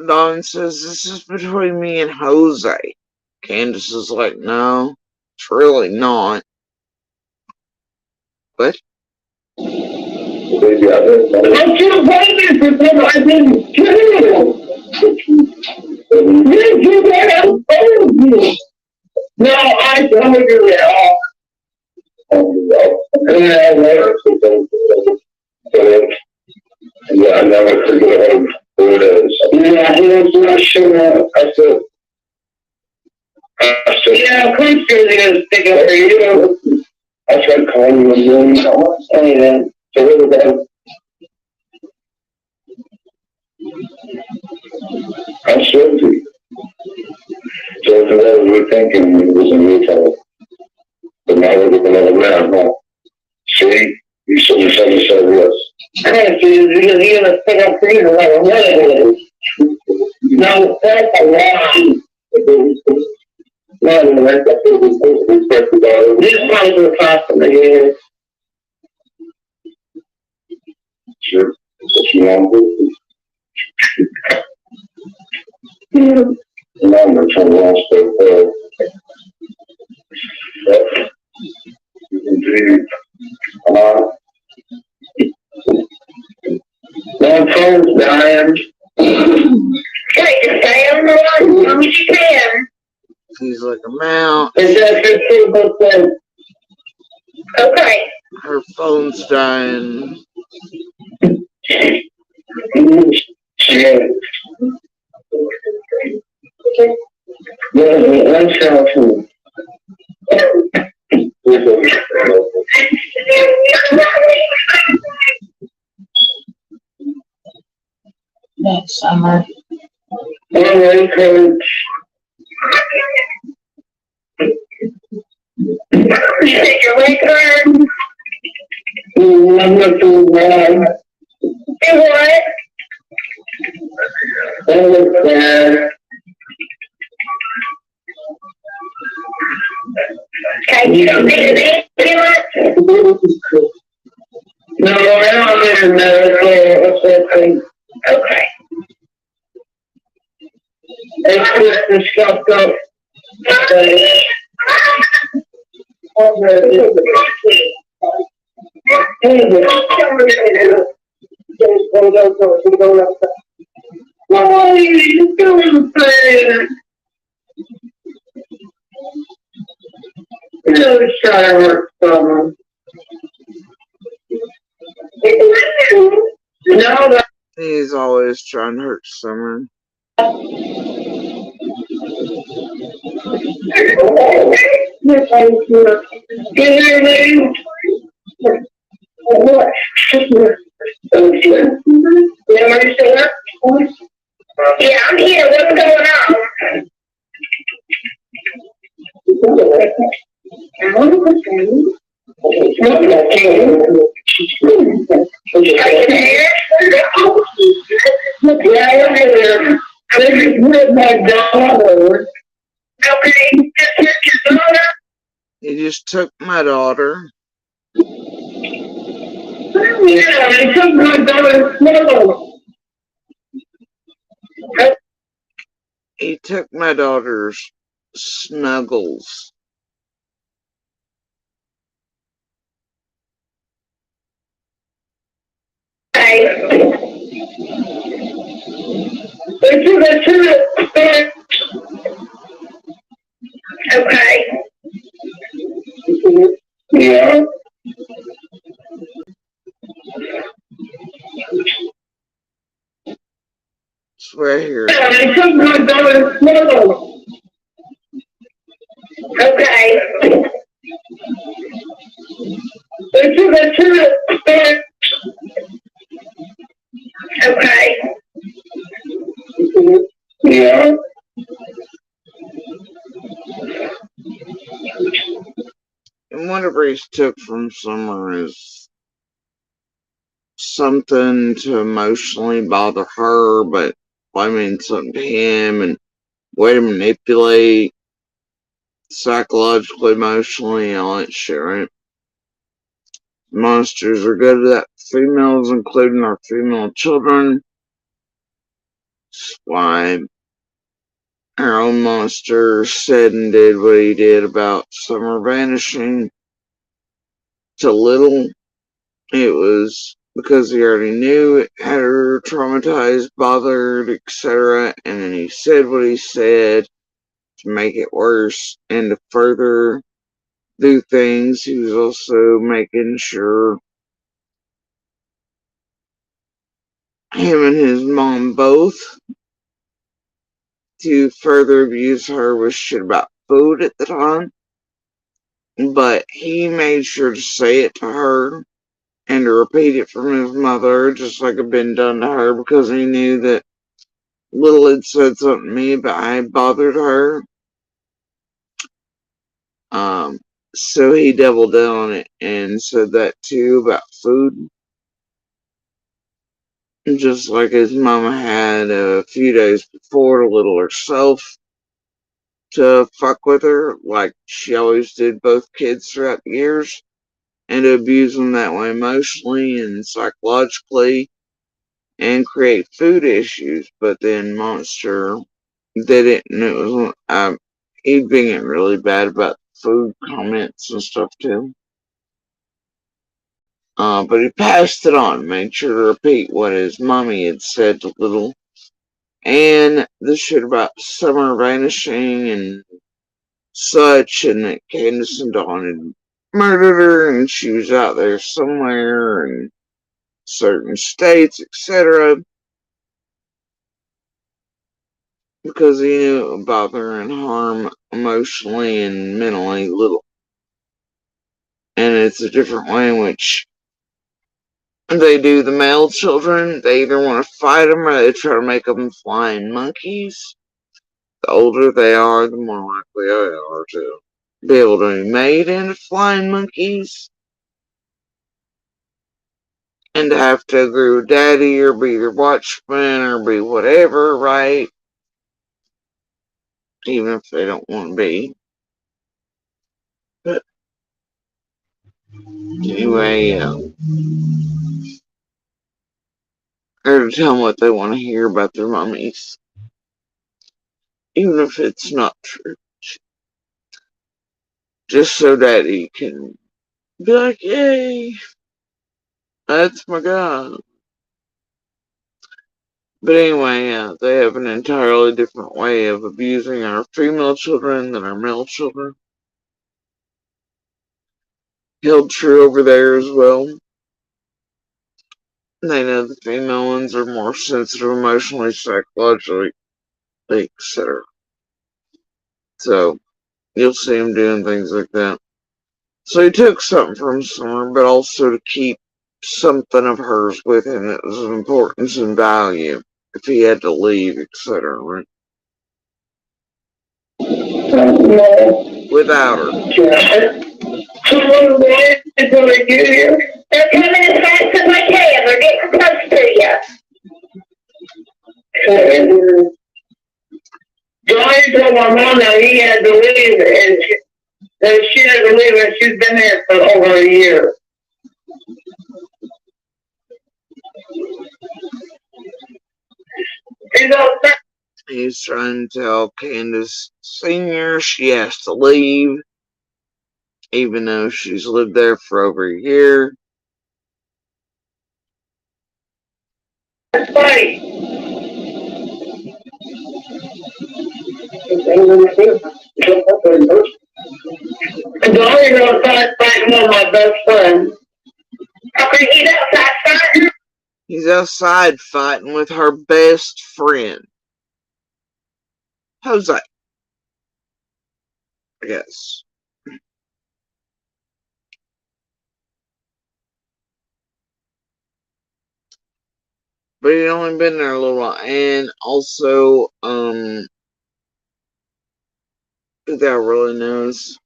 Dawn says, this is between me and Jose. Candace is like, no, it's really not. What? I'm too waiting for them. I didn't do. You do that, I'm told you. No, I don't do that. Yeah, I never forget who it is. Yeah, he was not sure. I said, yeah, of course you're going to stick up for you. I tried calling you again. I want to say that. So what was that? I should be. So for those who were thinking it was a new fellow. But now we're looking at it now, huh? See? You should have said yes. I can't see you because you're going to stick up for you like a minute. No, that's a lie. No, that's a this might be possible, yeah. Sure. What you want to do? And I'm going to turn around straight there. My phone's dying. Wait, just stay on the line as long as you can. He's like a mouse. It's at 15%. Okay. Her phone's dying. Shit. Let's go. Next summer. Anyway, coach. You think your leg hurt? I'm not too bad. Do what? That was bad. Okay, you don't need to eat too much? No, I don't need to know. What's that thing? Okay. It's just the stuff up. Why are you doing that? Really try to work someone. No, that. He's always trying to hurt Summer. What? Yeah, I'm here. What's going on? Are you there? Yeah, I'm here. This is with my daughter. Okay, just took your daughter? He just took my daughter. Yeah, I took my daughter's snuggle. He took my daughter's snuggles. Okay. Okay. Yeah. It's right here. I took my daughter's snuggle. Okay. Okay. Yeah. And whatever he's took from Summer is something to emotionally bother her, but blaming something to him and way to manipulate psychologically, emotionally, all that shit, right? Monsters are good at that. Females, including our female children. That's why our own monster said and did what he did about Summer vanishing to Little. It was because he already knew it had her traumatized, bothered, etc. And then he said what he said to make it worse and to further do things. He was also making sure him and his mom both to further abuse her with shit about food at the time. But he made sure to say it to her and to repeat it from his mother, just like it had been done to her, because he knew that Little had said something to me about I had bothered her. So he doubled down on it and said that too about food. Just like his mama had a few days before to Little herself to fuck with her, like she always did both kids throughout the years, and to abuse them that way emotionally and psychologically and create food issues. But then Monster did it, and it was he'd been getting really bad about food comments and stuff too. But he passed it on, made sure to repeat what his mommy had said to Little. And this shit about Summer vanishing and such, and that Candace and Dawn had murdered her, and she was out there somewhere in certain states, etc. Because he knew it would bother and harm emotionally and mentally Little. And it's a different way in which they do the male children. They either want to fight them or they try to make them flying monkeys. The older they are, the more likely they are to be able to be made into flying monkeys. And to have to agree with daddy or be their watchman or be whatever, right? Even if they don't want to be. But anyway, or to tell them what they want to hear about their mummies. Even if it's not true. Just so daddy can be like, yay, that's my guy. But anyway, they have an entirely different way of abusing our female children than our male children. Held true over there as well. They know the female ones are more sensitive emotionally, psychologically, etc. So, you'll see him doing things like that. So he took something from Summer, but also to keep something of hers with him that was of importance and value if he had to leave, etc. Right? Without her. They're coming as fast as I can. They're getting close to you. Johnny told my mom that he had to leave, and she had to leave, and she's been there for over a year. He's trying to tell Candace Sr. she has to leave, even though she's lived there for over a year. That's right. Johnny's outside fighting with my best friend. Okay, he's outside fighting? He's outside fighting with her best friend. Jose. I guess. But he'd only been there a little while. And also, who that really knows?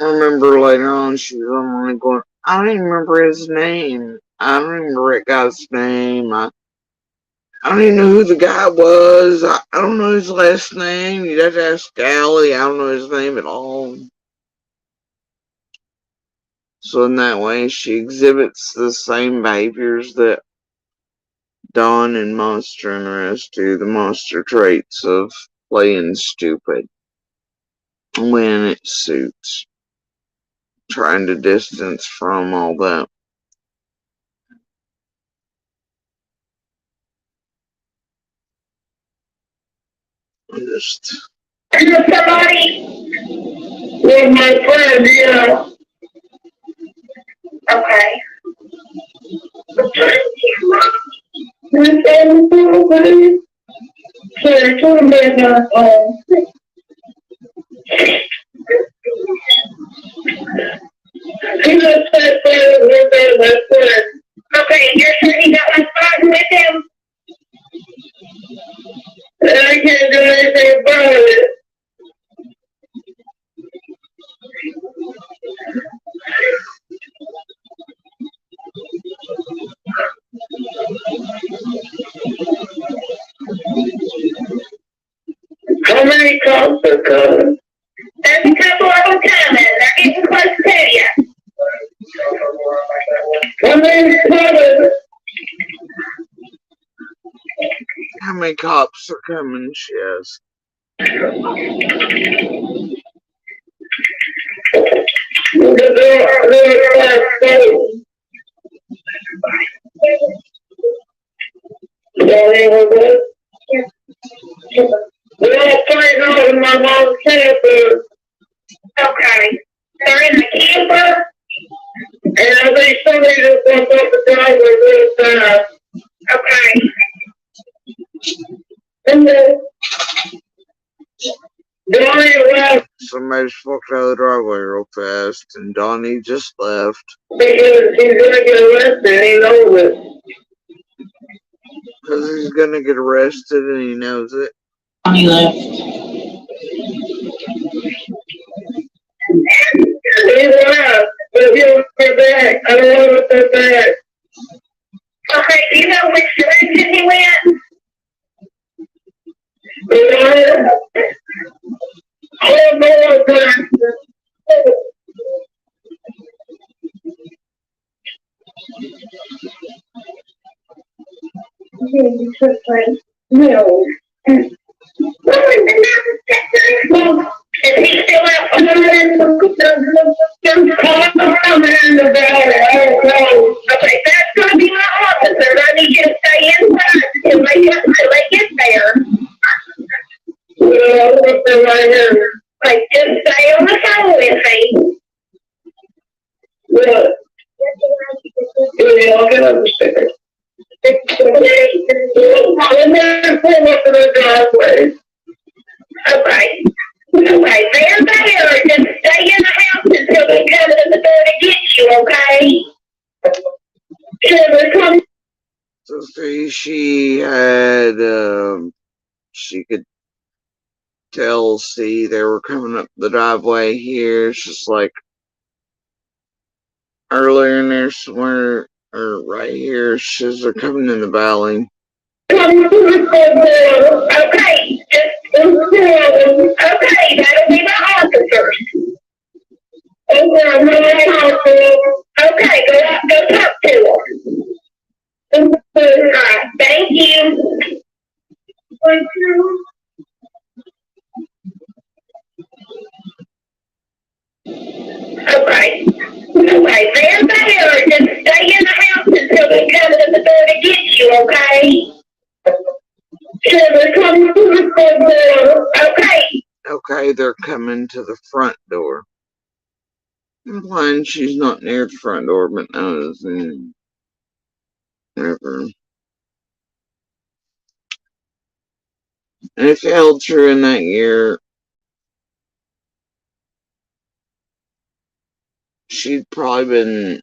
I remember later on she was online going, I don't even remember his name. I don't even remember that guy's name. I don't even know who the guy was. I don't know his last name. You'd have to ask Allie. I don't know his name at all. So in that way, she exhibits the same behaviors that Dawn and Monster and the rest do. The monster traits of playing stupid when it suits. Trying to distance from all that. Just somebody with my friend, yeah. Okay. Okay, you're sure he got one fighting with him? I can't do anything about it. How many cops are coming? There's a couple of them coming. They're getting close to you. How many coming? how many cops are coming, she asked. My mom's camper. Okay. They're in the camper, and I think somebody just wants up the driveway really fast. Okay. And then, Donnie left Somebody just walked out of the driveway real fast, and Donnie just left. because he's gonna get arrested, he knows it. Because he's gonna get arrested and he knows it. Donnie left. He left, but he'll come back. I don't want him to come back. Okay, do you know which direction he went? I don't know what direction. No. Is he still out there in the okay, that's gonna be my officer. I need you to stay inside until they get there. Yeah, they're right here. Like, just stay on the phone with me. Yeah. Yeah, I'll get understand. Okay. Okay, they're there. Just stay in the house until they come to the door to get you, okay? So see, she had, she could tell, see, they were coming up the driveway here. It's just like earlier in there somewhere, or right here, it's just they're coming in the valley. Okay, okay, that'll be my officers. Okay, go talk to them. Alright, thank you. Thank you. Okay. Okay, they're there. Just stay in the house until they come to the door to get you, okay? They're coming to the front door. Okay. Okay, they're coming to the front door. Implying she's not near the front door, but knows and whatever. And if it held true in that year, she'd probably been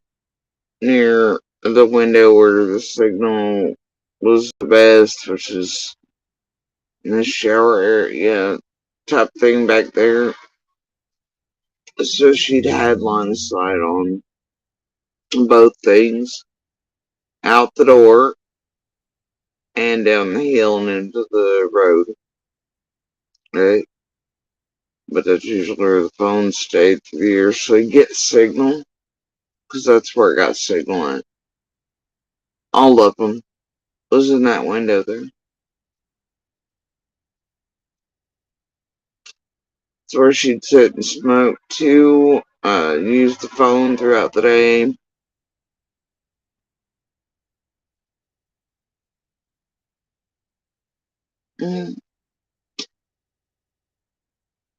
near the window where the signal was the best, which is in the shower area type thing back there. So she'd had line of sight on both things, out the door and down the hill and into the road. Right? But that's usually where the phone stayed through the years, so you get signal, because that's where it got signal at. All of them was in that window there. It's where she'd sit and smoke too, use the phone throughout the day.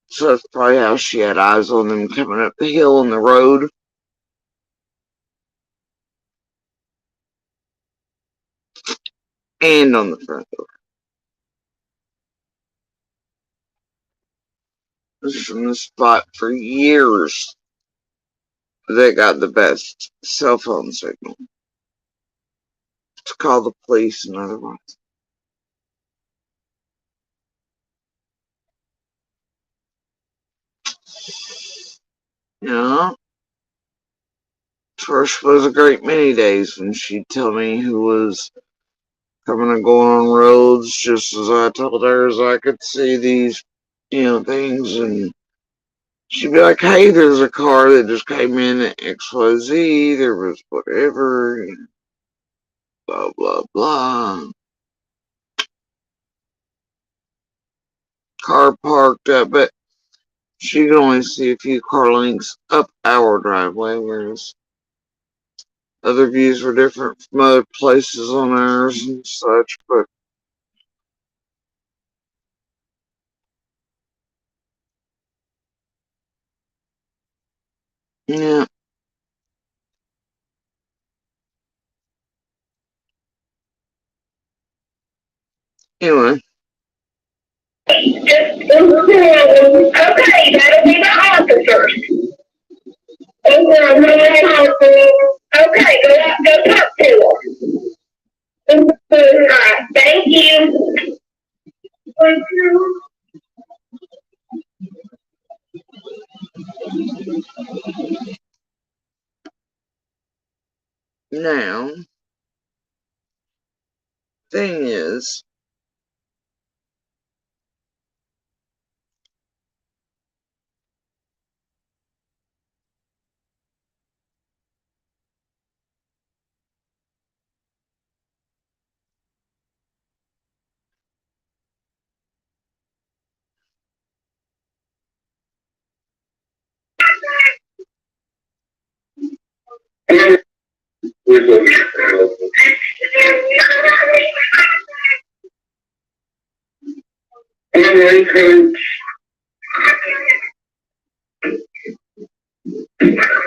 So that's probably how she had eyes on them coming up the hill and the road. And on the front door. This is from the spot for years that got the best cell phone signal. To call the police and otherwise. Yeah. First was a great many days when she'd tell me who was coming and going on roads, just as I told her as I could see these, things, and she'd be like, hey, there's a car that just came in at XYZ, there was whatever, and blah, blah, blah. car parked up, but she could only see a few car lengths up our driveway, whereas other views were different from other places on ours and such, but yeah. Anyway. Okay, that'll be the officers. Okay, go talk to them. Alright, thank you. Thank you. Now, thing is,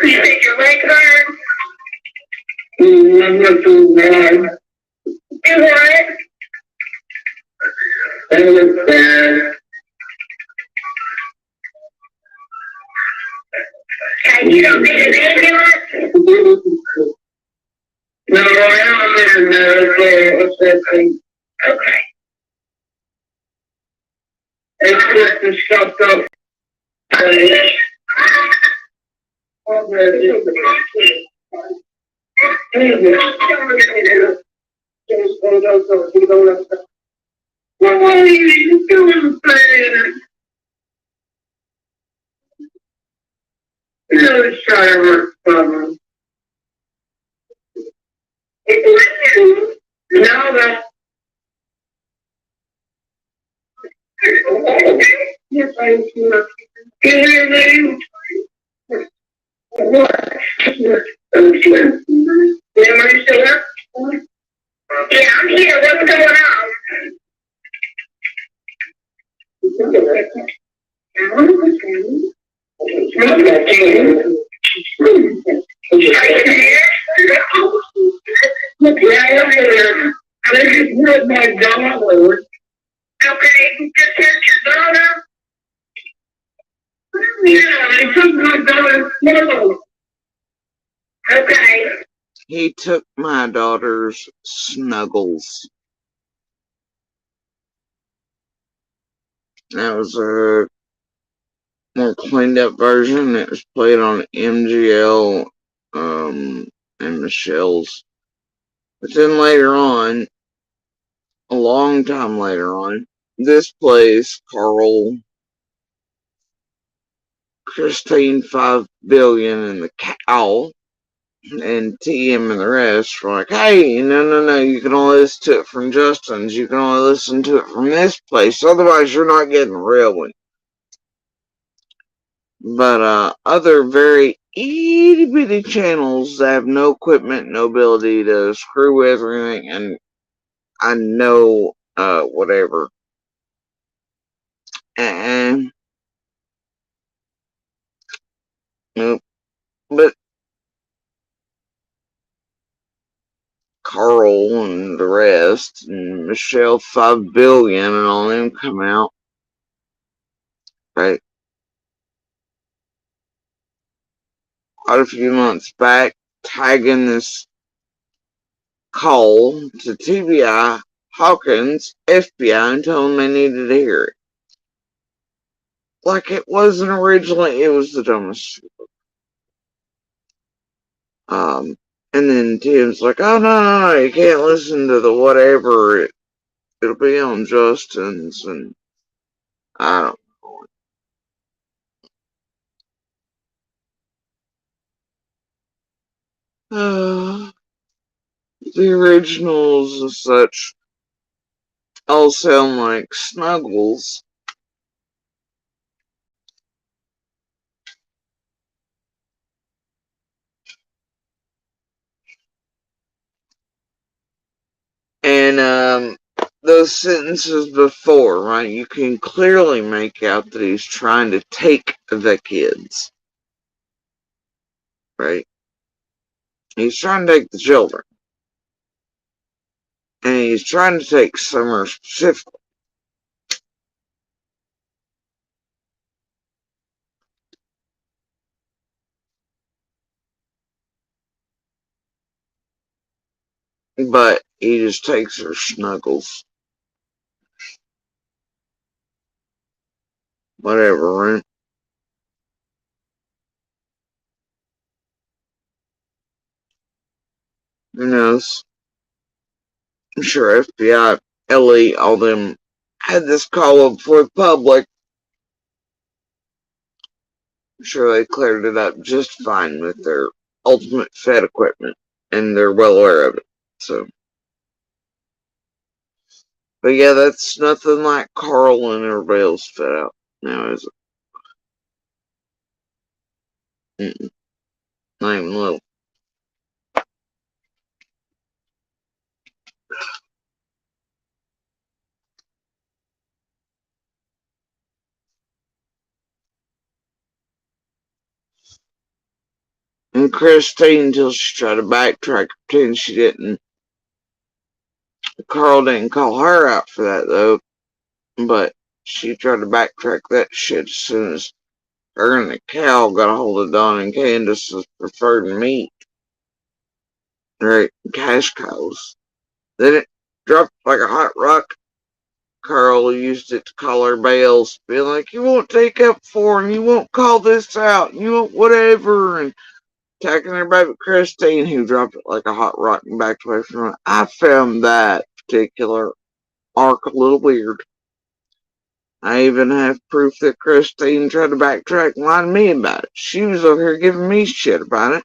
You think your leg hurt? I'm not too bad. You what? I look bad. Okay, you don't need an ambulance? No, I don't need an ambulance. Okay. It's just the stuff up. What are you doing, man? You're trying to work for me. No, that's yes, I do. Can you hear me? What? Yeah, are you still there? Yeah, I'm here. What's going on? Are you here? Yeah, I'm here. I just heard my daughter. Okay, you just heard your daughter? Yeah, I took my daughter's snuggle. Okay. he took my daughter's Snuggles. That was a more cleaned up version. It was played on MGL and Michelle's. But then later on, a long time later on, this plays Carl, Christine 5 billion, and the cow, and TM and the rest were like, hey, no, you can only listen to it from Justin's. You can only listen to it from this place. Otherwise, you're not getting the real one. But other very itty bitty channels that have no equipment, no ability to screw with or anything, and I know whatever. And nope. But Carl and the rest, and Michelle 5 billion, and all them come out, right? Quite a few months back, tagging this call to TBI, Hawkins, FBI, and telling them they needed to hear it. Like it wasn't originally, it was the dumbest. And then Tim's like, oh no, you can't listen to the whatever, it'll be on Justin's, and I don't know. The originals and such all sound like Snuggles, And those sentences before, right, you can clearly make out that he's trying to take the kids, right? He's trying to take the children. And he's trying to take Summer specifically. But he just takes her snuggles. Whatever, right? Who knows? I'm sure FBI, Ellie, all them had this call up before the public. I'm sure they cleared it up just fine with their ultimate Fed equipment. And they're well aware of it. So. But yeah, that's nothing like Carl and everybody else Fed out now, is it? Not even a little. And Christine, until she tried to backtrack, pretend she didn't. Carl didn't call her out for that, though. But she tried to backtrack that shit as soon as her and the cow got a hold of Don and Candace's preferred meat. Right, cash cows. Then it dropped like a hot rock. Carl used it to call her bales, being like, you won't take up for him, you won't call this out, you won't whatever, and attacking her baby Christine, who dropped it like a hot rock and backed away from her. I found that particular arc a little weird. I even have proof that Christine tried to backtrack and lie to me about it. She was over here giving me shit about it.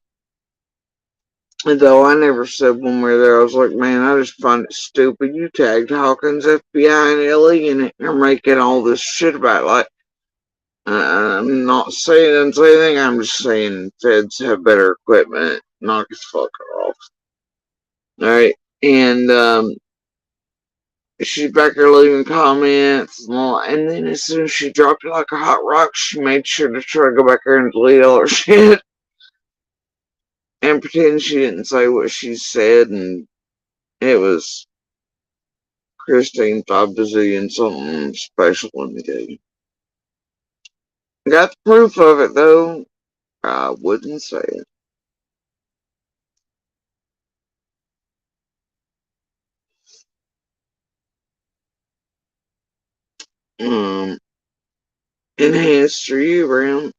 And though I never said when we were there, I was like, man, I just find it stupid. You tagged Hawkins, FBI, and Ellie in it. You're making all this shit about it. Like, I'm not saying anything. I'm just saying feds have better equipment. Knock his fucker off. Alright. And, she's back there leaving comments and then as soon as she dropped it like a hot rock, she made sure to try to go back there and delete all her shit and pretend she didn't say what she said, and it was Christine 5 bazillion something special in the game. Got the proof of it though. I wouldn't say it. Enhanced for you, Brown.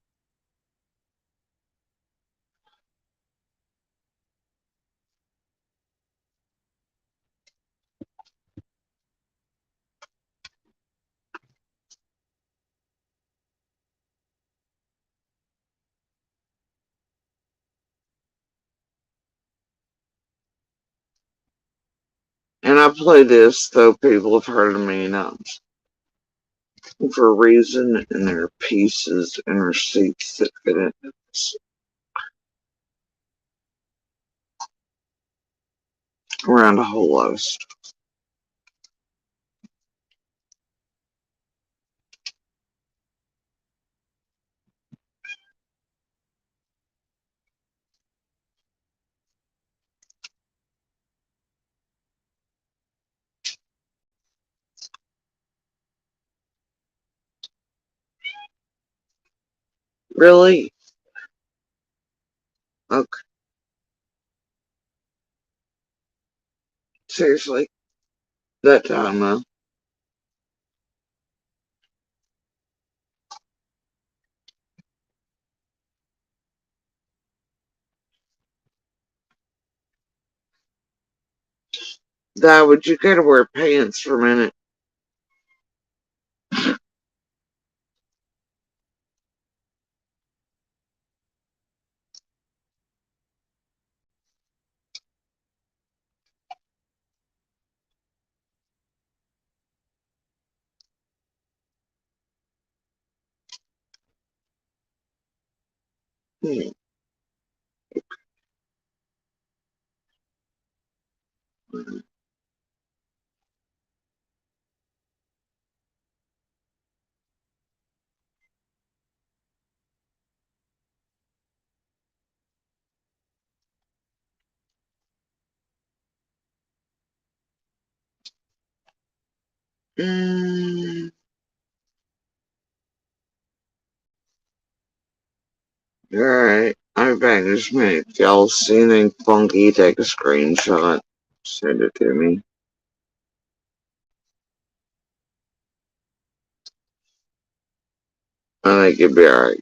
And I play this, though people have heard of me times, for a reason, and there are pieces and receipts that fit into this. Around a whole lot of stuff. Really? Okay. Seriously? That time, though. That would you gotta wear pants for a minute? Hmm. Mm. Alright, I'm back in just a minute. If y'all see anything funky, take a screenshot. Send it to me. I think it'll be alright.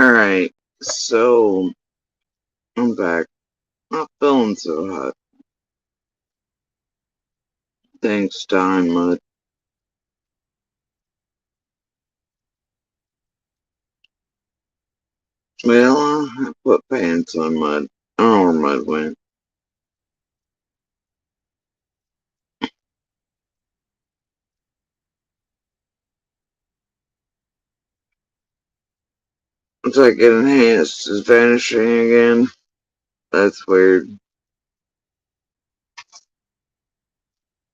Alright, so I'm back. Not feeling so hot. Thanks, Don Mud. Well, I put pants on Mud. I don't know where Mud went. It's like it enhanced is vanishing again. That's weird.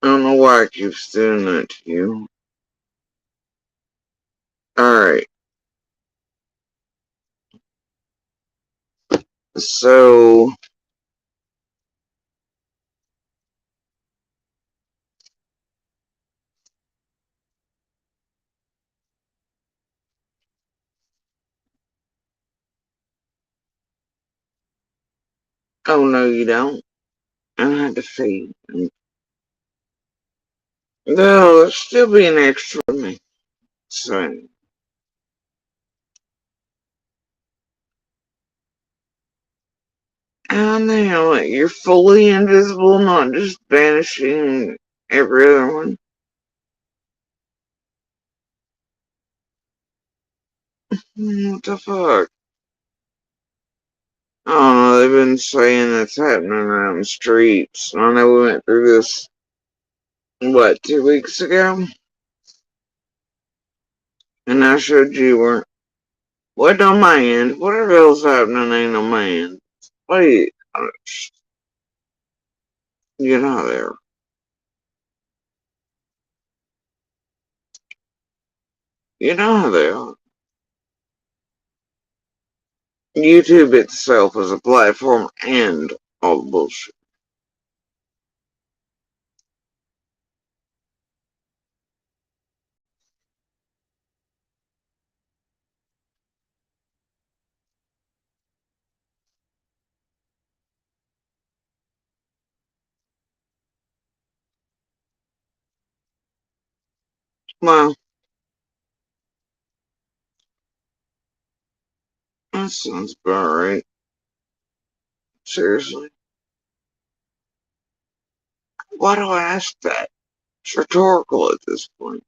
I don't know why it keeps doing that to you. Alright. So oh no you don't. I had to feed. No, it'll still be an extra for me. So and now you're fully invisible, not just vanishing every other one. What the fuck? I don't know, they've been saying that's happening around the streets. I know we went through this, what, 2 weeks ago? And I showed you where, what on my end? Whatever else happening ain't on my end. Wait, get out of there. Get out of there. YouTube itself is a platform and all the bullshit. Well, that sounds about right. Seriously. Why do I ask that? It's rhetorical at this point.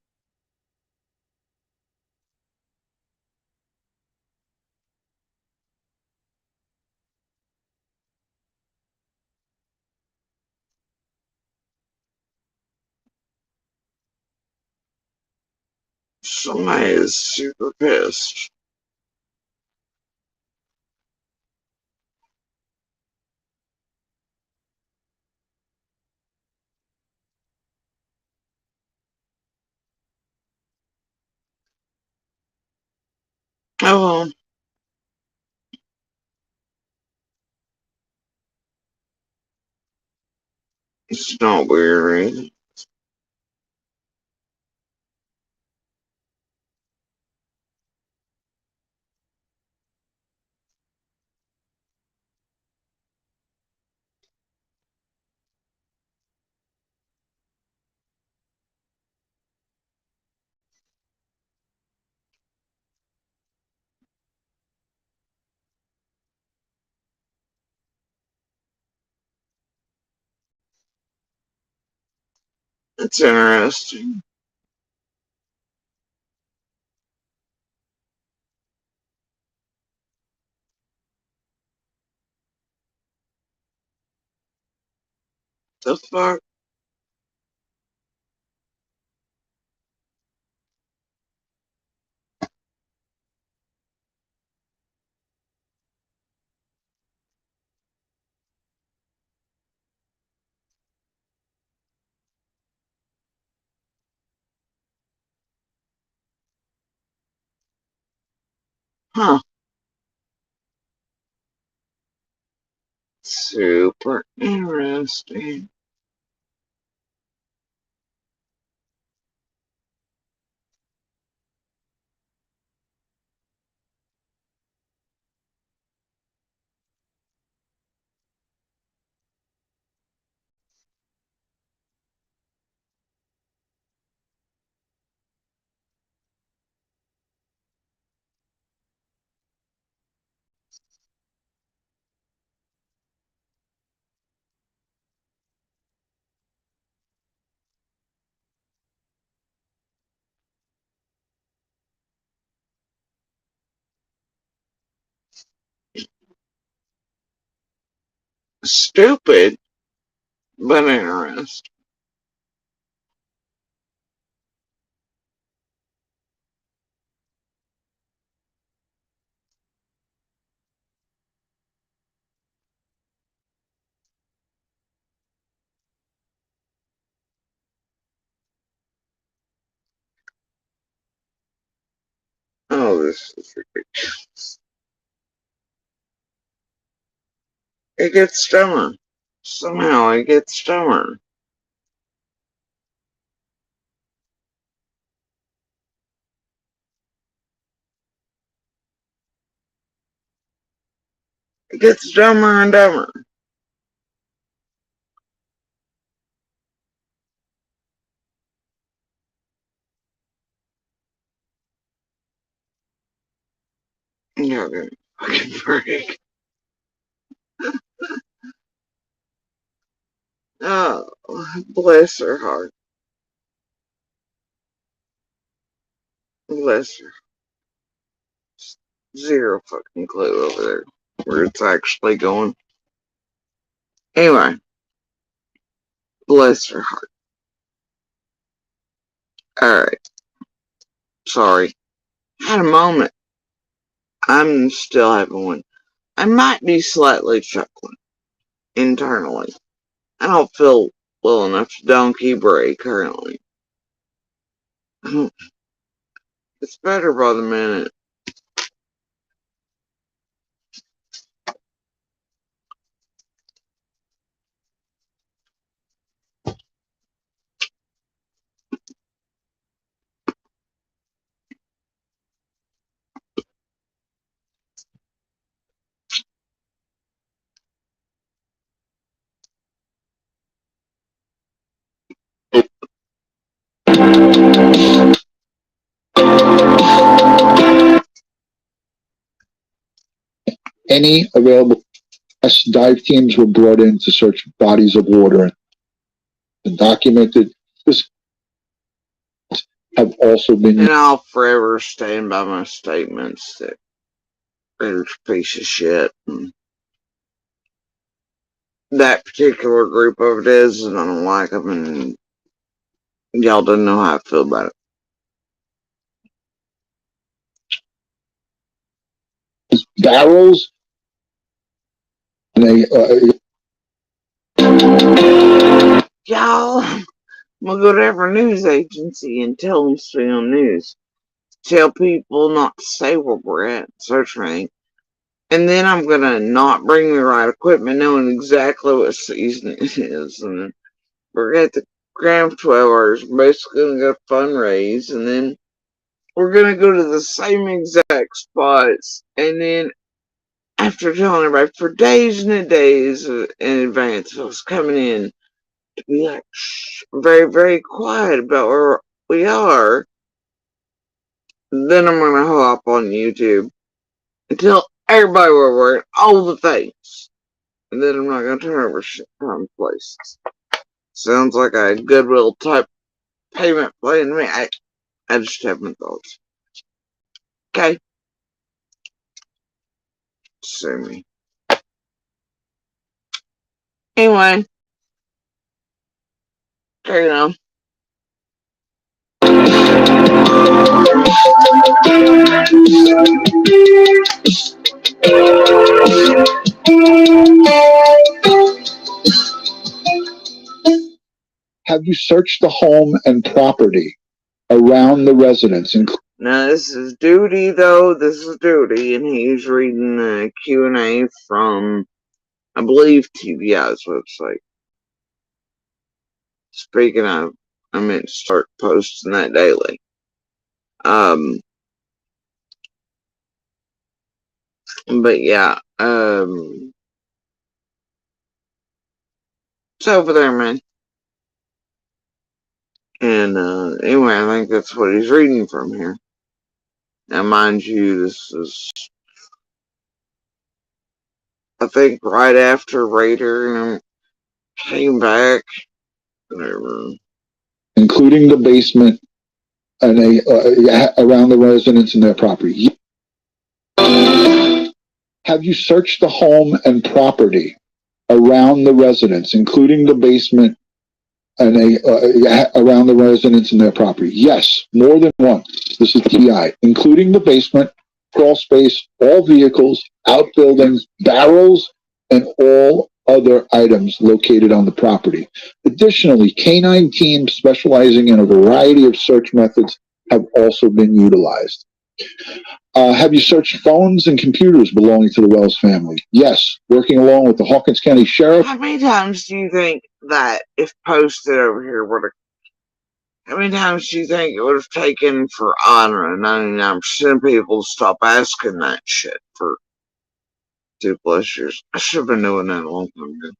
Somebody is super pissed. Oh well. It's not weird, right? It's interesting. The fuck? Huh. Super interesting. Stupid, but interesting. Oh, this is ridiculous. It gets dumber. Somehow it gets dumber. It gets dumber and dumber. Yeah, okay. Fucking break. Oh, bless her heart. Bless her. Zero fucking clue over there where it's actually going. Anyway, bless her heart. Alright. Sorry. Had a moment. I'm still having one. I might be slightly chuckling internally. I don't feel well enough to donkey bray currently. It's better by the minute. Any available dive teams were brought in to search bodies of water and documented. This have also been. And I'll forever stand by my statements that there's a piece of shit. And that particular group of it is, and I don't like them, and y'all don't know how I feel about it. Barrels. And Y'all, I'm gonna go to every news agency and tell them to stay on news. Tell people not to say where we're at, search anything. And then I'm gonna not bring the right equipment, knowing exactly what season it is. And we're at the Grand 12 hours, we're basically gonna go fundraise, and then we're gonna go to the same exact spots, and then after telling everybody for days and days in advance, I was coming in to be like, shh, very, very quiet about where we are. Then I'm gonna hop on YouTube and tell everybody where we're at, all the things. And then I'm not gonna turn over shit from places. Sounds like a Goodwill type payment plan to me. I just have my thoughts. Okay. Sue me. Anyway. Carry on. Have you searched the home and property around the residence? Now this is Duty, though. This is Duty, and he's reading a Q&A from, I believe, TBI's website. Speaking of, I meant to start posting that daily. But yeah, it's over there, man. And anyway, I think that's what he's reading from here. Now, mind you, this is, I think, right after Raider came back. Whatever. Including the basement and around the residence and their property. Have you searched the home and property around the residence, including the basement and around the residence and their property. Yes, more than once. This is TI, including the basement, crawl space, all vehicles, outbuildings, barrels, and all other items located on the property. Additionally, canine teams specializing in a variety of search methods have also been utilized. Have you searched phones and computers belonging to the Wells family? Yes, working along with the Hawkins County Sheriff. How many times do you think that if posted over here would have, how many times do you think it would have taken for Honor and 99% of people to stop asking that shit for 2+ years? I should have been doing that a long time ago.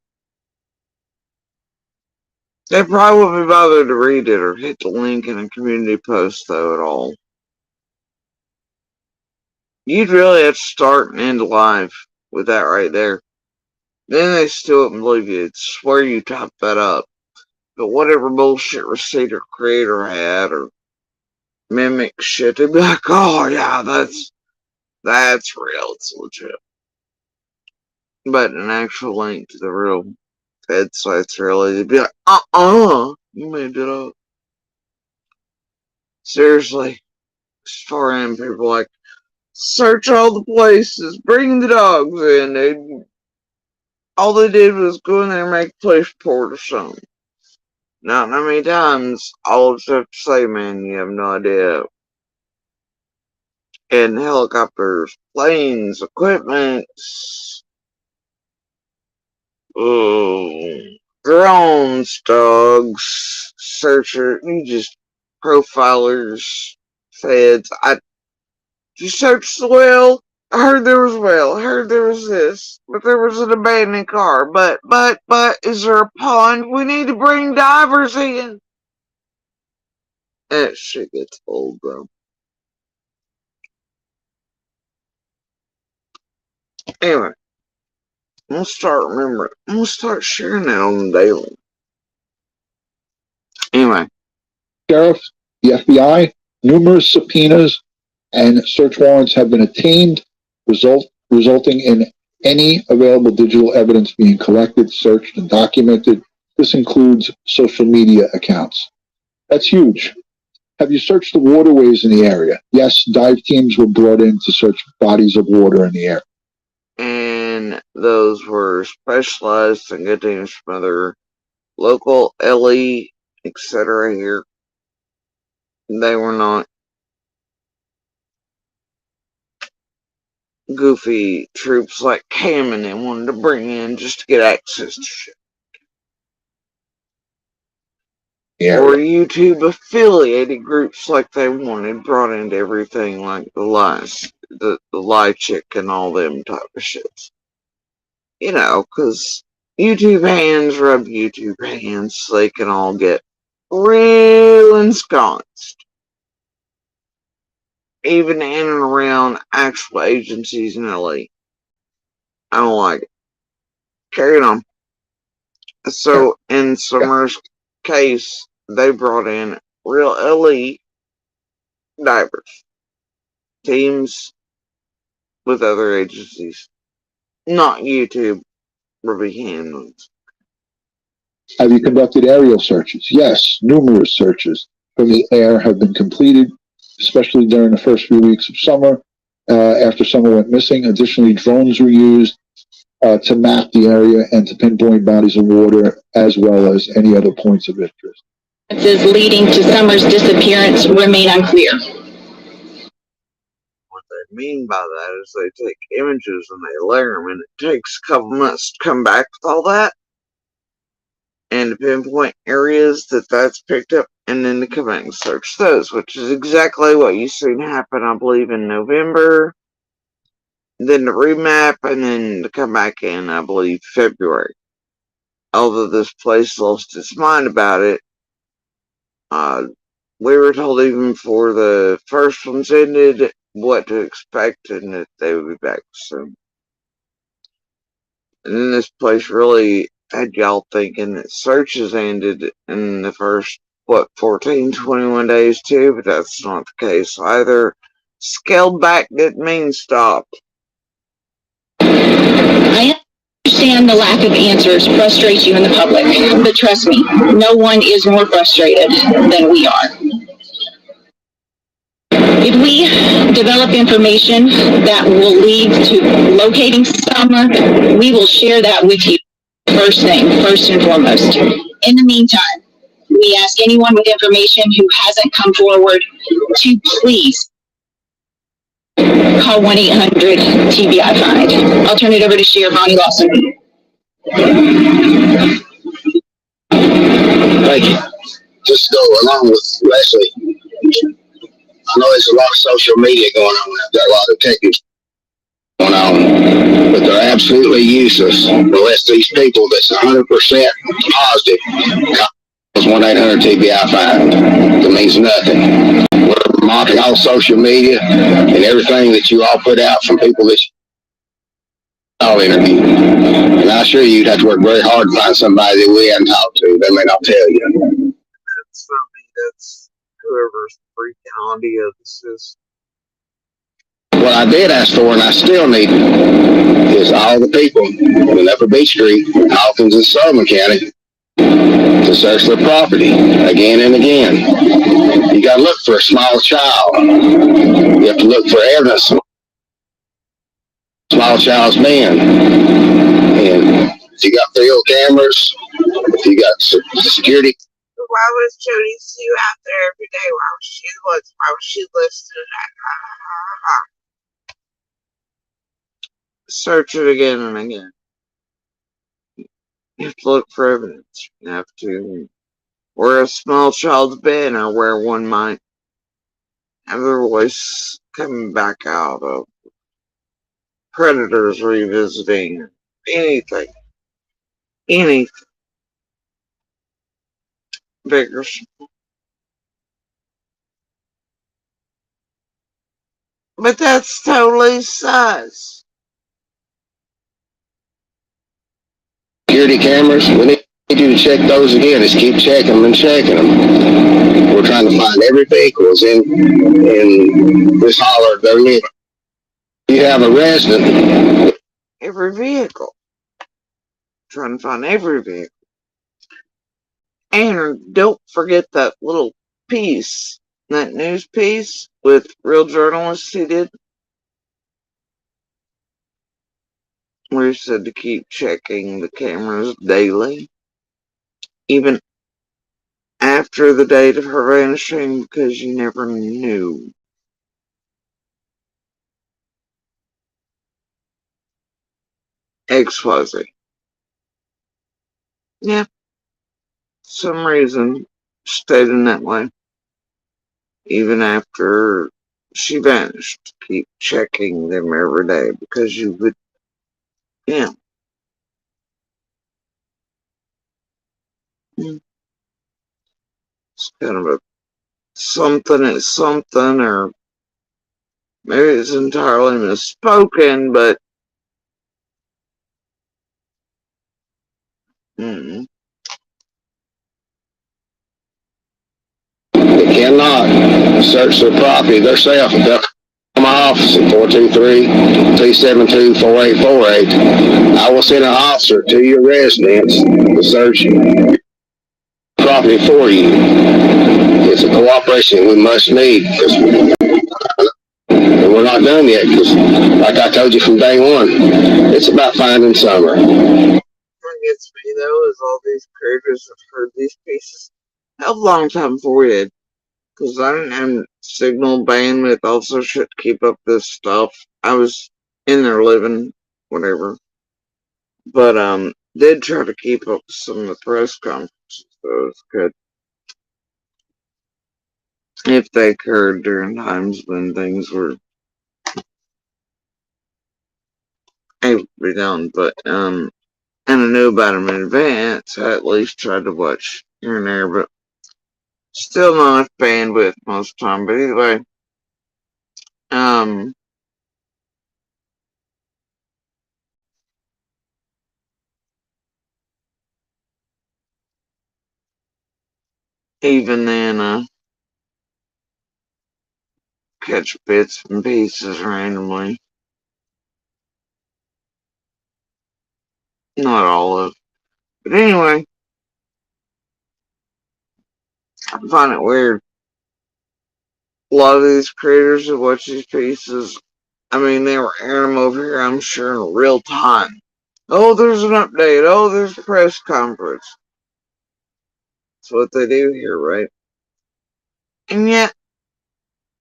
They probably wouldn't be bothered to read it or hit the link in a community post, though, at all. You'd really have to start and end live with that right there. Then they still wouldn't believe you. They'd swear you typed that up. But whatever bullshit receipt or creator had or mimic shit, they'd be like, oh yeah, that's real, it's legit. But an actual link to the real Fed sites really, they'd be like, you made it up. Seriously. Far in, people like, search all the places, bring the dogs in. All they did was go in there and make a police report or something. Not how many times all just have to say, man, you have no idea. And helicopters, planes, equipment, drones, dogs, searcher, you just profilers, feds. You searched the well. I heard there was a well. I heard there was this, but there was an abandoned car. But, is there a pond? We need to bring divers in. That shit gets old, bro. Anyway, I'm gonna start remembering. I'm gonna start sharing that on the daily. Anyway. Sheriff, the FBI, numerous subpoenas and search warrants have been obtained, resulting in any available digital evidence being collected, searched, and documented. This includes social media accounts. That's huge. Have you searched the waterways in the area? Yes, dive teams were brought in to search bodies of water in the area. And those were specialized in getting from other local LE, etc. here. They were not goofy troops like Cam and they wanted to bring in just to get access to shit. Yeah. Or YouTube affiliated groups like they wanted brought into everything like the lies, the lie chick and all them type of shits. You know, because YouTube hands rub YouTube hands so they can all get real ensconced. Even in and around actual agencies in LA. I don't like it. Carrying on. So, in Summer's case, they brought in real elite divers. Teams with other agencies. Not YouTube or big handlings. Have you conducted aerial searches? Yes, numerous searches from the air have been completed, especially during the first few weeks of summer, after summer went missing. Additionally, drones were used to map the area and to pinpoint bodies of water, as well as any other points of interest. Leading to Summer's disappearance remain unclear. What they mean by that is they take images and they layer them, and it takes a couple months to come back with all that, and to pinpoint areas that's picked up, and then to come back and search those, which is exactly what you've seen happen, I believe, in November, then to remap, and then to come back in, I believe, February. Although this place lost its mind about it, we were told even before the first ones ended what to expect and that they would be back soon. And then this place really had y'all thinking that searches ended in the first, 14, 21 days too, but that's not the case either. Scaled back didn't mean stopped. Understand the lack of answers frustrates you in the public, but trust me, no one is more frustrated than we are. If we develop information that will lead to locating Summer, we will share that with you first and foremost. In the meantime, we ask anyone with information who hasn't come forward to please call 1-800-TBI-FIND. I'll turn it over to Sheriff Bonnie Lawson. Thank you. Just go along with Leslie. I know there's a lot of social media going on. I've got a lot of techniques going on, but they're absolutely useless unless these people that's 100% positive call 1-800-TBI-FIND. It means nothing. We're mocking all social media and everything that you all put out from people that all interview. And I assure you, you'd have to work very hard to find somebody that we haven't talked to. They may not tell you. That's that's whoever's freaking audio this is. What I did ask for, and I still need, is all the people in Upper Beach Street, Hawkins, and Sullivan County to search their property again and again. You got to look for a small child. You have to look for evidence of a small child's been. And if you got field cameras, if you got security. Why was Jody Sue out there every day? Why was she listed? Search it again and again. You have to look for evidence. You have to where a small child's been or where one might have their voice coming back out of predators revisiting anything. Anything. Big or small. But that's totally sus. Security cameras, we need you to check those again. Just keep checking them and checking them. We're trying to find every vehicle that's in this holler they're living. You have a resident. Every vehicle. Trying to find every vehicle. And don't forget that little piece, that news piece with real journalists he did. Where he said to keep checking the cameras daily. Even after the date of her vanishing, because you never knew. XYZ. Yeah. Some reason stayed in that way. Even after she vanished. Keep checking them every day because you would, yeah. It's kind of a something is something, or maybe it's entirely misspoken, but They cannot search their property themselves. They'll come to my office at 423-272-4848. I will send an officer to your residence to search your property for you. It's a cooperation we must need. And we're not done yet because, like I told you from day one, it's about finding Summer. What gets me though is all these creators have heard these pieces a long time before we did. Because I didn't have signal bandwidth, also shit to keep up this stuff. I was in there living, whatever. But did try to keep up with some of the press conferences, so it was good. If they occurred during times when things were able to be done, but and I knew about them in advance. I at least tried to watch here and there, but still not enough bandwidth most of the time. But anyway, even then, catch bits and pieces randomly. Not all of it. But anyway, I find it weird. A lot of these creators who watch these pieces, I mean, they were airing them over here, I'm sure, in real time. Oh, there's an update. Oh, there's a press conference. That's what they do here, right? And yet,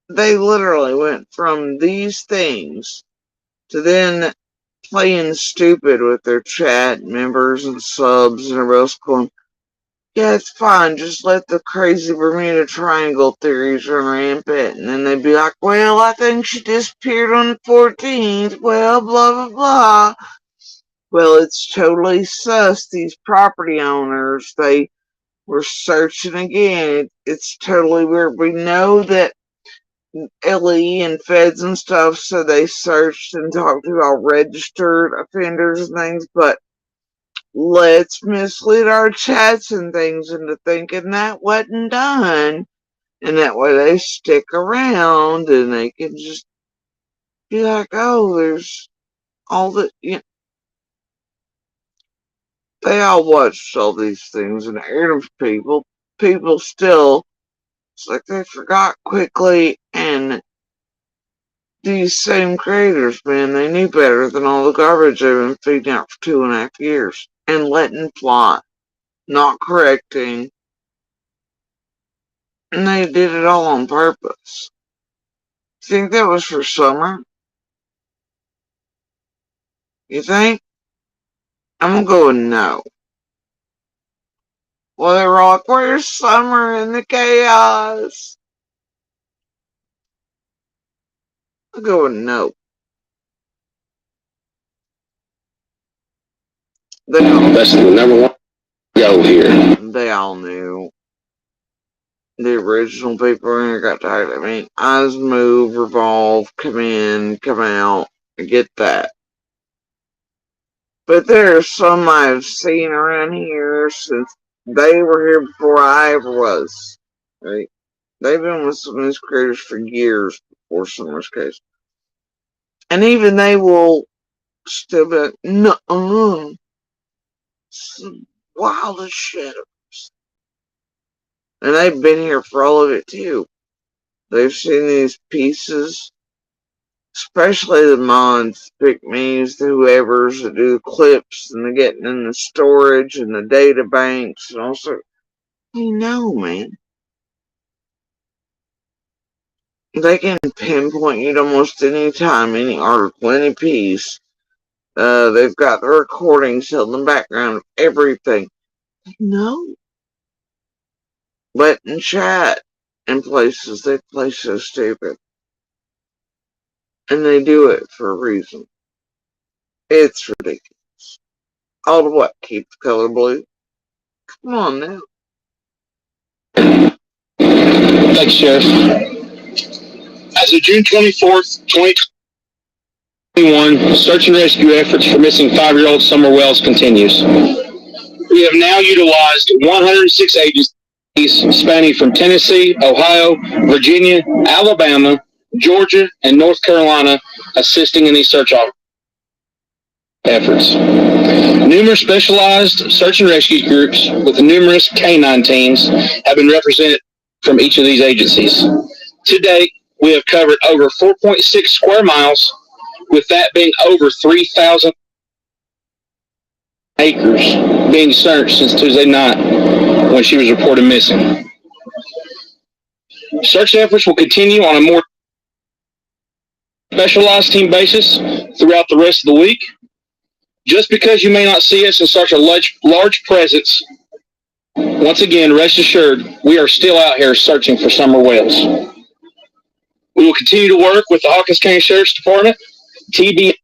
they literally went from these things to then playing stupid with their chat members and subs and everybody else going, yeah, it's fine, just let the crazy Bermuda Triangle theories run rampant. And then they'd be like, well, I think she disappeared on the 14th. Well, blah, blah, blah. Well, it's totally sus. These property owners, they were searching again. It's totally weird. We know that LE and feds and stuff, so they searched and talked to all registered offenders and things, but let's mislead our chats and things into thinking that wasn't done. And that way they stick around and they can just be like, oh, there's all the, you know, they all watched all these things and aired them for people. People still, it's like they forgot quickly, and these same creators, man, they knew better than all the garbage they've been feeding out for 2.5 years and letting fly, not correcting. And they did it all on purpose. Think that was for summer? You think? I'm going no. Well, they were like, where's Summer in the chaos? I'm going no. That's the number one goal here. They all knew. The original people in here got tired. I mean, eyes move, revolve, come in, come out. I get that. But there are some I've seen around here since they were here before I ever was. Right? They've been with some of these creators for years before Summer's case. And even they will still be like, no, some wild as shit. And they've been here for all of it too. They've seen these pieces, especially the mods, pick me's, the whoever's that do the clips and they're getting in the storage and the data banks and also, you know, man. They can pinpoint you to almost any time, any article, any piece. They've got the recordings held in the background of everything. No. But in chat and places, they play so stupid. And they do it for a reason. It's ridiculous. All to what? Keep the color blue? Come on now. Thanks, Sheriff. As of June 24th, 2021, search and rescue efforts for missing 5-year-old Summer Wells continues. We have now utilized 106 agencies spanning from Tennessee, Ohio, Virginia, Alabama, Georgia, and North Carolina assisting in these search efforts. Numerous specialized search and rescue groups with numerous canine teams have been represented from each of these agencies. To date, we have covered over 4.6 square miles, with that being over 3,000 acres being searched since Tuesday night when she was reported missing. Search efforts will continue on a more specialized team basis throughout the rest of the week. Just because you may not see us in such a large presence, once again, rest assured, we are still out here searching for Summer Wells. We will continue to work with the Hawkins County Sheriff's Department, TBI,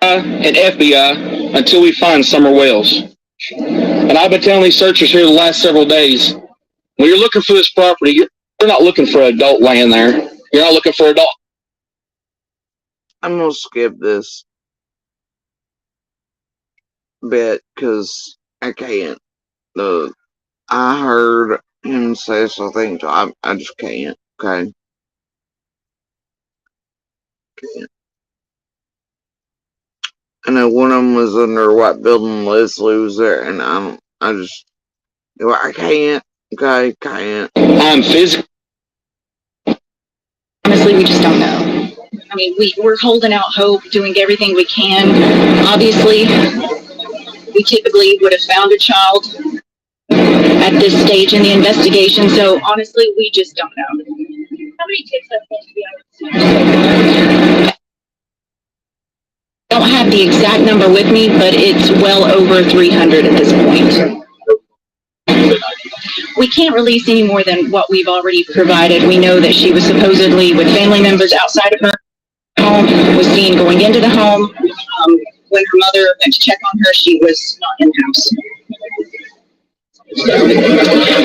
and FBI until we find Summer Wells. And I've been telling these searchers here the last several days, when you're looking for this property, you're not looking for adult land there. You're not looking for adult. I'm going to skip this bit because I can't. I heard him say something, so I just can't. Okay. Can't. I know one of them was under what building Leslie was there, and I can't. Okay, can't. Physically. Honestly, we just don't know. I mean, we're holding out hope, doing everything we can. Obviously, we typically would have found a child at this stage in the investigation, so honestly, we just don't know. How many kids have to be on? I don't have the exact number with me, but it's well over 300 at this point. We can't release any more than what we've already provided. We know that she was supposedly with family members outside of her home, was seen going into the home. When her mother went to check on her, she was not in the house.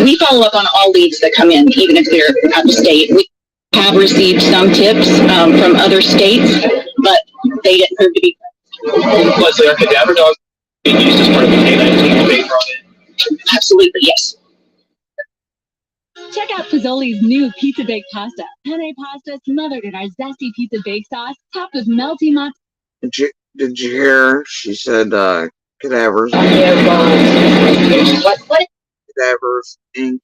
We follow up on all leads that come in, even if they're out of state. We have received some tips from other states, but they didn't prove to be. Leslie, are cadaver dogs being used as part of the K-19 debate brought in? Absolutely, yes. Check out Fazoli's new pizza baked pasta. Penne pasta smothered in our zesty pizza bake sauce, topped with melty mozzarella. Did you hear? She said cadavers. What? Cadavers Inc.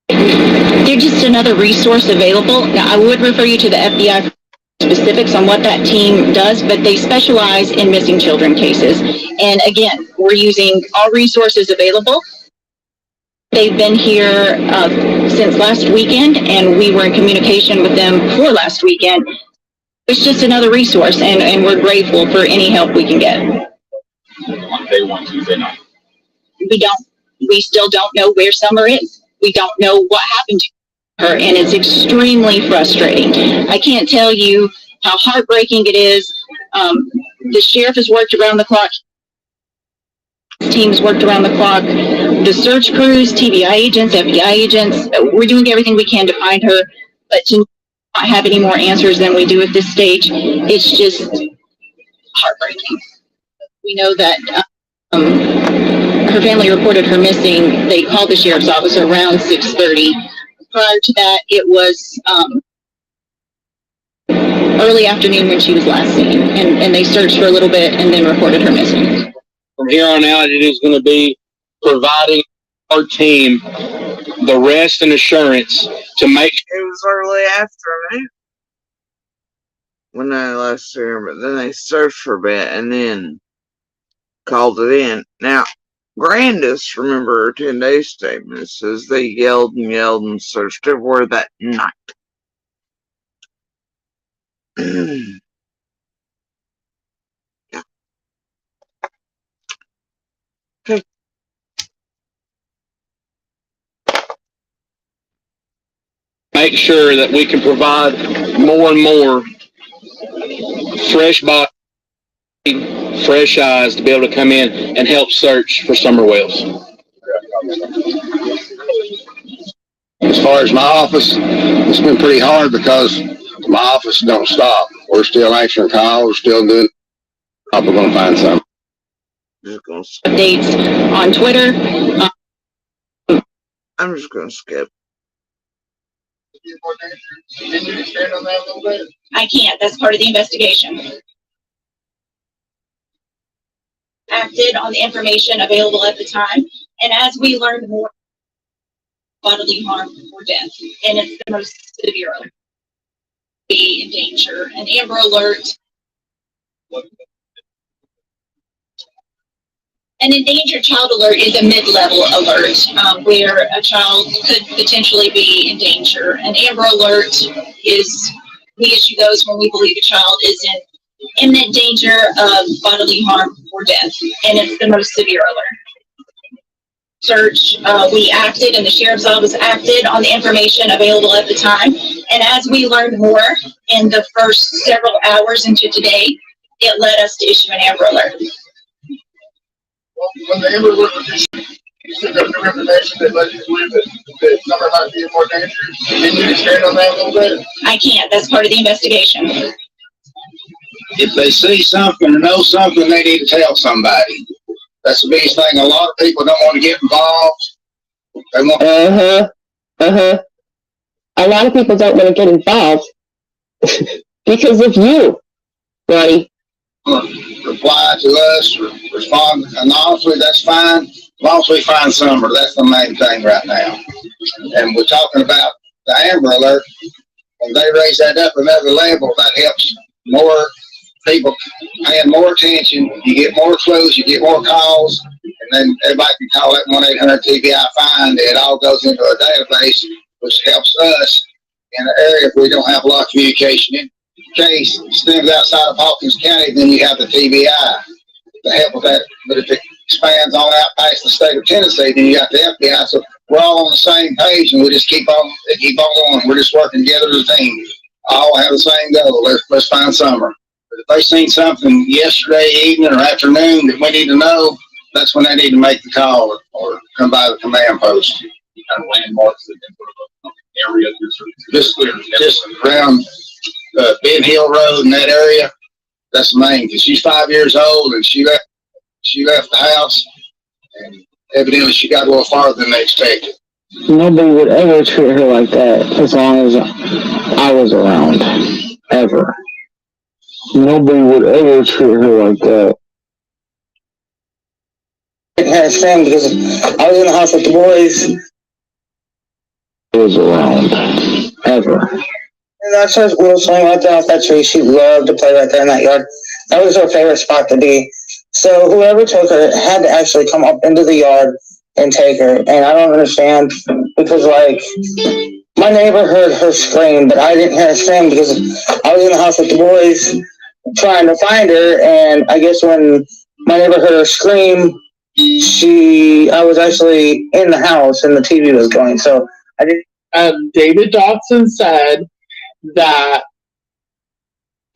They're just another resource available. Now, I would refer you to the FBI for specifics on what that team does, but they specialize in missing children cases. And again, we're using all resources available. They've been here since last weekend, and we were in communication with them before last weekend. It's just another resource, and we're grateful for any help we can get. On day 1, Tuesday night. We still don't know where Summer is. We don't know what happened to her, and it's extremely frustrating. I can't tell you how heartbreaking it is. The sheriff has worked around the clock. Teams worked around the clock. The search crews, TBI agents, FBI agents, we're doing everything we can to find her, but to not have any more answers than we do at this stage, it's just heartbreaking. We know that her family reported her missing. They called the sheriff's office around 6:30. Prior to that, it was early afternoon when she was last seen, and they searched for a little bit and then reported her missing. From here on out, it is going to be providing our team the rest and assurance to make. It was early afternoon when I last saw her, but then they searched for a bit and then called it in. Now, Grandis, remember her 10-day statement, says they yelled and searched everywhere that night. Yeah. Okay. Make sure that we can provide more and more fresh bodies, fresh eyes to be able to come in and help search for Summer Wells. As far as my office, it's been pretty hard because my office don't stop. We're still answering calls. We're still doing. We're going to find something. Updates on Twitter. I'm just going to skip. I can't. That's part of the investigation. Acted on the information available at the time, and as we learned more, bodily harm or death, and it's the most severe alert. Be in danger. An Amber Alert. An endangered child alert is a mid-level alert where a child could potentially be in danger. An Amber Alert is, we issue those when we believe a child is in imminent danger of bodily harm or death, and it's the most severe alert. Search, we acted, and the sheriff's office acted on the information available at the time, and as we learned more in the first several hours into today, it led us to issue an Amber Alert. When the Amber Alert was issued, you said there was new information that led you to believe that Summer might be in more danger. Can you expand on that a little bit? I can't. That's part of the investigation. If they see something or know something, they need to tell somebody. That's the biggest thing. A lot of people don't want to get involved. They want. A lot of people don't want to get involved because of you. Ready? Reply to us, respond, and honestly, that's fine. As long as we find Summer, that's the main thing right now. And we're talking about the Amber Alert. When they raise that up another level, that helps more people paying more attention. You get more clues, you get more calls, and then everybody can call that 1-800-TBI find. It all goes into a database, which helps us in an area if we don't have a lot of communication. In case it stems outside of Hawkins County, then you have the TBI to help with that. But if it expands on out past the state of Tennessee, then you got the FBI. So we're all on the same page, and we just keep on going. We're just working together as a team. All have the same goal. Let's find Summer. But if they seen something yesterday evening or afternoon that we need to know, that's when they need to make the call or come by the command post. Kind of landmarks that they put up area. Just around Ben Hill Road in that area. That's the main, because she's 5 years old and she left the house, and evidently she got a little farther than they expected. Nobody would ever treat her like that as long as I was around. Ever. Nobody would ever treat her like that. I didn't understand because I was in the house with the boys. Was around. Ever. And that's her little swing right there off that tree. She loved to play right there in that yard. That was her favorite spot to be. So whoever took her had to actually come up into the yard and take her. And I don't understand because, like, my neighbor heard her scream, but I didn't hear her scream because I was in the house with the boys trying to find her. And I guess when my neighbor heard her scream, I was actually in the house and the TV was going. So I didn't. David Dotson said that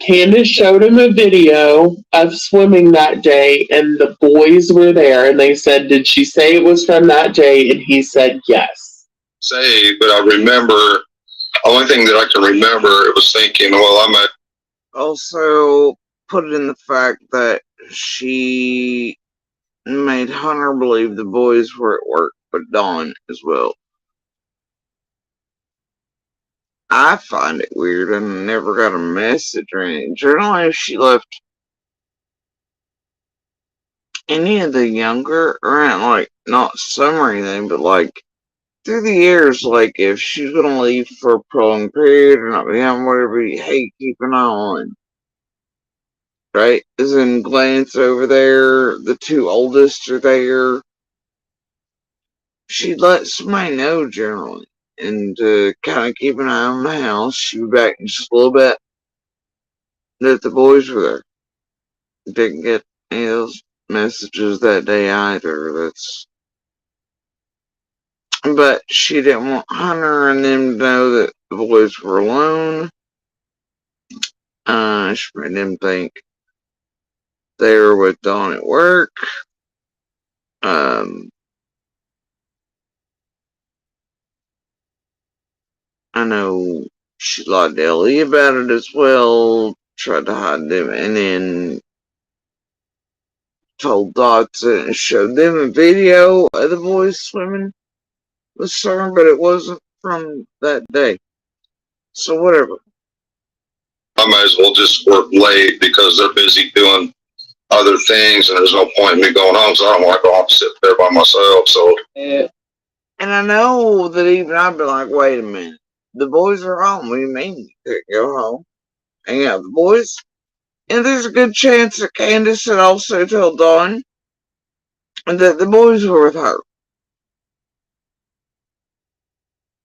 Candace showed him a video of swimming that day and the boys were there, and they said, did she say it was from that day? And he said yes. Say, but I remember, only thing that I can remember, it was thinking, well, I'm at. Also, put it in the fact that she made Hunter believe the boys were at work, but Dawn as well. I find it weird. I never got a message or anything. Generally, if she left any of the younger around, like, not Summer or anything, but like through the years, like if she's gonna leave for a prolonged period or not be having whatever, hey, keep an eye on. Right? As in glance over there, the two oldest are there. She'd let somebody know generally. And kind of keep an eye on the house. She'd be back in just a little bit that the boys were there. Didn't get any of those messages that day either. But she didn't want Hunter and them to know that the boys were alone. She made them think they were with Dawn at work. I know she lied to Ellie about it as well, tried to hide them, and then told Dotson and showed them a video of the boys swimming with Summer, but it wasn't from that day. So whatever. I might as well just work late because they're busy doing other things, and there's no point in me going home, so I don't want to go home and sit there by myself. So, and I know that even I've been like, wait a minute. The boys are home. What do you mean you couldn't go home? Hang out with the boys? And there's a good chance that Candace had also told Dawn that the boys were with her.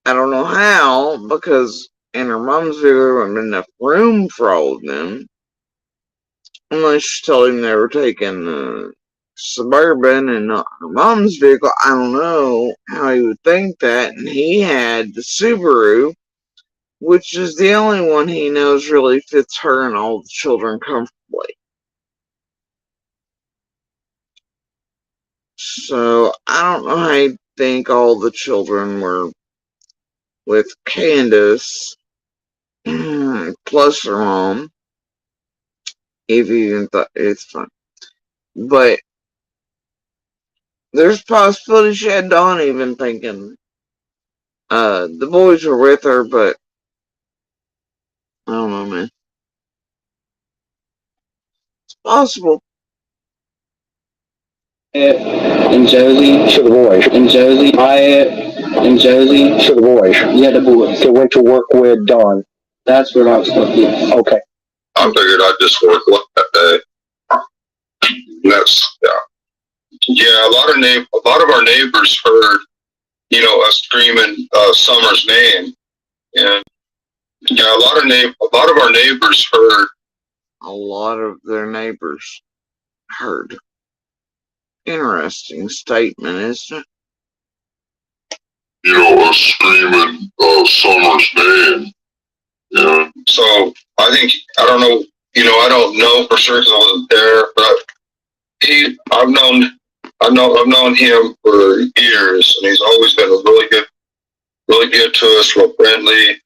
I don't know how, because in her mom's vehicle there wasn't enough room for all of them. Unless she told him they were taking the Suburban and not her mom's vehicle. I don't know how he would think that. And he had the Subaru, which is the only one he knows really fits her and all the children comfortably. So I don't know how you think all the children were with Candace plus her mom. If you even thought it's fun. But there's a possibility she had Dawn even thinking the boys were with her, but I don't know, man. possible. And Josie to the boys. And Josie, Wyatt, and Josie to the boys. Yeah, the boys. They went to work with Dawn. That's what I was thinking. Okay. I figured I'd just work that day. And that's, yeah. Yeah, a lot of our neighbors heard, you know, us screaming Summer's name. And yeah, a lot of our neighbors heard. A lot of their neighbors heard. Interesting statement, isn't it? You know, us screaming Summer's name. Yeah. So I think, I don't know, you know, I don't know for sure because I wasn't there, but I've known him for years, and he's always been really good to us, real friendly.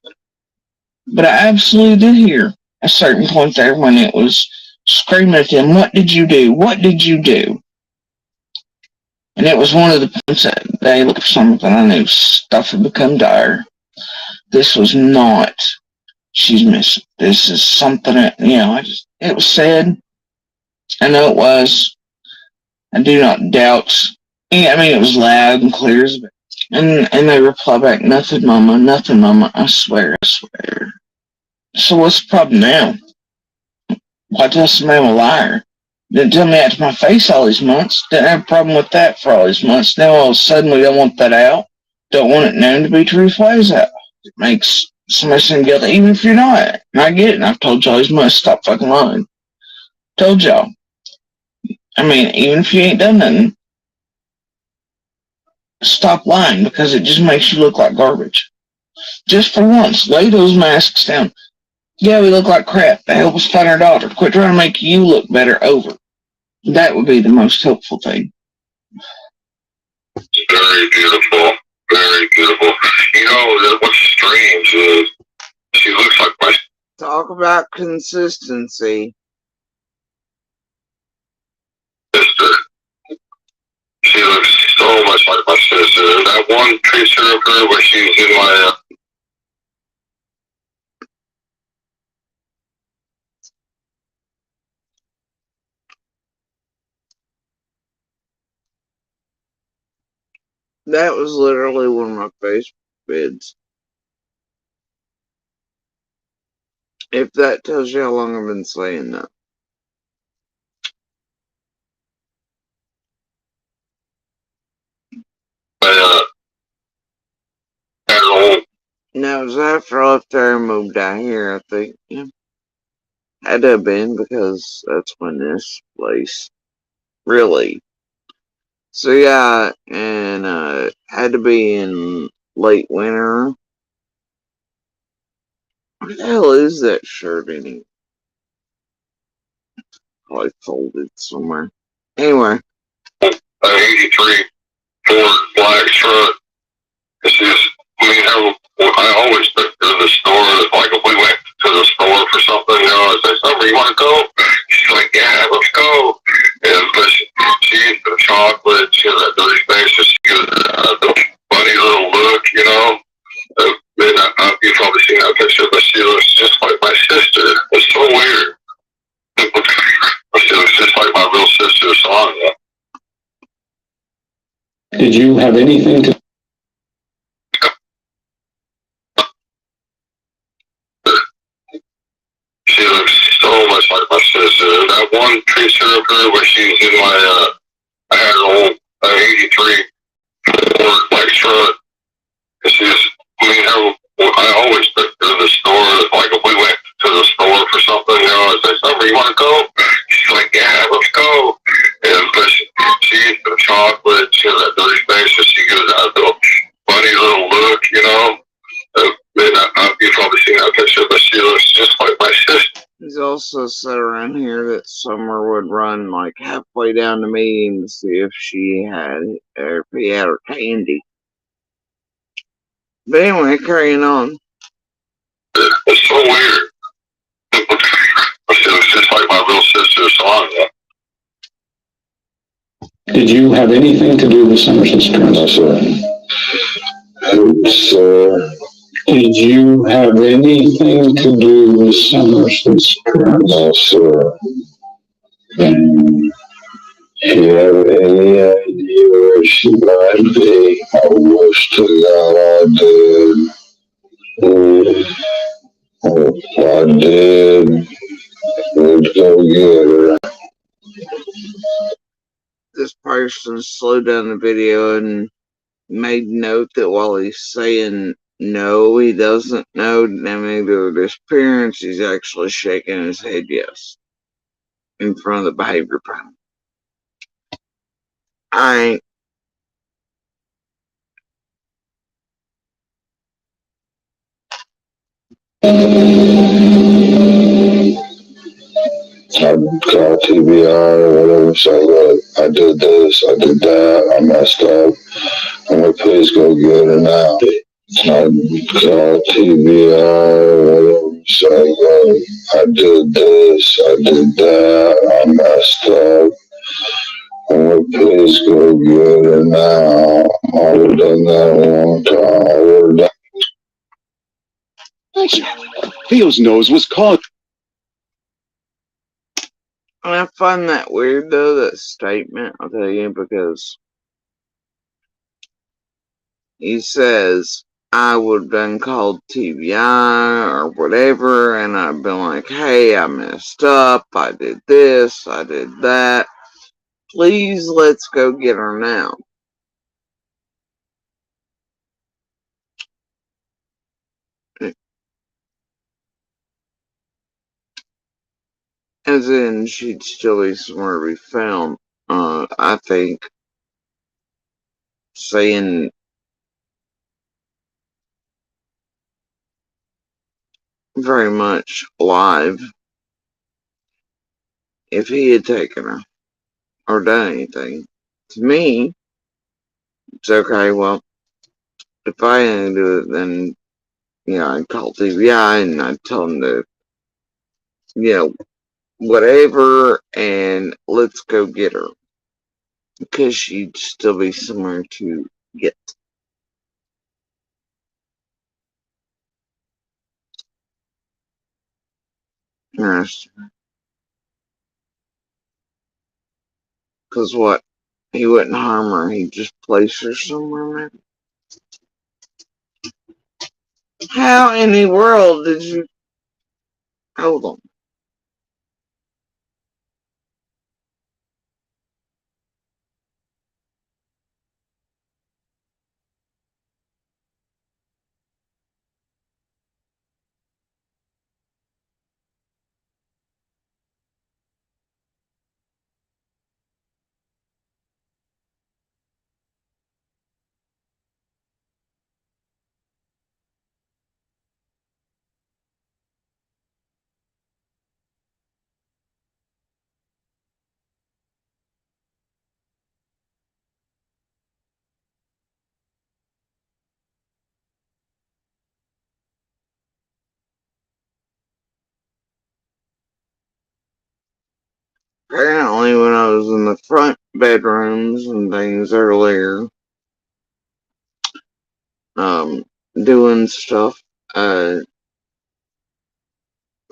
But I absolutely did hear a certain point there when it was screaming at them, "What did you do? What did you do?" And it was one of the points that they looked for something. I knew stuff had become dire. This was not, she's missing. This is something that, you know, it was said. I know it was. I do not doubt. Yeah, I mean, it was loud and clear as and they reply back, nothing, mama, I swear. So what's the problem now? Why tell somebody I'm a liar? Didn't tell me that to my face all these months. Didn't have a problem with that for all these months. Now all of a sudden we don't want that out. Don't want it known to be truthful. Why is that? It makes somebody seem guilty, even if you're not. And I get it. And I've told y'all these months, stop fucking lying. Told y'all. I mean, even if you ain't done nothing, stop lying, because it just makes you look like garbage. Just for once, lay those masks down. Yeah, we look like crap. That help us find our daughter. Quit trying to make you look better over. That would be the most helpful thing. Very beautiful. Very beautiful. You know, what's strange is she looks like my... Talk about consistency. Sister. She looks so much like my sister. That one picture of her where she's in my... That was literally one of my Facebook vids. If that tells you how long I've been saying that. No, it was after I left there and moved down here, I think. Yeah. Had to have been, because that's when this place really. So yeah, and had to be in late winter. Where the hell is that shirt anyway? Probably folded somewhere. Anyway. 83 Ford black truck. It's just, I always took her to the store. Like if we went to the store for something, you know, I'd say, Summer, you want to go? She's like, yeah, let's go. And she eats the chocolate. She has that dirty face. So she gives the funny little look, you know. You've probably seen that picture, but she looks just like my sister. It's so weird. She looks just like my real sister, Sonia. Did you have anything to... She looks so much like my sister. That one picture of her where she's in my, I had an old 83 Ford black truck. She's, I always took her to the store. Like if we went to the store for something, you know, I'd say, Summer, you want to go? She's like, yeah, let's go. And she eats the chocolate. She has that dirty face. So she gives that little funny little look, you know. You've probably seen that picture, but she looks just like my sister. He's also said around here that Summer would run like halfway down to me and see if she had, or if he had her candy. But anyway, carrying on. It's so weird. She looks just like my real sister, Sonia. Did you have anything to do with Summer's disappearance? No, sir. Sir. Did you have anything to do with Summer's disappearance? No, sir. If you have any idea where she might be, I wish to God I did. If I did, we'd go get her. This person slowed down the video and made note that while he's saying no, he doesn't know naming their disappearance, he's actually shaking his head yes in front of the behavior panel. I I'd call TBI or whatever, say, look, I did this, I did that, I messed up. I'm gonna please go get her now. I'd call TBI or whatever, say, look, I did this, I did that, I messed up. I'm gonna please go get her now. I would have done that a long time. I would have done. Theo's nose was caught. I find that weird though, that statement, I'll tell you, because he says, I would have been called TBI or whatever, and I've been like, hey, I messed up, I did this, I did that. Please, let's go get her now. As in, she'd still be somewhere to be found. I think saying very much alive. If he had taken her or done anything, to me, it's okay. Well, if I didn't do it, then, you know, I'd call TBI and I'd tell them to, you know, whatever, and let's go get her. Because she'd still be somewhere to get. Interesting. Because what? He wouldn't harm her, he'd just place her somewhere, maybe? How in the world did you... Hold on. Apparently, when I was in the front bedrooms and things earlier, doing stuff,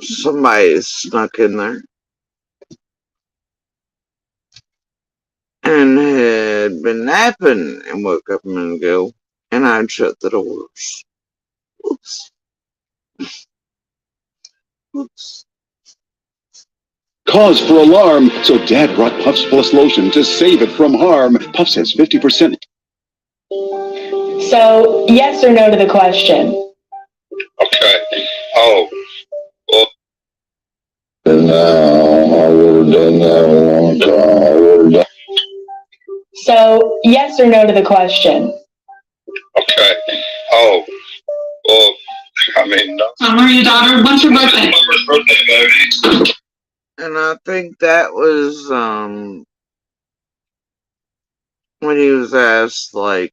somebody snuck in there and had been napping and woke up a minute ago, and I'd shut the doors. Oops. Oops. Cause for alarm, so Dad brought Puffs Plus lotion to save it from harm. Puffs has 50%. So, yes or no to the question? Okay. Oh. Well. And now I would have done that a long time. I would have done. So, yes or no to the question? Okay. Oh. Well, I mean, no. How are you, daughter? When's your birthday? Birthday, And I think that was, when he was asked, like,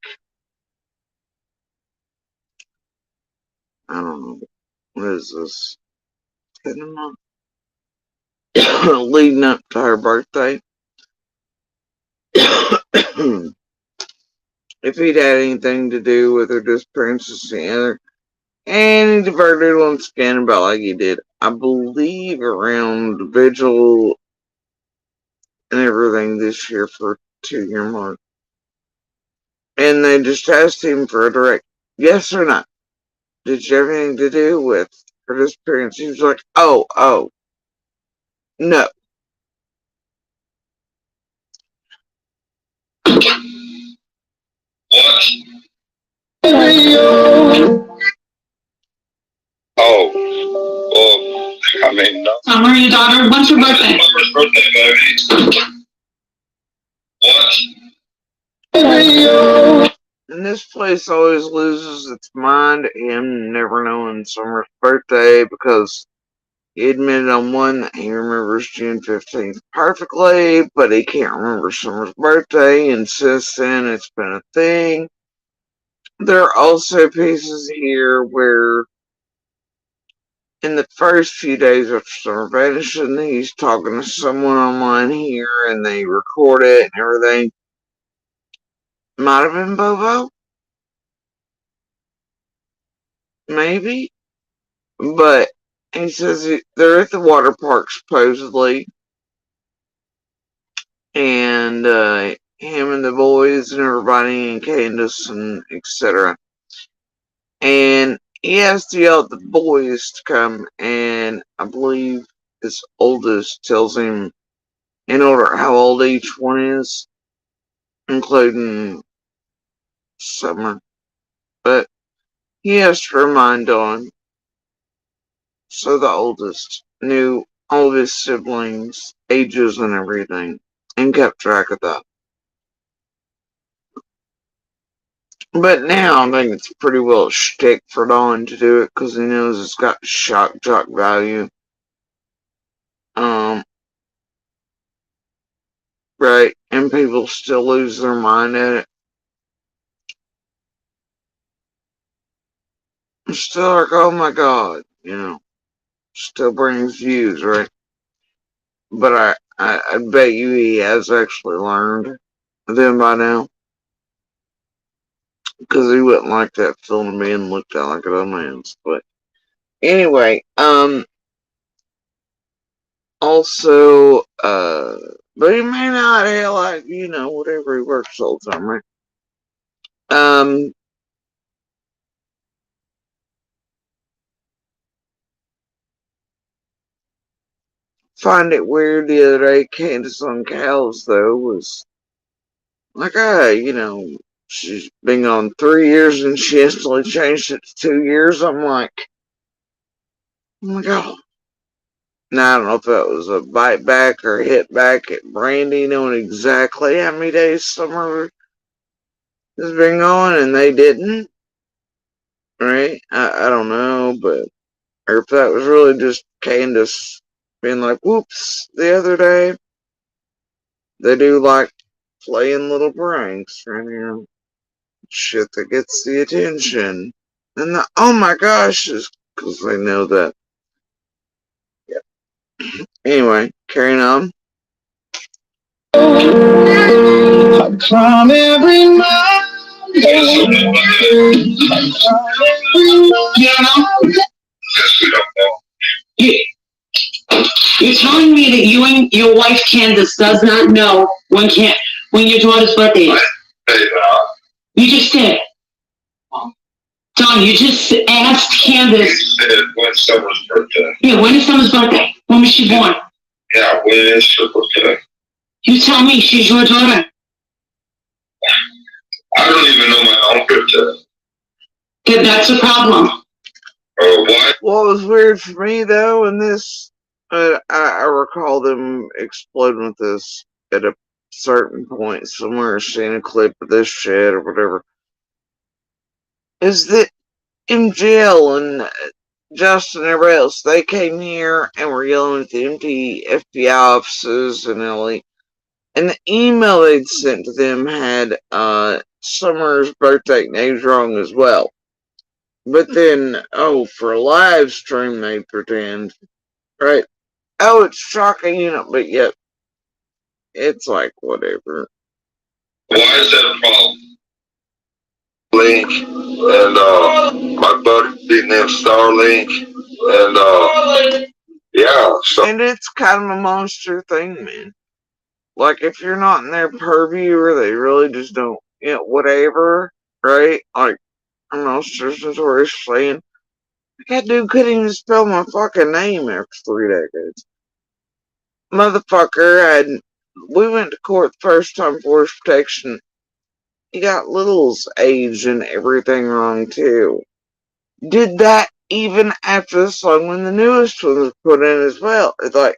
I don't know, what is this? Leading up to her birthday. If he'd had anything to do with her disappearance together, and he diverted once again about like he did, I believe, around Vigil and everything this year for 2-year mark. And they just asked him for a direct yes or no. Did you have anything to do with her disappearance? He was like, oh, no. I mean, no. Summer, your daughter, when's your birthday? Summer's birthday, baby. What? And this place always loses its mind at him never knowing Summer's birthday because he admitted on one that he remembers June 15th perfectly, but he can't remember Summer's birthday, and since then it's been a thing. There are also pieces here where in the first few days after Summer vanishing, he's talking to someone online here and they record it and everything. Might have been Bobo. Maybe. But he says they're at the water park supposedly. And him and the boys and everybody and Candace and etc. And he has to yell at the boys to come, and I believe his oldest tells him in order how old each one is, including Summer. But he has to remind Dawn, so the oldest knew all of his siblings' ages and everything, and kept track of that. But now I think it's pretty well a shtick for Dawn to do it because he knows it's got shock jock value. Right, and people still lose their mind at it. Still like, oh my god, still brings views, right? But I bet you he has actually learned them by now. Because he wouldn't like that film being looked at like a dumbass. But anyway, also, but he may not have like, whatever he works all the time, right? Find it weird the other day, Candace on Cows, though, was like, she's been on 3 years and she instantly changed it to 2 years. I'm like, oh my god. Now, I don't know if that was a bite back or hit back at Brandy, knowing exactly how many days Summer has been gone and they didn't. Right? I don't know, but, or if that was really just Candace being like, whoops, the other day. They do like playing little pranks, right? Shit that gets the attention. And the, oh my gosh, is because they know that. Yeah. Anyway, carrying on. I climb every mountain. You're telling me that you and your wife Candace does not know when your daughter's birthday is? You just did. John, you just asked Candace. You said when Summer's birthday. Yeah, when is Summer's birthday? When was she born? Yeah, when is her birthday? You tell me, she's your daughter. I don't even know my own birthday. Yeah, that's a problem. What? What was weird for me, though, in this, I recall them exploding with this at a certain point somewhere, seeing a clip of this shit or whatever, is that MGL and Justin and everybody else, they came here and were yelling at the empty FBI offices in LA. And the email they'd sent to them had Summer's birthday names wrong as well. But then, for a live stream, they pretend, right? Oh, it's shocking, but yet, it's like, whatever. Why is that a problem? Link, and my buddy beating in Starlink, and yeah. So. And it's kind of a monster thing, man. like, if you're not in their purview or they really just don't, whatever, right? Like, I don't know, Tristan Torres saying, that dude couldn't even spell my fucking name after 3 decades. Motherfucker we went to court the first time for his protection. He got Little's age and everything wrong, too. Did that even after the song when the newest one was put in as well. It's like,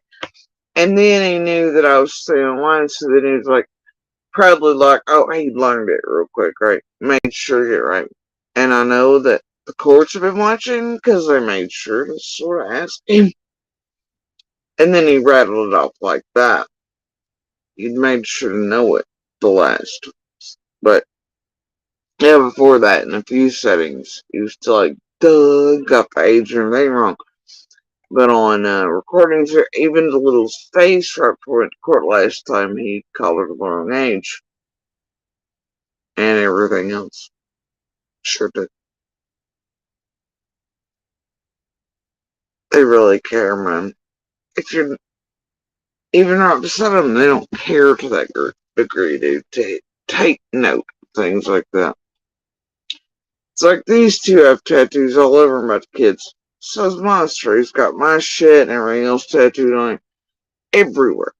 and then he knew that I was staying online, so then he was like, probably like, oh, he learned it real quick, right? Made sure to get right. And I know that the courts have been watching because they made sure to sort of ask him. And then he rattled it off like that. He'd made sure to know it the last. But, yeah, before that, in a few settings, he was still like, duh, got the age and everything wrong. But on recordings, even the little face right before went to court last time, he called her the wrong age. And everything else. Sure did. They really care, man. If you're even right beside them, they don't care to that degree, dude. Take note of things like that. It's like these two have tattoos all over them about the kids. So's Monster. He's got my shit and everything else tattooed on him everywhere.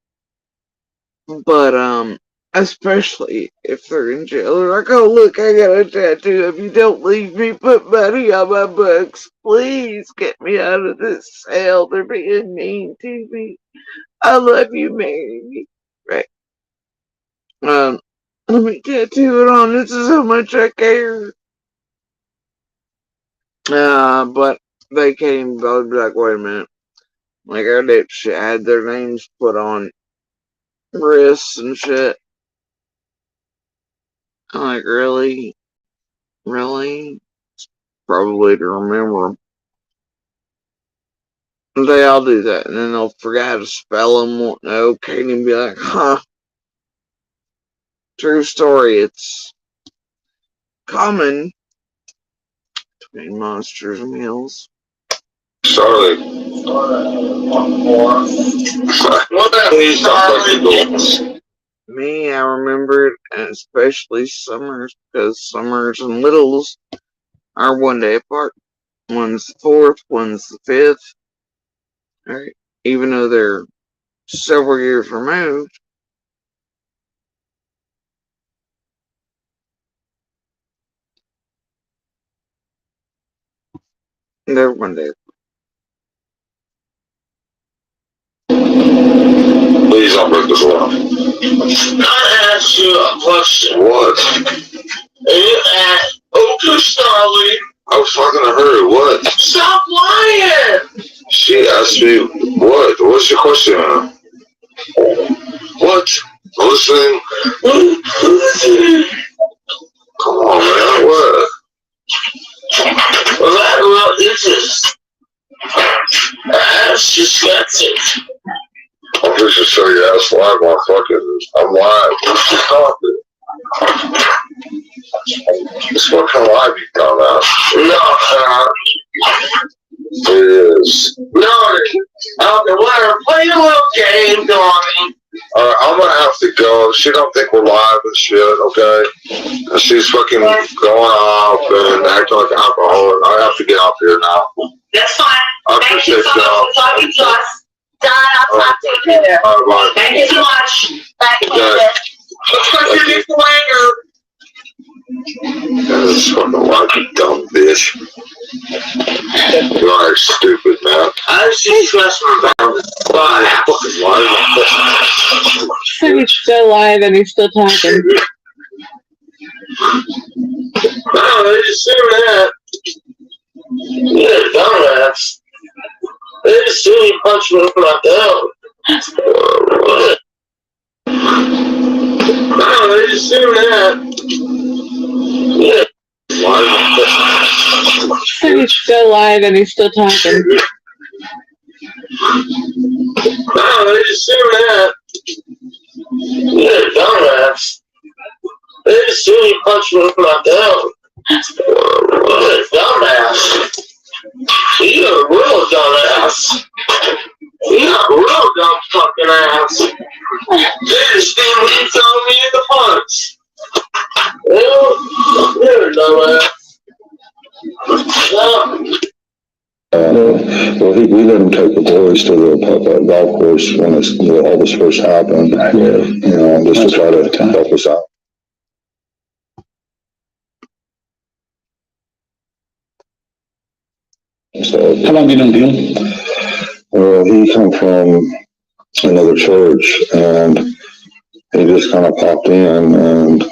But, especially if they're in jail, they're like, oh, look, I got a tattoo. If you don't leave me, put money on my books. Please get me out of this cell. They're being mean to me. I love you, marry me. Right. Let me tattoo it on. This is how much I care. But they came, they'll be like, wait a minute. Like, our dipshit had their names put on wrists and shit. I'm like, really? Really? Probably to remember them. They all do that, and then they'll forget how to spell them, won't know, can't even be like, huh. True story, it's common between Monsters and Hills. Charlotte. What the Me, I remember it, and especially Summers, because Summers and Littles are 1 day apart. One's the 4th, one's the 5th. Right? Even though they're several years removed. They're 1 day apart. Please don't break this law. I asked you a question. What? You asked, okay, Starly. I was talking to her. What? Stop lying! She asked me, what? What's your question? What? Listening? Come on, man. What? Well, this is. Ass disgusting. I'm just gonna show you ass live on fucking. I'm live. Stop it. It's fucking live, you dumbass. No, it is. No, okay, whatever. Play your little game, Donnie. Alright, I'm gonna have to go. She don't think we're live and shit, okay? And she's fucking going off and acting like an alcoholic. I have to get off here now. That's fine. I appreciate you so much for talking to us. Done. I'll talk to you later. Alright, bye. Thank you so much. Bye, Candace. Looks like you're just later. This fucking like you dumb bitch. You are stupid, man. I was just messing around with the fucking live. So he's still live and he's still talking. No, they just say that. Yeah, dumbass. They just see me punch me up like that. No, they just say that. Yeah. So he's still live and he's still talking. No, they just say that. Yeah, dumbass. They just see me punch me up like that. Dumbass. You're a real dumbass. You're a real dumb fucking ass. Still hits on me in the punch. Well, you're a dumbass. Well, we let him take the boys to the golf course when all this first happened. You know, just to try to help us out. So, how long have you known him? Well, he come from another church, and he just kind of popped in and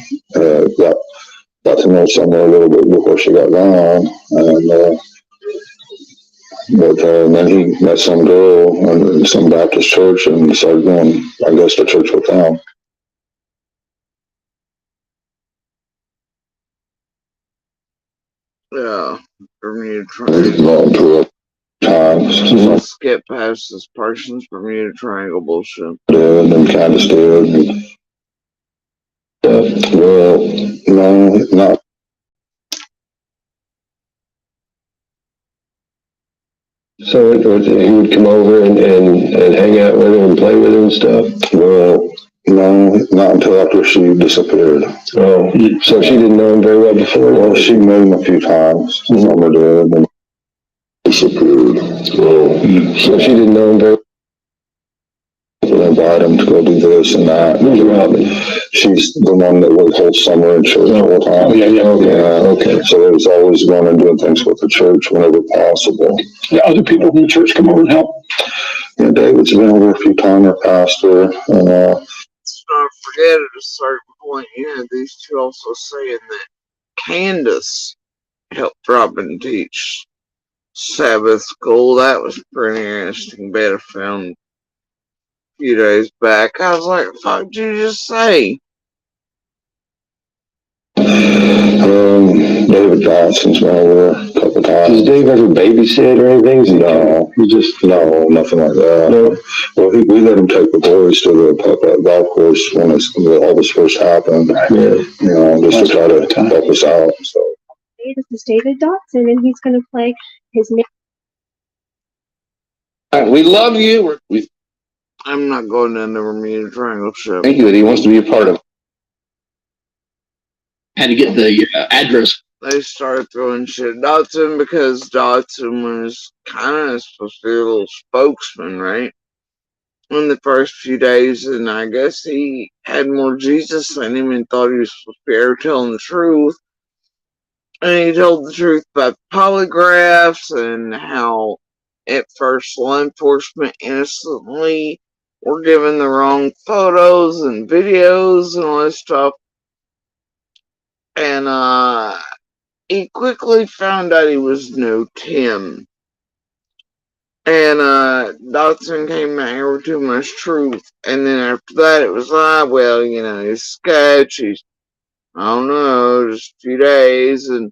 got to know someone a little bit before she got gone, and then he met some girl in some Baptist church and started going, I guess, to church with them. Yeah, Bermuda Triangle. Times. Skip past this person's Bermuda Triangle bullshit. Did and kind of did. Well, no, not. So he would come over and hang out with her and play with her and stuff? Well, no, not until after she disappeared. Oh, so she didn't know him very well before? Well, she met him a few times. Mama did, and disappeared. Oh, so she didn't know him very well. Invite him to go do this and that. Who's Robin? She's the one that would hold summer in church all the time. Oh, yeah, okay. So it was always going and doing things with the church whenever possible. Yeah, other people from the church come over and help. Yeah, David's been over a few times, our pastor, and let's not forget at a certain point, these two also saying that Candace helped Robin teach Sabbath school. That was pretty interesting bit I found few days back. I was like, fuck did you just say? David Johnson's been over a couple times. Does Dave ever babysit or anything? No, nothing like that. No. Well, we let him take the boys to the golf course when all this first happened. You know, just to try to help us out. So. This is David Dotson, and he's going to play his name. We love you. I'm not going down the Bermuda Triangle ship. Thank you. He wants to be a part of it. Had to get the address. They started throwing shit at Dotson because Dotson was kind of supposed to be a little spokesman, right? In the first few days, and I guess he had more Jesus in him and thought he was supposed to be there telling the truth. And he told the truth about polygraphs and how at first law enforcement innocently were given the wrong photos and videos and all this stuff. And he quickly found out he was no Tim. And Dotson came out here with too much truth. And then after that it was well, he's sketch, he's I don't know, just a few days and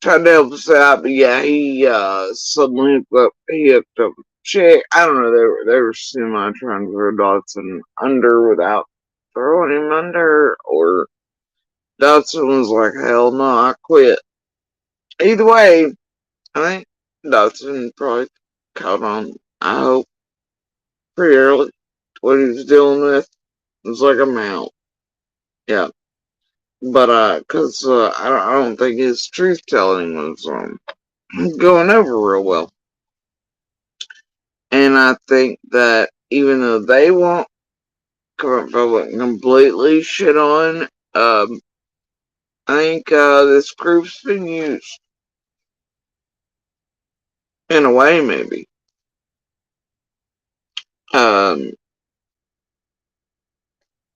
tried to help us out, but yeah, he suddenly hooked up a chick. I don't know, they were semi trying to throw Dotson under without throwing him under, or Dotson was like, hell no, I quit. Either way, I think Dotson probably caught on, I hope, pretty early what he was dealing with. It was like a mount. Yeah. But, cause, I don't think his truth telling was, going over real well. And I think that even though they won't come up public and completely shit on, I think, this group's been used. In a way, maybe.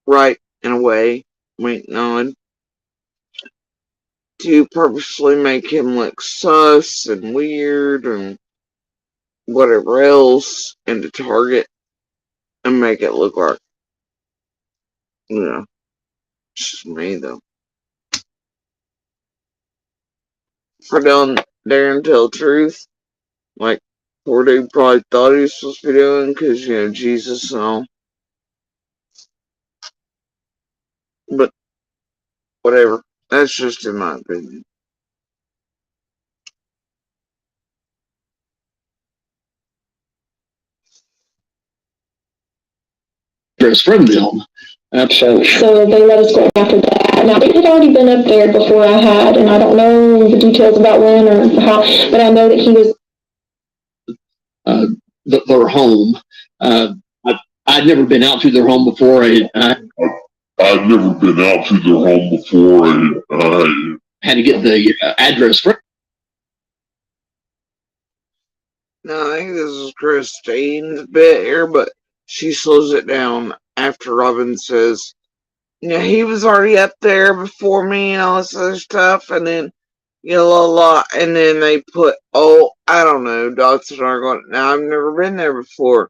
Right, in a way, wink nod. To purposely make him look sus and weird and whatever else, and to target and make it look like, it's just me though. For down there and tell the truth, like poor dude probably thought he was supposed to be doing, because Jesus and all. But whatever, that's just in my opinion. address from them. Absolutely. So they let us go after that. Now, it had already been up there before I had, and I don't know the details about when or how, but I know that he was. Their home. I'd never been out to their home before. I'd never been out to their home before. I had to get the address from. No, I think this is Christine's bit here, but she slows it down after Robin says, "Yeah, he was already up there before me and all this other stuff," and then, and then they put, "Oh, I don't know, Dotson are going, now I've never been there before."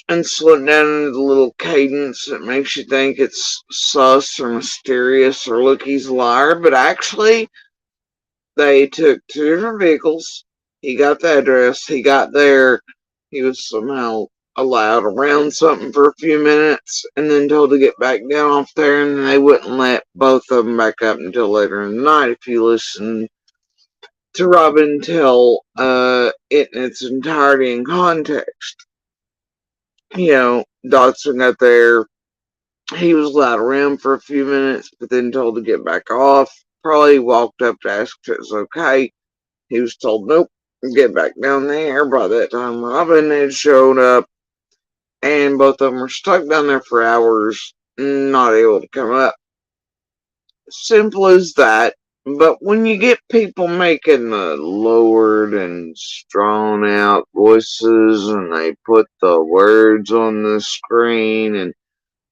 And slowing down into the little cadence that makes you think it's sus or mysterious or look, he's a liar, but actually, they took 2 different vehicles. He got the address. He got there. He was somehow allowed around something for a few minutes and then told to get back down off there, and they wouldn't let both of them back up until later in the night if you listen to Robin tell it in its entirety in context. Dotson got there. He was allowed around for a few minutes, but then told to get back off. Probably walked up to ask if it was okay. He was told, nope, get back down there. By that time, Robin had showed up, and both of them were stuck down there for hours, not able to come up. Simple as that. But when you get people making the lowered and drawn out voices, and they put the words on the screen, and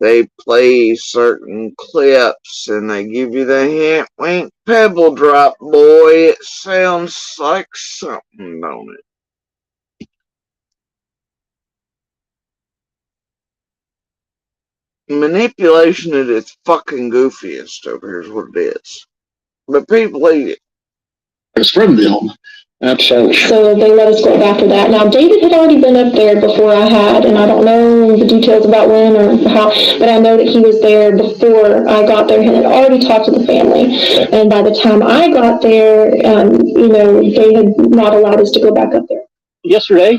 they play certain clips, and they give you the hint, wink, pebble drop, boy, it sounds like something, don't it? Manipulation at its fucking goofiest over here is what it is. But people eat it. It's from them. Absolutely. So they let us go after that. Now, David had already been up there before I had, and I don't know the details about when or how, but I know that he was there before I got there and had already talked to the family. And by the time I got there, they had not allowed us to go back up there. Yesterday,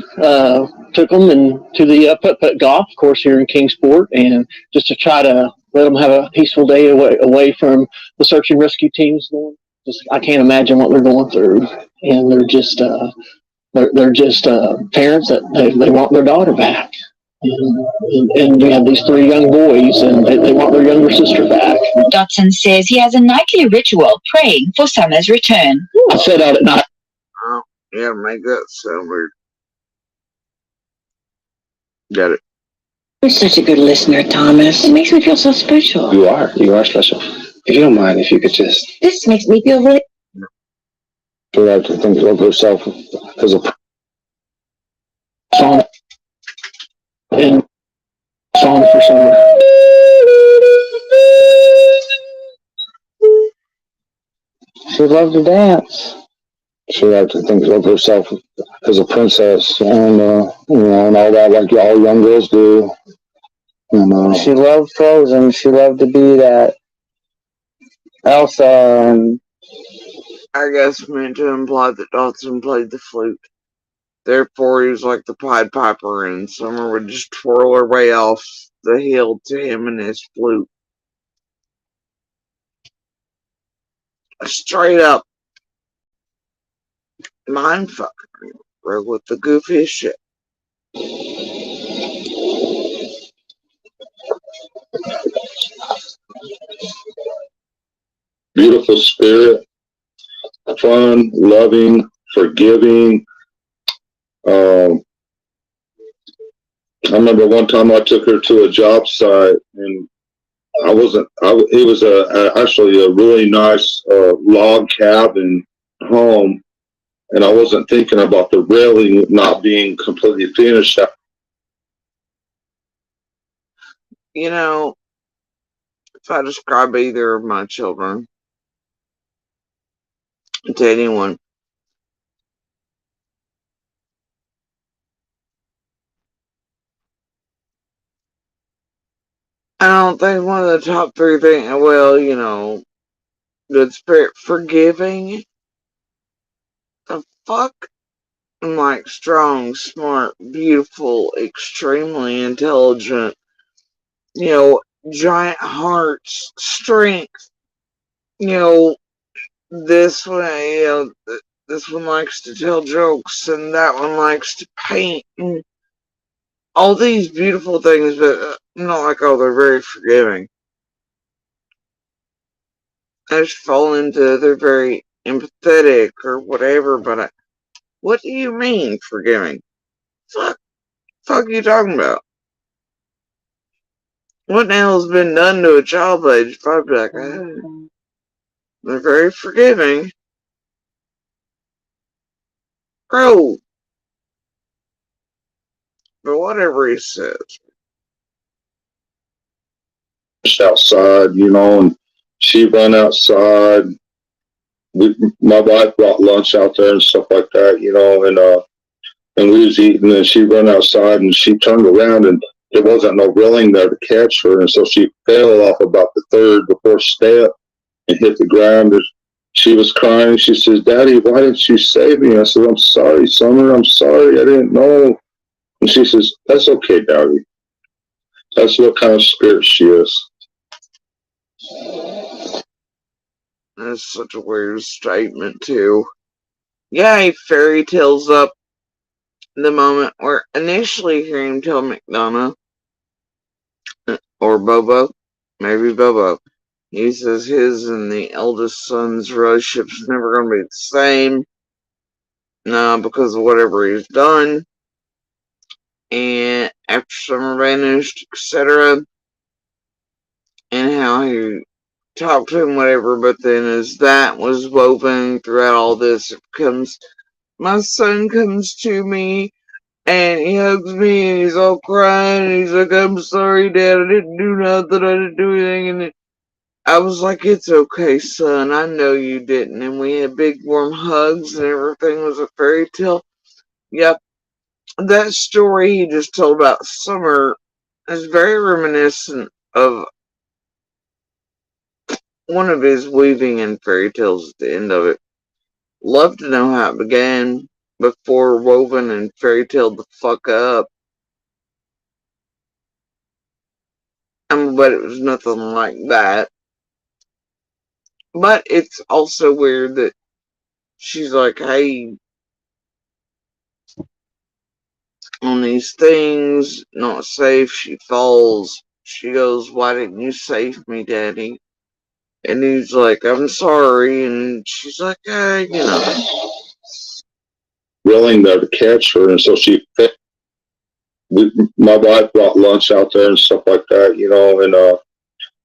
took them to the putt-putt golf course here in Kingsport, and just to try to let them have a peaceful day away from the search and rescue teams. I can't imagine what they're going through, and they're just parents that they want their daughter back, and we have these 3 young boys, and they want their younger sister back. Dotson says he has a nightly ritual praying for Summer's return. I set out at night. Oh, yeah, make that sound weird. Got it. You're such a good listener, Thomas. It makes me feel so special. You are special. If you don't mind, if you could just. This makes me feel really. She had to think of herself as a song and song for Summer. She loved to dance. She had to think of herself as a princess, and and all that, like all young girls do. And she loved Frozen. She loved to be that Elsa, and I guess meant to imply that Dotson played the flute. Therefore, he was like the Pied Piper, and Summer would just twirl her way off the hill to him and his flute. Straight up mindfucker, bro, with the goofiest shit. beautiful spirit, fun, loving, forgiving. I remember one time I took her to a job site, and it was actually a really nice log cabin home, and I wasn't thinking about the railing not being completely finished. You know, if I describe either of my children to anyone, I don't think one of the top 3 things, well, you know, good spirit, forgiving. The fuck? and like strong, smart, beautiful, extremely intelligent, you know, giant hearts, strength, you know, this one, you know, this one likes to tell jokes and that one likes to paint and all these beautiful things, but not like, oh, they're very forgiving. I just fall into they're very empathetic or whatever, but what do you mean forgiving? Fuck are you talking about? What the hell has been done to a child age? Probably like, they're very forgiving. Bro. But whatever he says. Outside, you know, and she run outside. My wife brought lunch out there and stuff like that, you know, and we was eating and she run outside and she turned around and there wasn't no railing there to catch her, and so she fell off about the third or fourth step and hit the ground. And she was crying. She says, "Daddy, why didn't you save me?" I said, "I'm sorry, Summer. I'm sorry. I didn't know." And she says, "That's okay, Daddy." That's what kind of spirit she is. That's such a weird statement, too. Yeah, he fairy tales up the moment where initially hearing him tell McDonough, or Bobo, maybe Bobo, he says his and the eldest son's relationship's never going to be the same, because of whatever he's done, and after Summer vanished, etc., and how he talked to him, whatever, but then as that was woven throughout all this, it becomes, my son comes to me, and he hugs me, and he's all crying, and he's like, "I'm sorry, Dad, I didn't do nothing, I didn't do anything," and I was like, "It's okay, son, I know you didn't," and we had big warm hugs, and everything was a fairy tale. Yep, that story he just told about Summer is very reminiscent of one of his weaving in fairy tales at the end of it. Love to know how it began before woven and fairy tale the fuck up. But it was nothing like that. But it's also weird that she's like, "Hey, on these things, not safe," she falls. She goes, "Why didn't you save me, Daddy?" And he's like, "I'm sorry," and she's like, you know. Railing there to catch her, and so she fell. My wife brought lunch out there and stuff like that, you know,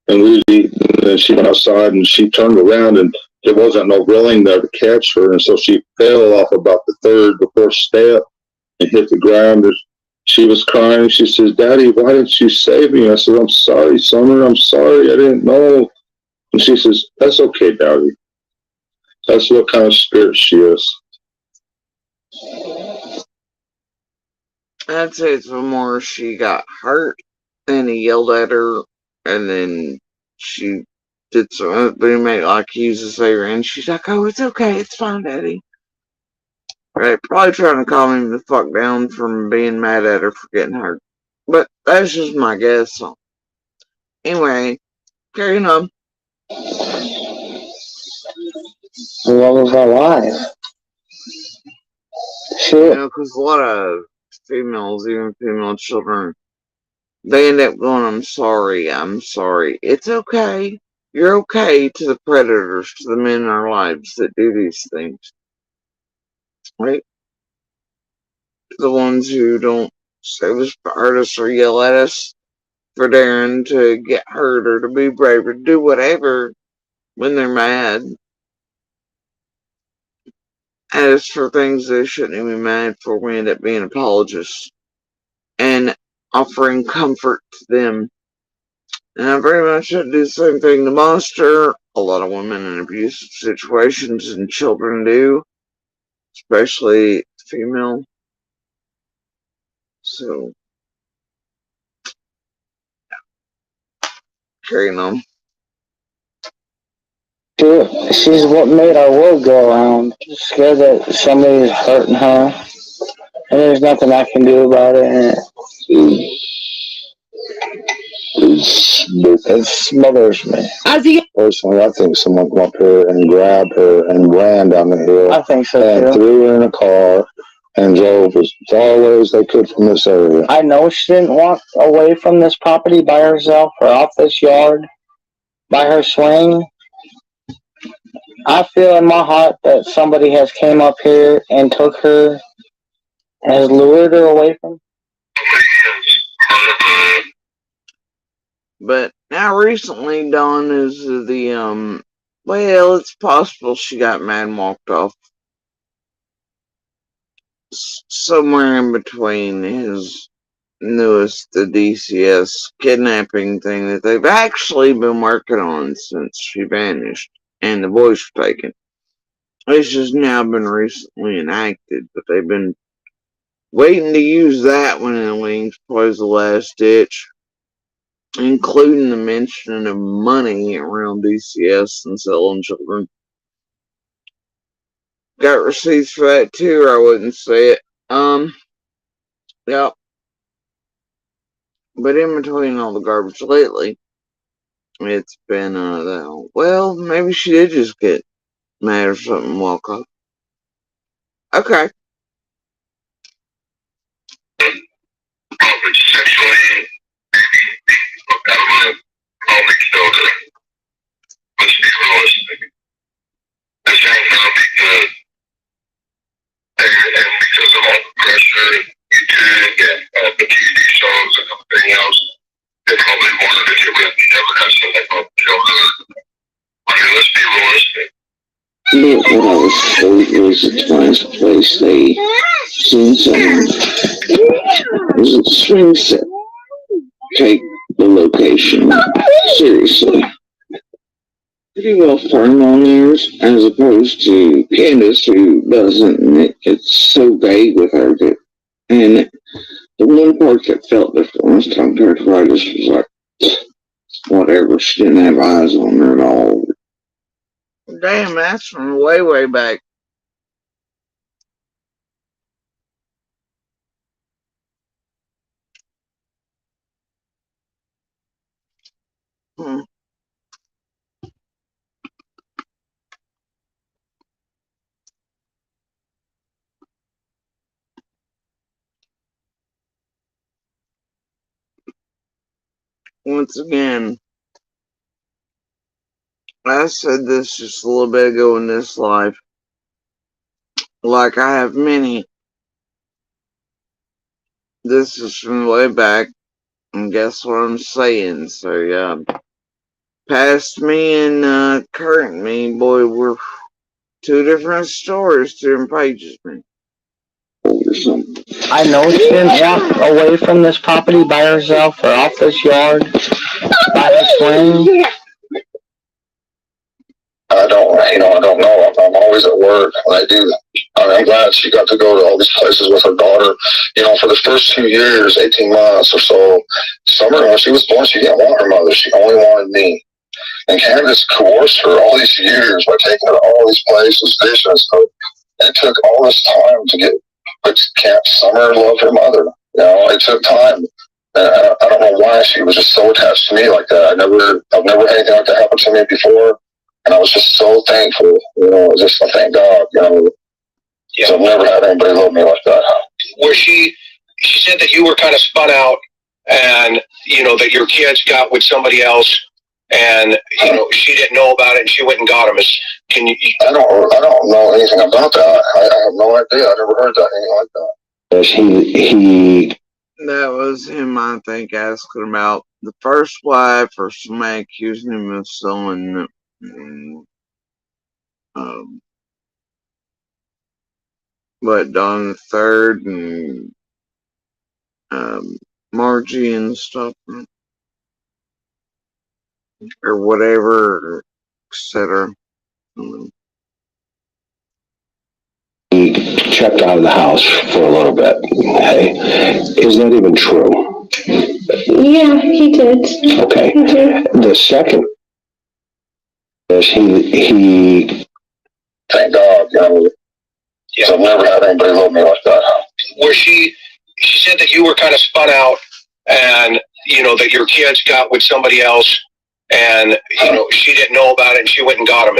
and we was eating, and she went outside and she turned around and there wasn't no railing there to catch her, and so she fell off about the third or fourth step and hit the ground. And she was crying. She says, "Daddy, why didn't you save me?" I said, "I'm sorry, Summer. I'm sorry. I didn't know." And she says, "That's okay, Daddy." That's what kind of spirit she is. I'd say it's more she got hurt and he yelled at her, and then she did something, but he made like he was a savior, and she's like, "Oh, it's okay, it's fine, Daddy." Right, probably trying to calm him the fuck down from being mad at her for getting hurt. But that's just my guess. So. Anyway, carrying on. The love of our life. Sure. You know, because a lot of females, even female children, they end up going, I'm sorry. It's okay. You're okay to the predators, to the men in our lives that do these things. Right? The ones who don't save us, hurt us, or yell at us for daring to get hurt or to be brave or do whatever when they're mad. As for things they shouldn't even be mad for, we end up being apologists and offering comfort to them. And I very much do the same thing to Monster. A lot of women in abusive situations and children do, especially female. So, carrying on. Sure. She's what made our world go around. Scared that somebody is hurting her. and there's nothing I can do about it. It smothers me. Personally, I think someone come up here and grabbed her and ran down the hill. I think so And too. threw her in a car and drove as far away as they could from this area. I know she didn't walk away from this property by herself or off this yard by her swing. I feel in my heart that somebody has came up here and took her, has lured her away from. But now recently, Dawn is well, it's possible she got mad and walked off. Somewhere in between his newest, the DCS kidnapping thing that they've actually been working on since she vanished and the boys were taken. It's just now been recently enacted, but they've been waiting to use that one in the wings, plays the last ditch, including the mention of money around DCS and selling children. Got receipts for that too, or I wouldn't say it. Yep. But in between all the garbage lately, it's been well, maybe she did just get mad or something and walk off. Okay. Let's be realistic. This ain't gonna be good. And because of all the pressure you did and the TV shows and everything else, they probably wanted to get rid of you. Never got something from childhood. I mean, let's be realistic. But what I was told was at Twice Place, they seen someone was a swing set. Take the location seriously. Pretty well firm on theirs, as opposed to Candace, who doesn't, and it's so vague with her. And the one part that felt different when I was talking to her, I just was like, whatever, she didn't have eyes on her at all. Damn, that's from way, way back. Once again, I said this just a little bit ago in this live, like I have many. This is from way back, and guess what I'm saying? So yeah, past me and current me, boy, we're two different stories, two different pages, man. I know she didn't walk away from this property by herself or off this yard by her swing. I don't know. I'm always at work. I do. I'm glad she got to go to all these places with her daughter. For the first 2 years, 18 months or so, Summer, when she was born, she didn't want her mother. She only wanted me. And Candace coerced her all these years by taking her to all these places, fishing and stuff. And it took all this time to get, but can't Summer love her mother? It took time. I don't know why she was just so attached to me like that. I've never had anything like that happen to me before. And I was just so thankful, I thank God, So I've never had anybody love me like that. Where she said that you were kind of spun out and, that your kids got with somebody else and, she didn't know about it and she went and got them. I don't know anything about that. I have no idea. I never heard that, anything like that. That was him, I think, asking about the first wife or somebody accusing him of selling Don the Third and Margie and stuff, or whatever, etc. He checked out of the house for a little bit. Hey, is that even true? Yeah, he did. Okay. The second is he thank God, So I've never had anybody love me like that. where she said that you were kind of spun out, and you know that your kids got with somebody else, and you know she didn't know about it, and she went and got them.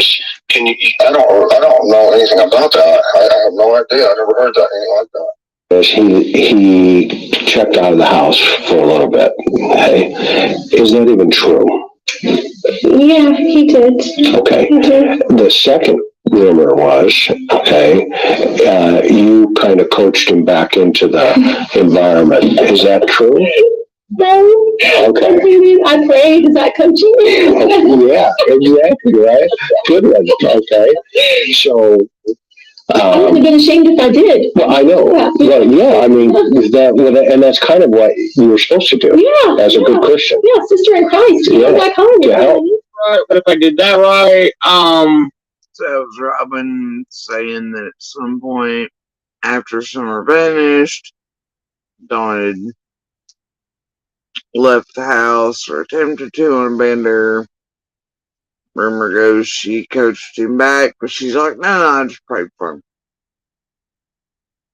Can you? I don't know anything about that. I have no idea. I never heard that anything like that. He checked out of the house for a little bit. Hey, is that even true? Yeah, he did. Okay. The second rumor was, okay, you kind of coached him back into the environment. Is that true? No. Okay. I prayed. Is that coaching? Yeah, exactly, right? Good one. Okay. So, I wouldn't have been ashamed if I did. well, I know. Yeah. Well, yeah, I mean, and that's kind of what you were supposed to do. Yeah. As a good Christian. Yeah, sister in Christ. Yeah. Back home. To help. Right, but if I did that right, so it was Robin saying that at some point after summer finished, Dawn had left the house or attempted to on a bender. Rumor goes she coached him back, but she's like, no, I just prayed for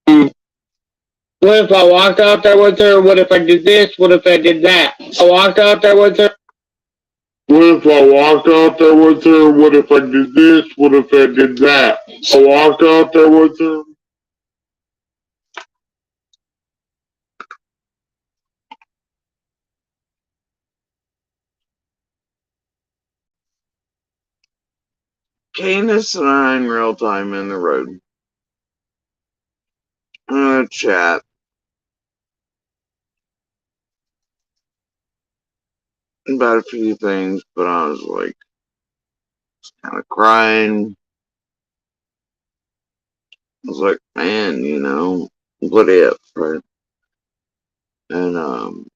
him. What if I walked out there with her? What if I did this? What if I did that? I walked out there with her. What if I walked out there with her? What if I did this? What if I did that? I walked out there with her. Candace and I in real time in the road. I'm gonna chat. About a few things, but I was like, kind of crying. I was like, man, you know, what if, right? And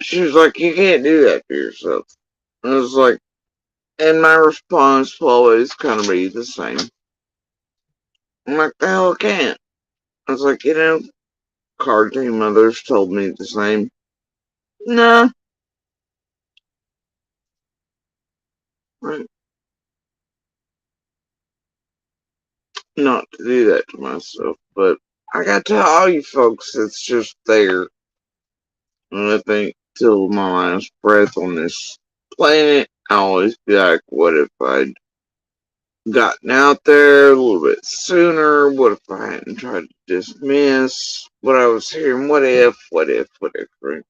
she was like, you can't do that to yourself. And I was like, and my response will always kind of be the same. I'm like, the hell I can't. I was like, you know, cartoon mothers told me the same. Nah. Right. Not to do that to myself, but I got to tell all you folks it's just there. And I think till my last breath on this planet, I always be like, what if I'd gotten out there a little bit sooner? What if I hadn't tried to dismiss what I was hearing? What if, right?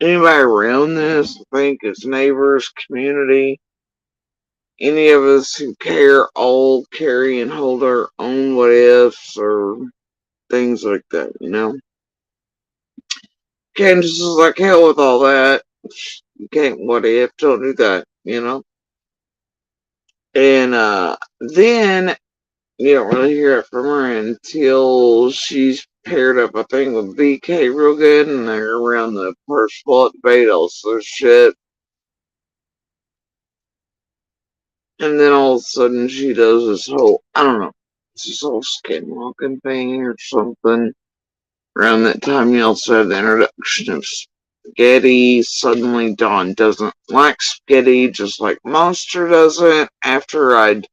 Anybody around this, I think it's neighbors, community, any of us who care all carry and hold our own what ifs or things like that, you know? Candace is like, hell with all that. You can't what if, don't do that, you know? And then you don't really hear it from her until she's paired up, I think, with BK real good, and they're around the first spot debate, also shit. And then all of a sudden she does this whole, I don't know, it's this whole skinwalking thing or something. Around that time, you also have the introduction of spaghetti. Suddenly, Dawn doesn't like spaghetti, just like Monster doesn't. After I'd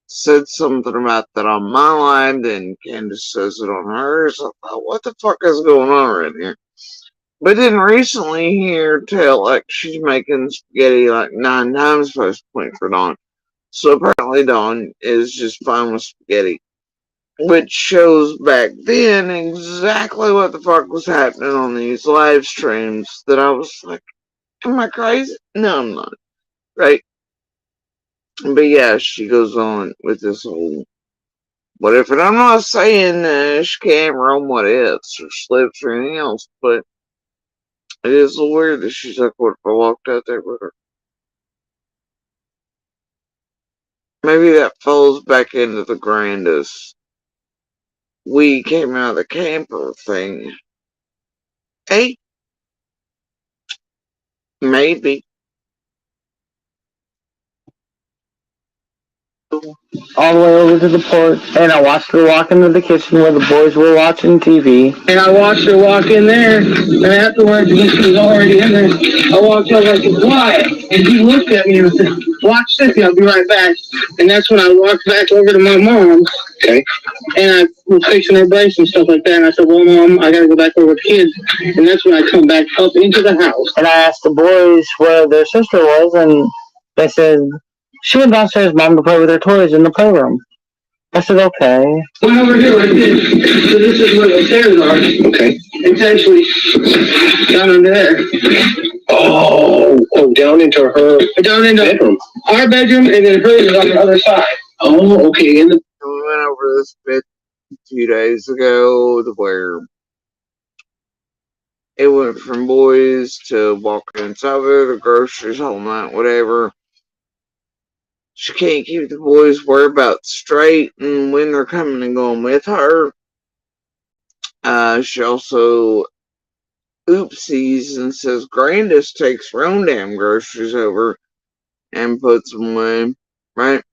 said something about that on my line, then Candace says it on hers. I thought, what the fuck is going on right here? But then recently hear tell like she's making spaghetti like 9 times post point for Dawn. So apparently Dawn is just fine with spaghetti. Which shows back then exactly what the fuck was happening on these live streams that I was like, am I crazy? No, I'm not. Right? But yeah, she goes on with this whole what if, and I'm not saying she can't run what ifs or slips or anything else, but it is a little weird that she's like, what if I walked out there with her? Maybe that falls back into the grandest we came out of the camper thing. Hey, maybe. all the way over to the porch, and I watched her walk into the kitchen where the boys were watching TV. And I watched her walk in there, and afterwards, when she was already in there, I walked over and said, "Why?" And he looked at me and said, "Watch Cynthia, I'll be right back." And that's when I walked back over to my mom. Okay. And I was fixing her brace and stuff like that. And I said, "Well, Mom, I gotta go back over with the kids." And that's when I come back up into the house. And I asked the boys where their sister was, and they said, "She went downstairs, Mom, to play with her toys in the playroom." I said, "Okay." Went over here like this. So this is where the stairs are. Okay. It's actually down under there. Oh, down into her bedroom. Our bedroom, and then hers is on the other side. Oh, okay. We went over this bit a few days ago to where it went from boys to walking inside there, the groceries, all night, whatever. She can't keep the boys' whereabouts straight and when they're coming and going with her. She also oopsies and says Grandis takes her own damn groceries over and puts them away, right?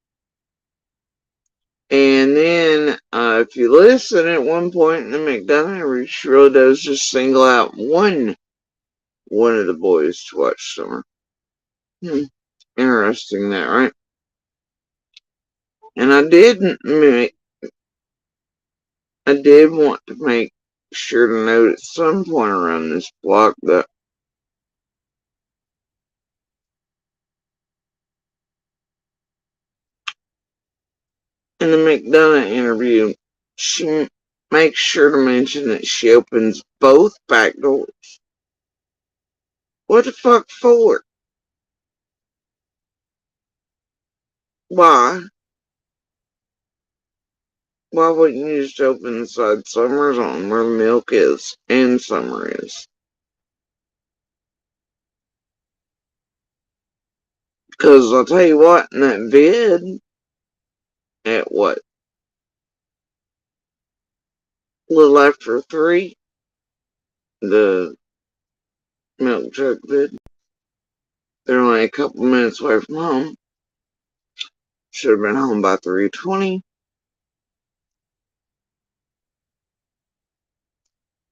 And then, if you listen at one point in the McDonough interview, she really does just single out one of the boys to watch Summer. Interesting that, right? And I did want to make sure to note at some point around this block that in the McDonough interview, she makes sure to mention that she opens both back doors. What the fuck for? Why? Why wouldn't you just open inside Summer's on where the milk is and Summer is? Because I'll tell you what, in that vid, at what? A little after 3, the milk jug vid. They're only a couple minutes away from home. Should have been home by 3:20.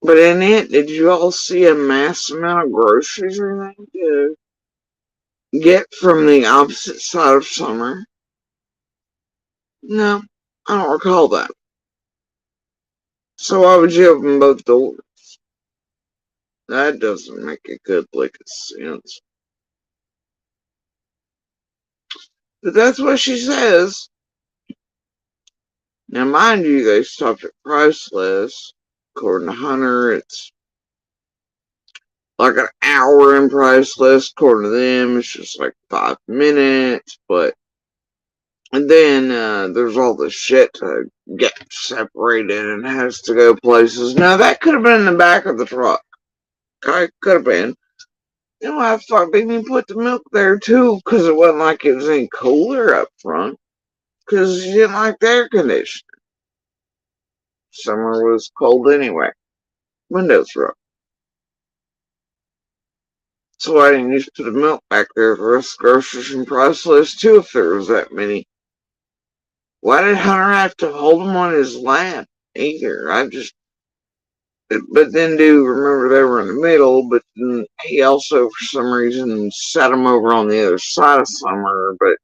But in it, did you all see a mass amount of groceries or anything to get from the opposite side of Summer? No, I don't recall that. So why would you open both doors? That doesn't make a good lick of sense. But that's what she says. Now, mind you, they stopped at Priceless. According to Hunter, it's like an hour in Priceless. According to them, it's just like 5 minutes. And then there's all the shit to get separated and has to go places. Now, that could have been in the back of the truck. Okay, could have been. You know why the fuck didn't you put the milk there too? Because it wasn't like it was any cooler up front. Because you didn't like the air conditioning. Summer was cold anyway. Windows were up. So why didn't you just put the milk back there for us groceries and Priceless too if there was that many? Why did Hunter have to hold them on his lap either? But then do remember they were in the middle, but then he also for some reason set them over on the other side of Summer, but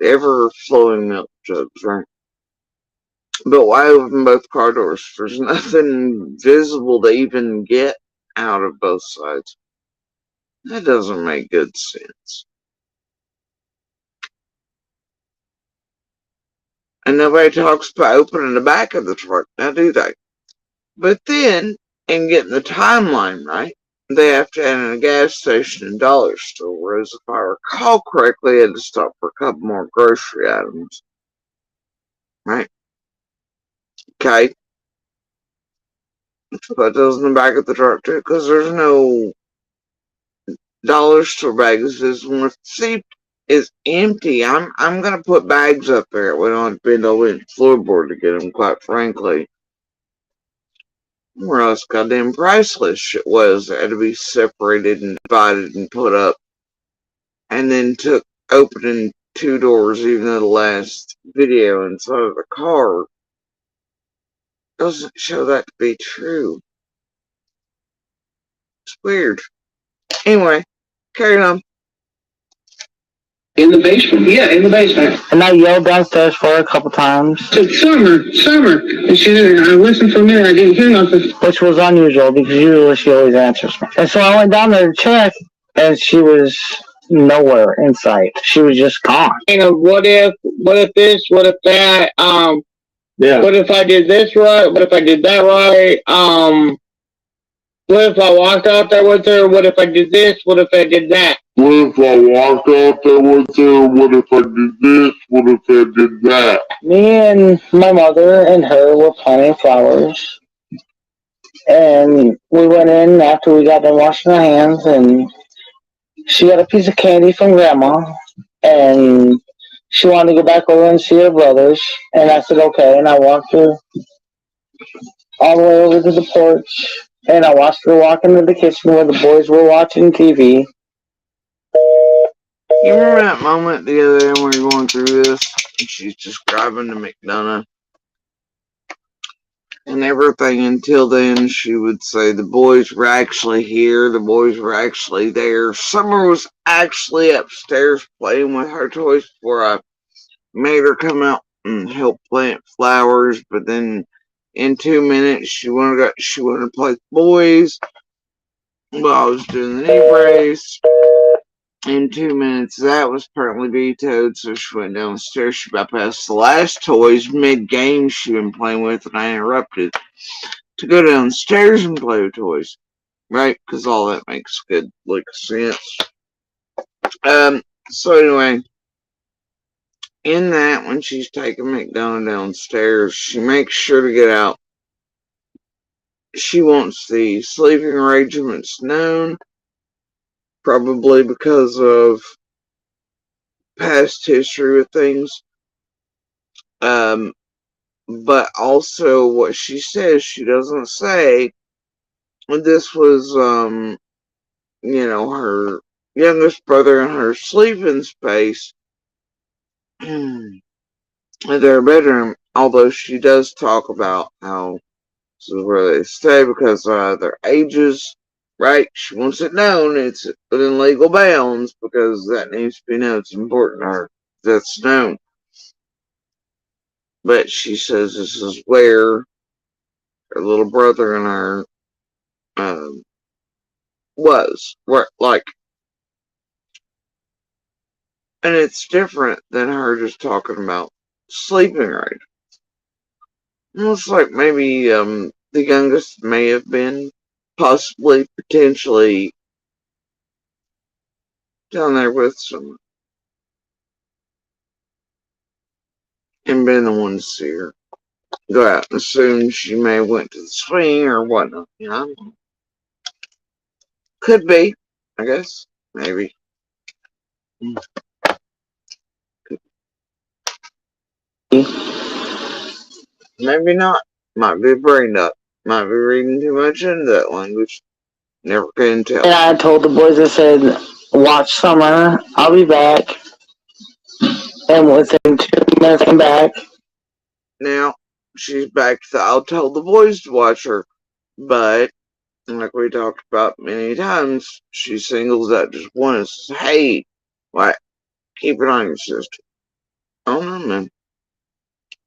ever flowing milk jugs, right? But why open both car doors? There's nothing visible to even get out of both sides. That doesn't make good sense. And nobody talks about opening the back of the truck, now do they? But then, in getting the timeline right, they have to add in a gas station and dollar store, whereas if I recall correctly, they had to stop for a couple more grocery items. Right? Okay. Put those in the back of the truck too, because there's no dollar store bags. This one is empty. I'm gonna put bags up there. We don't have to bend over the floorboard to get them, quite frankly. Where else goddamn Priceless shit was that had to be separated and divided and put up, and then took opening 2 doors, even though the last video inside of the car doesn't show that to be true. It's weird. Anyway, carry on. In the basement, yeah, in the basement. And I yelled downstairs for her a couple times. Said, Summer. And I listened for a minute, I didn't hear nothing. Which was unusual, because usually she always answers me. And so I went down there to check, and she was nowhere in sight. She was just gone. You know, what if this, what if that, Yeah. what if I did this right, what if I did that right, what if I walked out there with her, what if I did this, what if I did that? What if I walked out there with her? What if I did this? What if I did that? Me and my mother and her were planting flowers. And we went in after we got done washing our hands, and she got a piece of candy from Grandma. And she wanted to go back over and see her brothers. And I said, okay. And I walked her all the way over to the porch. And I watched her walk into the kitchen where the boys were watching TV. You remember that moment the other day when we were going through this? And she's describing to McDonough and everything. Until then, she would say the boys were actually here, the boys were actually there. Summer was actually upstairs playing with her toys before I made her come out and help plant flowers. But then in 2 minutes, she wanted to play with boys while I was doing the knee brace. In 2 minutes, that was apparently vetoed, so she went downstairs. She bypassed the last toys mid-game she'd been playing with, and I interrupted to go downstairs and play with toys, right? Because all that makes good sense. So anyway, in that, when she's taking McDonough downstairs, she makes sure to get out. She wants the sleeping arrangements known. Probably because of past history with things. But also what she says, she doesn't say. This was, her youngest brother in her sleeping space in their bedroom. Although she does talk about how this is where they stay because of their ages. Right? She wants it known. It's within legal bounds because that needs to be known. It's important to her. That's known. But she says this is where her little brother and her was. Where, and it's different than her just talking about sleeping right. Looks like maybe the youngest may have been possibly, potentially down there with someone and been the one to see her go out and assume she may have went to the swing or whatnot. You know, could be, I guess, maybe. Maybe not. Might be brained up. Might be reading too much into that language. Never can tell. And I told the boys, I said, watch Summer, I'll be back. And within 2 minutes, I'm back. Now, she's back. I'll tell the boys to watch her. But, like we talked about many times, she singles out just one and says, hey, what? Keep it on your sister. Oh, no, man.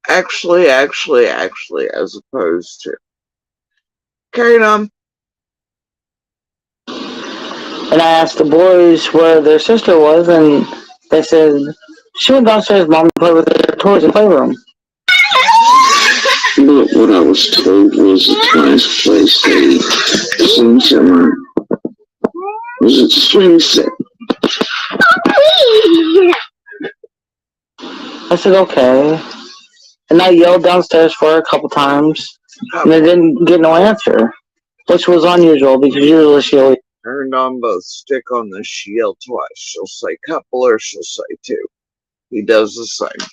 Actually, as opposed to. Carry on. And I asked the boys where their sister was, and they said, she went downstairs, Mom, to play with their toys in the playroom. But what I was told was the last place they seen Summer was at the swing set. I said, okay. And I yelled downstairs for her a couple times, and I didn't get no answer, which was unusual because usually she'll Turned on both. Stick on the shield twice. She'll say couple or she'll say two. He does the same.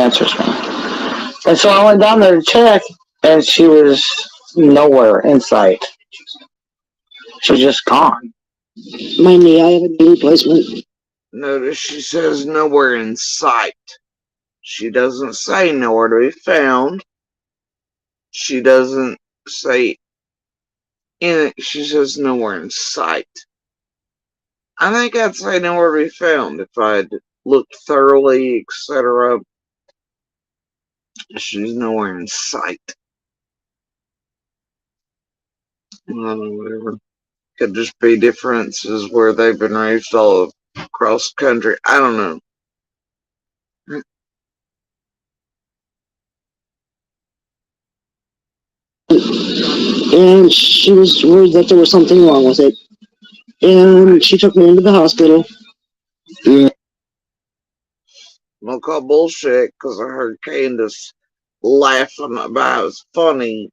answers me. And so I went down there to check, and she was nowhere in sight. She was just gone. My knee, I have a knee replacement. Notice she says nowhere in sight. She doesn't say nowhere to be found. She doesn't say in it. She says nowhere in sight. I think I'd say nowhere to be found if I'd looked thoroughly, etc. She's nowhere in sight. Whatever. Could just be differences where they've been raised all across the country. I don't know. And she was worried that there was something wrong with it. And she took me into the hospital. I'll call bullshit because I heard Candace laughing about it. Was funny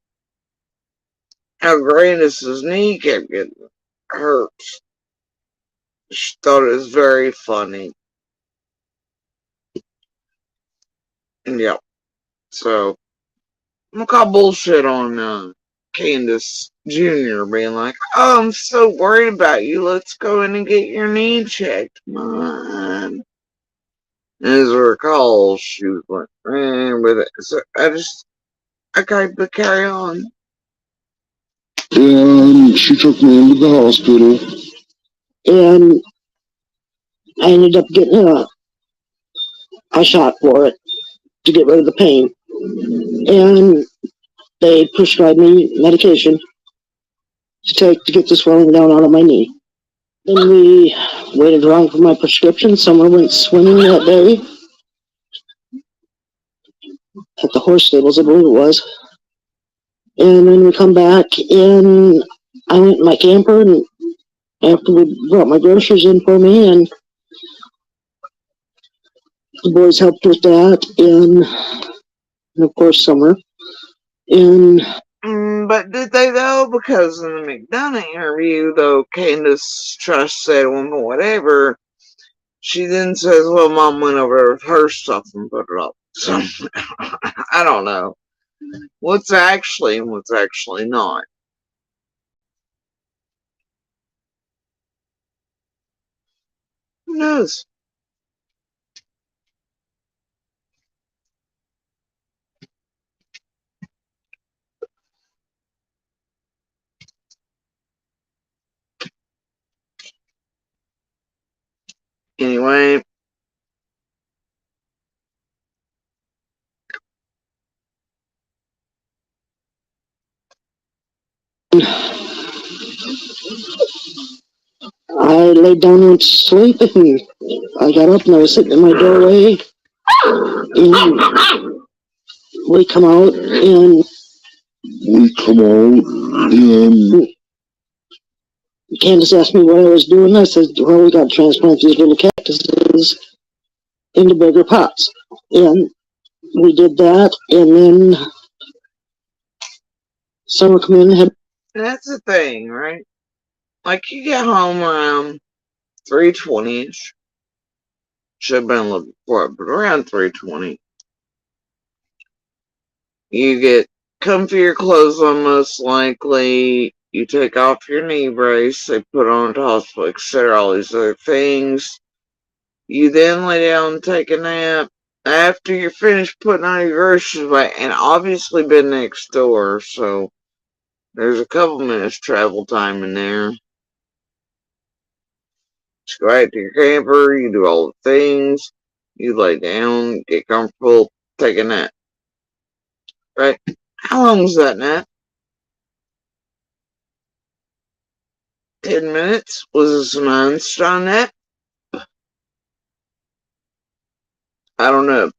how Grandis's knee kept getting hurt. She thought it was very funny. And yeah, so I'm gonna call bullshit on Candace Jr. being like, "Oh, I'm so worried about you. Let's go in and get your knee checked, Mom." As I recall, she was like, with it. So okay, but carry on. And she took me into the hospital. And I ended up getting a shot for it to get rid of the pain. And they prescribed me medication to take to get the swelling down out of my knee. Then we waited around for my prescription. Summer went swimming that day at the horse stables, I believe it was. And then we come back, and I went in my camper, and after we brought my groceries in for me, and the boys helped with that, and of course Summer. And but did they though? Because in the McDonough interview, though, Candace Trust said, well, whatever. She then says, well, Mom went over with her stuff and put it up. So, I don't know. What's actually and what's actually not. Who knows? Anyway. I laid down and went to sleep, and I got up and I was sitting in my doorway, and we come out, and Candace asked me what I was doing. I said, well, we got to transplant these little cactuses into bigger pots. And we did that, and then Summer come in and had... That's the thing, right? Like, you get home around 3:20-ish. Should have been a little before, but around 3:20. You get comfier clothes on, most likely. You take off your knee brace. They put on a hospital, etc. All these other things. You then lay down and take a nap. After you're finished putting on your groceries away, and obviously been next door, so there's a couple minutes travel time in there. Just go out to your camper, you do all the things, you lay down, get comfortable, take a nap. Right? How long was that nap? 10 minutes? Was this an Einstein nap? I don't know.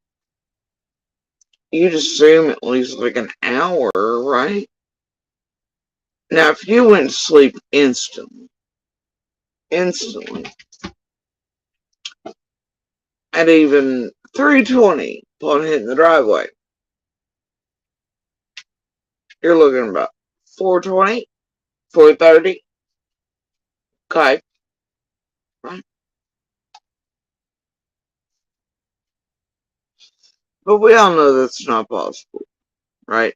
You'd assume at least like an hour, right? Now, if you went to sleep instantly, at even 3:20 upon hitting the driveway, you're looking about 4:20, 4:30. Okay. Right. But we all know that's not possible, right?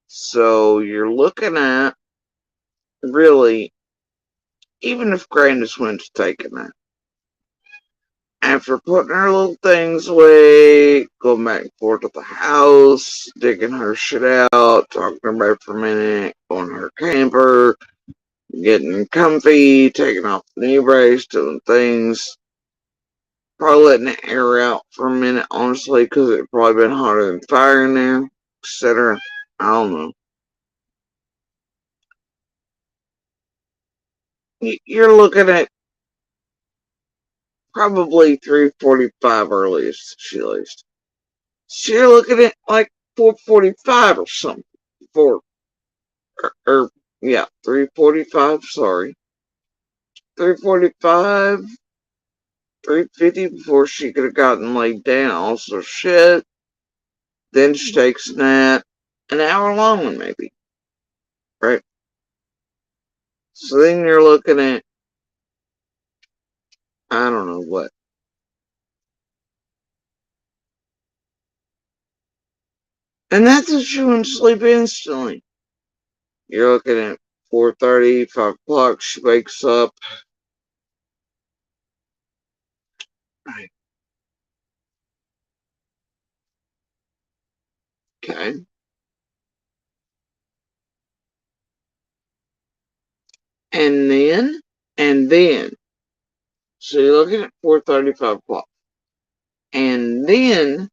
So you're looking at really even if Grandis went to take a nap, after putting her little things away, going back and forth to the house, digging her shit out, talking to her for a minute, going to her camper, getting comfy, taking off the knee brace, doing things, probably letting the air out for a minute, honestly, because it probably been hotter than fire in there, etc. I don't know. You're looking at probably 3:45 earliest she leaves. So you're looking at like 4:45 or something. Yeah, 3:45, sorry. 3:45, 3:50 before she could have gotten laid down. So shit. Then she takes a nap. An hour long one, maybe. Right? So then you're looking at, I don't know what. And that's if she wouldn't sleep instantly. You're looking at 4:30, 5 o'clock, she wakes up. Right. Okay. And then, so you're looking at 4:30, 5 o'clock. And then,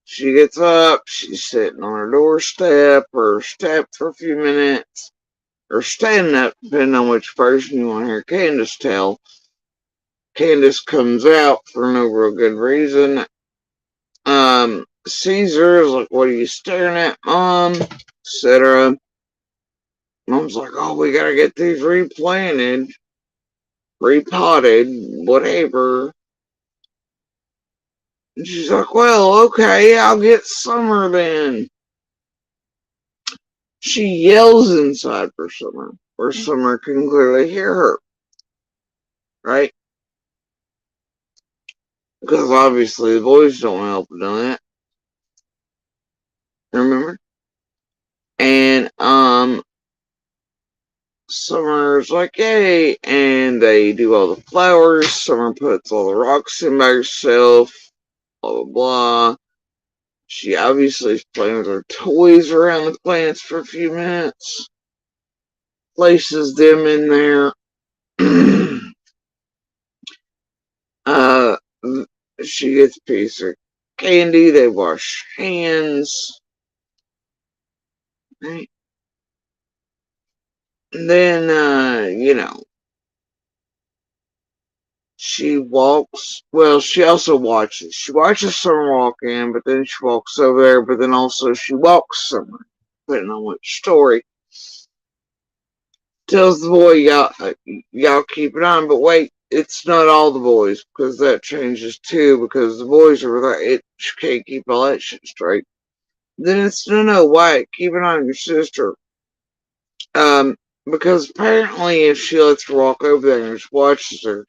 she gets up, she's sitting on her doorstep, or stepped for a few minutes, or standing up, depending on which version you want to hear Candace tell. Candace comes out for no real good reason. Sees her, is like, what are you staring at, Mom? Etc. Mom's like, oh, we gotta get these replanted, repotted, whatever. And she's like, well, okay, I'll get Summer then. She yells inside for Summer, where Summer can clearly hear her. Right? Because obviously the boys don't help with that. Remember? And, Summer's like, yay, and they do all the flowers. Summer puts all the rocks in by herself, blah, blah, blah. She obviously is playing with her toys around the plants for a few minutes. Places them in there. She gets a piece of candy. They wash hands. Right? And then, she walks. Well, she also watches. She watches Summer walk in, but then she walks over there, but then also she walks somewhere, depending on which story. Tells the boy, y'all keep it on, but wait, it's not all the boys, because that changes too, because the boys are like, she can't keep all that shit straight. Then it's, no, Wyatt, keep it on your sister. Because apparently if she lets her walk over there and just watches her,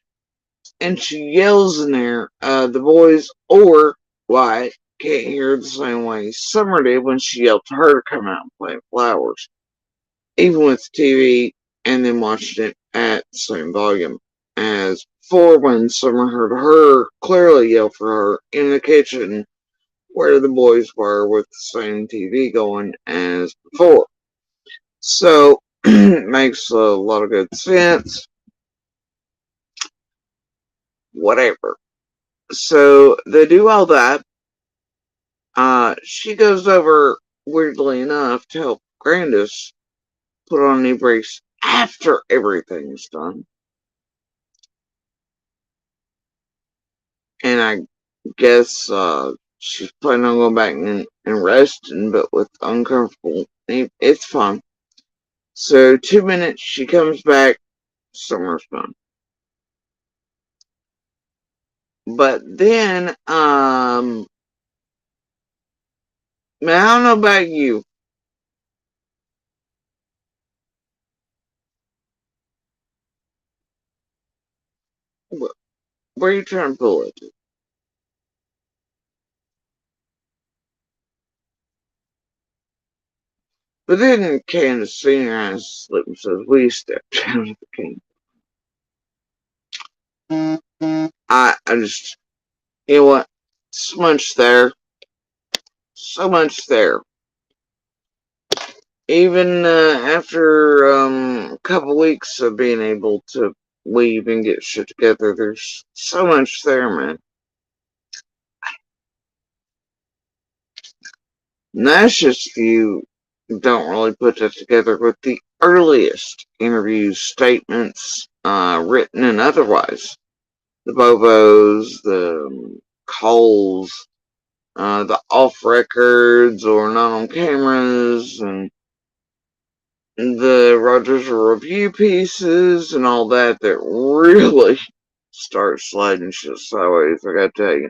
and she yells in there, the boys or Wyatt can't hear the same way Summer did when she yelled to her to come out and plant flowers. Even with TV, and then watched it at the same volume as before when Summer heard her clearly yell for her in the kitchen where the boys were with the same TV going as before. So, makes a lot of good sense. Whatever. So, they do all that. She goes over, weirdly enough, to help Grandis put on a knee brace after everything's done. And I guess she's planning on going back and resting, but with uncomfortable knee, it's fine. So 2 minutes, she comes back, Summer's gone. But then, I don't know about you. Where are you trying to pull it to? But then Candace seen her eyes slip and says, we stepped down at the king. I just, you know what? So much there. So much there. Even after a couple weeks of being able to leave and get shit together, there's so much there, man. And that's just if you don't really put that together with the earliest interviews, statements, written and otherwise. The Bobos, the calls, the off records or not on cameras, and the Rogers review pieces and all that really start sliding shit sideways, I gotta tell you.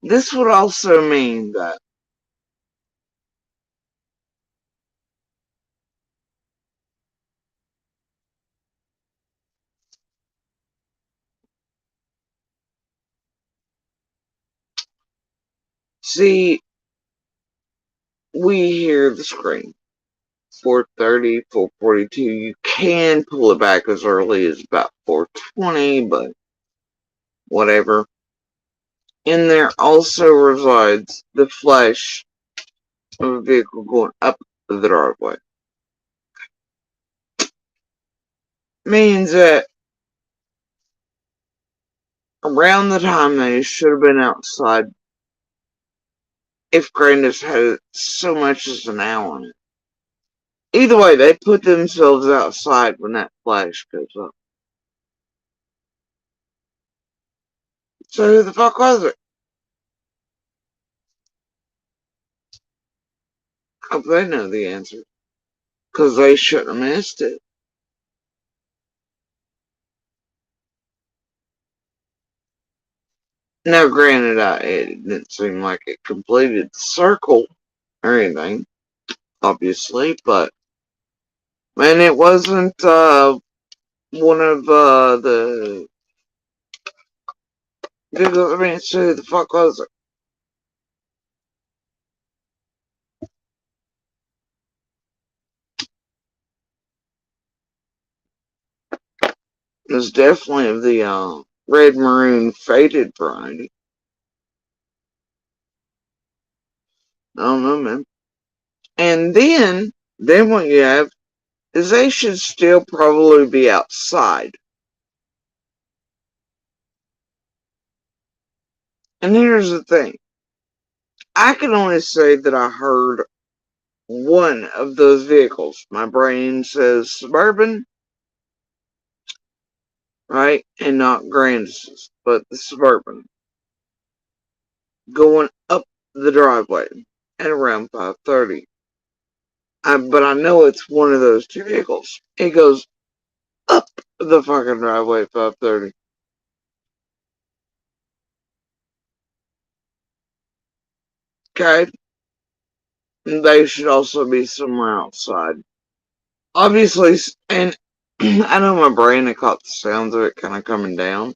This would also mean that see, we hear the scream. 4:30, 4:42. You can pull it back as early as about 4:20, but whatever. In there also resides the flash of a vehicle going up the driveway. Means that around the time they should have been outside, if Grandis had so much as an hour on it. Either way, they put themselves outside when that flash goes up. So who the fuck was it? I hope they know the answer. Because they shouldn't have missed it. Now, granted, it didn't seem like it completed the circle or anything, obviously, but, man, it wasn't, one of, the vehicles. I mean, so who the fuck was it? It was definitely of the, red maroon faded variety. I don't know, man. And then what you have is they should still probably be outside. And here's the thing. I can only say that I heard one of those vehicles. My brain says Suburban, right? And not Grandis's, but the Suburban. Going up the driveway at around 5:30. But I know it's one of those two vehicles. It goes up the fucking driveway at 5:30. Okay? They should also be somewhere outside. Obviously, and I know my brain had caught the sounds of it kind of coming down,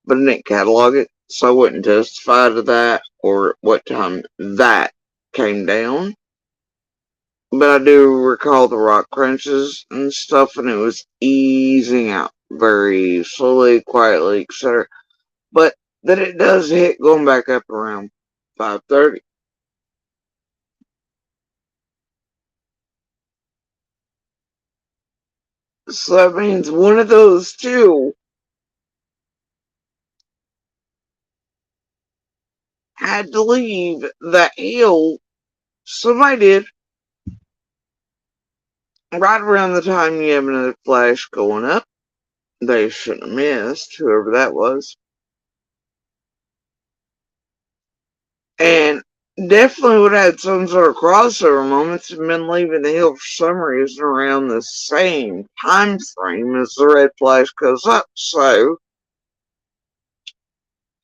but it didn't catalog it, so I wouldn't testify to that or what time that came down. But I do recall the rock crunches and stuff, and it was easing out very slowly, quietly, etc. But that it does hit going back up around 5:30. So that means one of those two had to leave that hill. Somebody did. Right around the time you have another flash going up. They shouldn't have missed, whoever that was. And definitely would have had some sort of crossover moments and been leaving the hill for some reason around the same time frame as the red flash goes up. So,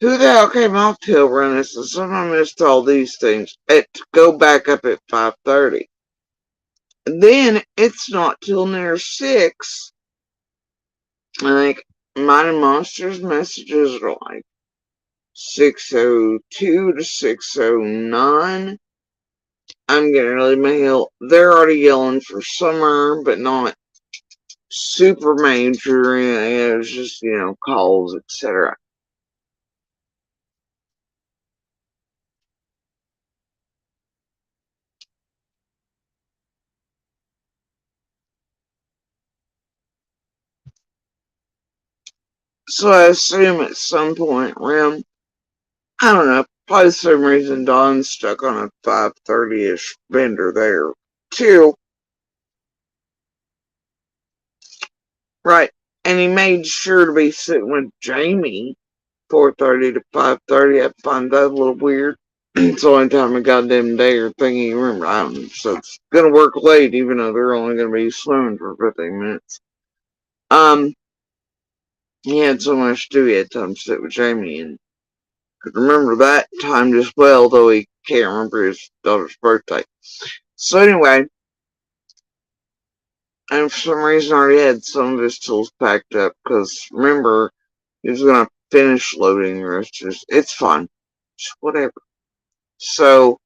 who the hell came off the hill running this? And somehow missed all these things. To go back up at 5:30. And then it's not till near 6. Like, Mighty Monsters messages are like 6:02 to 6:09. I'm getting really my hill. They're already yelling for summer, but not super major. It was just, calls, etc. So I assume at some point around, I don't know, probably some reason Don's stuck on a 5:30-ish bender there, too. Right. And he made sure to be sitting with Jamie 4:30 to 5:30. I find that a little weird. It's the only time a goddamn day or thing you remember. I don't know. So it's gonna work late, even though they're only gonna be swimming for 15 minutes. He had so much to do, he had time to sit with Jamie and could remember that time just well, though he can't remember his daughter's birthday. So anyway, and for some reason I already had some of his tools packed up, because remember, he was gonna finish loading the rest of his. It's fine. Just whatever. So,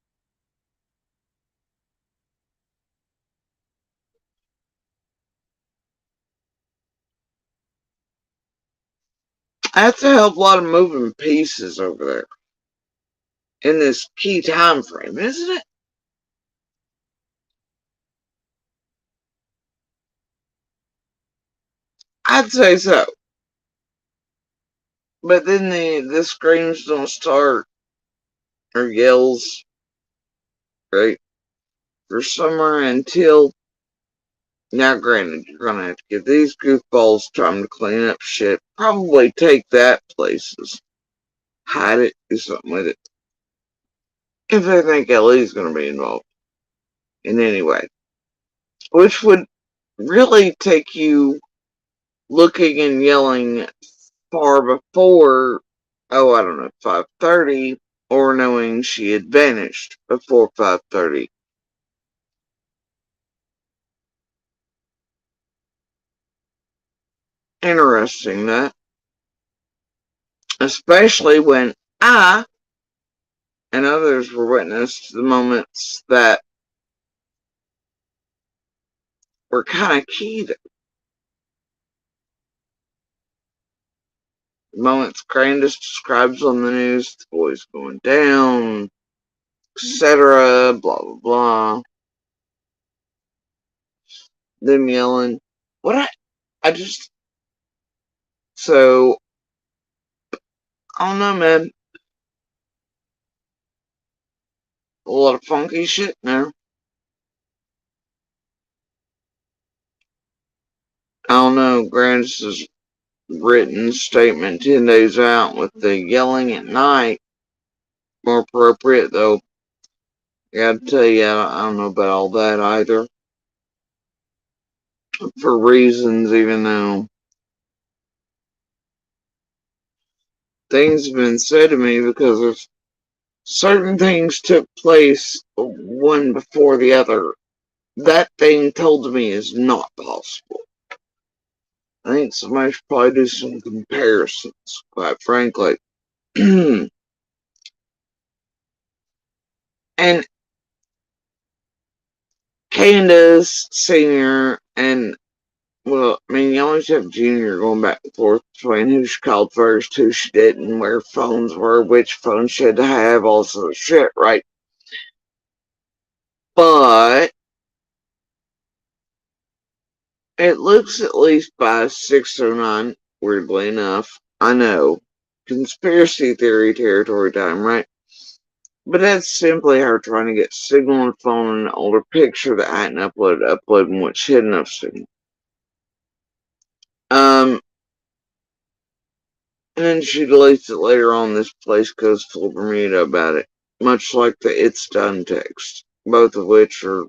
that's a hell of a lot of moving pieces over there in this key time frame, isn't it? I'd say so. But then the screams don't start, or yells, right, for summer until, now granted, you're gonna have to give these goofballs time to clean up shit, probably take that places, hide it, do something with it, if they think Ellie's gonna be involved in any way. Which would really take you looking and yelling far before, oh, I don't know, 5:30, or knowing she had vanished before 5:30. Interesting, that. Especially when I and others were witness to the moments that were kind of key to the moments Candace describes on the news, the boys going down, etc., blah, blah, blah. Them yelling. So, I don't know, man. A lot of funky shit now. I don't know, Grant's written statement 10 days out with the yelling at night more appropriate, though. I gotta tell you, I don't know about all that either. For reasons, even though things have been said to me, because of certain things took place one before the other, that thing told to me is not possible. I think somebody should probably do some comparisons, quite frankly. And, Candace Sr. and, well, I mean, you always have Junior going back and forth between who she called first, who she didn't, where phones were, which phone she had to have, all sort of shit, right? But it looks, at least by 6:09, weirdly enough, I know, conspiracy theory territory time, right? But that's simply her trying to get signal on the phone and an older picture that I hadn't uploading what she had enough signal. And then she deletes it later on. This place goes full Bermuda about it. much like the It's Done text, both of which are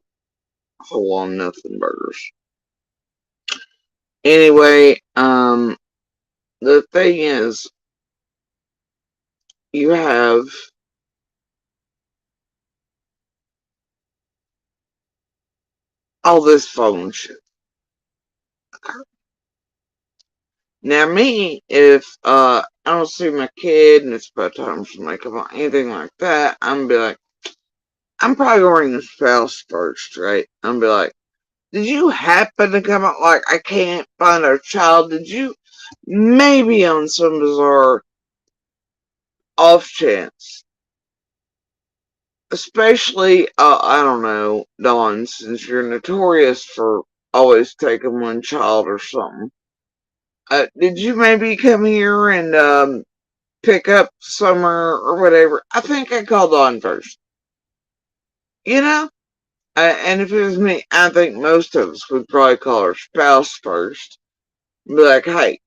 whole on nothing burgers. Anyway, the thing is, you have all this phone shit. Now me, if I don't see my kid and it's about time for makeup or anything like that, I'm gonna be like, I'm probably gonna ring the spouse first, right? I'm gonna be like, did you happen to come out like I can't find our child? Did you maybe on some bizarre off chance, especially I don't know, Dawn, since you're notorious for always taking one child or something, did you maybe come here and pick up Summer or whatever? I think I called on first, you know. And if it was me, I think most of us would probably call our spouse first, and be like, hey,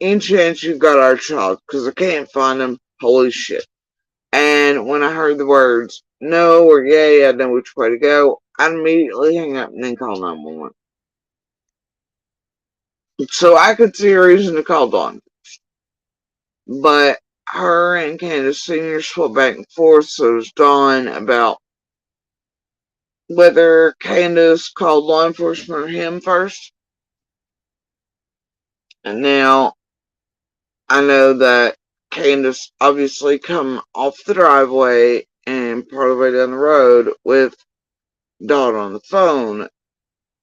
any chance you've got our child? Because I can't find him. Holy shit. And when I heard the words no or yay, I know which way to go, I'd immediately hang up and then call 911. So I could see a reason to call Dawn. But her and Candace Sr. swapped back and forth, so it was Dawn, about whether Candace called law enforcement or him first. And now I know that Candace obviously come off the driveway and part of the way down the road with Dawn on the phone,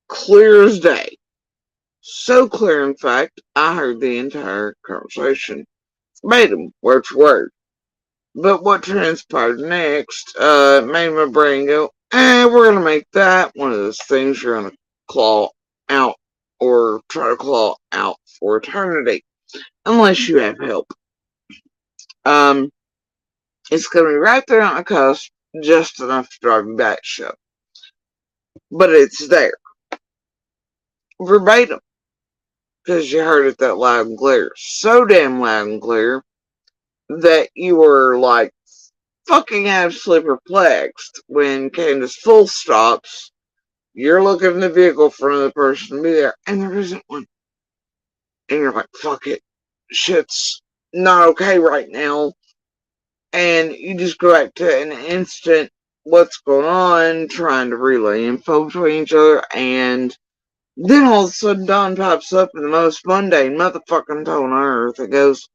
clear as day. So clear, in fact, I heard the entire conversation. Verbatim, word for word. But what transpired next made my brain go, we're going to make that one of those things you're going to claw out or try to claw out for eternity. Unless you have help. It's going to be right there on the cusp, just enough to drive you batshit. But it's there. Verbatim. Because you heard it that loud and clear. So damn loud and clear that you were like fucking absolutely perplexed when Candace full stops. You're looking in the vehicle for another person to be there, and there isn't one. And you're like, fuck it. Shit's not okay right now. And you just go back to an instant what's going on, trying to relay info between each other, and then all of a sudden Dawn pops up in the most mundane motherfucking tone on earth. It goes,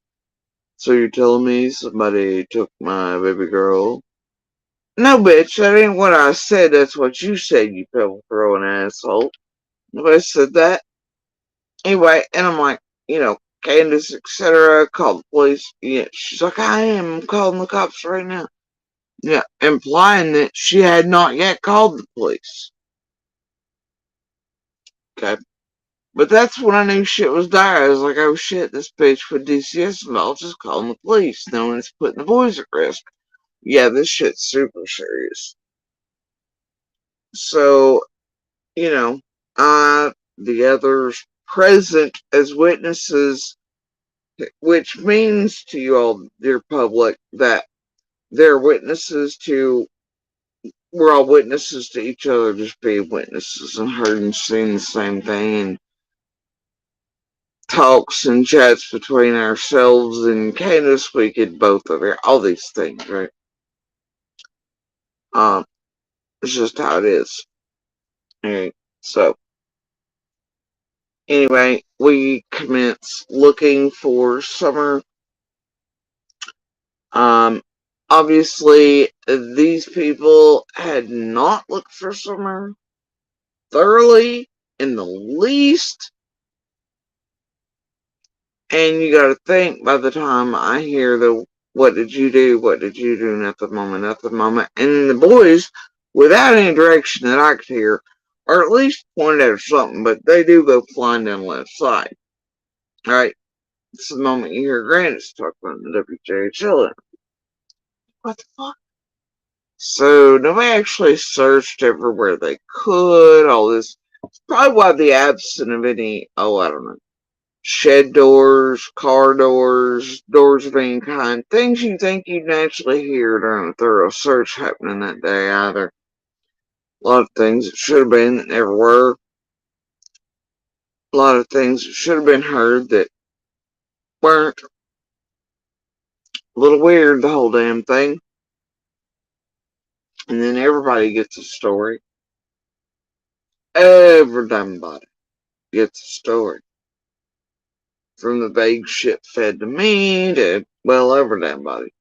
so you're telling me somebody took my baby girl? No, bitch, that ain't what I said. That's what you said, you pebble throwing asshole. Nobody said that. Anyway, and I'm like, Candace, etc., called the police. Yeah, she's like, I am calling the cops right now. Yeah, implying that she had not yet called the police. Okay. But that's when I knew shit was dire. I was like, oh shit, this bitch put DCS involved, just calling the police. No one's putting the boys at risk. Yeah, this shit's super serious. So, the others present as witnesses, which means to you all, dear public, that they're witnesses to, we're all witnesses to each other just being witnesses and heard and seen the same thing, and talks and chats between ourselves and Candace, we could both over all these things, right? It's just how it is. Alright, so anyway, we commence looking for Summer. Obviously, these people had not looked for Summer thoroughly in the least. And you gotta think, by the time I hear the what did you do at the moment, and the boys, without any direction that I could hear, or at least pointed at or something, but they do go flying down the left side. Alright, it's the moment you hear Grandis talk about the WJHL. What the fuck? So, nobody actually searched everywhere they could, all this. Probably why the absence of any, I don't know. shed doors, car doors, doors of any kind, things you think you'd naturally hear during a thorough search happening that day either. A lot of things that should have been that never were. A lot of things that should have been heard that weren't. A little weird, the whole damn thing. And then everybody gets a story. Everybody gets a story. From the vague shit fed to me to, well, everybody.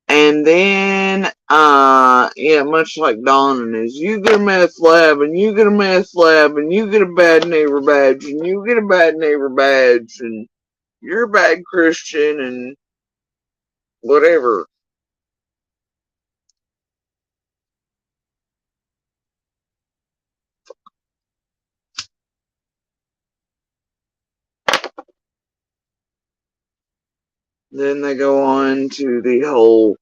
And then, yeah, much like Dawn and his, you get a meth lab, and you get a meth lab, and you get a bad neighbor badge, and you get a bad neighbor badge, and you're a bad Christian, and whatever. Then they go on to the whole,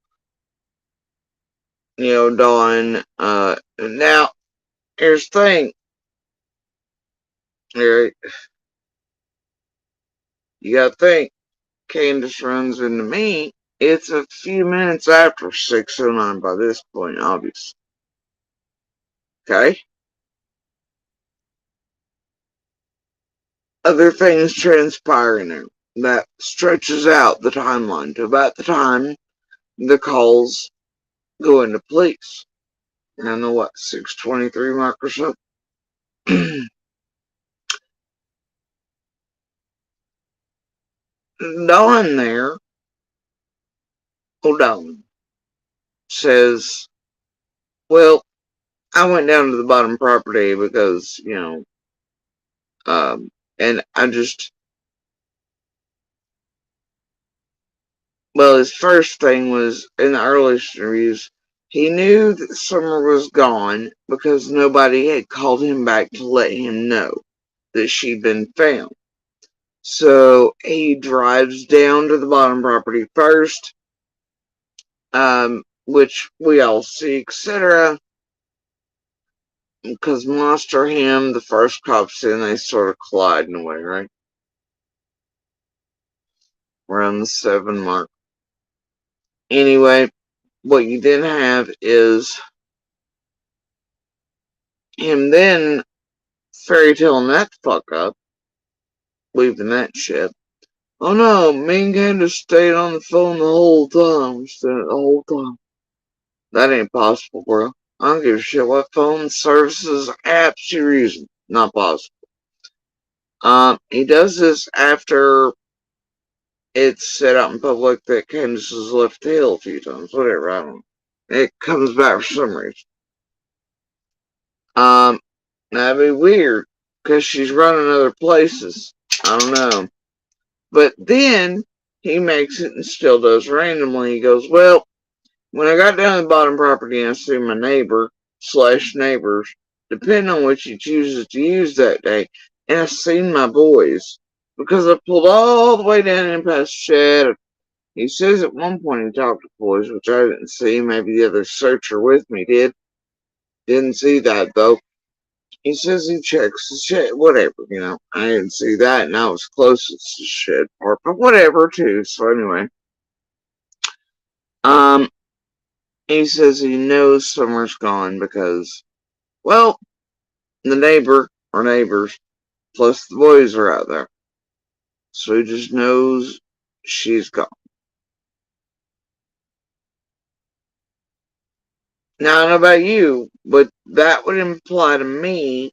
Dawn, now, here's the thing, Eric, you gotta think, Candace runs into me, it's a few minutes after 6:09 by this point, obviously. Okay? Other things transpiring there that stretches out the timeline to about the time the calls go into police. I don't know what, 6:23 mark or so. Dawn there, Dawn, says, well, I went down to the bottom property because, and I just, well, his first thing was, in the earliest interviews, he knew that Summer was gone because nobody had called him back to let him know that she'd been found. So he drives down to the bottom property first, which we all see, etc. Because Monster Him, the first cop's in, they sort of collide in a way, right? Around the 7 mark. Anyway, what you then have is him then fairy tailing that fuck up, leaving that shit. Oh no, me and Candace stayed on the phone the whole time. That ain't possible, bro. I don't give a shit what phone services, apps you're using. Not possible. He does this after it's said out in public that Candace has left the hill a few times. Whatever, I don't know. It comes back for some reason. That'd be weird, because she's running other places. I don't know. But then, he makes it and still does randomly. He goes, well, when I got down to the bottom property and I see my neighbor / neighbors, depending on which he chooses to use that day, and I seen my boys, because I pulled all the way down and past the shed. He says at one point he talked to the boys, which I didn't see. Maybe the other searcher with me did. Didn't see that, though. He says he checks the shed, whatever, I didn't see that, and I was closest to the shed part, but whatever, too. So anyway, he says he knows Summer's gone because, well, the neighbor or neighbors plus the boys are out there, so he just knows she's gone. Now, I don't know about you, but that would imply to me,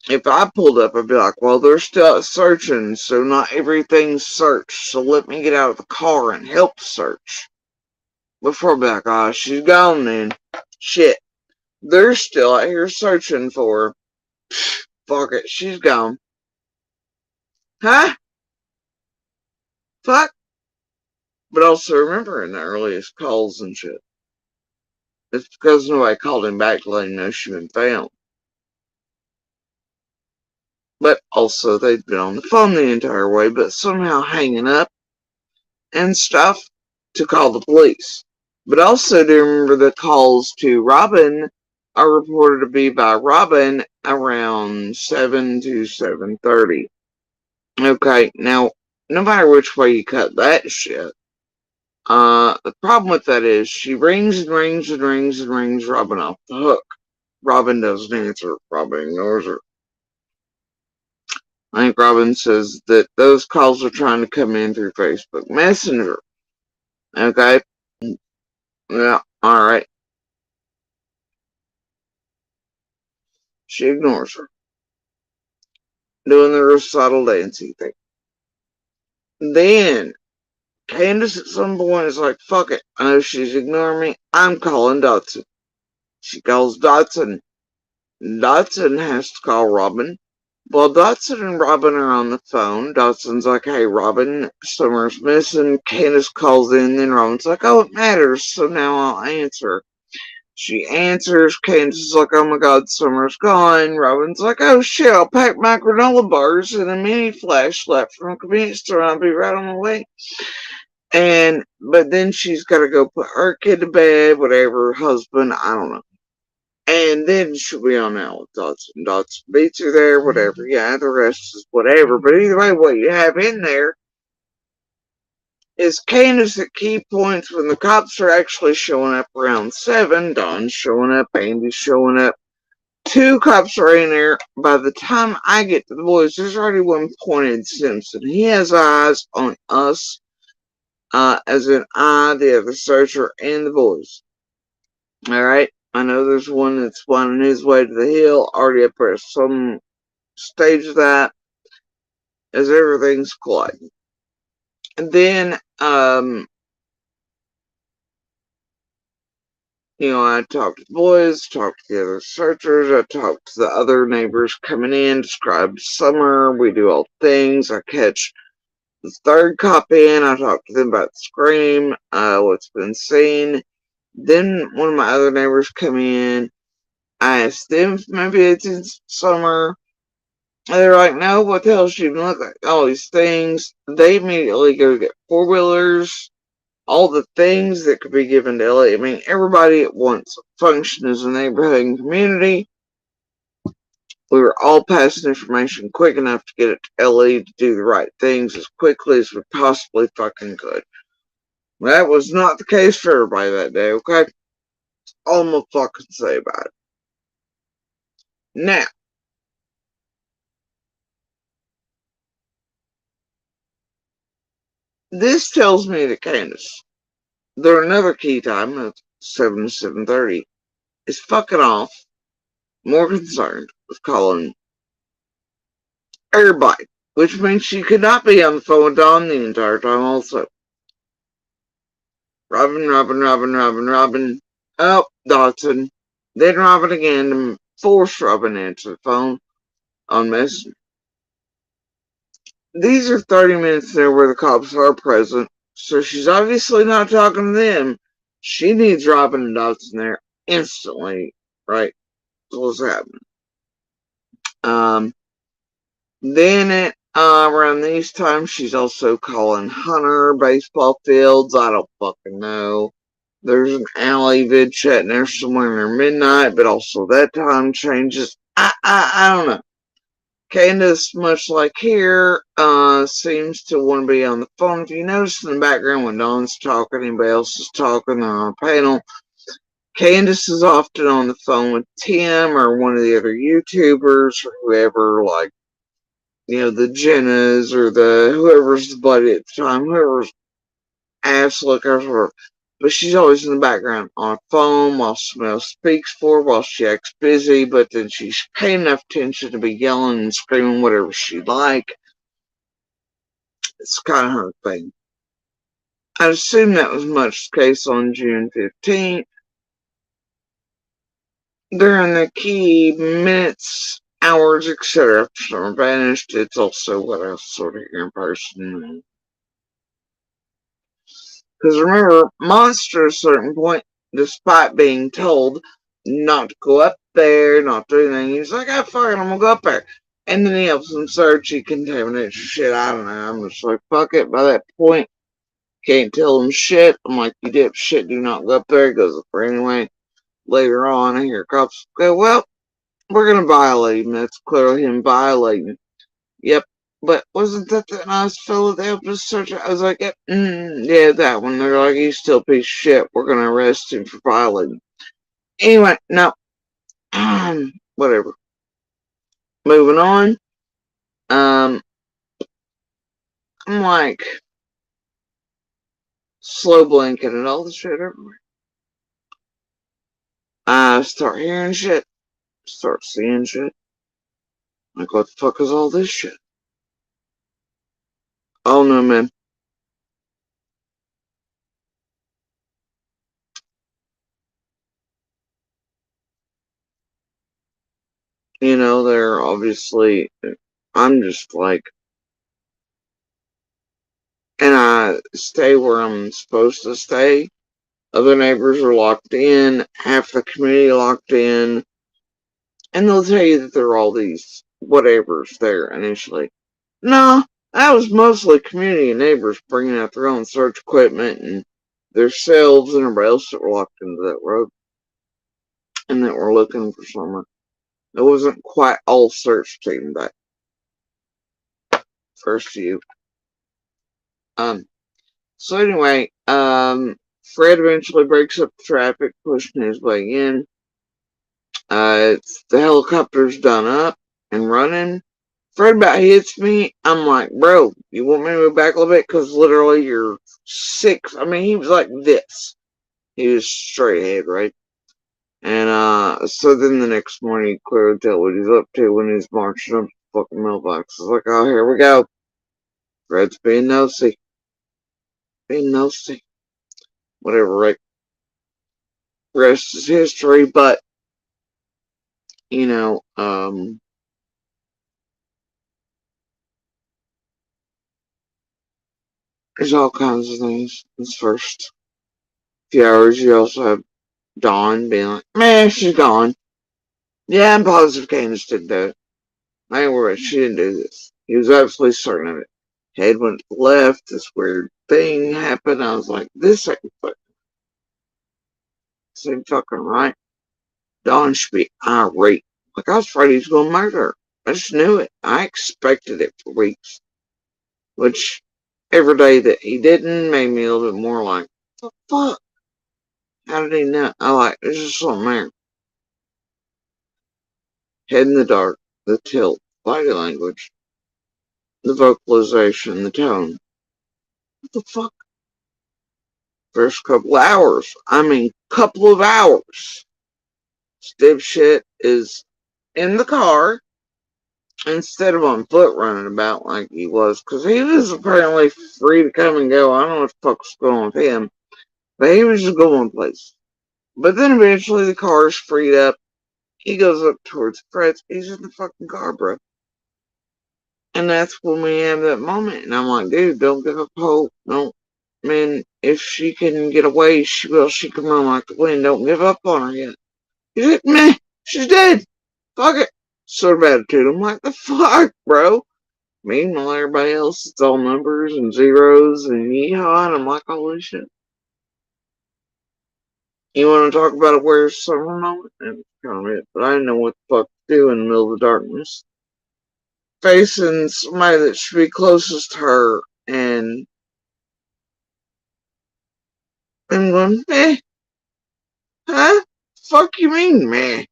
if I pulled up, I'd be like, well, they're still out searching, so not everything's searched, so let me get out of the car and help search. Before I'd be like, oh, she's gone then. Shit. They're still out here searching for her. Fuck it, she's gone. Huh? Fuck. But also remember in the earliest calls and shit, it's because nobody called him back to let him know she'd been found. But also they'd been on the phone the entire way, but somehow hanging up and stuff to call the police. But also do remember the calls to Robin are reported to be by Robin around 7 to 7:30. Okay, now, no matter which way you cut that shit, the problem with that is she rings and rings and rings and rings Robin off the hook. Robin doesn't answer. Robin ignores her. I think Robin says that those calls are trying to come in through Facebook Messenger. Okay? Yeah, alright. She ignores her. Doing the recital dancing thing. Then, Candace at some point is like, fuck it. I know she's ignoring me. I'm calling Dotson. She calls Dotson. Dotson has to call Robin. While Dotson and Robin are on the phone, Dotson's like, hey, Robin, Summer's missing. Candace calls in, then Robin's like, oh, it matters, so now I'll answer. She answers. Candace is like, oh my god, Summer's gone. Robin's like, oh shit, I'll pack my granola bars and a mini flashlight from a convenience store and I'll be right on my way. But then she's got to go put her kid to bed, whatever, her husband, I don't know. And then she'll be on out with Dotson. Dotson beats her there, whatever. Yeah, the rest is whatever. But either way, what you have in there is Candace at key points when the cops are actually showing up around 7. Don's showing up, Andy's showing up. 2 cops are in there. By the time I get to the boys, there's already one pointed Simpson. He has eyes on us, as in I, the other searcher, and the boys. Alright? I know there's one that's finding his way to the hill, already up there at some stage of that, as everything's colliding. And then, I talked to the boys, talked to the other searchers, I talked to the other neighbors coming in, described Summer, we do all things, I catch the 3rd cop in, I talk to them about the scream, what's been seen. Then one of my other neighbors come in. I asked them if maybe it's in Summer. And they're like, no, what the hell she even look like? All these things. They immediately go get 4-wheelers. All the things that could be given to Ellie. I mean, everybody at once function as a neighborhood and community. We were all passing information quick enough to get it to Ellie to do the right things as quickly as we possibly fucking could. That was not the case for everybody that day, okay? That's all I'm gonna fucking say about it. Now, this tells me that Candace, during another key time of 7 to 7:30, is fucking off, more concerned with calling everybody, which means she could not be on the phone with Don the entire time also. Robin. Oh, Dotson. Then Robin again to force Robin to answer the phone on Messenger. These are 30 minutes there where the cops are present, so she's obviously not talking to them. She needs Robin and Dotson there instantly, right? That's what's happening. Then at around these times, she's also calling Hunter, baseball fields. I don't fucking know. There's an alley vid chat in there somewhere near midnight, but also that time changes. I don't know. Candace, much like here, seems to want to be on the phone. If you notice in the background when Dawn's talking, anybody else is talking, they're on a panel. Candace is often on the phone with Tim or one of the other YouTubers or whoever, like, the Jennas or whoever's the buddy at the time, whoever's ass lickers or. But she's always in the background on a phone while somebody else speaks for her, while she acts busy, but then she's paying enough attention to be yelling and screaming whatever she'd like. It's kind of her thing. I'd assume that was much the case on June 15th. During the key minutes, hours, etc. after Summer vanished, it's also what I sort of hear in person. Because remember, Monster at a certain point, despite being told not to go up there, not to do anything, he's like, fuck it, I'm gonna go up there. And then he helps him search, he contaminates shit, I don't know. I'm just like, fuck it. By that point, can't tell him shit. I'm like, you dipshit, do not go up there. He goes up there anyway. Later on, I hear cops go, well, we're gonna violate him. That's clearly him violating. Yep, But wasn't that the nice fellow they helped us search? I was like, yeah, that one. They're like, he's still a piece of shit. We're gonna arrest him for violating. Anyway, no. Whatever. Moving on. I'm like slow blinking at all the shit everywhere. I start hearing shit. Start seeing shit. Like, what the fuck is all this shit? Oh no, man. You know, they're obviously, I'm just like, and I stay where I'm supposed to stay. Other neighbors are locked in, half the community locked in, and they'll tell you that there are all these whatevers there initially. No, that was mostly community and neighbors bringing out their own search equipment and themselves and everybody else that were locked into that road and that were looking for someone. It wasn't quite all search team that first few. So anyway, Fred eventually breaks up the traffic, pushing his way in. The helicopter's done up and running. Fred about hits me. I'm like, bro, you want me to move back a little bit? Because literally you're 6. I mean, he was like this. He was straight ahead, right? And so then the next morning, you clearly tell what he's up to when he's marching up the fucking mailbox. It's like, oh, here we go. Fred's being nosy. Being nosy. Whatever, right? Rest is history, but, you know, there's all kinds of things. This first few hours, you also have Dawn being like, man, she's gone. Yeah, I'm positive Candace didn't do it. I ain't worried, she didn't do this. He was absolutely certain of it. Head went left, this weird thing happened. I was like, this ain't fucking right. Dawn should be irate. Like, I was afraid he was going to murder her. I just knew it. I expected it for weeks. Which, every day that he didn't made me a little bit more like, what the fuck? How did he know? I like, there's just something there. Head in the dark, the tilt, body language, the vocalization, the tone. What the fuck? First couple hours. I mean, couple of hours. Dipshit is in the car instead of on foot running about like he was, because he was apparently free to come and go. I don't know what the fuck's going on with him, but he was just going places. But then eventually the car's freed up. He goes up towards Fred's. He's in the fucking car, bro. And that's when we have that moment. And I'm like, dude, don't give up hope. Don't. Man, if she can get away, she will. She can run like the wind. Don't give up on her yet. He's like, man, she's dead. Fuck it. Sort of attitude. I'm like, the fuck, bro? Meanwhile, everybody else, it's all numbers and zeros and yeehaw. And I'm like, holy shit. You want to talk about a weird summer moment? And comment, but I didn't know what the fuck to do in the middle of the darkness. Facing somebody that should be closest to her, and I'm going, meh. Huh? Fuck you mean, meh?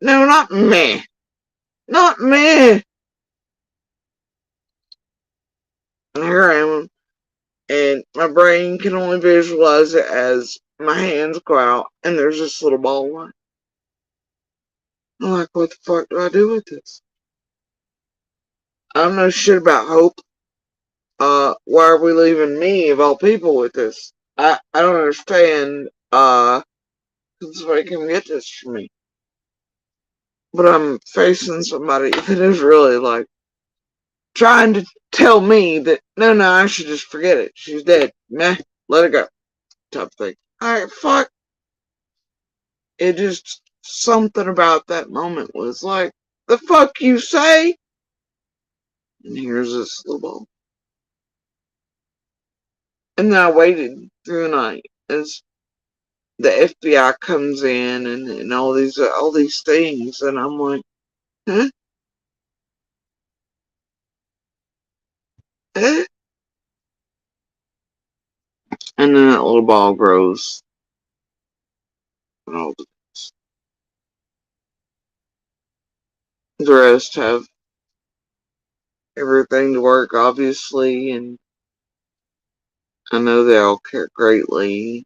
No, not meh. Not meh. And here I am, and my brain can only visualize it as my hands go out, and there's this little ball of light. I'm like, what the fuck do I do with this? I don't know shit about hope. Why are we leaving me, of all people, with this? I don't understand, somebody can get this from me. But I'm facing somebody that is really, like, trying to tell me that, no, I should just forget it. She's dead. Meh, let her go. Type thing. Alright, fuck. It just, something about that moment was like, the fuck you say? And here's this little ball. And then I waited through the night as the FBI comes in and all these things, and I'm like, huh? And then that little ball grows. And all the rest have everything to work, obviously, and I know they all care greatly.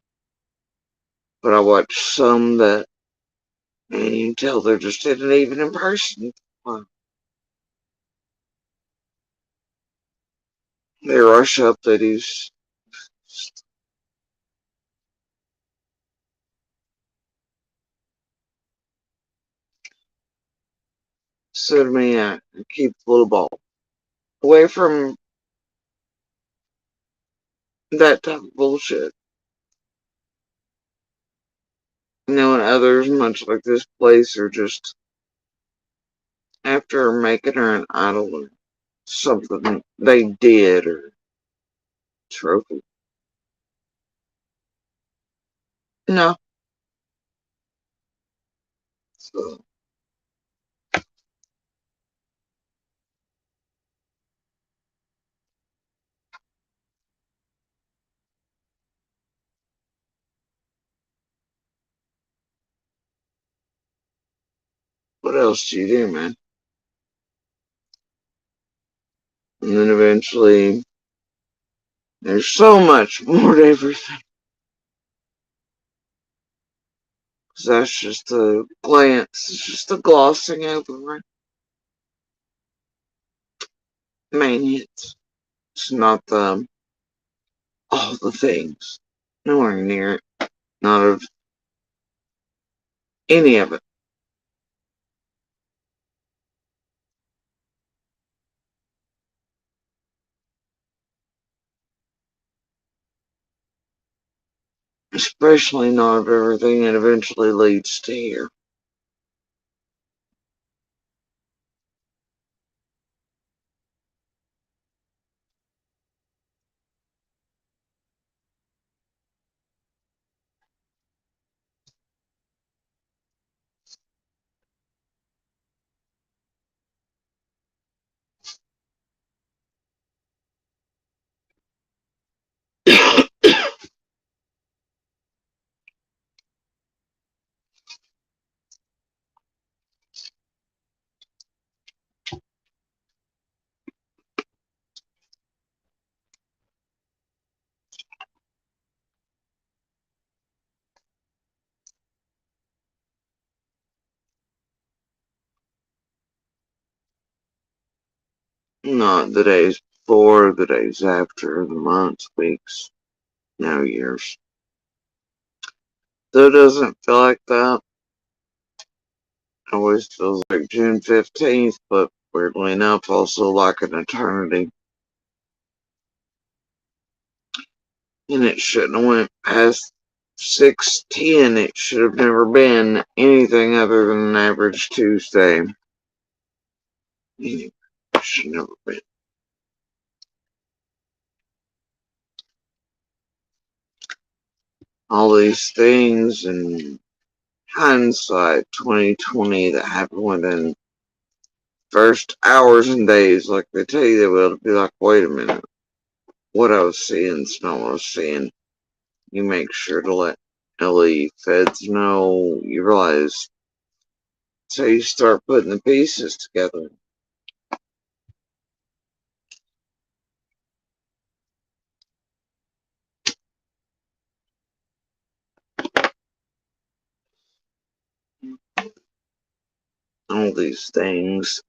But I watch some that, and you can tell they're just sitting even in person. They rush up, they do. So to me, I keep the little ball away from that type of bullshit. Knowing others, much like this place, are just after making her an idol or something they did or trophy. No. So. What else do you do, man? And then eventually, there's so much more to everything. Because that's just a glance, it's just a glossing over main hits. It's not all the things. Nowhere near it. Not of any of it. Especially not of everything that eventually leads to here. Not the days before, the days after, the months, weeks, now years. Though it doesn't feel like that. It always feels like June 15th, but weirdly enough, also like an eternity. And it shouldn't have went past 6:10. It should have never been anything other than an average Tuesday. Anyway, it should never been. All these things in hindsight 2020 that happened within first hours and days, like they tell you they will, be like, wait a minute, what I was seeing, it's not what I was seeing. You make sure to let LE feds know. You realize that's how you start putting the pieces together. All these things.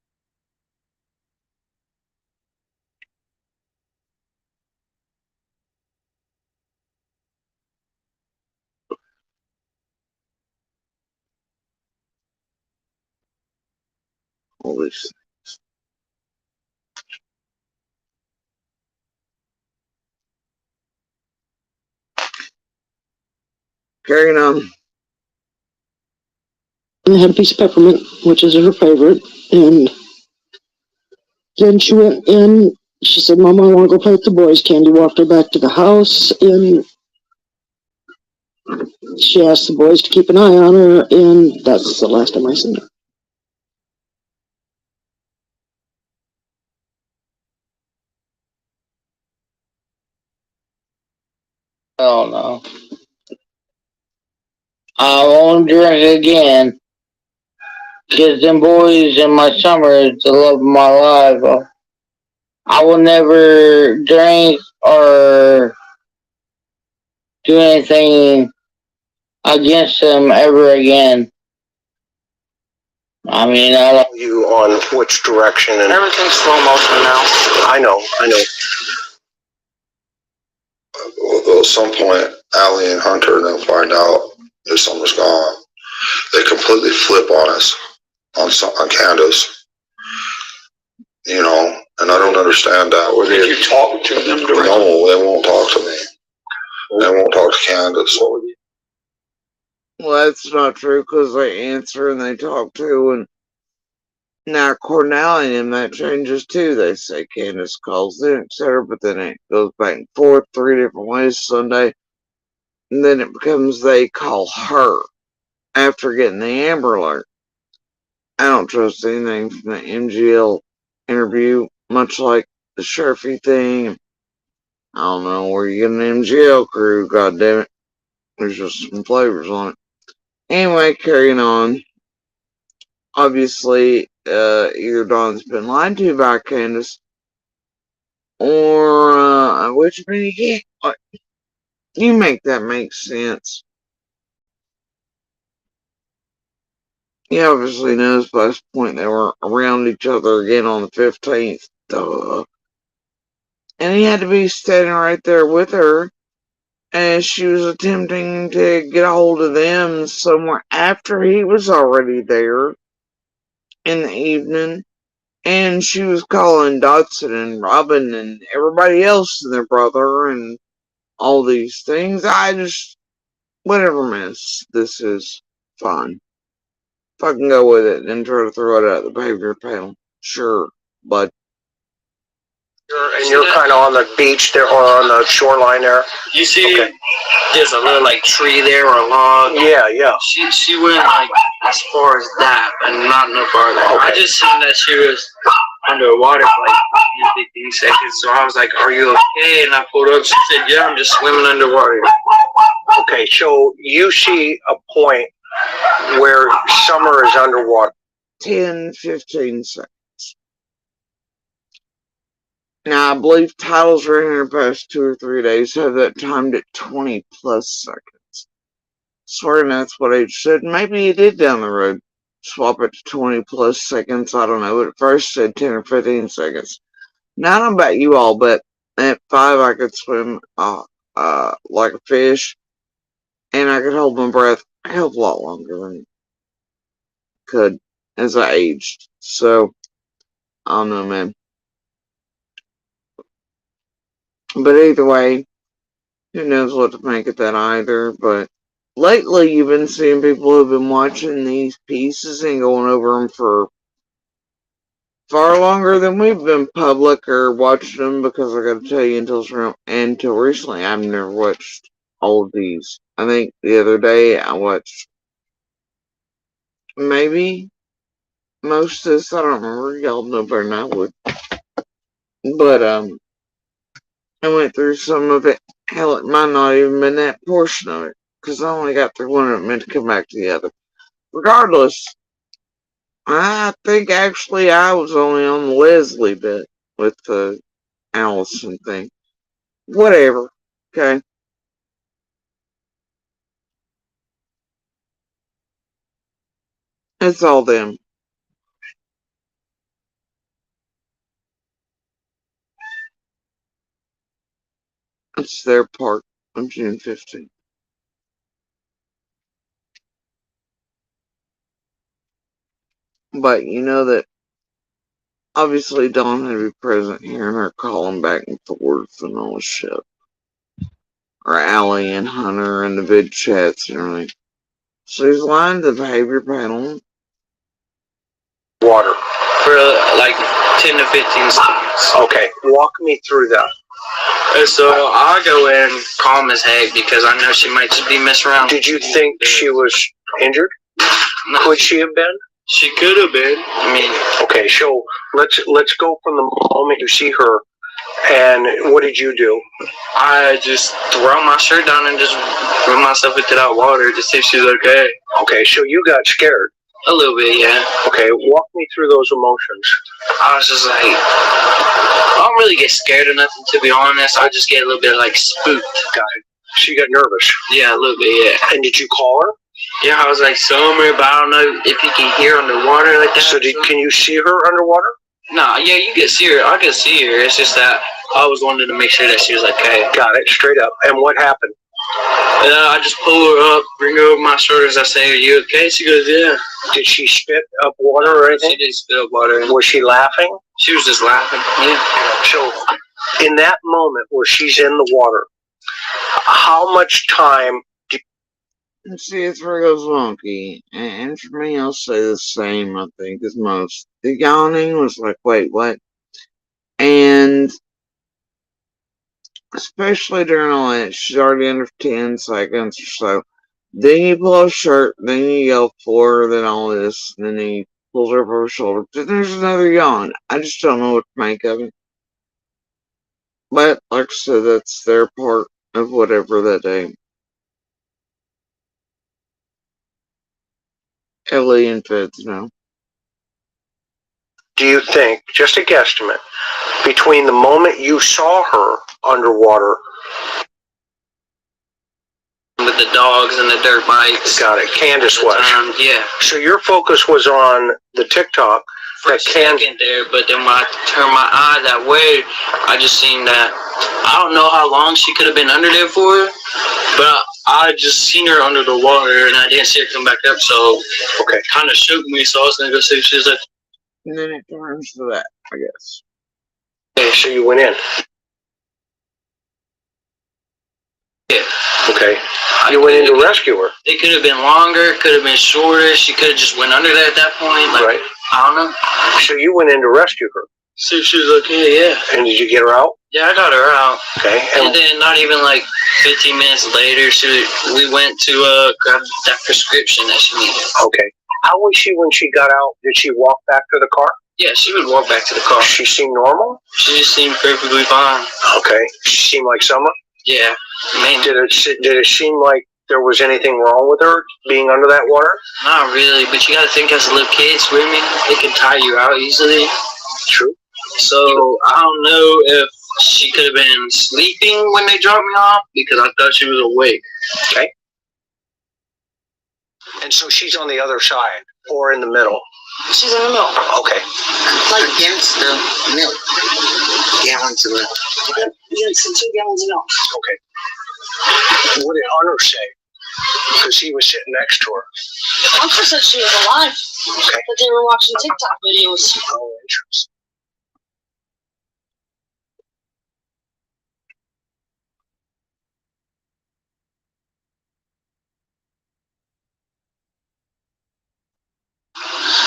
All these things. Carrying on. And I had a piece of peppermint, which is her favorite, and then she went in, she said, Mama, I want to go play with the boys. Candy walked her back to the house, and she asked the boys to keep an eye on her, and that's the last time I seen her. Hell no. I won't drink again. Because them boys in my summer is the love of my life. I will never drink or do anything against them ever again. I mean, I love You on which direction and everything's slow motion now. I know. Well, at some point, Allie and Hunter, they'll find out that someone's gone. They completely flip on us, on Candace. You know, and I don't understand that. Did you talk to them directly? No, they won't talk to me. They won't talk to Candace. Well, that's not true because they answer and they talk to, and now Cornell and them, that changes too. They say Candace calls in, etc., but then it goes back and forth 3 different ways Sunday, and then it becomes they call her after getting the Amber Alert. I don't trust anything from the MGL interview, much like the Sheriffy thing. I don't know where you get an MGL crew, goddammit. There's just some flavors on it. Anyway, carrying on. Obviously, either Dawn's been lied to by Candace, or which one you get? You make that make sense. He obviously knows by this point they were around each other again on the 15th. Duh. And he had to be standing right there with her as she was attempting to get a hold of them somewhere after he was already there in the evening. And she was calling Dotson and Robin and everybody else and their brother and all these things. Whatever mess this is, fine. If I can go with it and try to throw it out the behavior panel, sure, but. And you're kind of on the beach there, or on the shoreline there. You see, there's a little like tree there or a log. Yeah. She went like as far as that, and not no farther. I just seen that she was underwater for like 15 seconds. So I was like, "Are you okay?" And I pulled up. She said, "Yeah, I'm just swimming underwater." Okay, so you see a point where Summer is underwater. 10-15 seconds. Now, I believe titles written in the past 2 or 3 days have that timed at 20 plus seconds. Swearing that's what H said. Maybe he did down the road swap it to 20 plus seconds. I don't know. But at first said 10 or 15 seconds. Now, I don't know about you all, but at 5 I could swim like a fish. And I could hold my breath a hell of a lot longer than I could as I aged. So, I don't know, man. But either way, who knows what to make of that either. But lately, you've been seeing people who've been watching these pieces and going over them for far longer than we've been public or watching them, because I gotta tell you, until recently, I've never watched all of these. I think the other day I watched maybe most of this. I don't remember. Y'all know better than I would. But, I went through some of it. Hell, it might not even been that portion of it, because I only got through one of it, meant to come back to the other. Regardless, I think actually I was only on the Leslie bit with the Allison thing. Whatever, okay? It's all them. It's their part on June 15th. But you know that obviously Dawn had to be present here and her calling back and forth and all this shit. Or Allie and Hunter and the vid chats and everything. So he's lying to the behavior panel. Water. For like 10 to 15 seconds. Okay, walk me through that. And so I'll go in calm as heck because I know she might just be messing around. Did you think she was injured? No. Could she have been? She could have been. I mean, okay, so let's go from the moment you see her And what did you do? I just threw my shirt down and just threw myself into that water to see if she's okay. Okay, so you got scared. A little bit, yeah. Okay, walk me through those emotions. I was just like, I don't really get scared or nothing, to be honest. I just get a little bit like spooked. Got it. So you got nervous. Yeah, a little bit, yeah. And did you call her? Yeah, I was like, Summer, but I don't know if you can hear underwater like that. So can you see her underwater? Nah, yeah, you can see her. I can see her. It's just that I was wanting to make sure that she was okay. Got it, straight up. And what happened? I just pull her up, bring her over my shoulders. I say, "Are you okay?" She goes, "Yeah." Did she spit up water or anything? She did spit up water. Was she laughing? She was just laughing. Yeah. So, in that moment where she's in the water, how much time? See, it's where it goes wonky. And for me, I'll say the same, I think, as most. The yawning was like, wait, what? And especially during all that, she's already under 10 seconds or so. Then you pull her shirt, then you yell for her, then all this, and then he pulls her over her shoulder. Then there's another yawn. I just don't know what to make of it. But, like I said, that's their part of whatever that day. Ellie and Feds know. Do you think, just a guesstimate, between the moment you saw her underwater with the dogs and the dirt bikes? Got it. Candace was. Yeah. So your focus was on the TikTok. For a second there, but then when I turned my eye that way, I just seen that. I don't know how long she could have been under there for, but I just seen her under the water and I didn't see her come back up, so okay, kind of shook me. So I was gonna go see if she was like. And then it turns to that, I guess. Okay, so you went in. Yeah. Okay. You went in to rescue her. It could have been longer, could have been shorter. She could have just went under there at that point. Like, right. I don't know. So you went in to rescue her. See if she was okay, yeah. And did you get her out? Yeah, I got her out. Okay. And then not even like 15 minutes later, we went to grab that prescription that she needed. Okay. How was she when she got out? Did she walk back to the car? Yeah, she would walk back to the car. She seemed normal? She just seemed perfectly fine. Okay. She seemed like Summer? Yeah. Did it seem like there was anything wrong with her being under that water? Not really, but you gotta think as a little kid swimming, it can tire you out easily. True. So I don't know if she could have been sleeping when they dropped me off because I thought she was awake. Okay. And so she's on the other side or in the middle? She's in the middle. Okay. Like against the milk. Gallons of milk. Against the 2 gallons of milk. Okay. What did Hunter say? Because he was sitting next to her. Hunter said she was alive. Okay. But they were watching TikTok videos. Oh, interesting.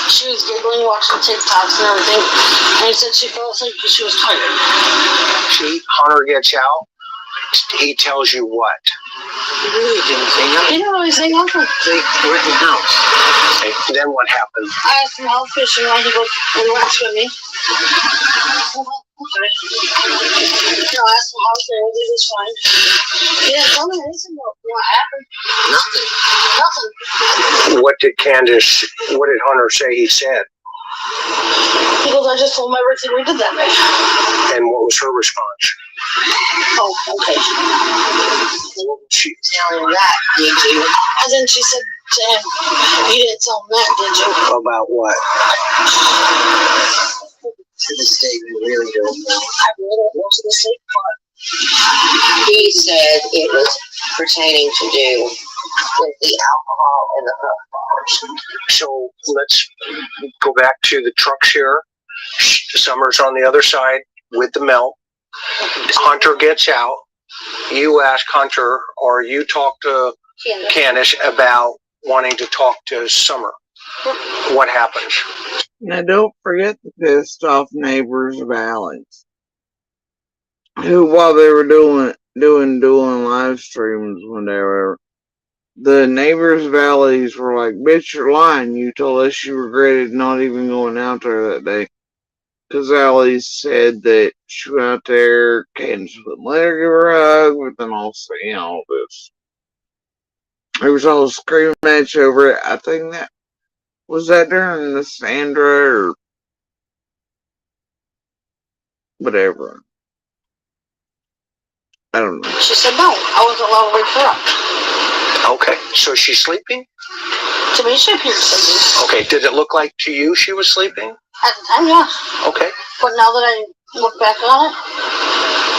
She was giggling, watching TikToks and everything. And he said she fell asleep because she was tired. Hunter gets out. He tells you what? He really didn't say nothing. He didn't really say nothing. They were at the house. Okay. Then what happened? I asked him how fishing why he goes and went swimming. Okay. So I asked him how he was fine. He didn't tell me anything about what happened. Nothing. What did Hunter say he said? He goes, I just told him everything we did that day. And what was her response? Oh, okay. She telling him that, did you? And then she said to him, you didn't tell him that, did you? About what? To this day, we really don't know. I really don't know to the safe part. He said it was pertaining to do with the alcohol in the puff bars. So let's go back to the trucks here. Summer's on the other side with the milk. Hunter gets out. You ask Hunter, or you talk to Candace about wanting to talk to Summer. What happens? Now, don't forget the pissed off neighbors of Alex, who, while they were doing live streams, whenever the neighbors of Alex were like, "Bitch, you're lying. You told us you regretted not even going out there that day." Because Allie said that she went out there, Candace wouldn't let her give her a hug, but then also, all this. There was a whole screaming match over it. I think that was that during the Sandra or whatever. I don't know. She said no. I wasn't allowed to wake her up. Okay, so she's sleeping? To me, she appeared sleeping. Okay, did it look like to you she was sleeping? At the time, yeah. Okay. But now that I look back on it,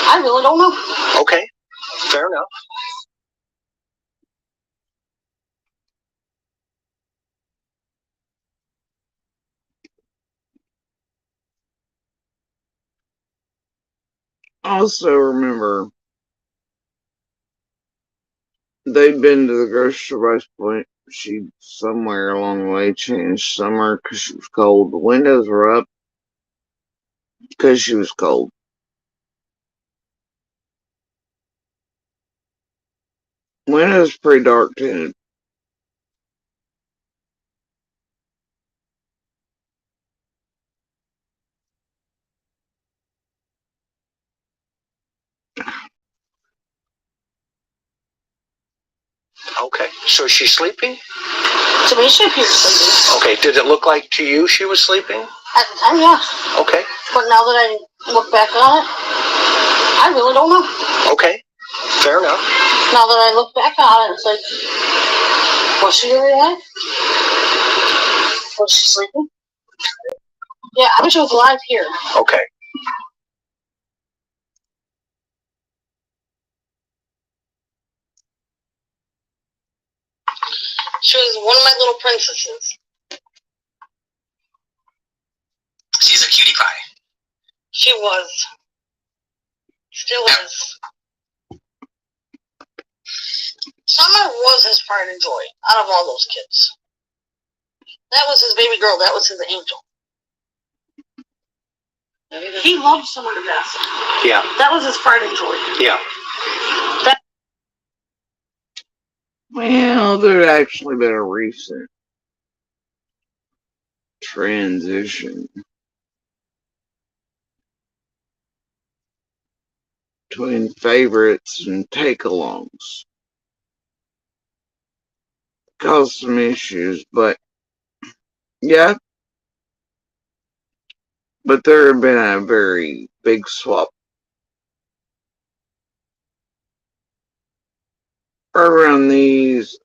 I really don't know. Okay, fair enough. Also remember, they'd been to the grocery store by this point. She somewhere along the way changed somewhere because she was cold. The windows were up because she was cold. Windows pretty dark tinted. Okay, so she's sleeping? To me, she appeared sleeping. Okay, did it look like to you she was sleeping? At the time, yeah. Okay. But now that I look back on it, I really don't know. Okay, fair enough. Now that I look back on it, it's like, was she alive? Was she sleeping? Yeah, I wish I was alive here. Okay. She was one of my little princesses. She's a cutie pie. She was. Still is. Summer was his pride and joy out of all those kids. That was his baby girl. That was his angel. He loved Summer to death. Yeah. That was his pride and joy. Yeah. Well, there's actually been a recent transition between favorites and take-alongs. Caused some issues, but yeah. But there had been a very big swap around these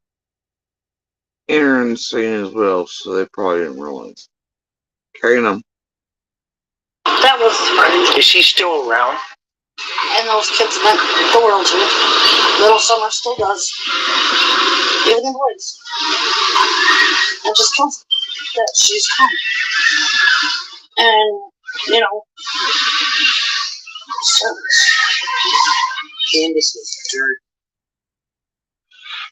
entering the scene as well, so they probably didn't realize. Carrying them. That was his pride and joy. Is she still around? And those kids meant the world to me. Little Summer still does. Even in woods. And just comes that she's come. And, Candace was dirt.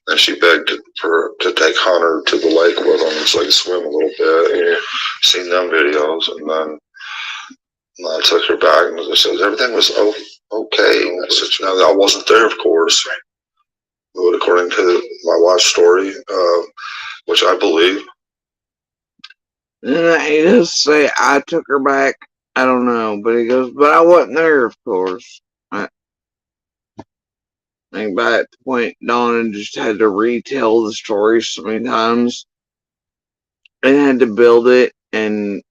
And she begged to take Hunter to the lake with him so he could swim a little bit. You seen them videos, and then I took her back and I said everything was okay. And I said, I wasn't there, of course, but according to my wife's story, which I believe. And he does say I took her back. I don't know, but he goes, but I wasn't there, of course. I think by that point, Donna just had to retell the story so many times and had to build it and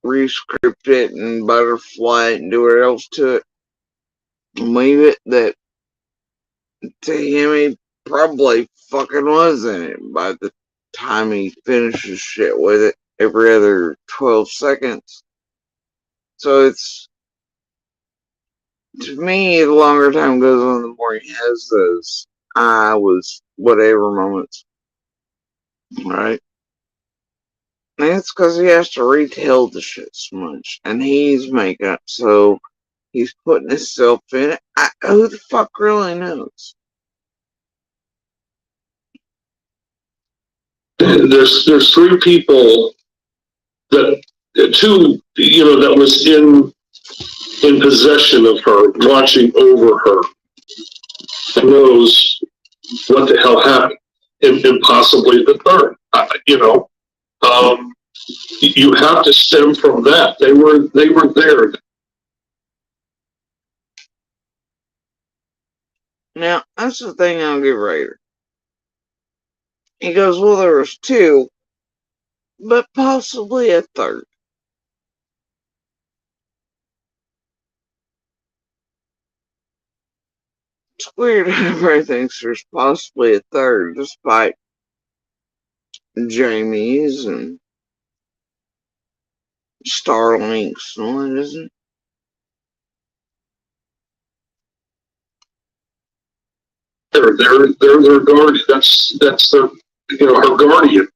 re-script it and butterfly it and do whatever else to it and leave it that to him he probably fucking was in it by the time he finishes shit with it every other 12 seconds. So it's, to me, the longer time goes on, the more he has those I was whatever moments. Right? And it's because he has to retell the shit so much. And he's makeup, so he's putting himself in it. Who the fuck really knows? There's three people that, two, that was in possession of her, watching over her, knows what the hell happened, and possibly the third, You have to stem from that. They were there. Now, that's the thing I'll give Raider. He goes, well, there was two, but possibly a third. It's weird how everybody thinks there's possibly a third, despite Jamie's and Starlink's and all that, isn't it? They're their guardian. That's their, her guardian.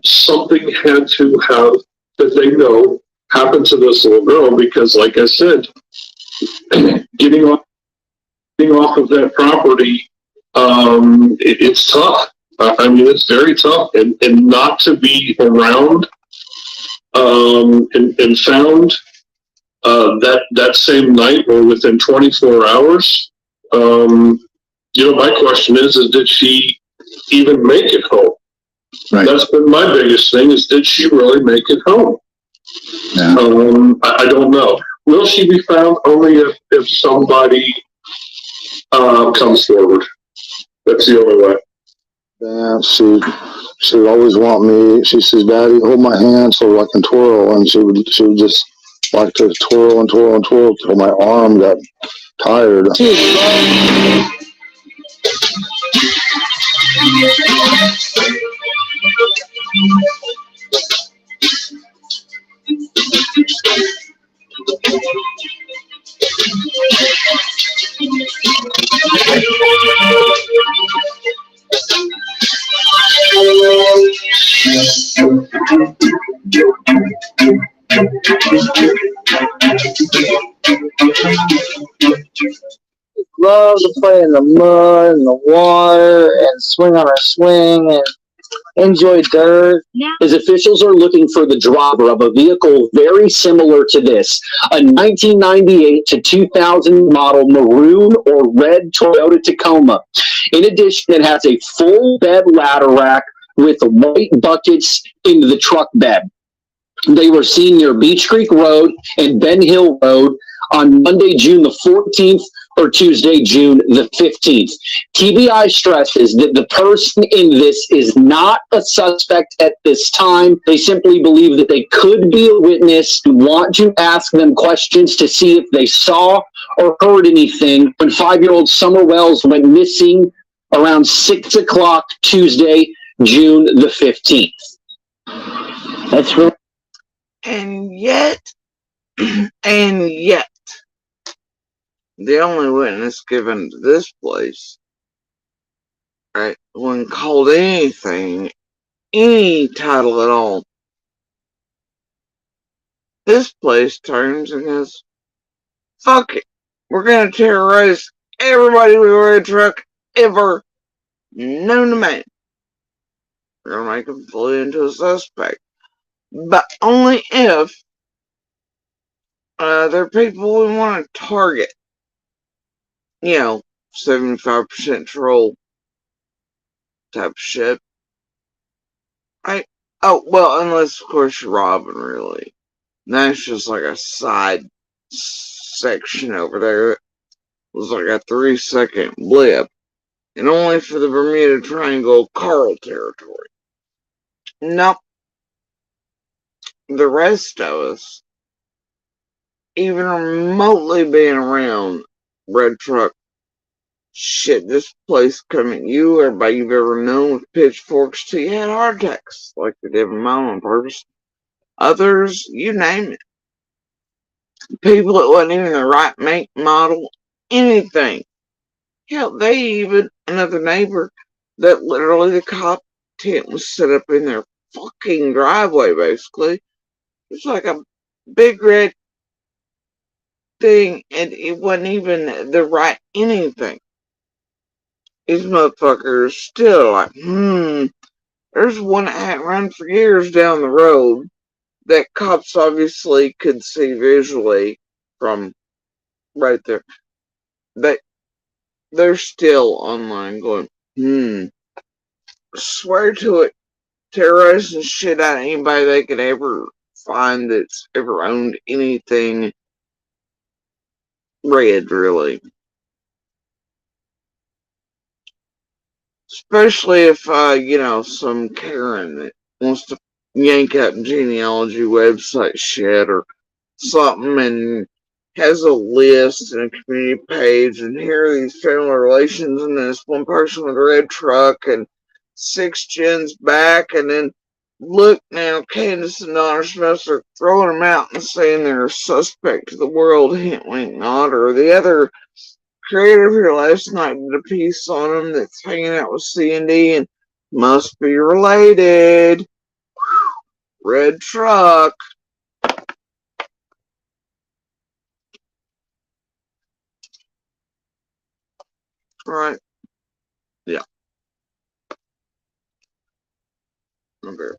Something had to have, that they know, happened to this little girl, because, like I said, getting off of that property, it's tough. I mean, it's very tough, and not to be around, and found that same night or within 24 hours. My question is did she even make it home? Right. That's been my biggest thing, is did she really make it home? Yeah. I don't know. Will she be found? Only if somebody comes forward. That's the only way. Yeah, she would always want me. She says, "Daddy, hold my hand so I can twirl," and she would just like to twirl and twirl and twirl till my arm got tired. Love to play in the mud and the water and swing on our swing and enjoy dirt. His officials are looking for the driver of a vehicle very similar to this, a 1998 to 2000 model maroon or red Toyota Tacoma. In addition, it has a full bed ladder rack with white buckets into the truck bed. They were seen near Beach Creek Road and Ben Hill Road on Monday, June the 14th, or Tuesday, June the 15th. TBI stresses that the person in this is not a suspect at this time. They simply believe that they could be a witness and want to ask them questions to see if they saw or heard anything when 5-year-old Summer Wells went missing around 6 o'clock Tuesday, June the 15th. That's right. And yet, the only witness given to this place, right, when called anything, any title at all, this place turns and goes, fuck it, we're gonna terrorize everybody with a red truck ever known to man. We're gonna make them fully into a suspect. But only if they're people we want to target. 75% troll type of shit. Right? Oh, well, unless, of course, you're robbing, really. That's just like a side section over there. It was like a 3-second blip. And only for the Bermuda Triangle Carl territory. Nope. The rest of us, even remotely being around red truck shit, this place coming at you, everybody you've ever known with pitchforks till you had heart attacks, like they did with mine on purpose. Others, you name it. People that wasn't even the right make, model, anything. Hell, they even, another neighbor, that literally the cop tent was set up in their fucking driveway, basically. It's like a big red thing, and it wasn't even the right anything. These motherfuckers still like, there's one that hadn't run for years down the road that cops obviously could see visually from right there. They're still online going, swear to it terrorizing shit out of anybody they could ever find that's ever owned anything red, really. Especially if, some Karen that wants to yank up genealogy website shit or something and has a list and a community page, and here are these family relations, and then this one person with a red truck and 6 gens back, and then look now, Candace and Donna Smith are throwing them out and saying they're a suspect to the world, hint wink nod, or the other creator here last night did a piece on them that's hanging out with C&D and must be related. Red truck. Right. Yeah. Okay.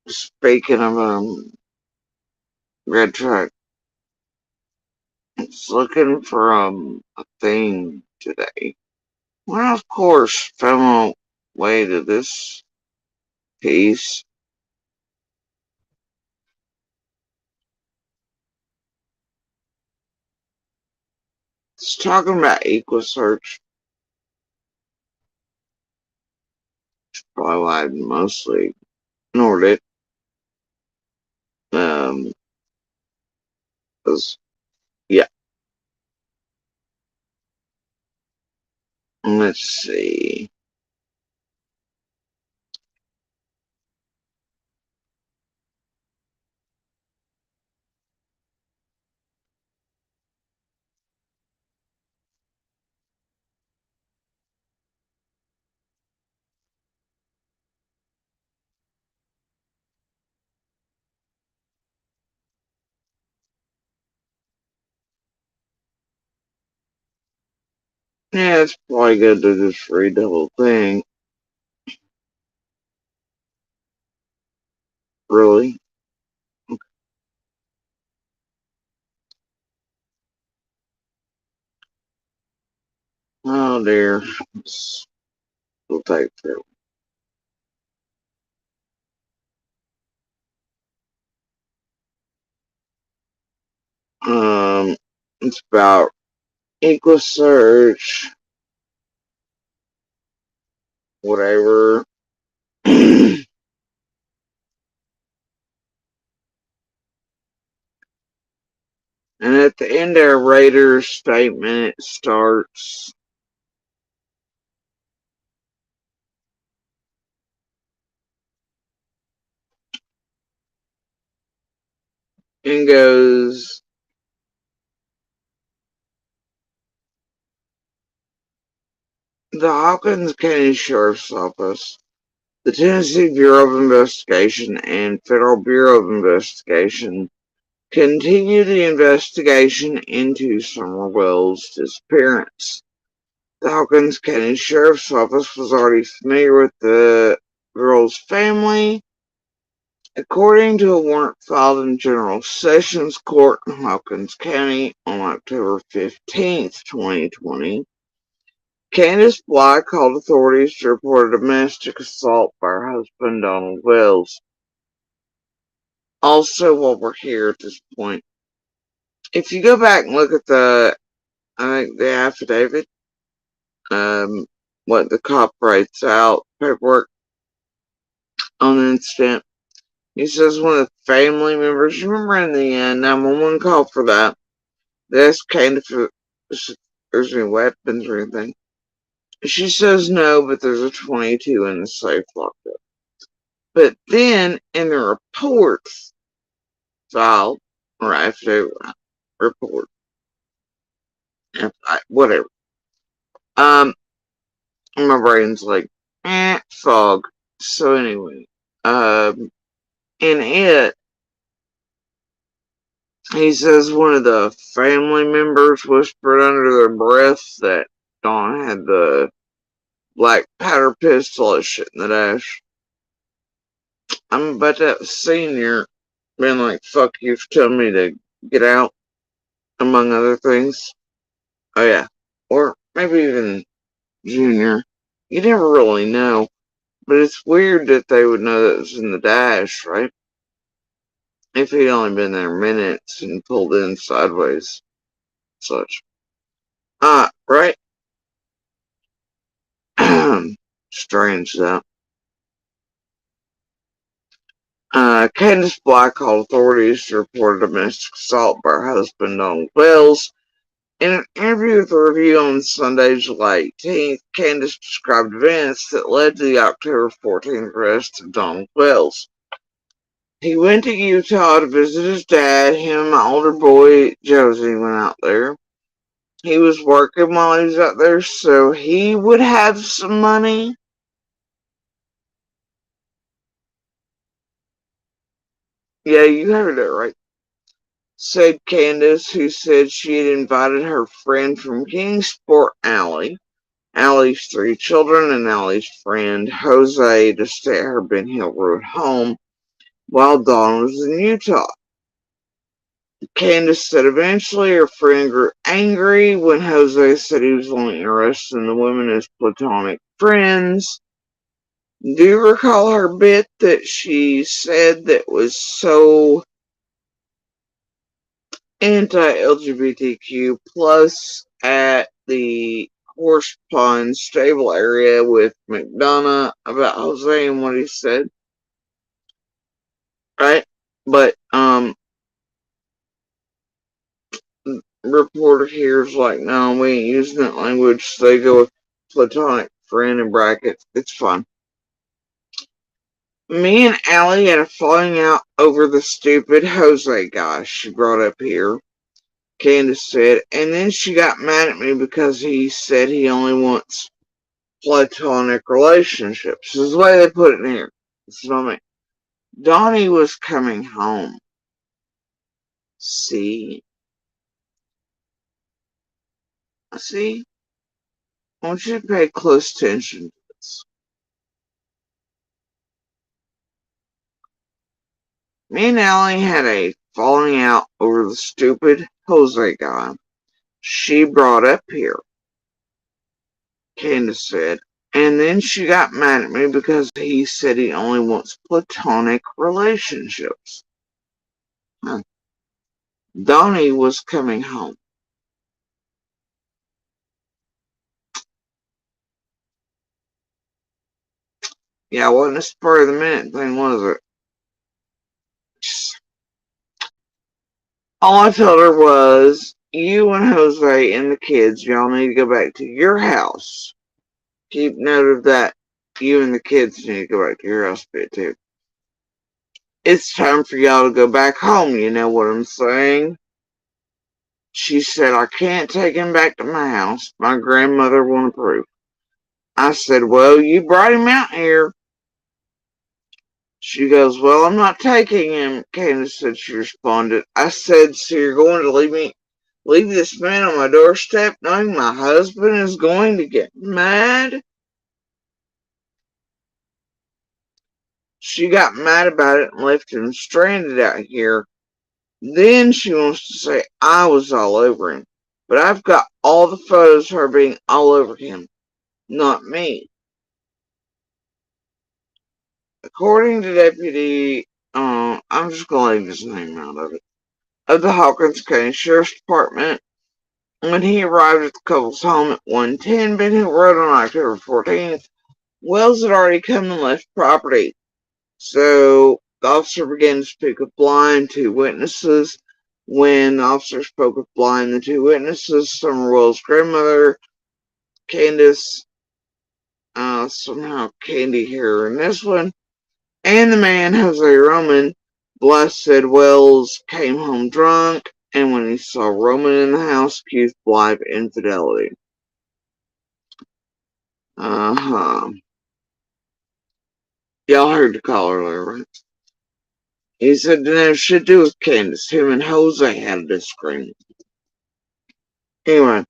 Speaking of red truck, it's looking for a thing today. Well, of course, found my way to this piece. It's talking about EquiSearch. Probably why I mostly ignored it. Cause, yeah. Let's see. Yeah, it's probably good to just read the whole thing. Really? Oh dear. We'll take through. It's about EquiSearch, whatever. And at the end of Raiders' statement, it starts. And goes, the Hawkins County Sheriff's Office, the Tennessee Bureau of Investigation, and Federal Bureau of Investigation continue the investigation into Summer Wells' disappearance. The Hawkins County Sheriff's Office was already familiar with the girl's family. According to a warrant filed in General Sessions Court in Hawkins County on October 15, 2020, Candace Bly called authorities to report a domestic assault by her husband, Donald Wells. Also, while we're here at this point, if you go back and look at the affidavit, what the cop writes out, paperwork on the incident, he says one of the family members, remember in the 911 call for that, they asked Candace if there's any weapons or anything. She says no, but there's a 22 in the safe locked up. But then in the reports filed, or affidavit report, whatever, my brain's like, fog. So anyway, in it, he says one of the family members whispered under their breath that Dawn had the black powder pistol and shit in the dash. I'm about to have a senior being like, fuck you for telling me to get out, among other things. Oh yeah. Or maybe even junior. You never really know. But it's weird that they would know that it was in the dash, right? If he'd only been there minutes and pulled in sideways. Such. Right? Strange that. Candace Bly called authorities to report a domestic assault by her husband, Donald Wells. In an interview with the Review on Sunday, July 18th, Candace described events that led to the October 14th arrest of Donald Wells. He went to Utah to visit his dad. Him and my older boy, Josie, went out there. He was working while he was out there, so he would have some money. Yeah, you heard it right. Said Candace, who said she had invited her friend from Kingsport, Allie, Allie's 3 children, and Allie's friend, Jose, to stay at her Ben Hill Road home while Dawn was in Utah. Candace said eventually her friend grew angry when Jose said he was only interested in the women as platonic friends. Do you recall her bit that she said that was so anti-LGBTQ plus at the horse pond stable area with McDonough about Jose and what he said? Right? But, reporter here is like, no, we ain't using that language, so they go with platonic friend in brackets. It's fun. Me and Allie had a falling out over the stupid Jose guy she brought up here, Candace said, and then she got mad at me because he said he only wants platonic relationships. This is the way they put it in here. This is what I mean. Donnie was coming home. See? I want you to pay close attention to this. Me and Allie had a falling out over the stupid Jose guy she brought up here, Candace said, and then she got mad at me because he said he only wants platonic relationships. Donnie was coming home. Yeah, it wasn't a spur of the minute thing, was it? All I told her was, you and Jose and the kids, y'all need to go back to your house. Keep note of that. You and the kids need to go back to your house a bit too. It's time for y'all to go back home, you know what I'm saying? She said, I can't take him back to my house. My grandmother won't approve. I said, well, you brought him out here. She goes, well, I'm not taking him, Candace said. She responded. I said, so you're going to leave this man on my doorstep knowing my husband is going to get mad? She got mad about it and left him stranded out here. Then she wants to say I was all over him. But I've got all the photos of her being all over him, not me. According to Deputy, I'm just going to leave his name out of it, of the Hawkins County Sheriff's Department, when he arrived at the couple's home at 110 Ben Hill Road on October 14th, Wells had already come and left property. So the officer began to speak with blind two witnesses. When the officer spoke with blind the two witnesses, Summer Wells' grandmother, Candace, somehow Candy here in this one, and the man, Jose Roman, Blythe said Wells came home drunk, and when he saw Roman in the house, accused Blythe of infidelity. Y'all heard the call earlier, right? He said it didn't have shit to do with Candace. Him and Jose had a disagreement. Anyway,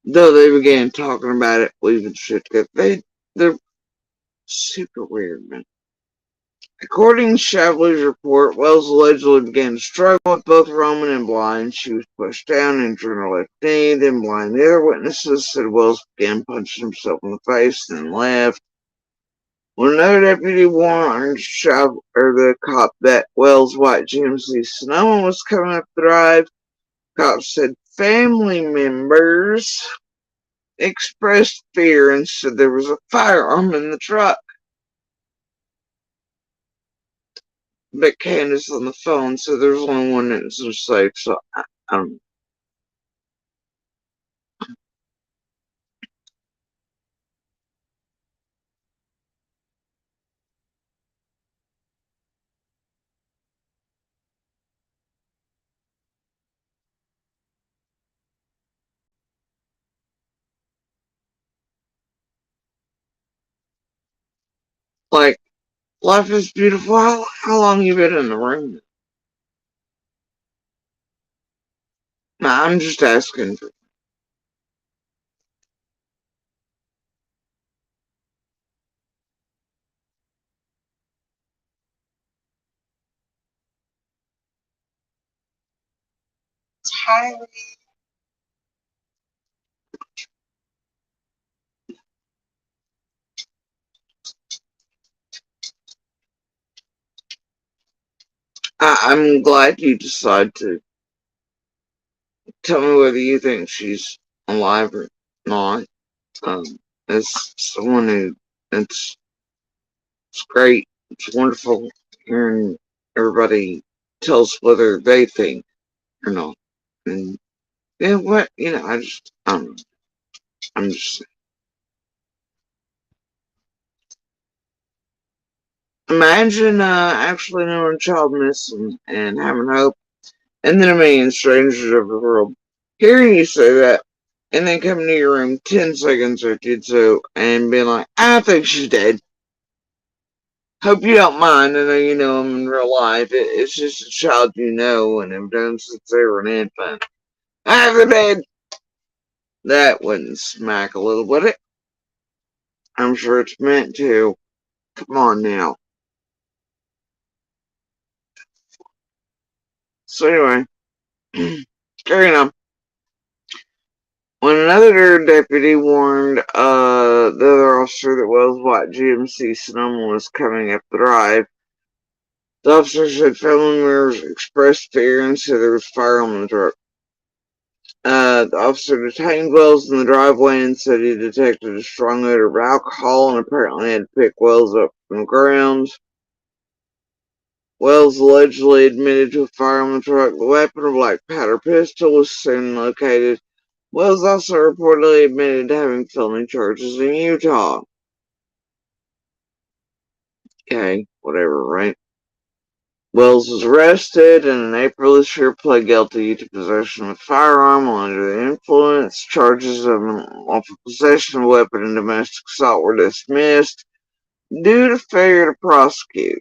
though they began talking about it, leaving shit together, they're super weird, man. According to Shavely's report, Wells allegedly began to struggle with both Roman and Blind. She was pushed down, injured her left knee, then Blind. The other witnesses said Wells began punching himself in the face, then left. When another deputy warned the cop that Wells' white GMC Sonoma was coming up the drive, cops said family members expressed fear and said there was a firearm in the truck. But Candace on the phone said there's only one incident safe, so I don't know. Like, life is beautiful. How long you been in the room? Nah, I'm just asking. highly. I'm glad you decide to tell me whether you think she's alive or not. As someone who, it's great, it's wonderful hearing everybody tell us whether they think or not. And yeah, what, I don't know. I'm just saying. Imagine actually knowing child missing and having hope, and then a million strangers of the world hearing you say that, and then coming to your room 10 seconds after you do and being like, I think she's dead. Hope you don't mind. I know you know him in real life. It's just a child you know and have known since they were an infant. After dead. That wouldn't smack a little, would it? I'm sure it's meant to. Come on now. So anyway, carrying on. When another deputy warned the other officer that Wells White GMC Sonoma was coming up the drive, the officer said family members expressed fear and said there was fire on the truck. The officer detained Wells in the driveway and said he detected a strong odor of alcohol and apparently had to pick Wells up from the ground. Wells allegedly admitted to a fire on the truck. The weapon, a black powder pistol, was soon located. Wells also reportedly admitted to having felony charges in Utah. Okay, whatever, right? Wells was arrested and in April this year pled guilty to possession of a firearm while under the influence. Charges of unlawful possession of a weapon and domestic assault were dismissed due to failure to prosecute.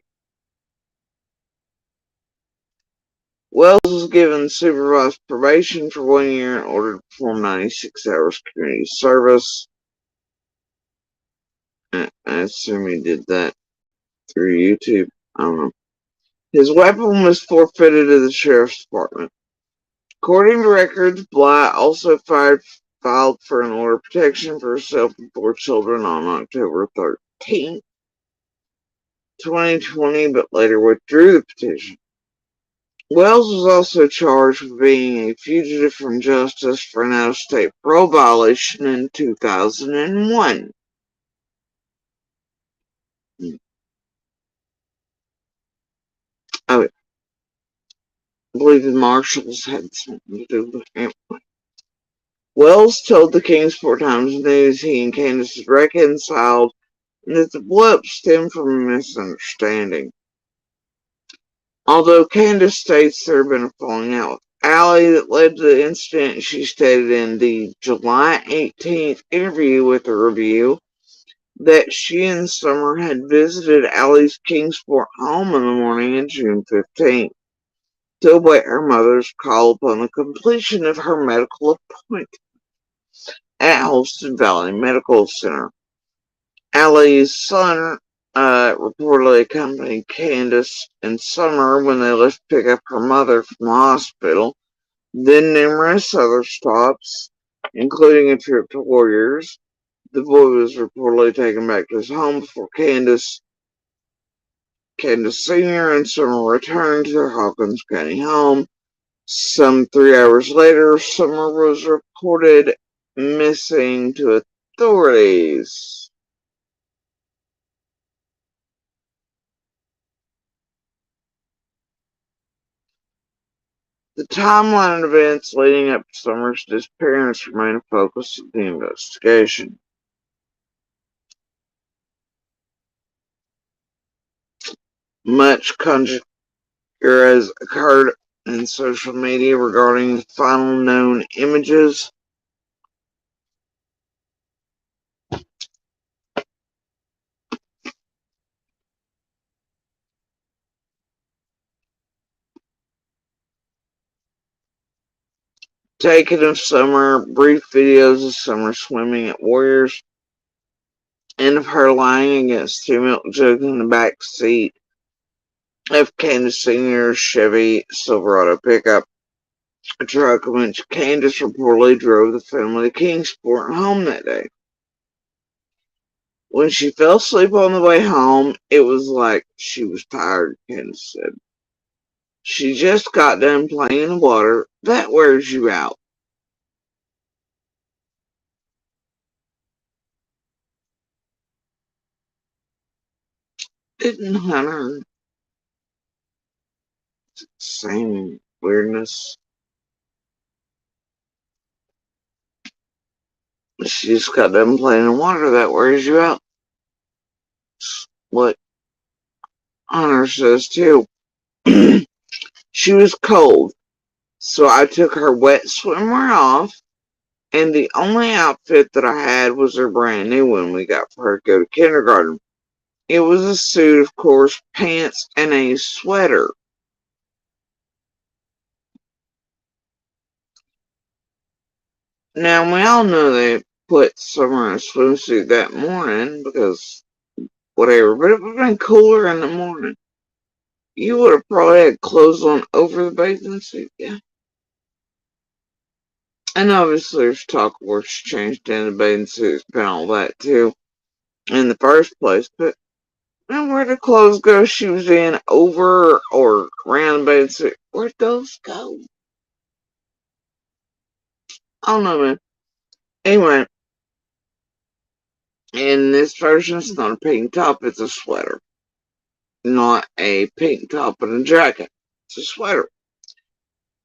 Wells was given supervised probation for 1 year in order to perform 96 hours community service. I assume he did that through YouTube. I don't know. His weapon was forfeited to the sheriff's department. According to records, Bly also filed for an order of protection for herself and 4 children on October 13th, 2020, but later withdrew the petition. Wells was also charged with being a fugitive from justice for an out-of-state parole violation in 2001. Oh, I believe the marshals had something to do with it. Wells told the Kingsport Times News he and Candace had reconciled and that the blow-up stemmed from a misunderstanding. Although Candace states there had been a falling out with Allie that led to the incident, she stated in the July 18th interview with the Review that she and Summer had visited Allie's Kingsport home in the morning of June 15th to await her mother's call upon the completion of her medical appointment at Holston Valley Medical Center. Allie's son reportedly accompanied Candace and Summer when they left to pick up her mother from the hospital, then numerous other stops, including a trip to Warriors. The boy was reportedly taken back to his home before Candace Sr. and Summer returned to their Hawkins County home. Some 3 hours later, Summer was reported missing to authorities. The timeline of events leading up to Summer's disappearance remain a focus of the investigation. Much conjecture has occurred in social media regarding the final known images. Taken of Summer, brief videos of Summer swimming at Warriors, and of her lying against 2 milk jugs in the back seat of Candace Sr.'s Chevy Silverado pickup. a truck in which Candace reportedly drove the family to Kingsport and home that day. When she fell asleep on the way home, it was like she was tired, Candace said. She just got done playing in the water. That wears you out. Didn't Hunter same weirdness? She just got done playing in water. That wears you out. What Hunter says too. She was cold, so I took her wet swimwear off, and the only outfit that I had was her brand new one we got for her to go to kindergarten. It was a suit, of course, pants, and a sweater. Now, we all know they put Summer in a swimsuit that morning because whatever, but it would have been cooler in the morning. You would have probably had clothes on over the bathing suit, yeah. And obviously there's talk where she changed into bathing suits and all that too in the first place, but where the clothes go she was in over or around the bathing suit? Where'd those go? I don't know, man. Anyway, in this version, it's not a pink top, it's a sweater. Not a pink top and a jacket. It's a sweater.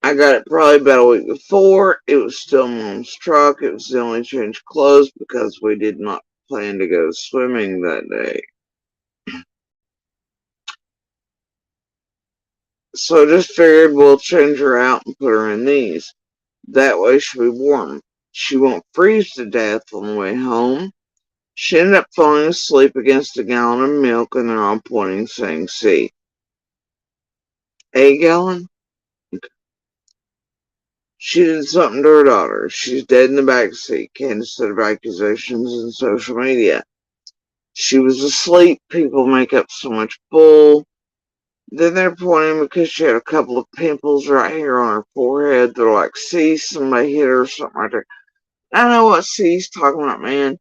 I got it probably about a week before. It was still Mom's truck. It was the only change of clothes because we did not plan to go swimming that day. So I just figured we'll change her out and put her in these. That way she'll be warm. She won't freeze to death on the way home. She ended up falling asleep against a gallon of milk, and they're all pointing, saying, see. A gallon? She did something to her daughter. She's dead in the back seat. Candace said of accusations in social media. She was asleep. People make up so much bull. Then they're pointing because she had a couple of pimples right here on her forehead. They're like, see, somebody hit her or something right there. I know what C's talking about, man.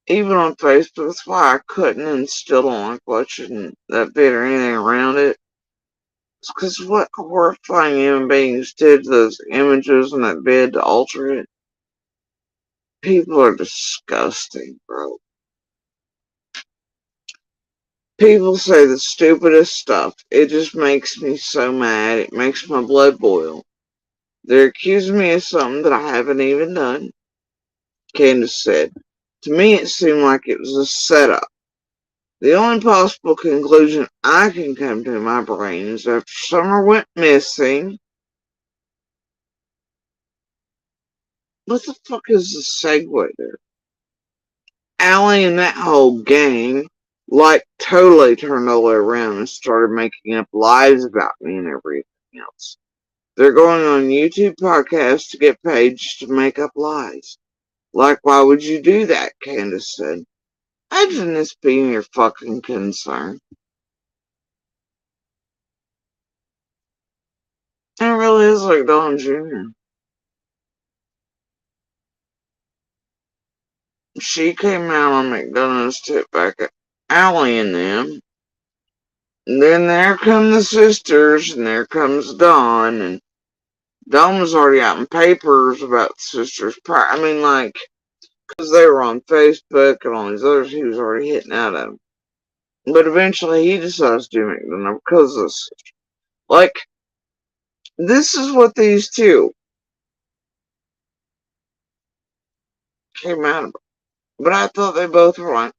Even on Facebook, that's why I couldn't and still don't like watching that vid or anything around it. It's because what horrifying human beings did to those images in that vid to alter it. People are disgusting, bro. People say the stupidest stuff. It just makes me so mad. It makes my blood boil. They're accusing me of something that I haven't even done. Candace said. To me, it seemed like it was a setup. The only possible conclusion I can come to in my brain is after Summer went missing. What the fuck is the segue there? Allie and that whole gang, like, totally turned all the way around and started making up lies about me and everything else. They're going on YouTube podcasts to get paid just to make up lies. Like, why would you do that? Candace said. Imagine this being your fucking concern. It really is like Don Jr. She came out on McDonald's tip back at Allie and them. And then there come the sisters, and there comes Dawn, and Dawn was already out in papers about the sisters. I mean, like, because they were on Facebook and all these others, he was already hitting out at them. But eventually he decides to do McDonald's because of this. Like, this is what these two came out about. But I thought they both were like,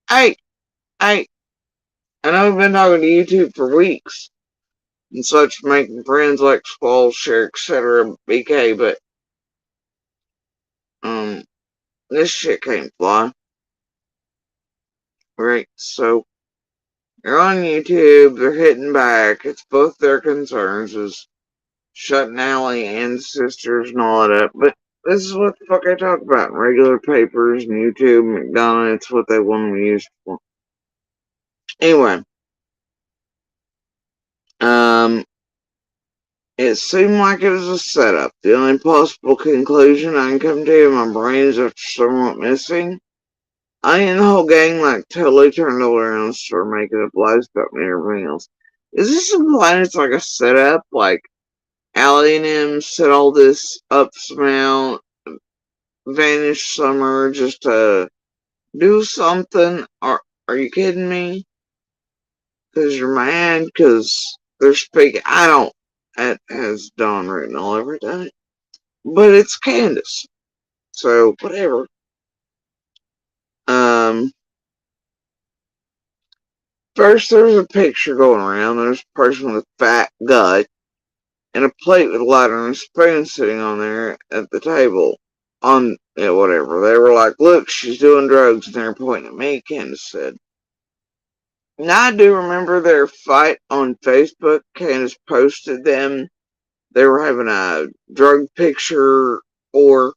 hey, I know we've been talking to YouTube for weeks and such, making friends like Squall, Share, etc., BK, but this shit can't fly. Right, so they're on YouTube, they're hitting back, it's both their concerns is shutting Allie and the sisters and all that up, but this is what the fuck I talk about in regular papers and YouTube, McDonald's, it's what they want me used for. Anyway, It seemed like it was a setup. The only possible conclusion I can come to in my brain is after someone went missing, I and the whole gang like totally turned all around and started making up lies about me and everything else. Is this implying it's like a setup? Like Allie and him set all this up somehow, vanished Summer just to do something? Or are you kidding me? Because you're mad because they're speaking. I don't. That has Dawn written all over it. But it's Candace. So, whatever. First there's a picture going around. There's a person with a fat gut and a plate with a lighter and a spoon sitting on there at the table. Whatever. They were like, look, she's doing drugs, and they're pointing at me, Candace said. Now I do remember their fight on Facebook. Candace posted them. They were having a drug picture, or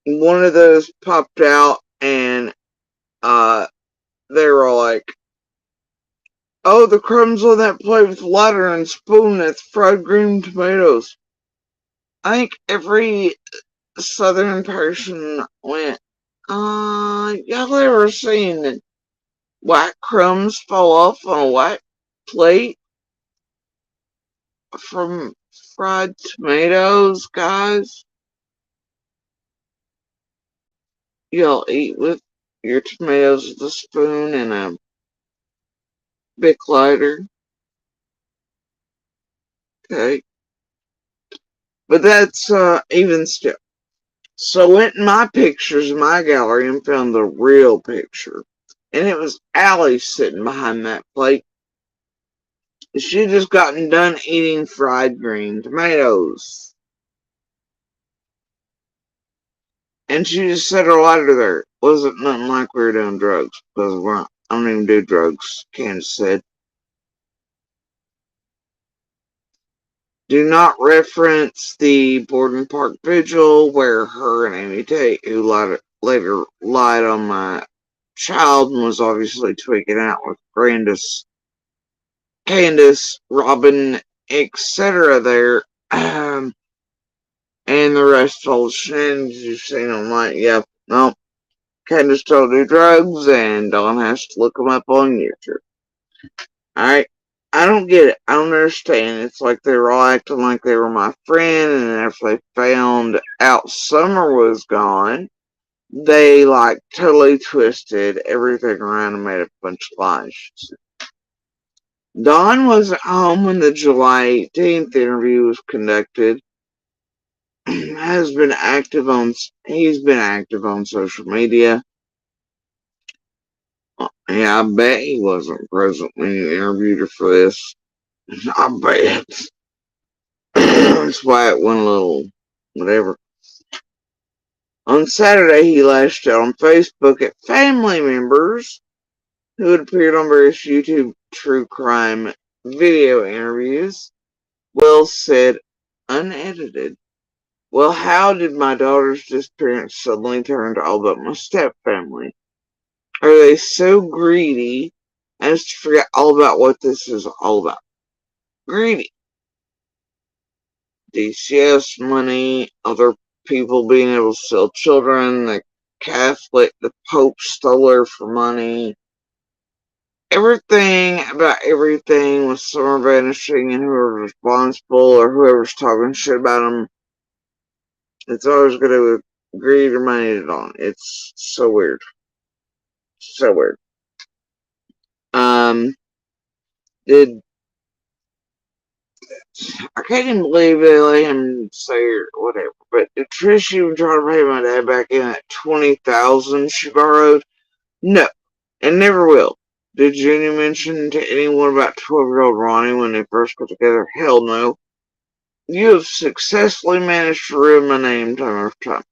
one of those popped out, and they were like, oh, the crumbs on that plate with lighter and spoon, that's fried green tomatoes. I think every Southern person went, y'all ever seen white crumbs fall off on a white plate from fried tomatoes, guys? Y'all eat with your tomatoes with a spoon and a Bic lighter. Okay. But that's, even still. So I went in my pictures in my gallery and found the real picture. And it was Allie sitting behind that plate. She had just gotten done eating fried green tomatoes. And she just set her lighter there. Wasn't nothing like we were doing drugs. Because I don't even do drugs, Candace said. Do not reference the Borden Park Vigil where her and Amy Tate, who later lied on my child and was obviously tweaking out with Candace, Robin, etc. there. And the rest of all the shenanigans you've seen online. Yep, no. Candace don't do drugs, and Dawn has to look them up on YouTube. Alright? I don't get it. I don't understand. It's like they were all acting like they were my friend, and then after they found out Summer was gone, they like totally twisted everything around and made a bunch of lies. Dawn was at home when the July 18th interview was conducted. He's been active on social media. Yeah, I bet he wasn't present when you interviewed her for this. I bet. That's why it went a little whatever. On Saturday, he lashed out on Facebook at family members who had appeared on various YouTube true crime video interviews. Wells said, unedited. Well, how did my daughter's disappearance suddenly turn to all about my stepfamily? Are they so greedy as to forget all about what this is all about? Greedy. DCS money, other people being able to sell children, the Pope stole her for money. Everything about everything with Summer vanishing and whoever's responsible or whoever's talking shit about them, it's always going to be greed or money on. It's so weird. So weird. I can't even believe they let him say or whatever, but did Trish even try to pay my dad back in that $20,000 she borrowed? No, and never will. Did Jenny mention to anyone about 12-year-old Ronnie when they first got together? Hell no. You have successfully managed to ruin my name time after time.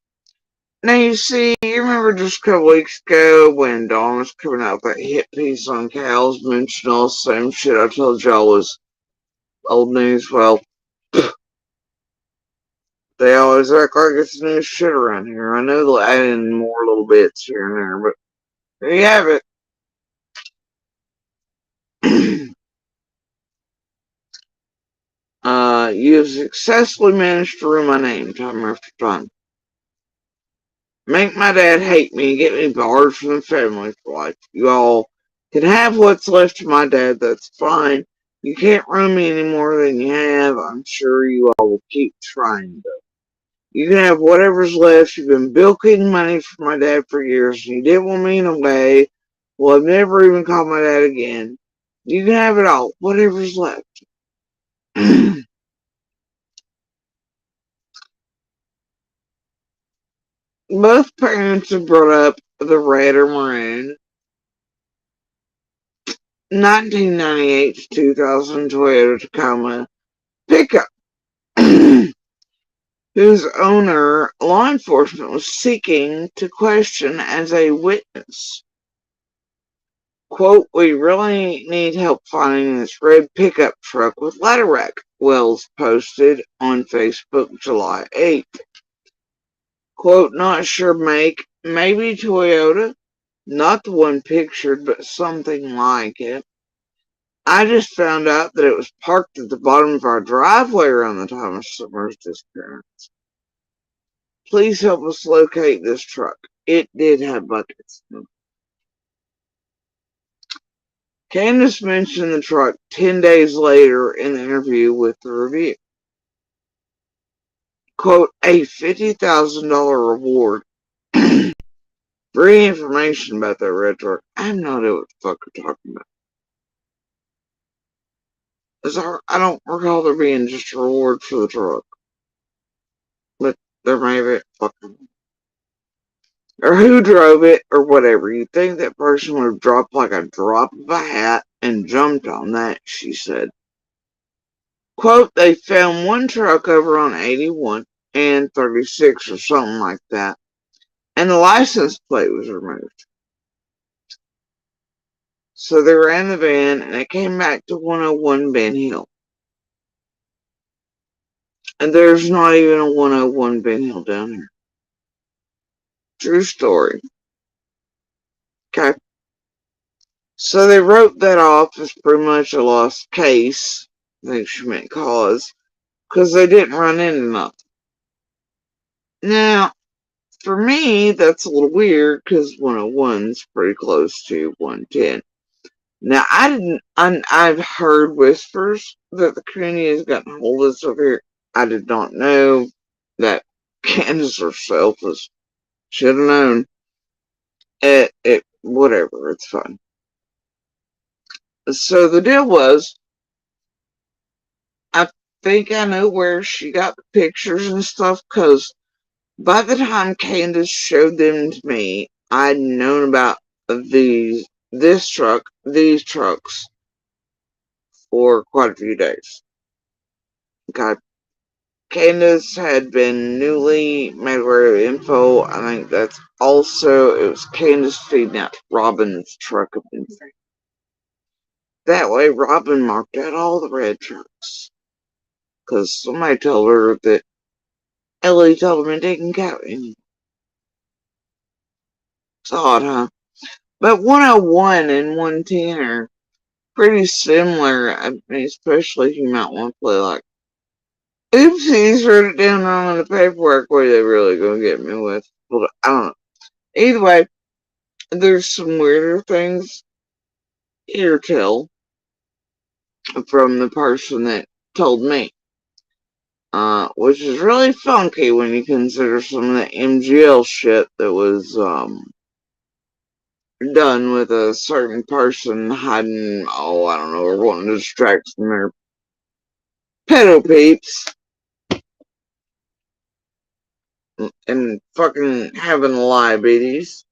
Now you see, you remember just a couple weeks ago when Dawn was coming out with that hit piece on cows, mentioning all the same shit I told y'all was old news? Well, they always act like it's new shit around here. I know they'll add in more little bits here and there, but there you have it. You have successfully managed to ruin my name time after time. Make my dad hate me and get me barred from the family for life. You all can have what's left of my dad, that's fine. You can't ruin me any more than you have. I'm sure you all will keep trying, though. You can have whatever's left. You've been bilking money for my dad for years, and you didn't want me in a way. Well, I've never even called my dad again. You can have it all, whatever's left. Both parents have brought up the red or maroon 1998 to 2000 Toyota Tacoma pickup, whose owner law enforcement was seeking to question as a witness. Quote, we really need help finding this red pickup truck with ladder rack, Wells posted on Facebook July 8th. Quote, not sure make, maybe Toyota, not the one pictured, but something like it. I just found out that it was parked at the bottom of our driveway around the time of Summer's disappearance. Please help us locate this truck. It did have buckets. Candace mentioned the truck 10 days later in the interview with the Review. Quote, a $50,000 reward for any information about that red truck. I have no idea what the fuck you're talking about. I don't recall there being just a reward for the truck. But there may be fucking. Or who drove it, or whatever. You'd think that person would have dropped like a drop of a hat and jumped on that, she said. Quote, they found one truck over on 81 and 36 or something like that, and the license plate was removed. So they ran the van, and it came back to 101 Ben Hill. And there's not even a 101 Ben Hill down here. True story. Okay. So they wrote that off as pretty much a lost case. I think she meant cause. Because they didn't run into nothing. Now, for me, that's a little weird because 101's pretty close to 110. Now, I've heard whispers that the community has gotten hold of this over here. I did not know that Candace herself should have known. Whatever, it's fine. So the deal was, I think I know where she got the pictures and stuff, because by the time Candace showed them to me, I'd known about these trucks for quite a few days. Okay. Candace had been newly made aware of the info. I think that's also, it was Candace feeding out Robin's truck of info. That way, Robin marked out all the red trucks. Because somebody told her that Ellie told him it didn't count anymore. It's odd, huh? But 101 and 110 are pretty similar. I mean, especially if you might want to play like, oopsies, wrote it down wrong on the paperwork. What are they really going to get me with? Well, I don't know. Either way, there's some weirder things here tell from the person that told me. Which is really funky when you consider some of the MGL shit that was done with a certain person hiding, I don't know, or wanting to distract from their pedo peeps and fucking having diabetes.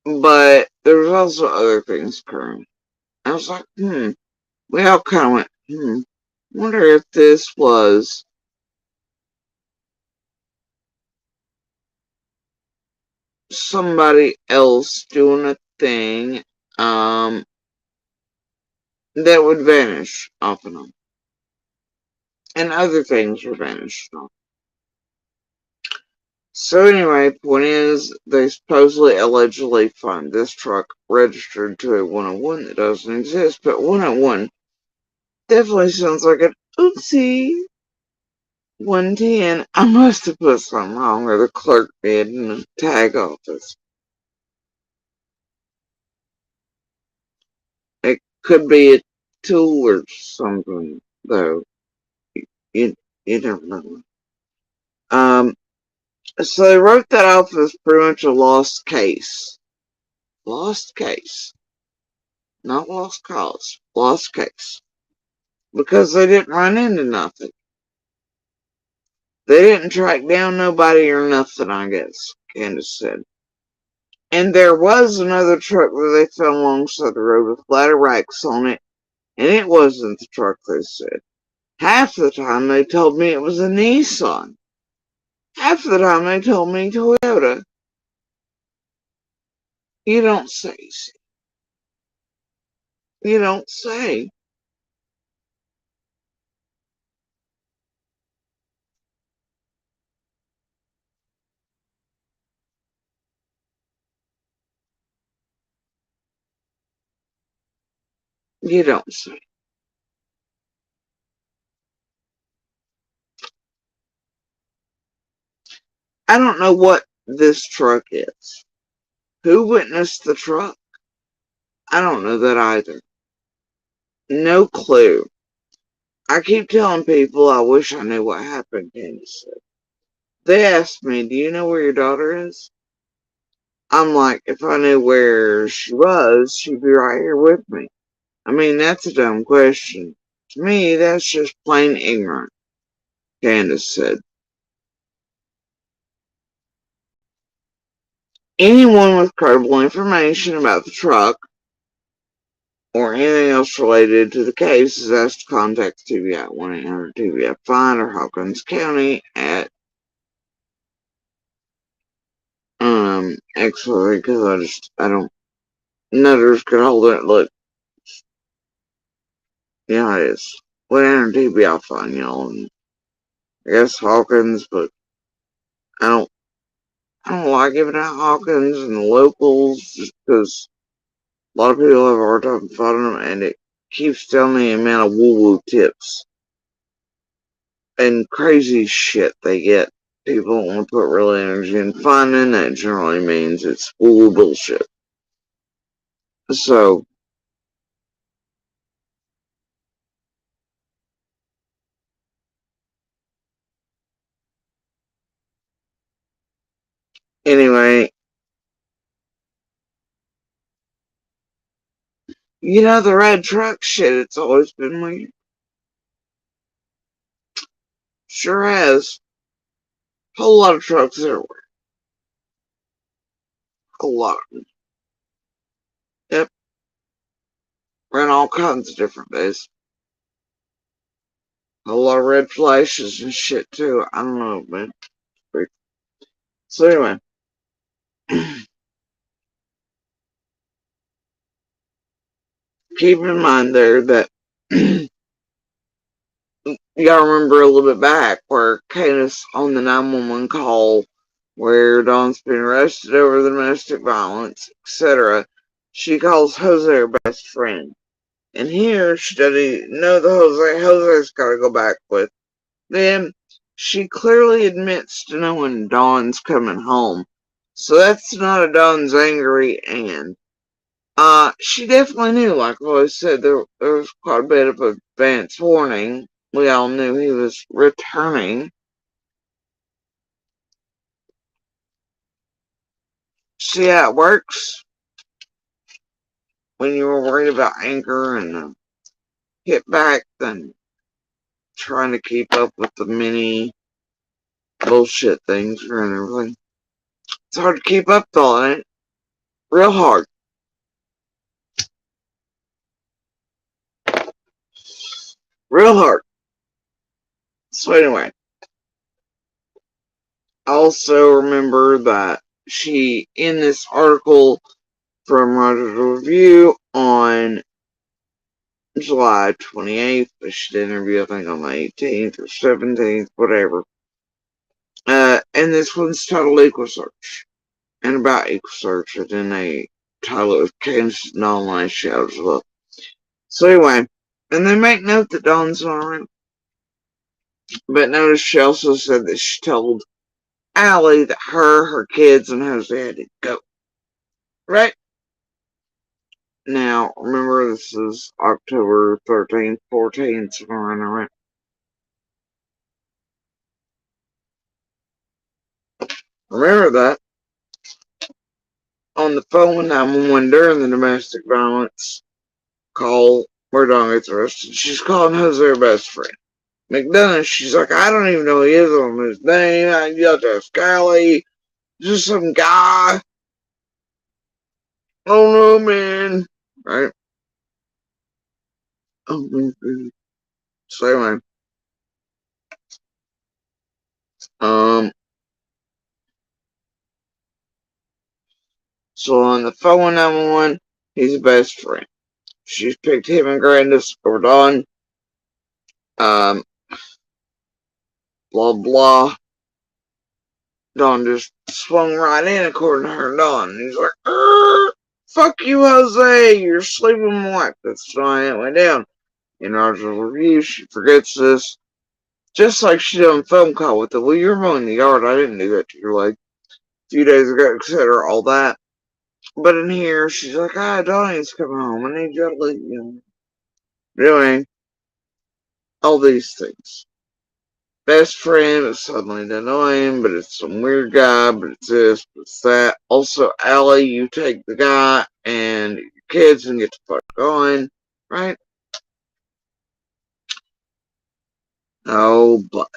But there was also other things occurring. I was like, we all kind of went, wonder if this was somebody else doing a thing, that would vanish off and on. And other things would vanish off. So anyway, point is, they supposedly allegedly find this truck registered to a 101 that doesn't exist, but 101 definitely sounds like an oopsie 110. I must have put something wrong, or the clerk did in the tag office. It could be a tool or something, though. You never know. So they wrote that off as pretty much a lost case. Lost case. Not lost cause. Lost case. Because they didn't run into nothing. They didn't track down nobody or nothing, I guess, Candace said. And there was another truck that they found alongside the road with ladder racks on it, and it wasn't the truck they said. Half the time they told me it was a Nissan. Half the time they told me Toyota. You don't say. You don't say. You don't say. I don't know what this truck is. Who witnessed the truck? I don't know that either. No clue. I keep telling people I wish I knew what happened, Candace said. They asked me, do you know where your daughter is? I'm like, if I knew where she was, she'd be right here with me. I mean, that's a dumb question. To me, that's just plain ignorant, Candace said. Anyone with credible information about the truck or anything else related to the case is asked to contact the TVA at 1-800-TVA-FIND or Hawkins County at actually, because I don't, Nutters could hold it. Look, yeah, it is. 1-800-TVA-FIND, y'all. And I guess Hawkins, but I don't like giving out Hawkins and the locals just because a lot of people have a hard time finding them, and it keeps telling the amount of woo-woo tips and crazy shit they get. People don't want to put real energy in finding. That generally means it's woo-woo bullshit. So, anyway, you know the red truck shit, it's always been weird. Sure has. Whole lot of trucks everywhere. A lot of them. Yep. Ran all kinds of different days. A lot of red flashes and shit too. I don't know, man. So anyway. Keep in mind there that you gotta remember a little bit back where Candace on the 911 call where Dawn's been arrested over the domestic violence, etc. She calls Jose her best friend. And here she doesn't even know the Jose. Jose's gotta go back with. Then she clearly admits to knowing Dawn's coming home. So that's not a Dawn's angry and she definitely knew, like I said, there was quite a bit of advance warning. We all knew he was returning. See how it works? When you were worried about anger and hit back, then trying to keep up with the many bullshit things and everything. It's hard to keep up with all that. Real hard. Real hard. So anyway. Also remember that she, in this article from Rogers Review on July 28th, but she did an interview, I think, on the 18th or 17th, whatever. And this one's titled Equal Search. And about Equal Search, and then they title it with Kansas and online shout as well. So anyway, and they make note that Dawn's not around. But notice she also said that she told Allie that her kids, and Jose had to go. Right? Now, remember this is October 13th, 14th, somewhere in around. Remember that. On the phone with 911 during the domestic violence call where Dawn gets arrested, she's calling Jose her best friend. McDonough, she's like, I don't even know who he is on his name. I yelled at Scally. Just some guy. Oh no, man. Right? So anyway. So on the phone with 911, he's a best friend. She's picked him and Grandis over Dawn. Blah blah. Dawn just swung right in according to her and Dawn. And he's like, fuck you, Jose. You're sleeping with my wife. That's why it went down. In Roger's review, she forgets this. Just like she did on phone call with the, well, you're mowing the yard. I didn't do that to your leg. A few days ago, etc. All that. But in here, she's like, Donnie's coming home. I need you to leave. Doing all these things. Best friend is suddenly annoying, but it's some weird guy, but it's this, but it's that. Also, Allie, you take the guy and your kids and get the fuck going, right? Oh, but.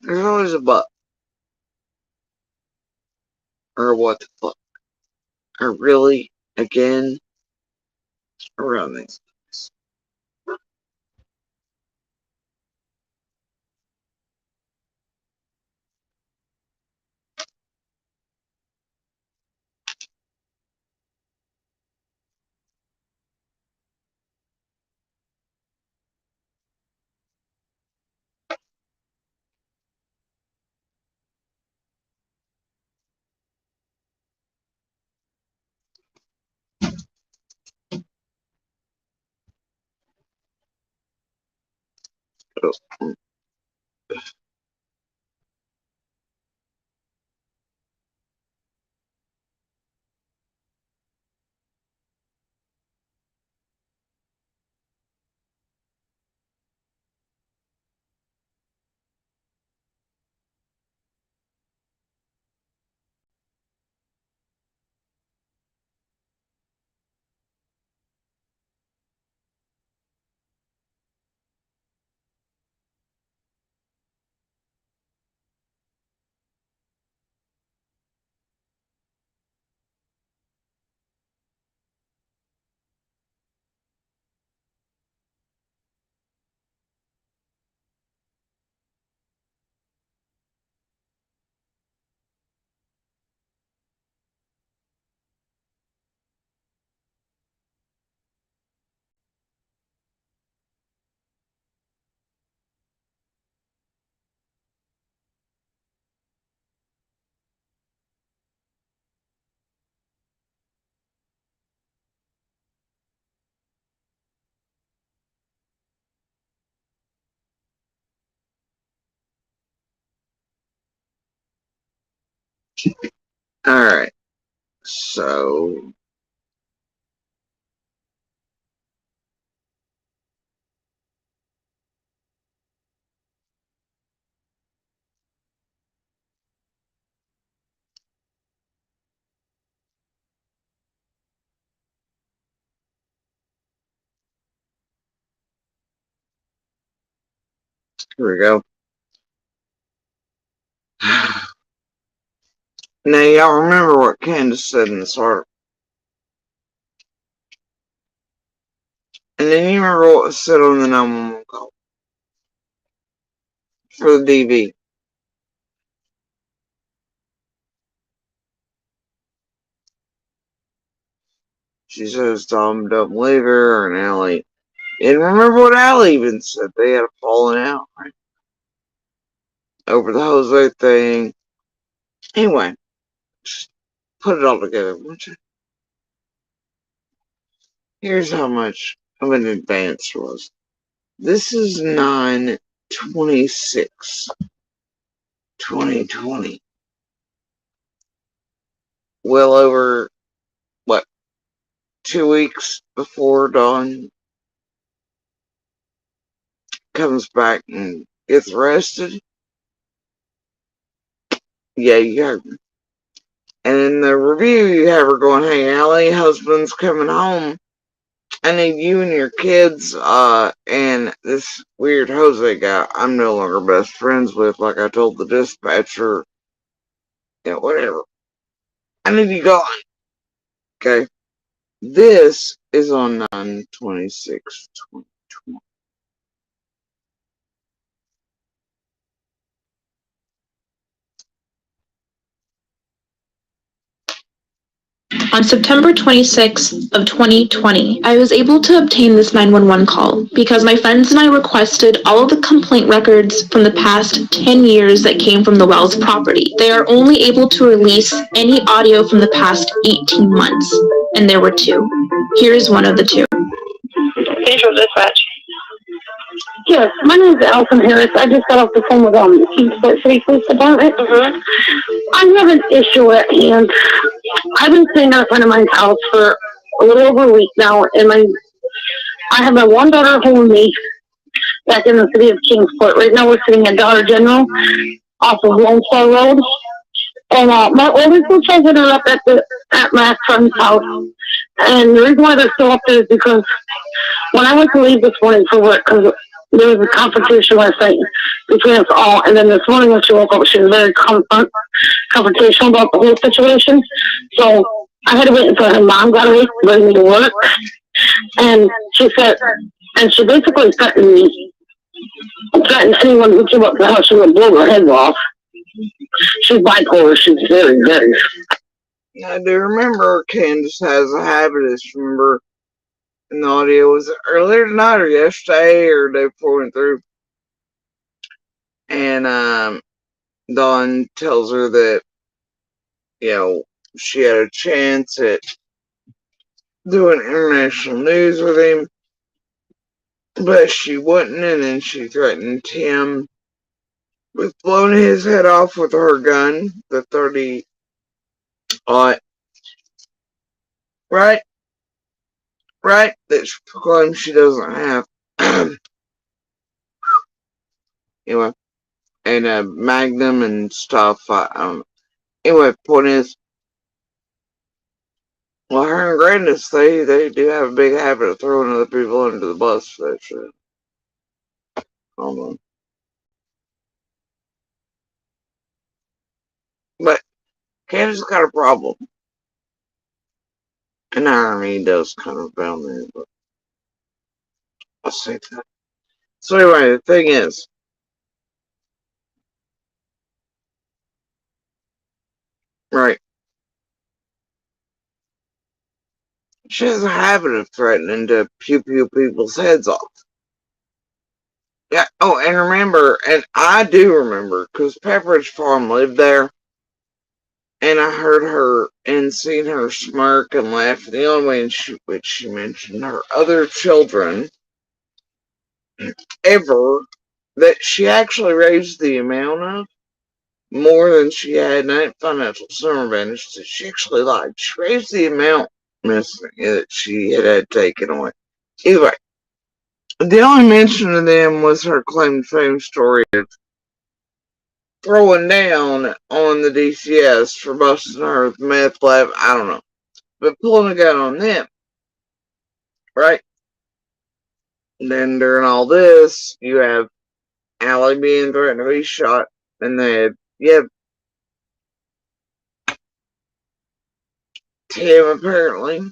There's always a but. Or what the fuck. Or really, again, around these things. Alright. So. Here we go. Now, y'all remember what Candace said in this article. And then you remember what was said on the 911 call for the DV. She says Tom don't believe her, and Allie. And remember what Allie even said. They had a falling out, right? Over the Jose thing. Anyway, just put it all together, won't you? Here's how much of an advance it was. This is 9/26/2020. Well over, what, 2 weeks before Dawn comes back and gets arrested. Yeah, you heard me. And in the review, you have her going, "Hey, Allie, husband's coming home. I need you and your kids, and this weird Jose guy I'm no longer best friends with, like I told the dispatcher, whatever. I need you gone." Okay? This is on 9/26/2020. On September 26th of 2020, I was able to obtain this 911 call because my friends and I requested all of the complaint records from the past 10 years that came from the Wells property. They are only able to release any audio from the past 18 months, and there were 2. Here is one of the 2. Central Dispatch. Yes, my name is Alison Harris. I just got off the phone with Kingsport City Police Department. I have an issue at hand. I've been staying at a friend of mine's house for a little over a week now, and I have my one daughter home with me back in the city of Kingsport. Right now we're sitting at Dollar General off of Lone Star Road. And my oldest two children are up at my friend's house. And the reason why they're still up there is because when I went to leave this morning for work, because there was a confrontation last night between us all, and then this morning when she woke up, she was very confrontational about the whole situation. So I had to wait until her mom got away to bring me to work. And she said, and she basically threatened me, threatened anyone who came up to the house, she would blow her head off. She's bipolar. She's very, very. I do remember Candace has a habit, as you remember in the audio, was it earlier tonight or yesterday or day before went through? And Dawn tells her that, she had a chance at doing international news with him, but she wouldn't, and then she threatened him with blowing his head off with her gun, the 30 right, that she claims she doesn't have. Anyway, and a Magnum and stuff. Anyway, point is, well, her and Grandis, they do have a big habit of throwing other people under the bus for that shit. Hold on. But Candace got a problem. And irony does kind of down there, but I'll say that. So anyway, the thing is, right, she has a habit of threatening to pew people's heads off. Yeah, oh, and remember, and I do remember, because Pepperidge Farm lived there, and I heard her and seen her smirk and laugh. The only way in which she mentioned her other children ever that she actually raised the amount of more than she had in financial summer advantage that she actually liked. She raised the amount missing that she had taken away. Anyway, the only mention of them was her claim to fame story of throwing down on the DCS for busting her with meth lab. I don't know. But pulling a gun on them. Right? And then during all this, you have Allie being threatened to be shot. And they had, Tim, apparently.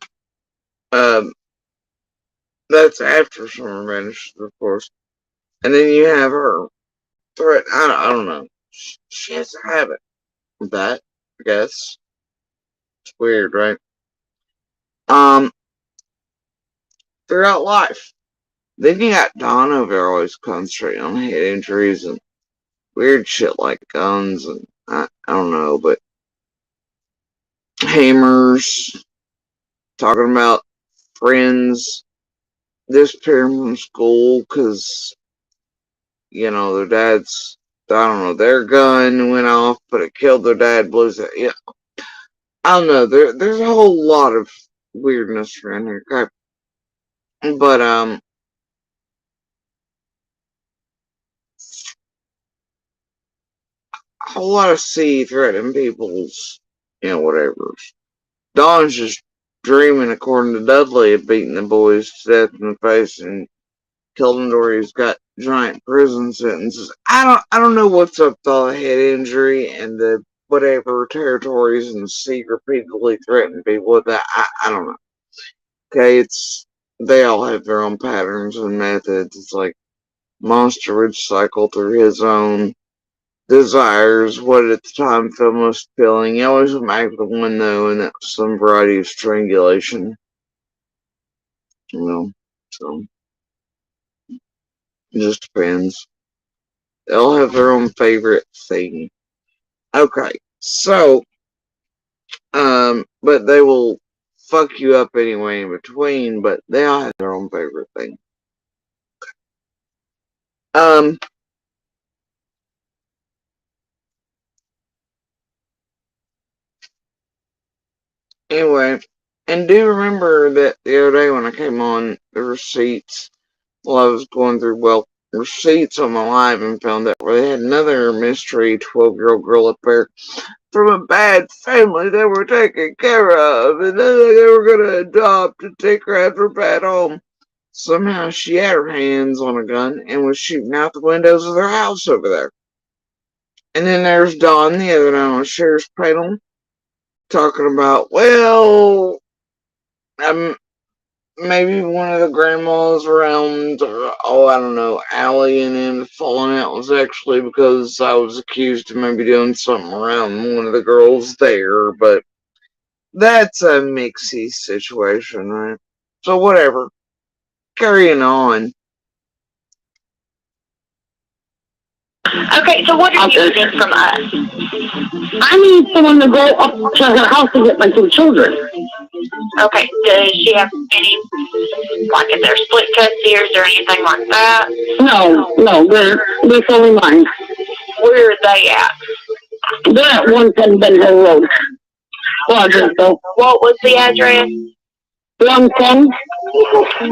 That's after Summer vanishes, of course. And then you have her threat. I don't know. She has a habit of that, I guess. It's weird, right? Throughout life. Then you got Dawn over there always concentrating on head injuries and weird shit like guns and I don't know, but hammers, talking about friends disappearing from school because, you know, their dad's, I don't know, their gun went off, but it killed their dad, blows it. Yeah. I don't know, there's a whole lot of weirdness around here, okay? But, a whole lot of C threatening people's, you know, whatever. Dawn's just dreaming, according to Dudley, of beating the boys to death in the face and killing them where he's got giant prison sentences. I don't know what's up with all the head injury and the whatever territories and C repeatedly threatening people with that. I don't know. Okay, they all have their own patterns and methods. It's like Monster would cycle through his own desires, what at the time felt most appealing. He always went back to the one though, and that was some variety of strangulation. You know, so it just depends. They all have their own favorite thing. Okay, so, but they will fuck you up anyway in between, but they all have their own favorite thing. Anyway, and do remember that the other day when I came on the receipts, while I was going through, receipts on my live and found out where they had another mystery 12-year-old girl up there from a bad family they were taking care of, and then they were going to adopt and take her out of her bad home. Somehow she had her hands on a gun and was shooting out the windows of their house over there. And then there's Dawn the other night on the sheriff's panel talking about, maybe one of the grandmas around, I don't know, Allie and him falling out was actually because I was accused of maybe doing something around one of the girls there, but that's a mixy situation, right? So whatever. Carrying on. Okay, so what are you needing from us? I need someone to go up to her house to get my two children. Okay, does she have any, like, is there split cuts ears or anything like that? No, they're fully mine. Where are they at? They're at 110 Ben Hill Road. Quadranville. What was the address? 110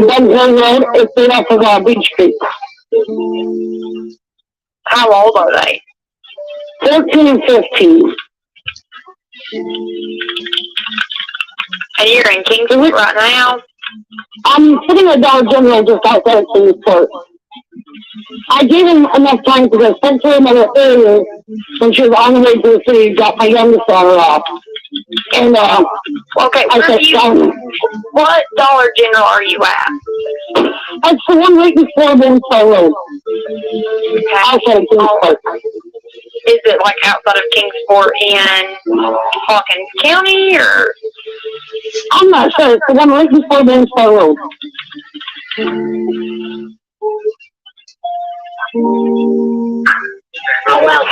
Ben Hill Road. It's right off of Beach Street. How old are they? 14 and 15. And you're in Kingsport right now? I'm sitting at Dollar General just outside of Kingsport. I gave him enough time to go send her mother earlier when she was on the way to the city, got my youngest daughter off. And, okay, what Dollar General are you at? That's the one right before Winslow Road. Outside of Kingsport. Is it like outside of Kingsport in Hawkins County, or? I'm not sure. It's the one right before Winslow Road. Oh, well.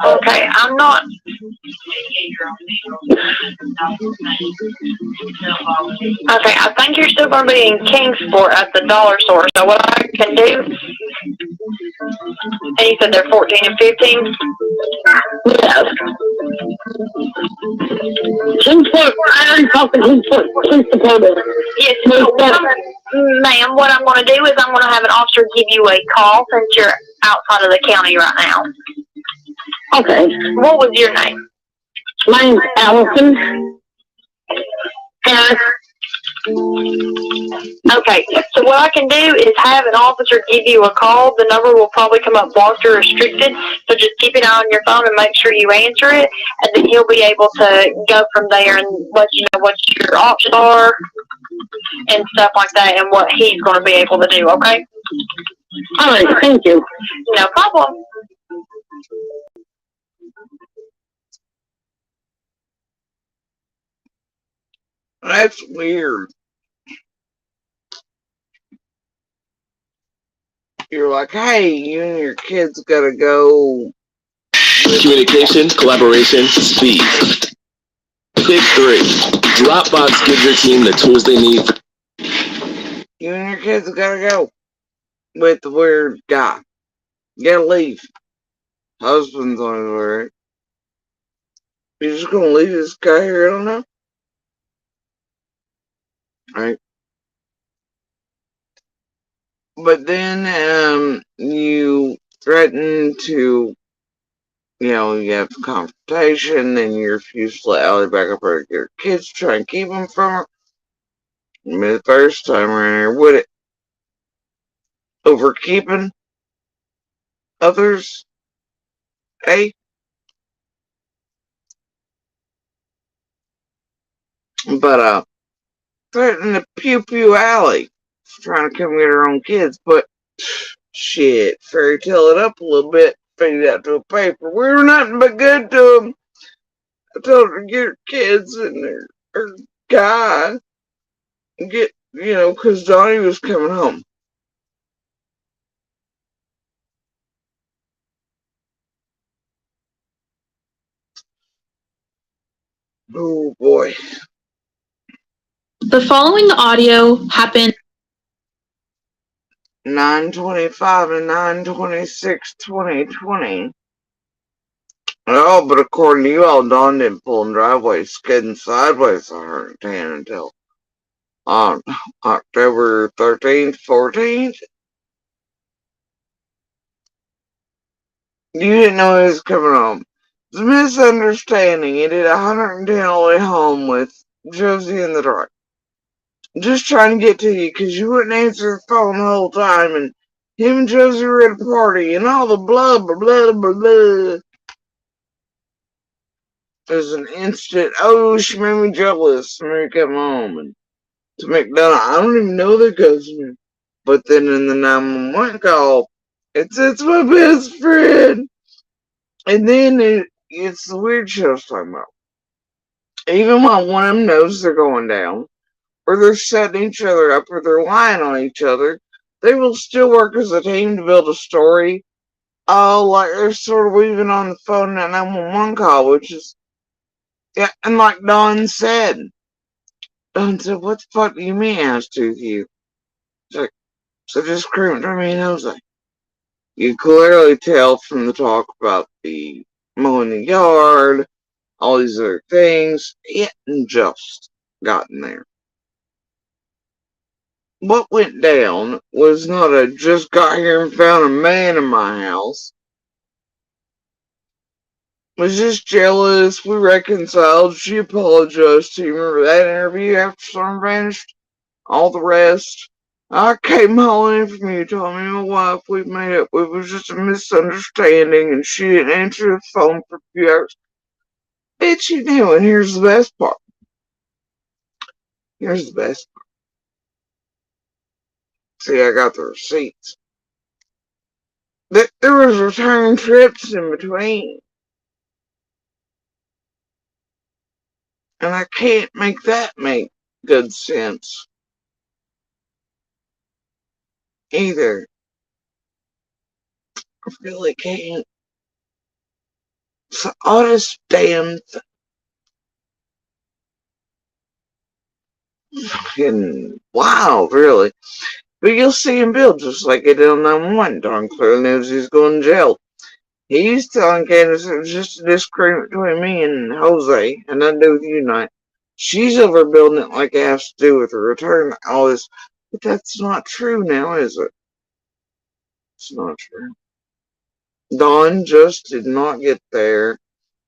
Okay, I'm not. Okay, I think you're still going to be in Kingsport at the dollar store. So what I can do? And you said they're 14 and 15? Yes. Kingsport, I already talked to Kingsport Police Department. Yes, ma'am, what I'm going to do is I'm going to have an officer give you a call since you're outside of the county right now. Okay. What was your name? My name's Allison. Harris. Okay, so what I can do is have an officer give you a call. The number will probably come up blocked or restricted, so just keep an eye on your phone and make sure you answer it, and then he'll be able to go from there and let you know what your options are and stuff like that and what he's going to be able to do, okay? All right, thank you. No problem. That's weird. You're like, hey, you and your kids gotta go. Communication, collaboration, speed. Pick 3. Dropbox gives your team the tools they need. You and your kids gotta go with the weird guy. Gotta leave. Husband's on his way, right? You're just gonna leave this guy here? I don't know. Right? But then, you threaten to, you have confrontation, then you refuse to let Allie back up her your kids, try and keep them from her. Maybe the first time around here, would it? Over keeping others? Eh? But, threatening to pew Allie for trying to come get her own kids, but shit, fairy tale it up a little bit, feed it out to a paper. We were nothing but good to them. I told her to get her kids and her guy and get, because Donnie was coming home. Oh boy. The following audio happened 9/25 and 9/26/2020. Oh, but according to you all, Dawn didn't pull in driveways, skidding sideways on her tan until on October 13th, 14th. You didn't know he was coming home. It's a misunderstanding. He did 110 all the way home with Josie in the truck. Just trying to get to you because you wouldn't answer the phone the whole time, and him and Josie were at a party and all the blah blah blah blah blah. There's an instant, oh, she made me jealous, made me come home, and to McDonough, I don't even know the customer. But then in the 911 call, it's my best friend. And then it's the weird shit I was talking about. Even when one of them knows they're going down, or they're setting each other up, or they're lying on each other, they will still work as a team to build a story. Oh, like they're sort of weaving on the phone in that 911 call, which is, yeah, and like Dawn said, what the fuck do you mean ass to you? It's like, so just scream at me and Jose. You clearly tell from the talk about the mowing the yard, all these other things, it hadn't just gotten there. What went down was not a just got here and found a man in my house. Was just jealous. We reconciled. She apologized to you. Remember that interview after Storm vanished? All the rest. I came hauling in from Utah. Me and my wife, we made up. It was just a misunderstanding, and she didn't answer the phone for a few hours. Bitch, you knew, and here's the best part. Here's the best part. See, I got the receipts. There was return trips in between. And I can't make that make good sense. Either. I really can't. It's the oddest damn fucking wild, really. But you'll see him build just like he did on 911. Darn clearly knows he's going to jail. He's telling Candace it was just a disagreement between me and Jose, and nothing to do with you tonight. She's overbuilding it like it has to do with the return, all this. But that's not true now, is it? It's not true. Dawn just did not get there.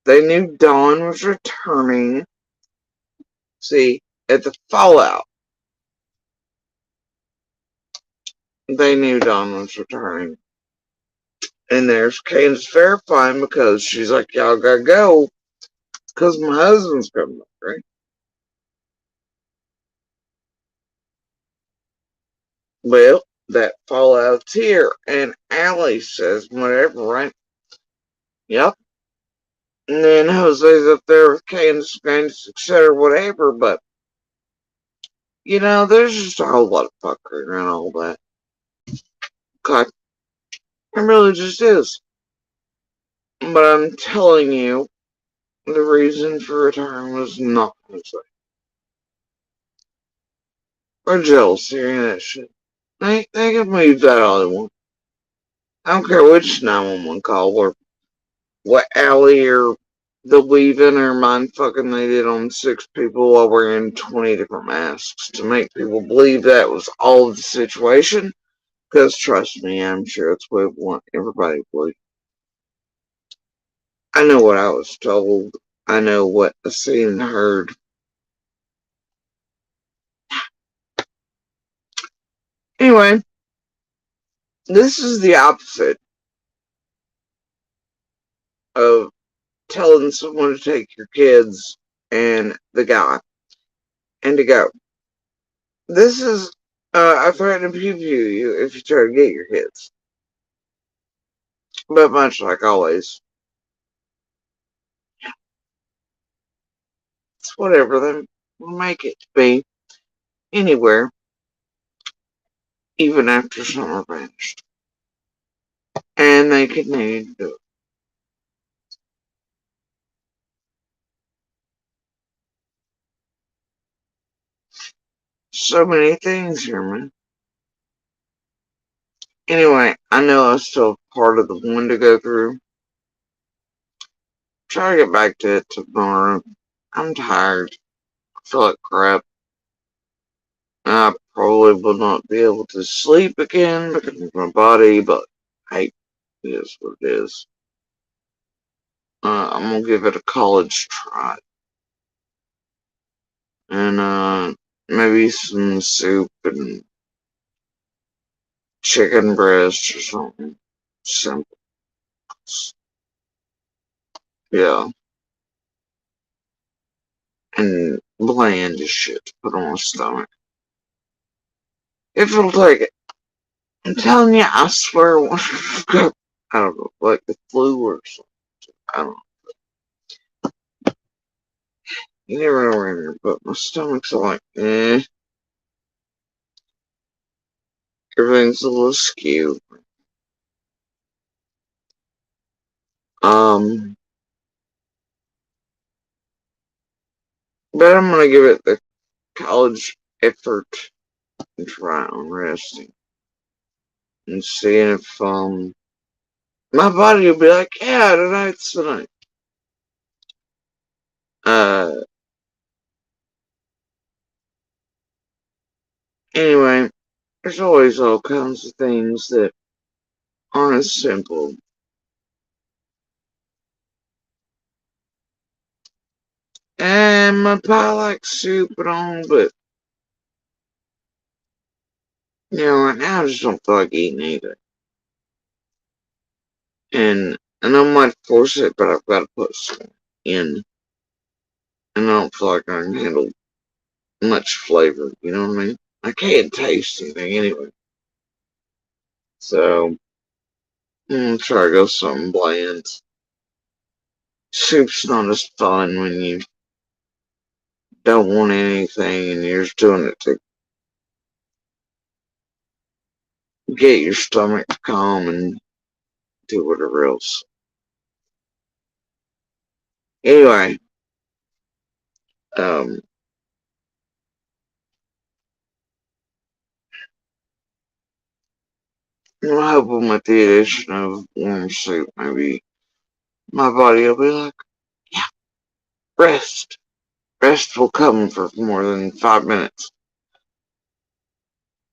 They knew Dawn was returning. See, at the fallout, they knew Dawn was returning. And there's Candace verifying because she's like, y'all gotta go because my husband's coming up, right? Well, that fallout's here. And Allie says, whatever, right? Yep. And then Jose's up there with Candace, etc., whatever, but you know, there's just a whole lot of fuckery around all that. Okay. It really just is. But I'm telling you, the reason for return was not Jose. Or jealousy or any of that shit. They can move that all they want. I don't care which 911 call or what Allie or the weaving or mind fucking they did on 6 people while wearing 20 different masks to make people believe that was all of the situation. Because trust me, I'm sure it's what we want everybody to believe. I know what I was told. I know what I seen and heard. Anyway, this is the opposite of telling someone to take your kids and the guy and to go. This is I threaten to pew you if you try to get your kids. But much like always, it's whatever they make it to be. Anywhere, even after some are vanished. And they continue to do it. So many things here, man. Anyway, I know I still have part of the one to go through. Try to get back to it tomorrow. I'm tired. I feel like crap. I probably will not be able to sleep again because of my body, but hey, it is what it is. I'm gonna give it a college try. And maybe some soup and chicken breast or something simple. Yeah. And bland as shit to put on my stomach. If it'll take it. I'm telling you, I swear, I don't know, like the flu or something. I don't know. You never know around here, but my stomach's like, everything's a little skewed. But I'm gonna give it the college effort and try on resting. And seeing if, my body will be like, yeah, tonight's the night. Anyway, there's always all kinds of things that aren't as simple. And my pie likes soup and all, but you know, right now I just don't feel like eating either. And I might force it, but I've got to put some in. And I don't feel like I can handle much flavor, you know what I mean? I can't taste anything anyway. So, I'm gonna try to go something bland. Soup's not as fun when you don't want anything and you're just doing it to get your stomach calm and do whatever else. Anyway, I hope with the addition of warm soup, maybe my body will be like, yeah, rest. Rest will come for more than 5 minutes.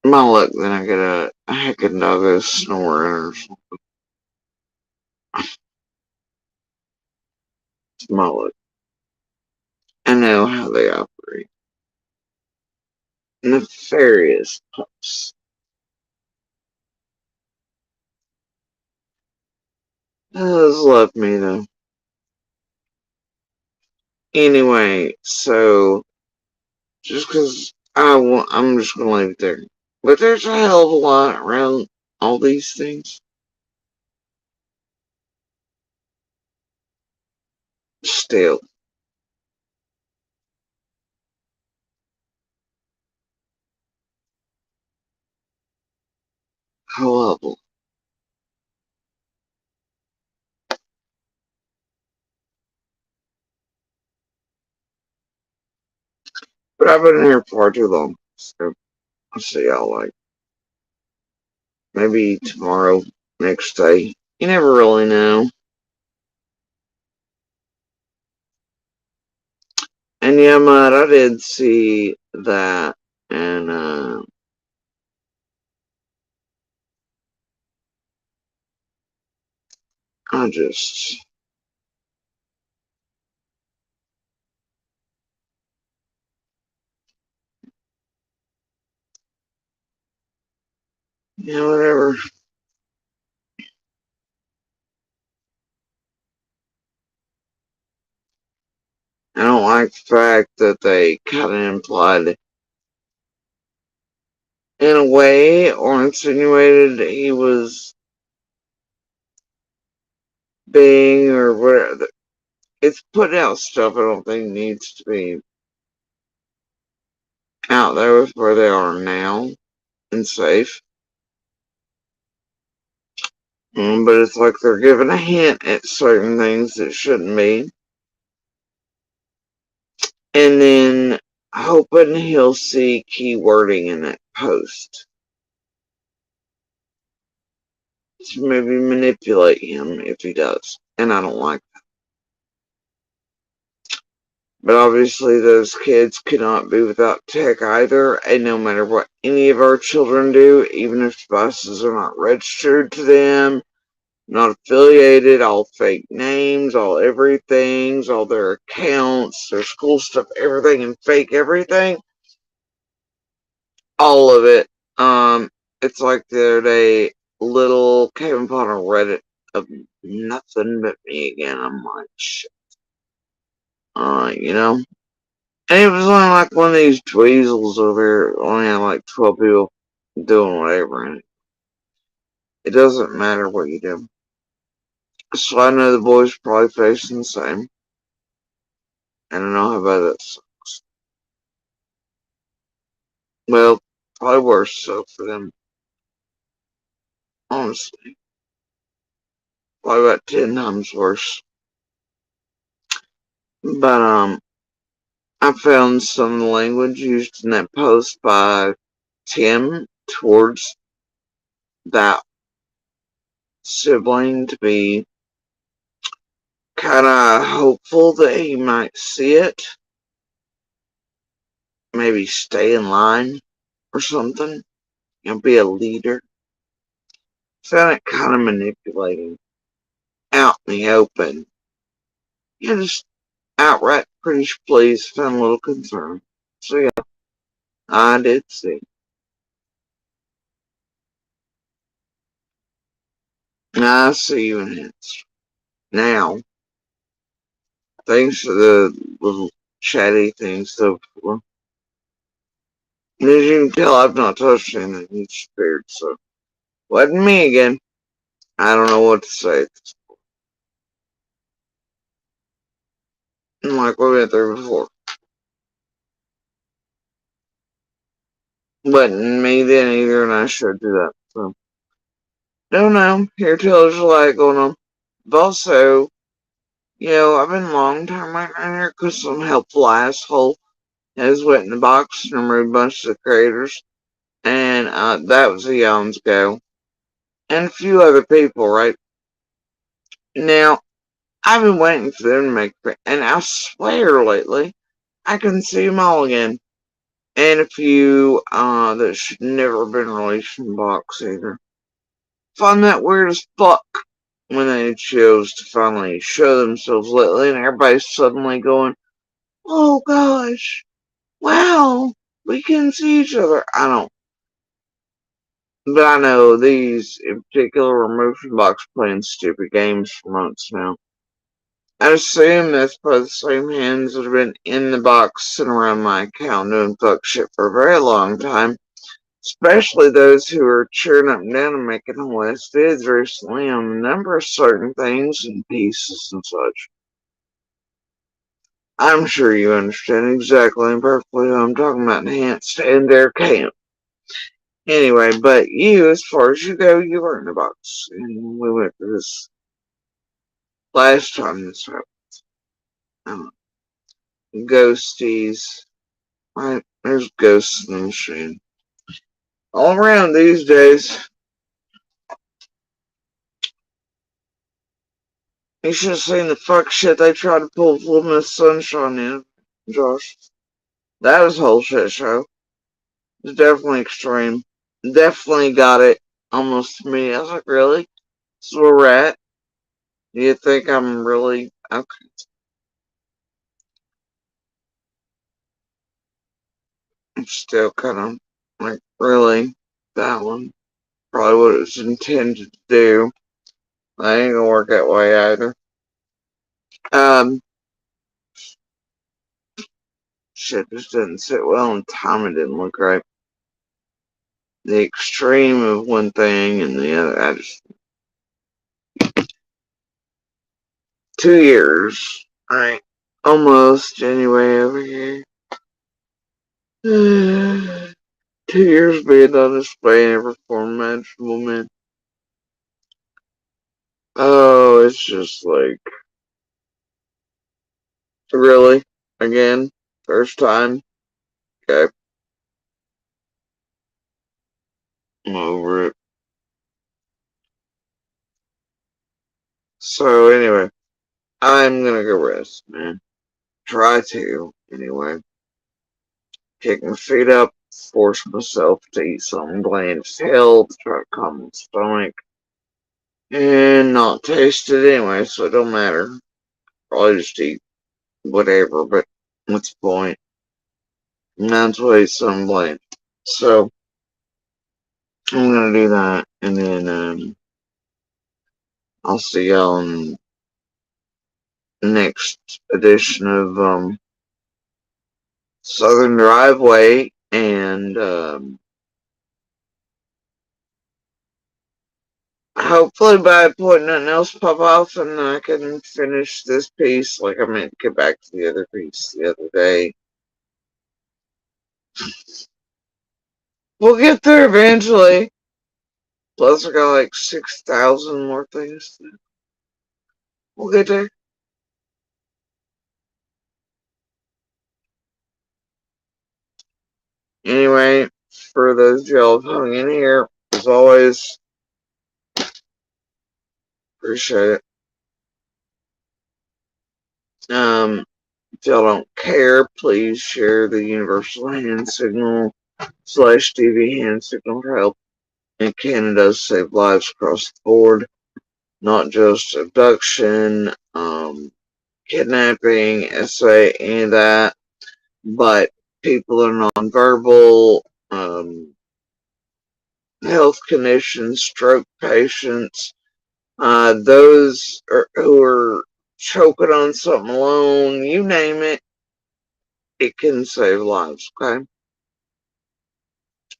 My luck, then I get a heckin' doggo snoring or something. Mullet. I know how they operate. Nefarious pups. Has left me though. Anyway, so just because I'm just gonna leave it there. But there's a hell of a lot around all these things. Still. However. But I've been here far too long. So I'll see y'all like maybe tomorrow, next day. You never really know. And yeah, Matt, I did see that, and I just whatever. I don't like the fact that they kind of implied in a way or insinuated he was being or whatever. It's putting out stuff I don't think needs to be out there with where they are now and safe. But it's like they're giving a hint at certain things that shouldn't be. And then hoping he'll see keywording in that post to maybe manipulate him if he does. And I don't like that. But obviously those kids cannot be without tech either, and no matter what any of our children do, even if devices are not registered to them, not affiliated, all fake names, all everythings, all their accounts, their school stuff, everything, and fake everything, all of it. It's like the other day, little came upon a Reddit of nothing but me again. I'm like, shit. You know? And it was only like one of these tweezels over here, only had like 12 people doing whatever, and it doesn't matter what you do. So I know the boys probably facing the same. I don't know how bad that sucks. Well, probably worse so for them. Honestly. Probably about 10 times worse. But I found some of the language used in that post by Tim towards that sibling to be kind of hopeful that he might see it. Maybe stay in line or something. You know, be a leader. Found it kind of manipulating. Out in the open. You know, just outright pretty pleased. Found a little concern. So yeah, I did see. I see you in hints. Now, thanks to the little chatty things so far. And as you can tell, I've not touched anything. He's spared, so. Wasn't me again. I don't know what to say. Like we went there before. Wasn't me then either, and I should do that. So. Don't know. Here till there's a light going on. But also, you know, I've been a long time right here because some helpful asshole has went in the box and removed a bunch of the creators. And that was eons ago. And a few other people, right? Now, I've been waiting for them to make it, and I swear lately, I can see them all again. And a few that should never have been released from the box either. Find that weird as fuck. when they chose to finally show themselves lately, and everybody's suddenly going, "Oh gosh, wow, we can see each other." I don't, but I know these in particular were motion box playing stupid games for months now. I assume that's by the same hands that have been in the box sitting around my account doing fuck shit for a very long time. Especially those who are cheering up and down and making hilarious vids recently on a number of certain things and pieces and such. I'm sure you understand exactly and perfectly what I'm talking about, Enhanced and their camp. Anyway, but you, as far as you go, you were in the box. And we went to this last time this happened. Ghosties. Right, there's ghosts in the machine. All around these days. You should have seen the fuck shit they tried to pull Luminous Sunshine in, Josh. That was a whole shit show. It's definitely extreme. Definitely got it almost to me. I was like, really? This is where we're at? Do you think I'm really okay? I'm still kind of like, really? That one? Probably what it was intended to do. That ain't gonna work that way either. Shit just didn't sit well, and timing didn't look right. The extreme of one thing and the other. 2 years. Alright. Almost, anyway, over here. 2 years being on display in every form imaginable, man. Oh, it's just like, really? Again? First time? Okay. I'm over it. So, anyway, I'm gonna go rest, man. Try to, anyway. Kick my feet up, force myself to eat something bland as hell to try to calm my stomach. And not taste it anyway, so it don't matter. Probably just eat whatever, but what's the point? That's why it's something bland. So, I'm gonna do that, and then, I'll see y'all in the next edition of, Southern Driveway, and, hopefully by a point nothing else pop off and I can finish this piece like I meant to get back to the other piece the other day. We'll get there eventually. Plus I got like 6,000 more things to do. We'll get there. Anyway, for those of y'all who hung in here, as always, appreciate it. If y'all don't care, please share the universal hand signal / TV hand signal for help in Canada save lives across the board. Not just abduction, kidnapping, SA, any of that, but people that are nonverbal, health conditions, stroke patients, those who are choking on something alone, you name it, it can save lives, okay?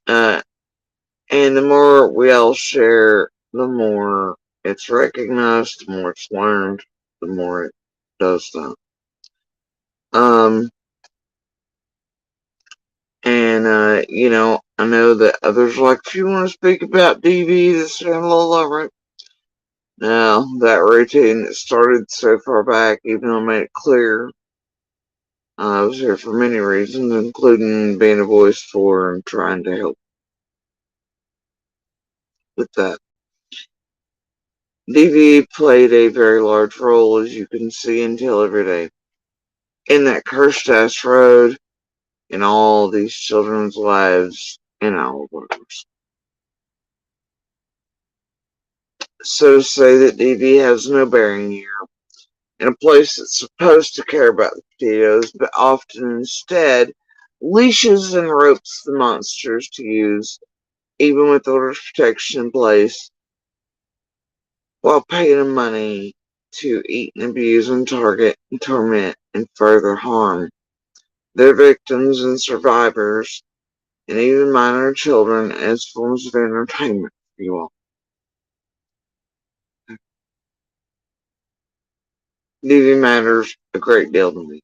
And the more we all share, the more it's recognized, the more it's learned, the more it does that. You know, I know that others like, if you want to speak about DV, this and right? Now, that routine started so far back, even though I made it clear, I was here for many reasons, including being a voice for and trying to help with that. DV played a very large role, as you can see and tell every day, in that cursed ass road, in all these children's lives, and all of ours. so to say that DV has no bearing here, in a place that's supposed to care about the potatoes, but often instead leashes and ropes the monsters to use, even with orders of protection in place, while paying them money to eat and abuse and target and torment and further harm their victims and survivors, and even minor children as forms of entertainment for you all. DV matters a great deal to me.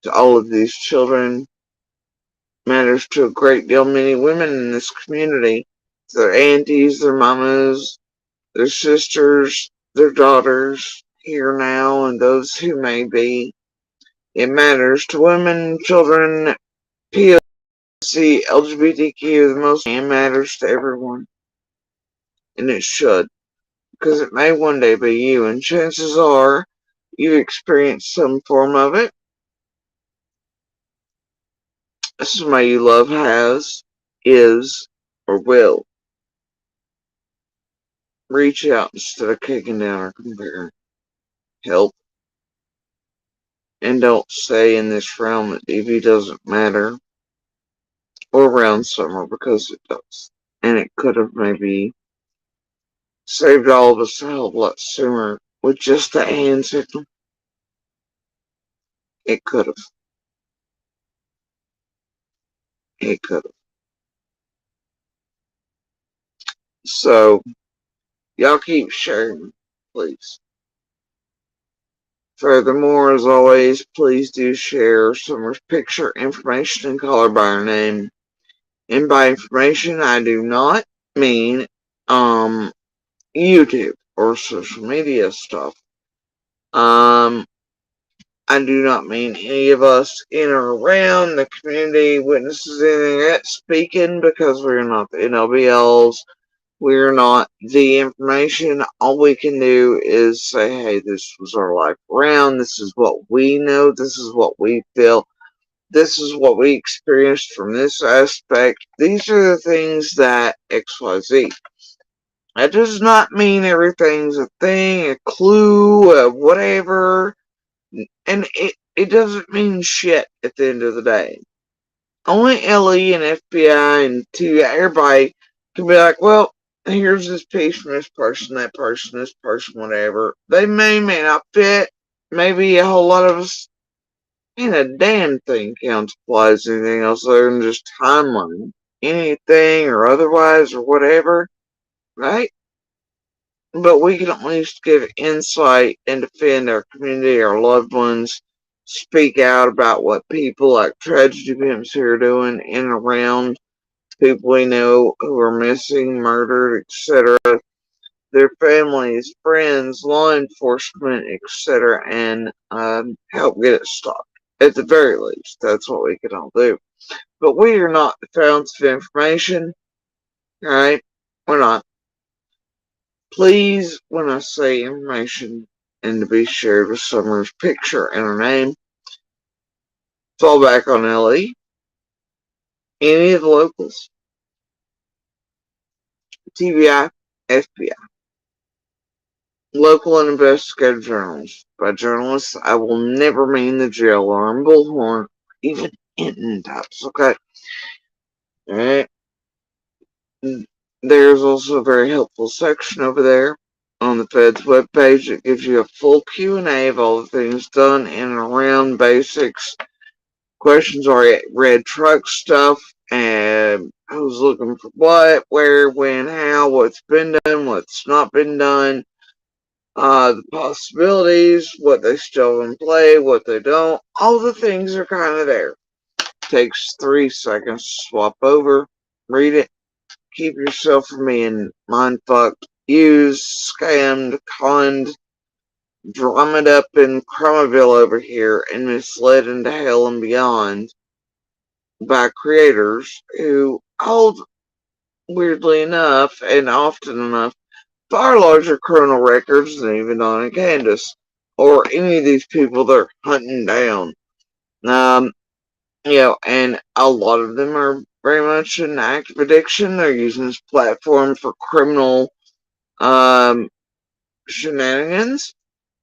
To all of these children, matters to a great deal many women in this community, their aunties, their mamas, their sisters, their daughters, here now, and those who may be. It matters to women, children, POC, LGBTQ, the most. It matters to everyone. And it should. Because it may one day be you, and chances are you've experienced some form of it. Somebody you love has, is, or will. Reach out instead of kicking down or comparing. Help. And don't stay in this realm that DV doesn't matter. Or around summer, because it does. And it could have maybe saved all of us a hell of a lot sooner with just that hand signal. It could have. It could have. So, y'all keep sharing, please. Furthermore, as always, please do share Summer's picture, information, and call her by her name. And by information, I do not mean YouTube or social media stuff. I do not mean any of us in or around the community witnesses anything that speaking, because we're not the NLBLs. We're not the information. All we can do is say, hey, this was our life around. This is what we know. This is what we feel. This is what we experienced from this aspect. These are the things that XYZ. That does not mean everything's a thing, a clue, whatever. And it doesn't mean shit at the end of the day. Only LE and FBI and everybody can be like, well, here's this piece from this person, this person, whatever. They may not fit. Maybe a whole lot of us ain't a damn thing counts applies to anything else other than just timeline. Anything or otherwise or whatever, right? But we can at least give insight and defend our community, our loved ones, speak out about what people like Tragedy Pimps here are doing in and around people we know who are missing, murdered, etc., their families, friends, law enforcement, etc., and help get it stopped. At the very least, that's what we can all do. But we are not the fountains of information, alright? We're not. Please, when I say information and to be shared with Summer's picture and her name, fall back on LE, any of the locals, TBI, FBI, local and investigative journalists. By journalists, I will never mean the jail alarm, bullhorn, even Hinton types, okay? Alright? There's also a very helpful section over there on the Fed's webpage that gives you a full Q&A of all the things done in and around basics, questions are red truck stuff, and who's looking for what, where, when, how, what's been done, what's not been done, the possibilities, what they still in play, what they don't. All the things are kind of there. Takes 3 seconds to swap over, read it, keep yourself from being mind-fucked, used, scammed, conned, drummed up in Cromaville over here, and misled into hell and beyond by creators who hold, weirdly enough, and often enough, far larger criminal records than even Donna Candace, or any of these people they're hunting down. And a lot of them are very much an active addiction. They're using this platform for criminal shenanigans.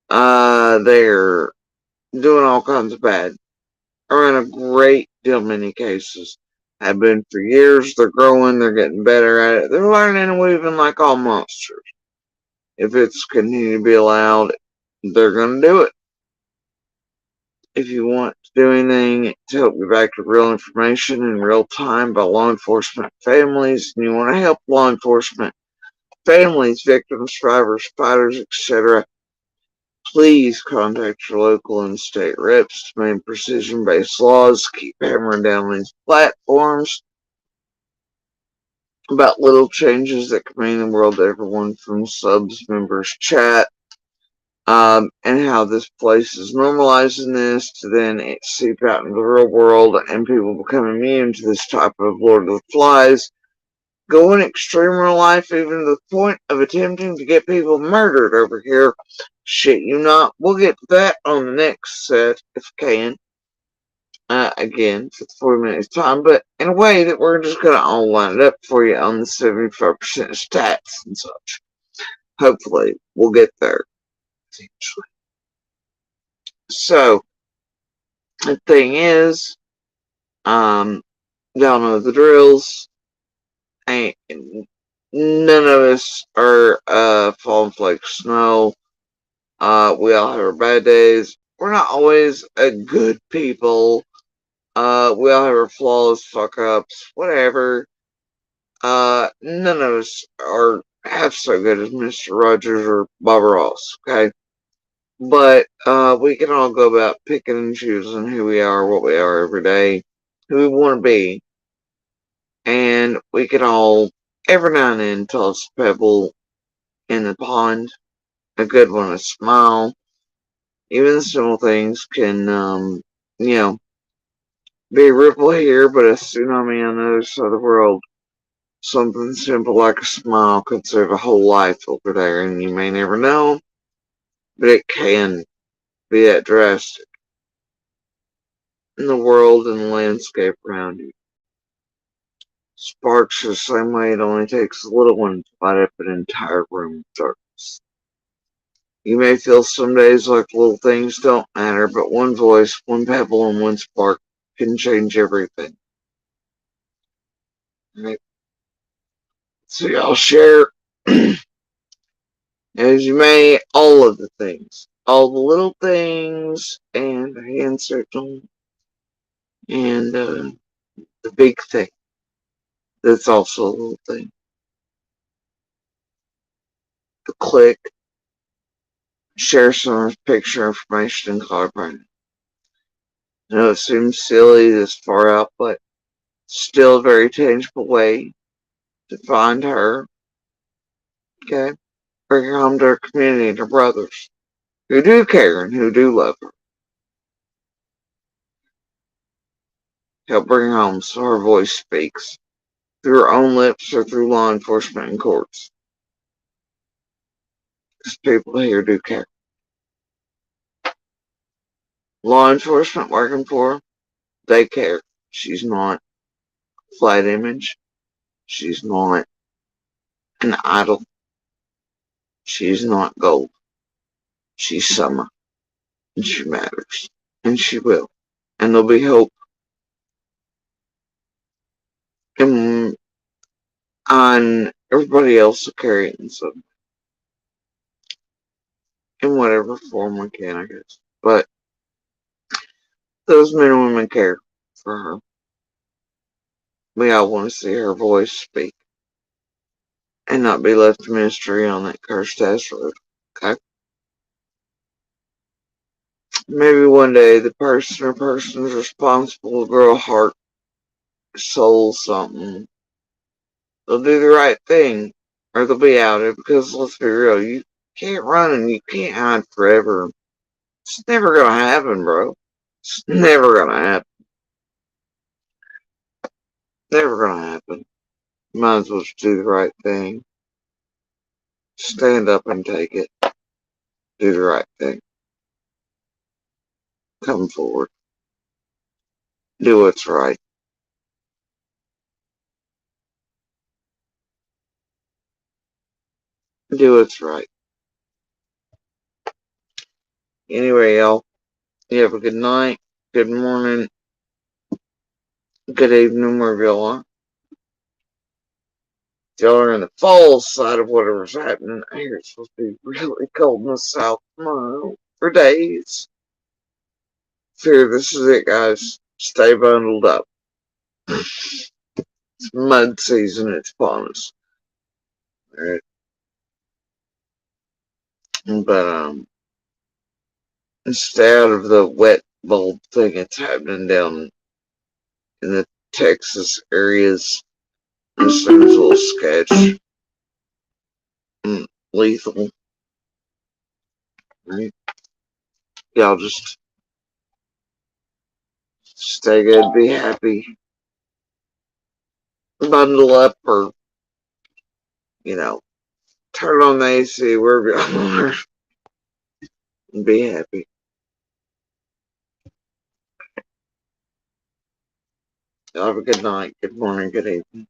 They're doing all kinds of bad. Are in a great deal many cases. Have been for years. They're growing. They're getting better at it. They're learning and weaving like all monsters. If it's continued to be allowed, they're going to do it. If you want to do anything to help you back to real information in real time by law enforcement families, and you want to help law enforcement families, victims, survivors, fighters, etc., please contact your local and state reps to make precision-based laws. Keep hammering down these platforms about little changes that can mean the world to everyone from subs, members, chat, and how this place is normalizing this to then it seep out into the real world and people become immune to this type of Lord of the Flies. Going extreme real life, even to the point of attempting to get people murdered over here. Shit you not. We'll get to that on the next set, if we can. Again, for the 40 minutes time, but in a way that we're just going to all line it up for you on the 75% stats and such. Hopefully, we'll get there eventually. So, the thing is, y'all know the drills. Ain't none of us are falling flakes of snow. We all have our bad days. We're not always a good people. We all have our flaws, fuck ups, whatever. None of us are half so good as Mr. Rogers or Bob Ross, okay? But we can all go about picking and choosing who we are, what we are every day, who we want to be. And we can all, every now and then, toss a pebble in the pond. A good one, a smile. Even the simple things can, be a ripple here, but a tsunami on the other side of the world. Something simple like a smile could save a whole life over there, and you may never know, but it can be that drastic in the world and the landscape around you. Sparks are the same way. It only takes a little one to light up an entire room of darkness. You may feel some days like little things don't matter, but one voice, one pebble, and one spark can change everything. Right? So y'all share, as you may, all of the things. All the little things, and the hand signal, and the big thing. That's also a little thing. The click, share some picture information and call Brandon. I know it seems silly this far out, but still a very tangible way to find her. Okay? Bring her home to her community and her brothers who do care and who do love her. Help bring her home so her voice speaks through her own lips or through law enforcement and courts. Because people here do care. Law enforcement working for her, they care. She's not a flat image. She's not an idol. She's not gold. She's summer. And she matters. And she will. And there'll be hope. And on everybody else will carry it in some, in whatever form we can, I guess. But those men and women care for her. We all want to see her voice speak and not be left a mystery on that cursed ass road. Okay? Maybe one day the person or persons responsible will grow a heart, soul, something. They'll do the right thing, or they'll be out of it, because let's be real, you can't run and you can't hide forever. It's never gonna happen, bro. It's never gonna happen. Never gonna happen. You might as well just do the right thing. Stand up and take it. Do the right thing. Come forward. Do what's right. do what's right. Anyway, y'all, you have a good night, good morning, good evening, wherever y'all are. Y'all are in the fall side of whatever's happening. Here it's supposed to be really cold in the south tomorrow for days. So this is it, guys. Stay bundled up. It's mud season, it's upon us. Alright. But, stay out of the wet bulb thing that's happening down in the Texas areas. This seems a little sketch. Lethal. Right? Y'all just stay good, be happy. Bundle up or, turn on the AC wherever y'all are. And be happy. Y'all have a good night, good morning, good evening.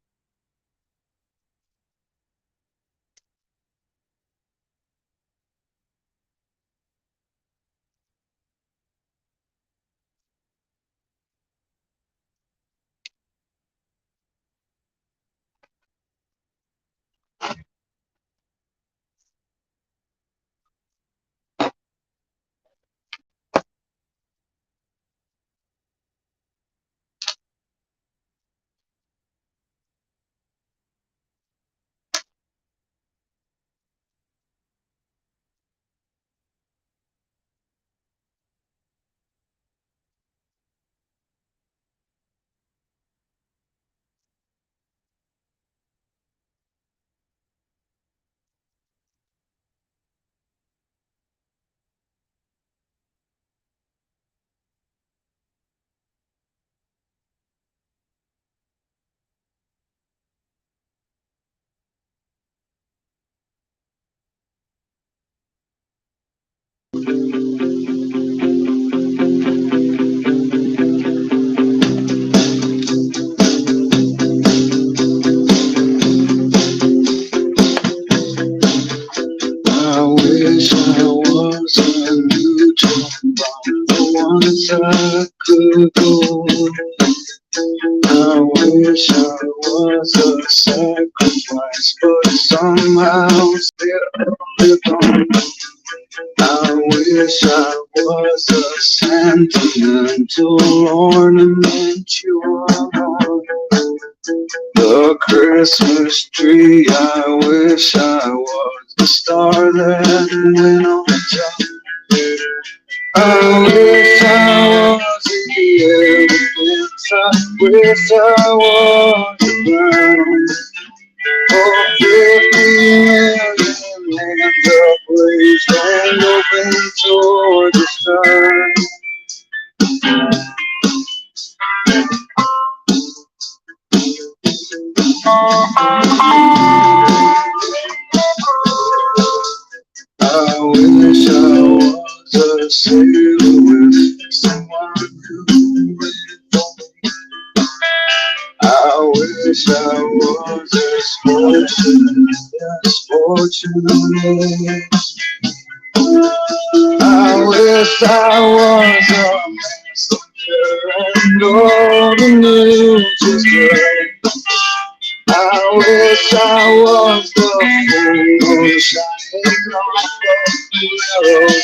I wish I was a neutron bomb, the ones I could go. I wish I was a sacrifice, but somehow still live on. I wish I was a sentimental ornament you are. The Christmas tree, I wish I was the star that went on top. I wish I was the elephants, I wish I was the ground. Oh, 50 million hands upraised and open toward the sky. I wish I was a sailor with someone who waited for me. I wish I was as fortunate. I wish I was a messenger and all the news is right. I wish I was the fool shining off the railroad.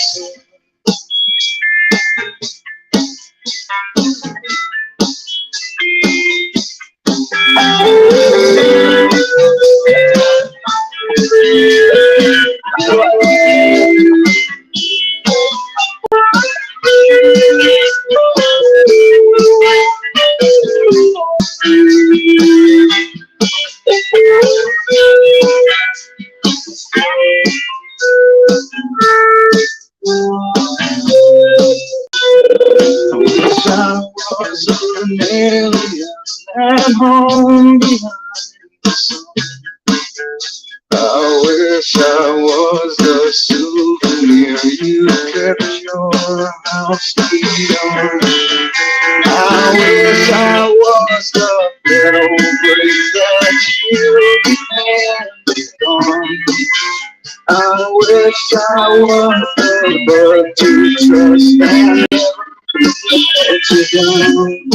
I wish I was an alien at home behind the sun. I wish I was the souvenir you kept your house key on. I wish I was the metal break that you handed on. I wish I was able to trust and let you down.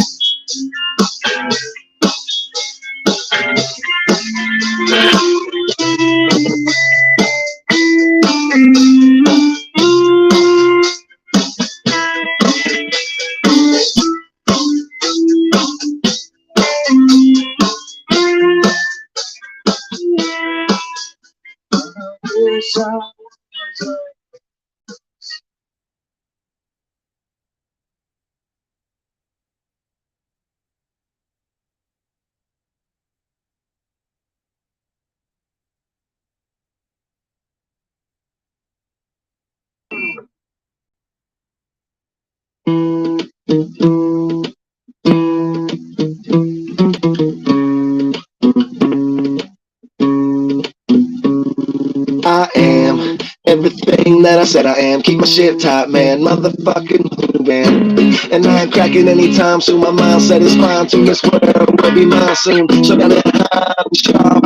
I am everything that I said I am. Keep my shit tight, man. Motherfucking moving. And I ain't cracking anytime soon. My mindset is fine to this world will be mine soon. So got it high, sharp,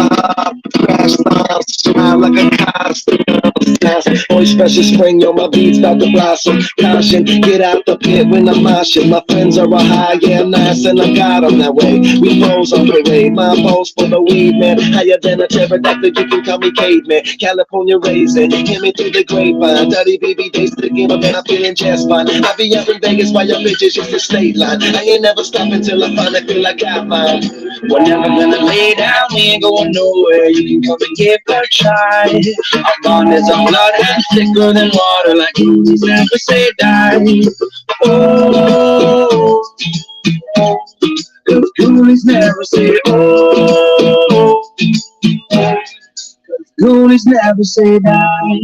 crash lines, smile like a costume. Always special spring, yo, my beats about to blossom. Caution, get out the pit when I'm moshing. My friends are a high, yeah, nice, and I got them that way. We rolls on parade, my balls for the weed, man. Higher than a pterodactyl, you can call me caveman. California raisin, hear me through the grapevine. Dirty baby days to give up, and I'm feeling just fine. I be up in Vegas while your bitches use the state line. I ain't never stopping till I finally feel like I mine. We're never gonna lay down, we ain't going nowhere. You can come and give it a try. Our bond is on blood and thicker than water, like movies never say die. Oh, cause coolies never say oh. Coolies never say die.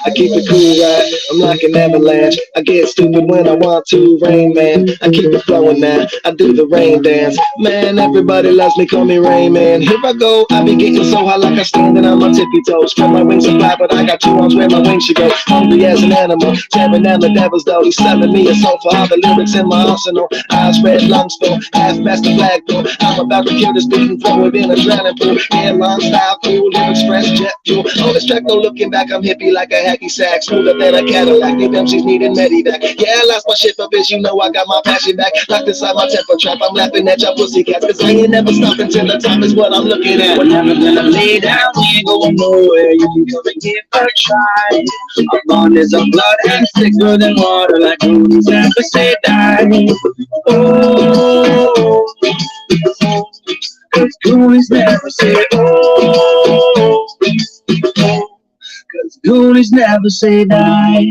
I keep it cool, right? I'm like an avalanche. I get stupid when I want to, Rain Man. I keep it flowing now. I do the rain dance. Man, everybody loves me, call me Rain Man. Here I go, I be getting so high like I'm standing on my tippy toes. Spread my wings and fly, but I got 2 arms where my wings should go. Hungry as an animal, tearing down the devil's door. He's selling me a soul for all the lyrics in my arsenal. Eyes red, lungs full, half-master flag though. I'm about to kill this beat and throw it in a drowning pool. Airline style, cool, express jet fuel. On this track, no looking back, I'm hippie like a hacky sack. Smoother than a Cadillac, need them, she's needing Medivac. Yeah, I lost my shit, but bitch, you know I got my passion back. Locked inside my temper trap, I'm laughing at y'all pussycats. Cause I ain't never stopping till the top is what I'm looking at. We're never gonna lay down, we ain't going nowhere. You can come and give it a try. Our bond is of blood and thicker than water, like movies never say die. Oh, cause coolies never say oh. Cause coolies never say die.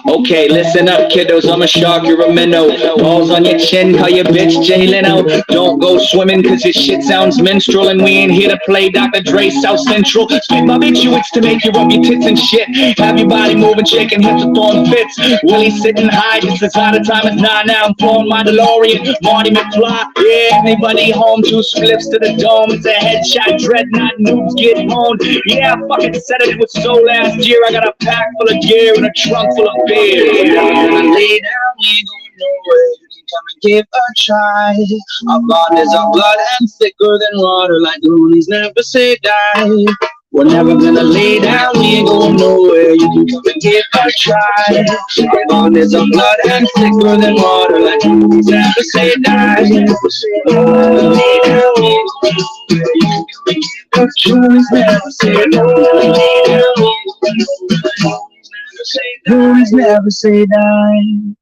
Okay, listen up, kiddos. I'm a shark, you're a minnow. Balls on your chin, call your bitch Jay Leno. Don't go swimming, cause your shit sounds minstrel. And we ain't here to play Dr. Dre South Central. Spit my bitch to make you rub your tits and shit. Have your body moving, shaking hips and throwing fits. Willie sitting high, just as high the time is 9 now. I'm flowing my DeLorean, Marty McFly. Yeah, anybody home, 2 spliffs to the dome. It's a headshot, dreadnought, noobs get honed. Yeah, I fucking said it was so last year. I got a pack full of gear and a trunk full of beer. We're gonna lay down, we ain't going nowhere. You can come and give a try. Our bond is of blood and thicker than water, like goonies never say die. We're never gonna lay down, we ain't going nowhere. You can come and give a try. Our bond is of blood and thicker than water, like goonies never say die. We're lay down, we ain't going nowhere. You can come and give a try. Goonies never say die. Goonies never say die.